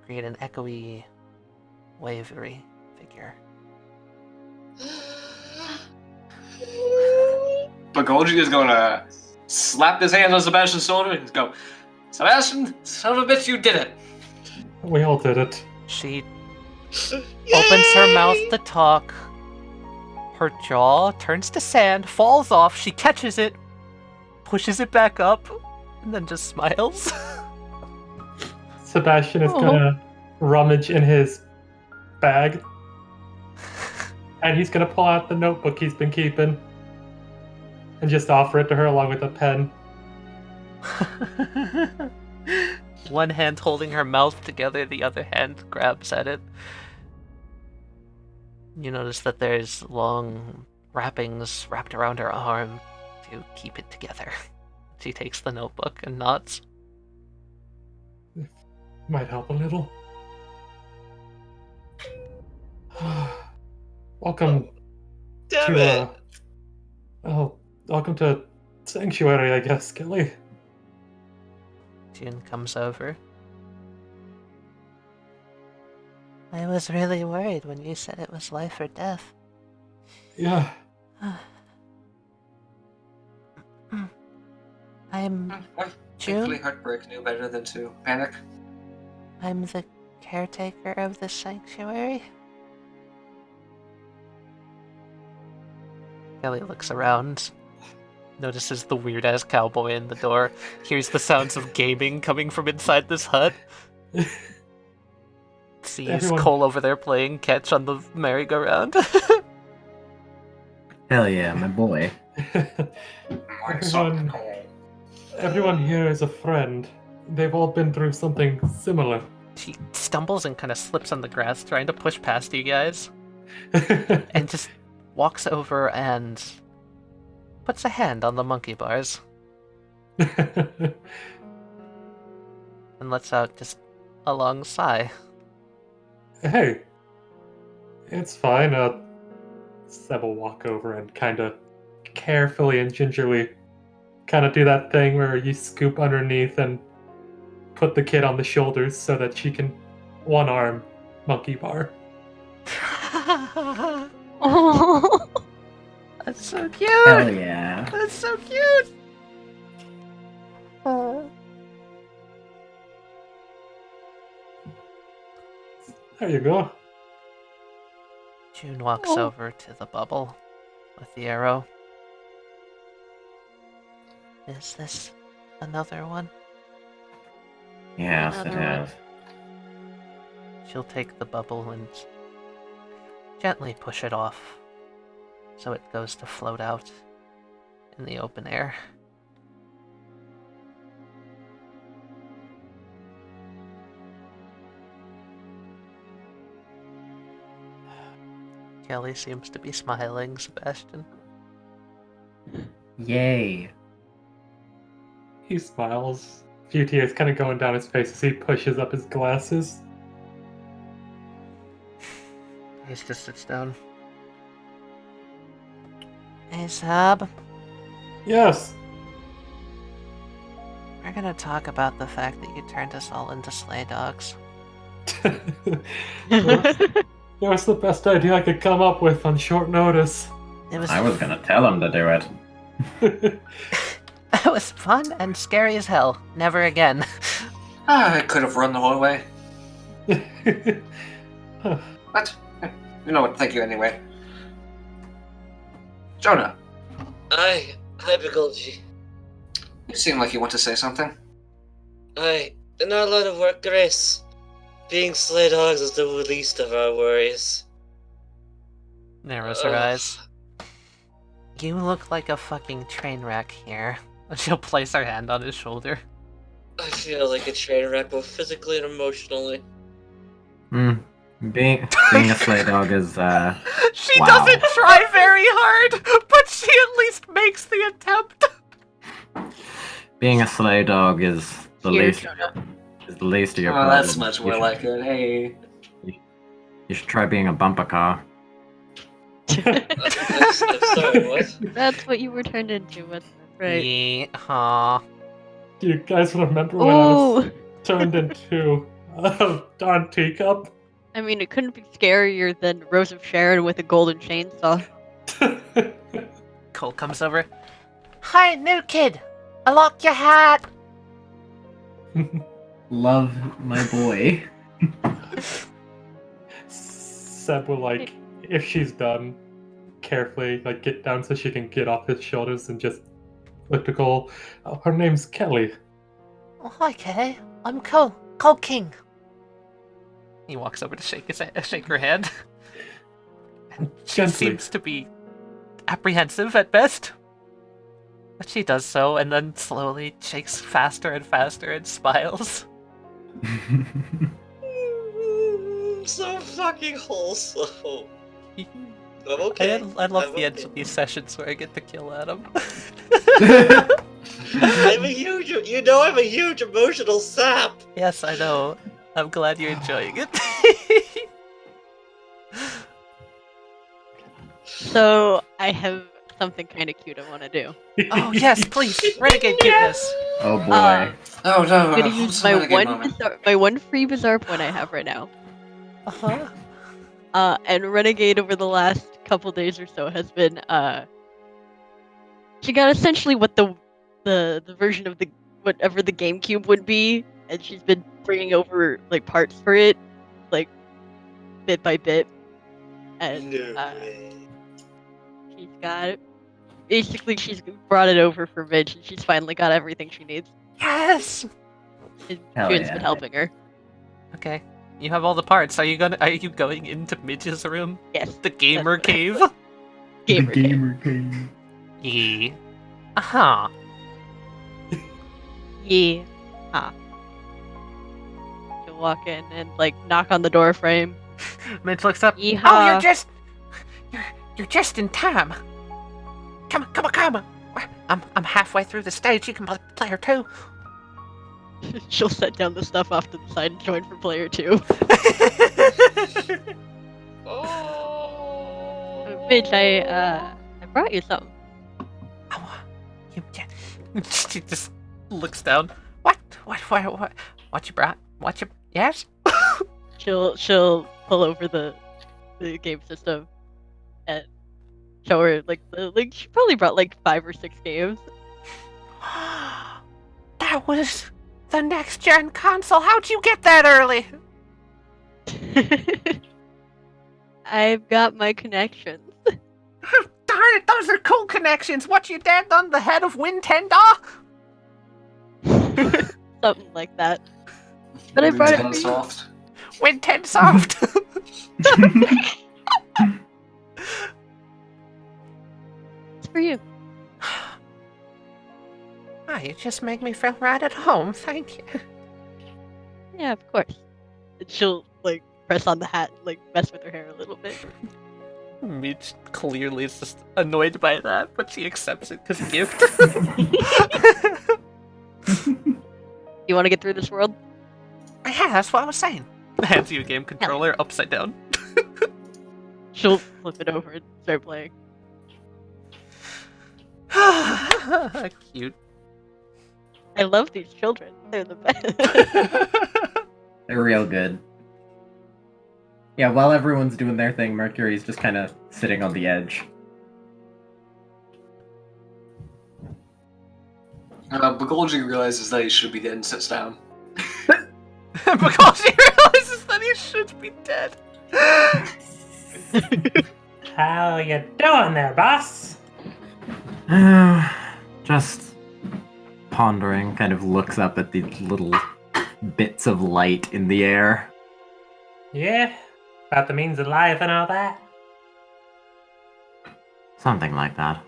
create an echoey, wavery figure. Begolji is gonna slap his hand on Sebastian's shoulder and go, Sebastian, son of a bitch, you did it. We all did it. She opens her mouth to talk. Her jaw turns to sand, falls off, she catches it, pushes it back up, and then just smiles. Sebastian is gonna rummage in his bag And he's gonna pull out the notebook he's been keeping and just offer it to her along with a pen. One hand holding her mouth together, the other hand grabs at it. You notice that there's long wrappings wrapped around her arm to keep it together. She takes the notebook and nods. Might help a little. Welcome Damn to, it! welcome to Sanctuary, I guess, Kelly. June comes over. I was really worried when you said it was life or death. Yeah. I'm Thankfully, June. heartbreak knew better than to panic. I'm the caretaker of the sanctuary. Kelly looks around, notices the weird-ass cowboy in the door, hears the sounds of gaming coming from inside this hut. Sees Everyone- Cole over there playing catch on the merry-go-round. Hell yeah, my boy. Everyone here is a friend. They've all been through something similar. She stumbles and kind of slips on the grass, trying to push past you guys, and just walks over and puts a hand on the monkey bars and lets out just a long sigh. Hey, it's fine. Seb will walk over and kind of carefully and gingerly kind of do that thing where you scoop underneath and put the kid on the shoulders so that she can one arm monkey bar. Oh. That's so cute! Hell yeah. That's so cute! There you go. June walks Oh. over to the bubble with the arrow. Is this another one? Yes, it Another is. She'll take the bubble and gently push it off so it goes to float out in the open air. Kelly seems to be smiling, Sebastian. Yay. He smiles. A few tears kind of going down his face as he pushes up his glasses. He just sits down. Hey, Sab, Yes. we're gonna talk about the fact that you turned us all into sleigh dogs. It was the best idea I could come up with on short notice. It was I was gonna tell him to do it. It was fun and scary as hell. Never again. I could have run the whole way. But, you know what, thank you anyway. Jonah, Hi, Begolji. you seem like you want to say something. Not a lot of work, Grace. Being sleigh dogs is the least of our worries. Narrows her Ugh. eyes. You look like a fucking train wreck here. She'll place her hand on his shoulder. I feel like a train wreck both physically and emotionally. Being a sleigh dog is She Wow. doesn't try very hard, but she at least makes the attempt. being a sleigh dog is the Here, least Jonah. is the least of your Oh, problems. that's much You more should- like it. Hey. You should try being a bumper car. I'm sorry, what? That's what you were turned into, that's right. Yeah, aw. Do you guys remember when I was Oh, turned into a darn teacup? I mean, it couldn't be scarier than Rose of Sharon with a golden chainsaw. Cole comes over. Hi, new kid! Unlock your hat! Love my boy. Seb will, like, if she's done, carefully, like, get down so she can get off his shoulders and just look to Cole. Her name's Kelly. Oh, hi, Kelly. I'm Cole. Cole King. He walks over to shake her hand. She Gently. seems to be apprehensive at best. But she does so, and then slowly shakes faster and faster and smiles. So fucking wholesome. I'm I okay. love I'm the end okay. of these sessions where I get to kill Adam. I'm a huge, I'm a huge emotional sap. Yes, I know. I'm glad you're enjoying it. So I have something kind of cute I want to do. Oh yes, please, renegade cuteness. Oh boy. Oh no! I'm gonna what's use the my renegade moment? my one free bizarre point I have right now. Uh-huh. And Renegade over the last couple days or so has been she got essentially what the version of the whatever the GameCube would be, and she's been bringing over like parts for it, like bit by bit, and No way. she's got basically she's brought it over for Midge, and she's finally got everything she needs. Yes. And Hell June's yeah. been helping her. Okay, you have all the parts. Are you going into Midge's room? Yes. The gamer That's what I- cave. Gamer cave. Gamer cave. Yeah. Uh-huh. Yeah. Huh. She'll walk in and like knock on the door frame. Midge looks up. Yeehaw. Oh, you're just in time. Come on. I'm halfway through the stage. You can play player 2. She'll set down the stuff off to the side and join for player 2. Oh. Midge, I brought you something. Oh, she just looks down. What you brought? Yes? She'll pull over the game system and show her she probably brought like 5 or 6 games. That was the next gen console. How'd you get that early? I've got my connections. Darn it, those are cool connections. What your dad done? The head of Nintendo? Something like that. But I brought it for you. Soft. Nintendo soft. It's for you. Ah, you just make me feel right at home. Thank you. Yeah, of course. And she'll like press on the hat and like mess with her hair a little bit. Midge clearly is just annoyed by that, but she accepts it because gift. You want to get through this world? Yeah, that's what I was saying. Hands you a game controller upside down. She'll flip it over and start playing. Cute. I love these children. They're the best. They're real good. Yeah, while everyone's doing their thing, Mercury's just kind of sitting on the edge. Begolji realizes that he should be dead and sits down. Because he realizes that he should be dead. How you doing there, boss? Just pondering, kind of looks up at the little bits of light in the air. Yeah? About the means of life and all that? Something like that.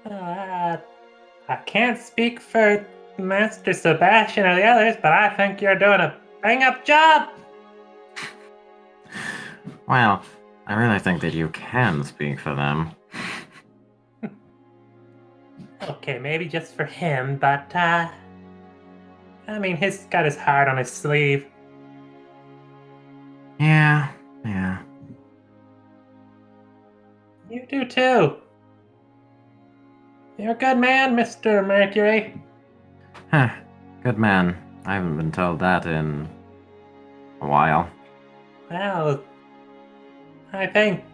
I can't speak for Master Sebastian or the others, but I think you're doing a bang-up job! Well, I really think that you can speak for them. Okay, maybe just for him, but, I mean, he's got his heart on his sleeve. Yeah. You do too. You're a good man, Mr. Mercury. Huh. Good man. I haven't been told that in a while. Well, I think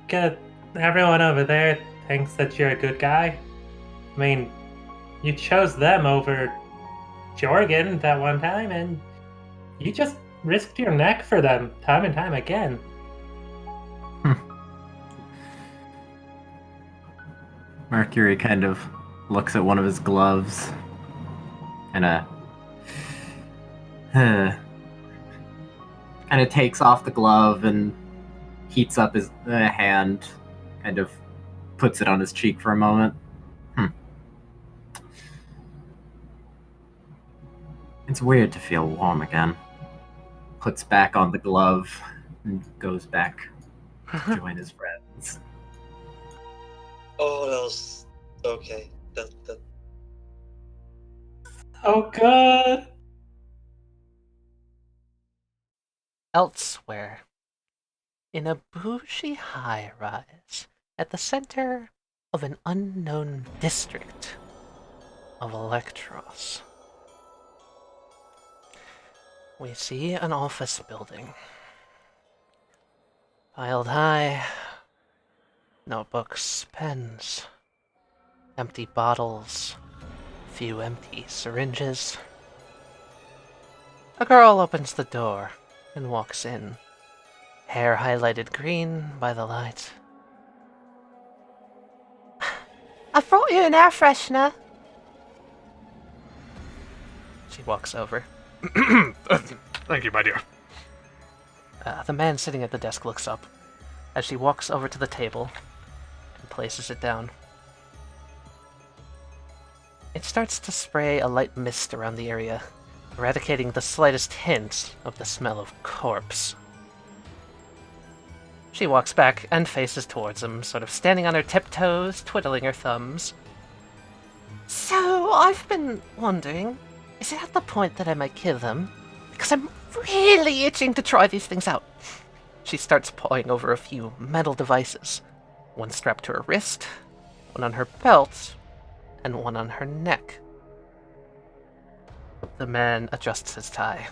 everyone over there thinks that you're a good guy. I mean, you chose them over Jorgen that one time, and you just risked your neck for them time and time again. Mercury kind of looks at one of his gloves and kind kind of takes off the glove and heats up his hand, kind of puts it on his cheek for a moment. It's weird to feel warm again. Puts back on the glove and goes back to join his friends. Oh, that was okay. That Oh, good. Elsewhere, in a bougie high-rise at the center of an unknown district of Electros, we see an office building. Piled high, notebooks, pens, empty bottles, few empty syringes. A girl opens the door and walks in, hair highlighted green by the light. I brought you an air freshener. She walks over. Thank you, my dear. The man sitting at the desk looks up as she walks over to the table and places it down. It starts to spray a light mist around the area, eradicating the slightest hint of the smell of corpse. She walks back and faces towards him, sort of standing on her tiptoes, twiddling her thumbs. So, I've been wondering, is it at the point that I might kill them? Because I'm really itching to try these things out. She starts pawing over a few metal devices, one strapped to her wrist, one on her belt, and one on her neck. The man adjusts his tie.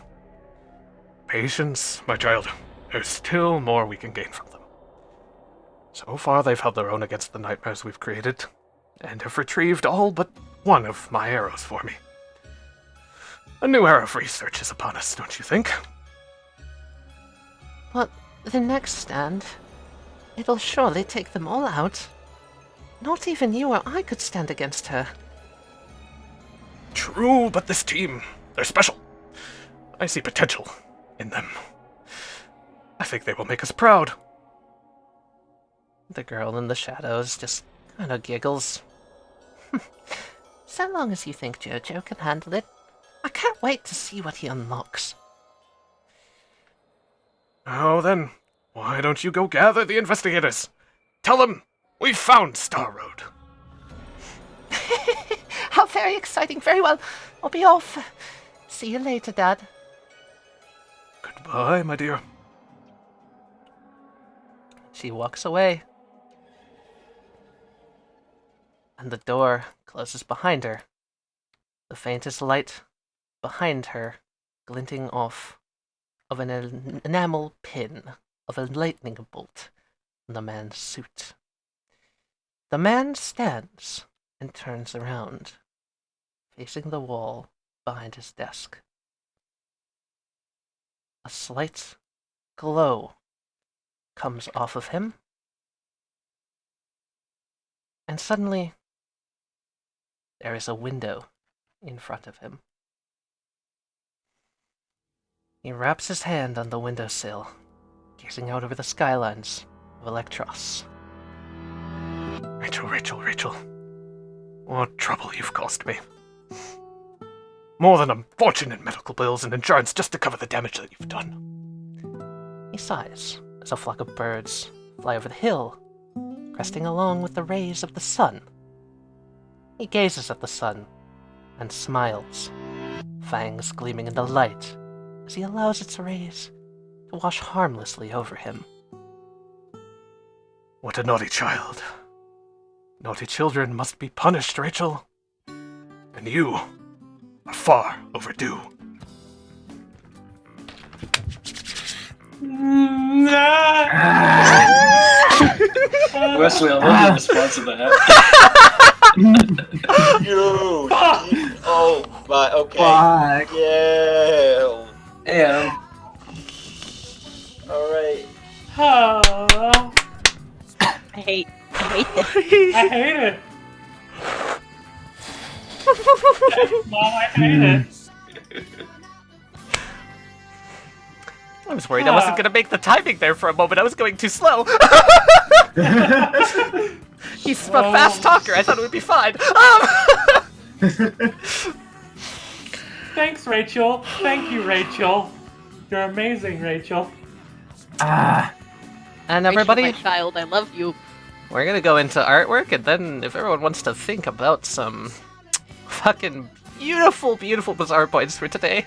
Patience, my child. There's still more we can gain from them. So far, they've held their own against the nightmares we've created, and have retrieved all but one of my arrows for me. A new era of research is upon us, don't you think? But the next stand, it'll surely take them all out. Not even you or I could stand against her. True, but this team, they're special. I see potential in them. I think they will make us proud. The girl in the shadows just kind of giggles. So long as you think JoJo can handle it, I can't wait to see what he unlocks. Oh, then, why don't you go gather the investigators? Tell them we found Star Road. How very exciting. Very well. I'll be off. See you later, Dad. Goodbye, my dear. She walks away, and the door closes behind her, the faintest light behind her glinting off of an enamel pin of a lightning bolt on the man's suit. The man stands and turns around, facing the wall behind his desk. A slight glow comes off of him, and suddenly there is a window in front of him. He wraps his hand on the windowsill, gazing out over the skylines of Electros. Rachel. What trouble you've caused me. More than a fortune in medical bills and insurance just to cover the damage that you've done. He sighs as a flock of birds fly over the hill, cresting along with the rays of the sun. He gazes at the sun and smiles, fangs gleaming in the light as he allows its rays to wash harmlessly over him. What a naughty child. Naughty children must be punished, Rachel. And you are far overdue. Wesley, I love your response to that. Dude! Oh my, okay. Fuck. Yeah. And Alright. Oh, I hate this. I hate it. Mom, I hate it. I was worried I wasn't gonna make the timing there for a moment. I was going too slow. He's a fast talker. I thought it would be fine. Thanks, Rachel. Thank you, Rachel. You're amazing, Rachel. And Rachel, everybody, my child, I love you. we're gonna go into artwork, and then if everyone wants to think about some fucking beautiful, beautiful bizarre points for today.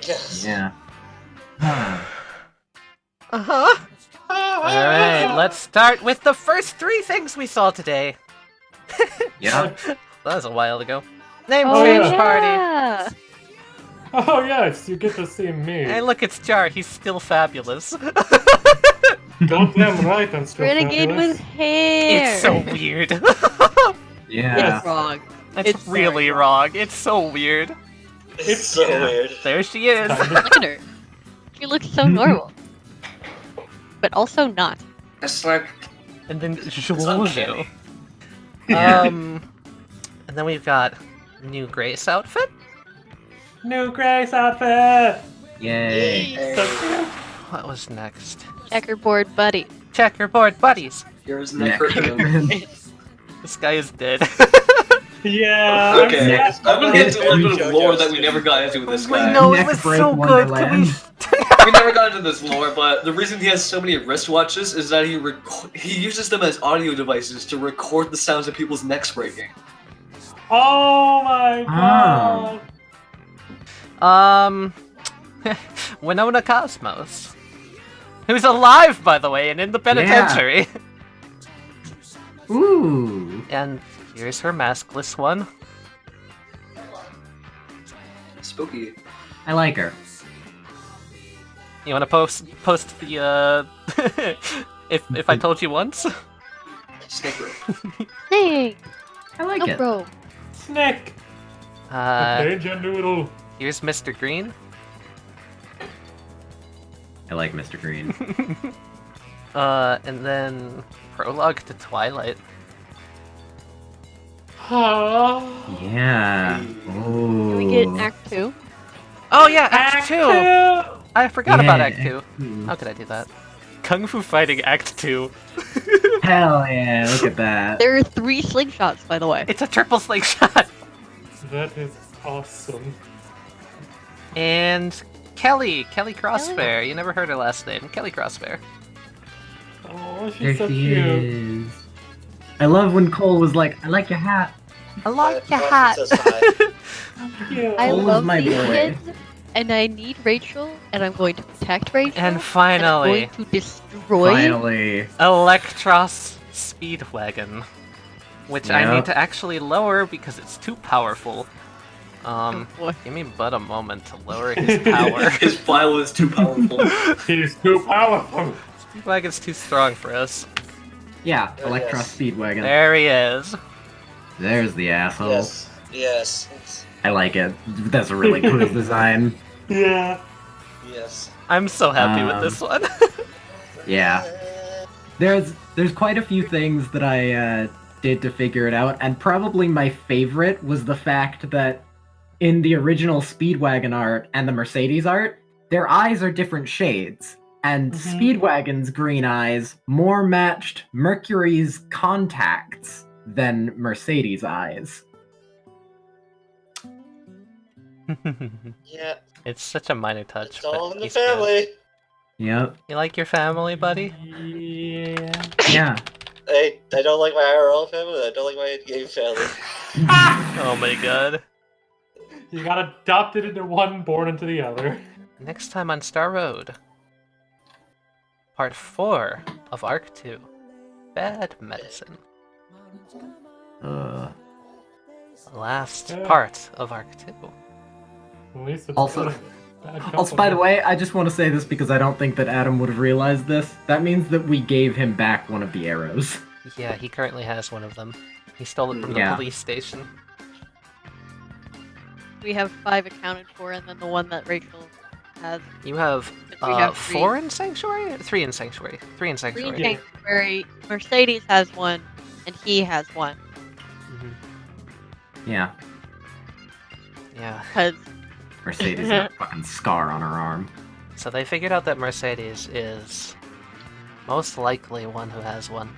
Yes. Yeah. Alright, let's start with the first 3 things we saw today. Yeah. That was a while ago. Name Oh, change yeah. party. Oh yes, you get to see me. Hey, look, it's Jar. He's still fabulous. Goddamn right, I'm still Renegade fabulous. with hair. It's so weird. Yeah. It's wrong. It's It's really very wrong. It's so weird. It's so weird. There she is. Look at her. She looks so normal. But also not. It's like And then uncanny. JoJo. And then we've got new Grace outfit. New Grace outfit! Yay. So cute. What was next? Checkerboard buddy. Checkerboard buddies. yours neck hurting. This guy is dead. Yeah. Okay, I'm I'm gonna get into a little bit of JoJo lore that we never got into with this We guy. know it Neck was break so good. Can we? Wonderland. We never got into this lore, but the reason he has so many wristwatches is that he uses them as audio devices to record the sounds of people's necks breaking. Oh my god. Winona Cosmos, who's alive, by the way, and in the penitentiary. Ooh. And here's her maskless one. Spooky. I like her. You want to post the if I told you once? Snake rope. Hey, I like no it. bro. Snake. Ninja Noodle. Here's Mr. Green. I like Mr. Green. And then prologue to Twilight. Oh. Yeah. Can we get Act 2? Oh yeah, Act 2! I forgot about Yeah, Act 2. Act 2. How could I do that? Kung Fu Fighting Act 2. Hell yeah, look at that. There are 3 slingshots, by the way. It's a triple slingshot. That is awesome. And Kelly Crossfair. You never heard her last name. Kelly Crossfair. Oh, There she's so she cute. is. I love when Cole was like, I like your hat. I like your Why hat. is it so high? Cute. I Cole is love my these boy. kids, and I need Rachel, and I'm going to protect Rachel. And I'm finally, going to destroy. Finally. Electros Speedwagon. Which I Yep. need to actually lower because it's too powerful. Oh, boy. Give me but a moment to lower his power. His file is too powerful. He's too powerful. Speedwagon's too strong for us. Yeah, Oh, Electros yes. Speedwagon. There he is. There's the asshole. Yes. Yes. It's- I like it. That's a really cool design. Yeah. Yes. I'm so happy with this one. Yeah. There's quite a few things that I did to figure it out, and probably my favorite was the fact that in the original Speedwagon art and the Mercedes art, their eyes are different shades. And Speedwagon's green eyes more matched Mercury's contacts than Mercedes' eyes. Yeah. It's such a minor touch. It's all but in the he's good. family. Yep. You like your family, buddy? Yeah. Yeah. Hey, I don't like my IRL family. I don't like my in-game family. Oh my god. You got adopted into one, born into the other. Next time on Star Road. Part 4 of Arc 2. Bad Medicine. Last Yeah. part of Arc 2. At least it's Also- not a bad Also, by the compliment. way, I just want to say this because I don't think that Adam would have realized this. That means that we gave him back one of the arrows. Yeah, he currently has one of them. He stole it from the Yeah. police station. We have 5 accounted for, and then the one that Rachel has. You have, We have 4 in Sanctuary? 3 in Sanctuary. 3 in 3 Sanctuary. in Sanctuary. Mercedes has 1, and he has 1. Mhm. Yeah. Yeah. Because Mercedes has a fucking scar on her arm. So they figured out that Mercedes is most likely one who has one.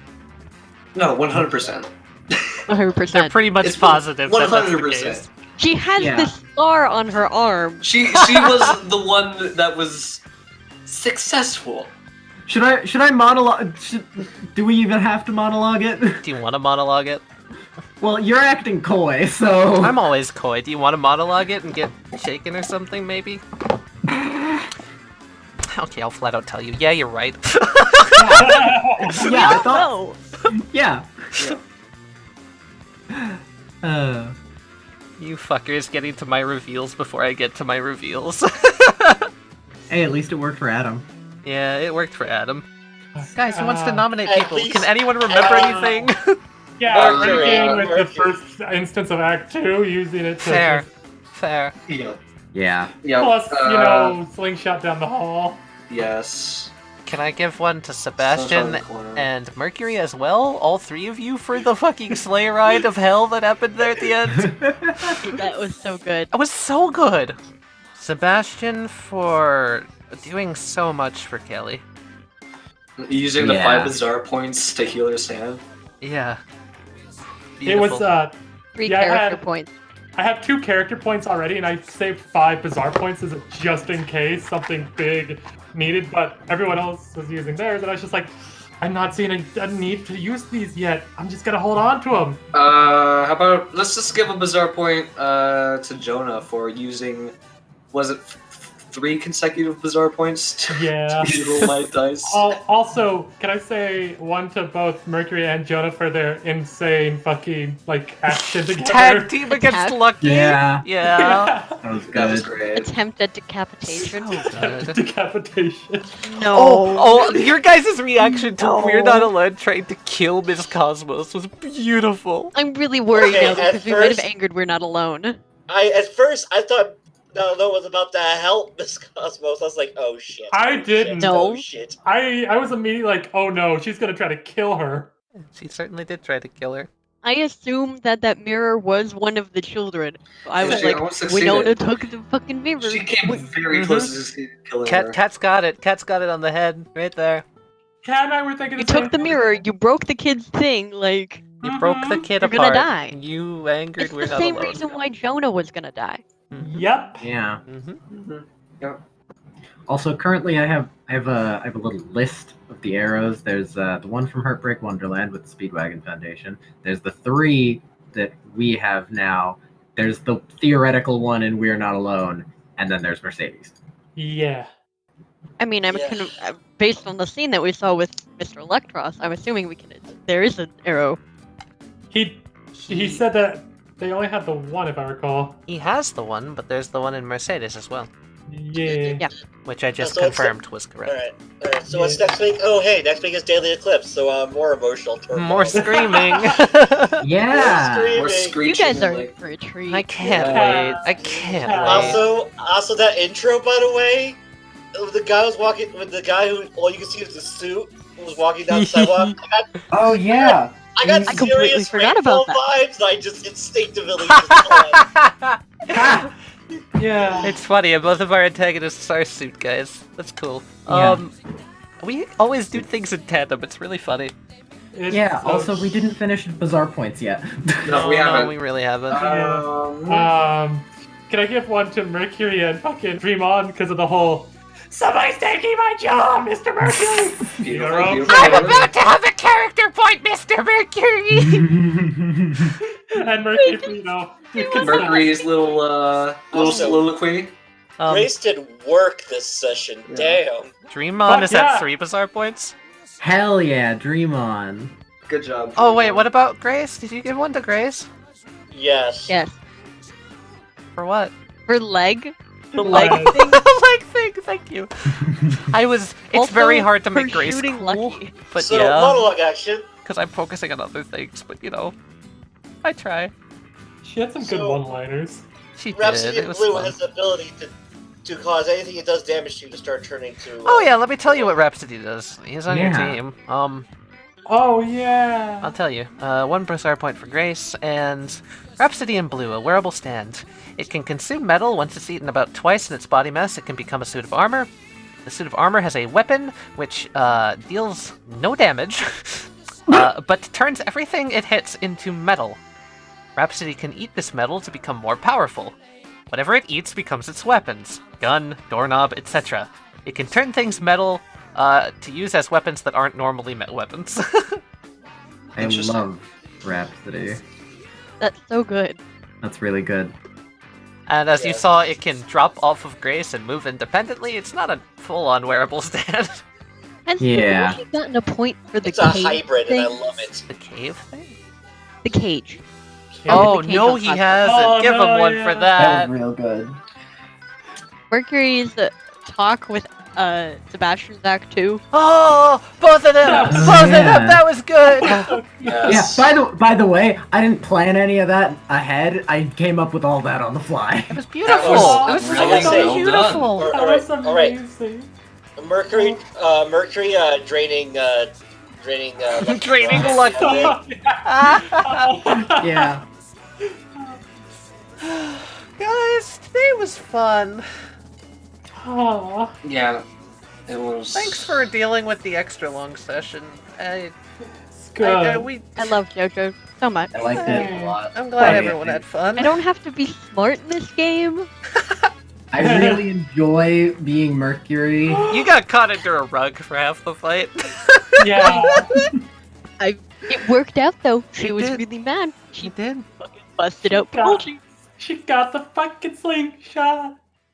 No, 100%. 100%. They're pretty much positive that that's the 100%. case. She has this scar on her arm. She was the one that was successful. Should I monologue? Do we even have to monologue it? Do you want to monologue it? Well, you're acting coy, so... I'm always coy. Do you want to monologue it and get shaken or something, maybe? Okay, I'll flat out tell you. Yeah, you're right. Yeah, I thought... Yeah. You fuckers getting to my reveals before I get to my reveals. Hey, at least it worked for Adam. Yeah, it worked for Adam. Guys, who wants to nominate at people? least- Can anyone remember anything? Yeah, Mercury, Renegade with the Mercury. first instance of Act 2, using it to Fair. just Fair. Yeah. plus, slingshot down the hall. Yes. Can I give one to Sebastian and Mercury as well? All three of you for the fucking sleigh ride of hell that happened there at the end? That was so good. It was so good! Sebastian for doing so much for Kelly. Using the Yeah. 5 bizarre points to heal his hand. Yeah. It was, Beautiful. 3 Yeah, I character had- points. I have 2 character points already, and I saved 5 bizarre points as a just in case something big needed, but everyone else was using theirs, and I was just like, I'm not seeing a need to use these yet. I'm just gonna hold on to them. How about let's just give a bizarre point to Jonah for using, was it 3 consecutive bizarre points to Yeah. roll my dice? Also, can I say one to both Mercury and Jonah for their insane fucking action together? Tag team against Attack. Lucky! Yeah. Yeah. That was That was good. great. Attempted decapitation. Good. Decapitation. No. Oh, your guys' reaction to We're Not Alone trying to kill Miss Cosmos was beautiful. I'm really worried Okay, now at because we might have first- angered We're Not Alone. At first I thought no was about to help Miss Cosmos. I was like, oh shit. I oh, didn't. shit, No. Oh shit. I was immediately like, oh no, she's gonna try to kill her. She certainly did try to kill her. I assumed that mirror was one of the children. I was She like, almost Winona succeeded. took the fucking mirror. She came very Mhm. close to killing her. Cat's got it. Cat's got it on the head. Right there. Kat and I were thinking You the same took the thing. mirror, you broke the kid's thing, like... You broke the kid You're gonna apart. die. You angered It's We're the Not same Alone. reason why Jonah was gonna die. Yep. Yeah. Mm-hmm. Also, currently I have a little list of the arrows. There's the one from Heartbreak Wonderland with the Speedwagon Foundation. There's the 3 that we have now. There's the theoretical one in We're Not Alone, and then there's Mercedes. Yeah. I mean, Yeah. based on the scene that we saw with Mr. Electros, I'm assuming we can. There is an arrow. He said that they only had the one, if I recall. He has the one, but there's the one in Mercedes as well, Yeah. Yeah. which I just So it's- confirmed was correct. Alright. So what's next week? Oh hey, next week is Daily Eclipse, so more emotional turmoil. More screaming. Yeah. More Or screaming. You guys are in like, for a treat. I can't Yeah. wait. I can't Yeah. wait. Also that intro, by the way, the guy was walking with the guy who all you can see is the suit who was walking down the sidewalk. Oh yeah. I got I completely serious forgot about Rainbow vibes. And I just instinctively just thought, Yeah. It's funny, both of our antagonists are suit guys. That's cool. Yeah. We always do things in tandem. It's really funny. It's Yeah. so- Also, we didn't finish Bizarre Points yet. No, we No, haven't. we really haven't. Can I give one to Mercury and fucking Dream On because of the whole somebody's taking my job, Mr. Mercury? Beautiful, You're beautiful. I'm about to have a character point, Mr. Mercury! And Mercury, Mercury's little Also- soliloquy. Grace did work this session. Damn. Dream On Fuck is yeah. at 3 bizarre points. Hell yeah, Dream On. Good job. Oh wait, what about Grace? Did you give one to Grace? Yes. Yes. For what? For leg. The Leg. leg thing. Leg thing, thank you. It's Also, very hard to for make Grace shooting cool, Lucky. but So yeah, monologue action. because I'm focusing on other things. But I try. She had some good So- one-liners. She did. Rhapsody It of was Blue fun. has the ability to cause anything it does damage to you to start turning to. Oh yeah, let me tell you what Rhapsody does. He's on your Yeah. team. Oh yeah. I'll tell you. 1 bizarre point for Grace, and Rhapsody in Blue, a wearable stand. It can consume metal once it's eaten about twice in its body mass. It can become a suit of armor. The suit of armor has a weapon which deals no damage, but turns everything it hits into metal. Rhapsody can eat this metal to become more powerful. Whatever it eats becomes its weapons. Gun, doorknob, etc. It can turn things metal to use as weapons that aren't normally metal weapons. I love Rhapsody. That's so good. That's really good. And as you saw, it can drop off of Grace and move independently. It's not a full-on wearable stand. Has Yeah. Begolji gotten a point for the It's a cage hybrid, and I thing? love it. The cave thing? The cage. Oh, the cage no, on he top. hasn't. Oh, Give him no, one yeah. for That that. was real good. Mercury's talk with Sebastian's Act 2. Oh, both of them! That was- Both of them! Yeah. That was good! Yes. Yeah, by the way, I didn't plan any of that ahead. I came up with all that on the fly. It was beautiful! was It was really so well beautiful! All That right, was all right. amazing. Mercury, draining Draining Lucky Lucky. Yeah. Guys, today was fun. Aw, Yeah, it was. Thanks for dealing with the extra long session. it's good. I love JoJo so much. I liked it a lot. I'm glad Right. everyone had fun. I don't have to be smart in this game. I really enjoy being Mercury. You got caught under a rug for half the fight. Yeah. It worked out though. She It was did. really mad. She did. Busted out got- Begolji. She got the fucking slingshot.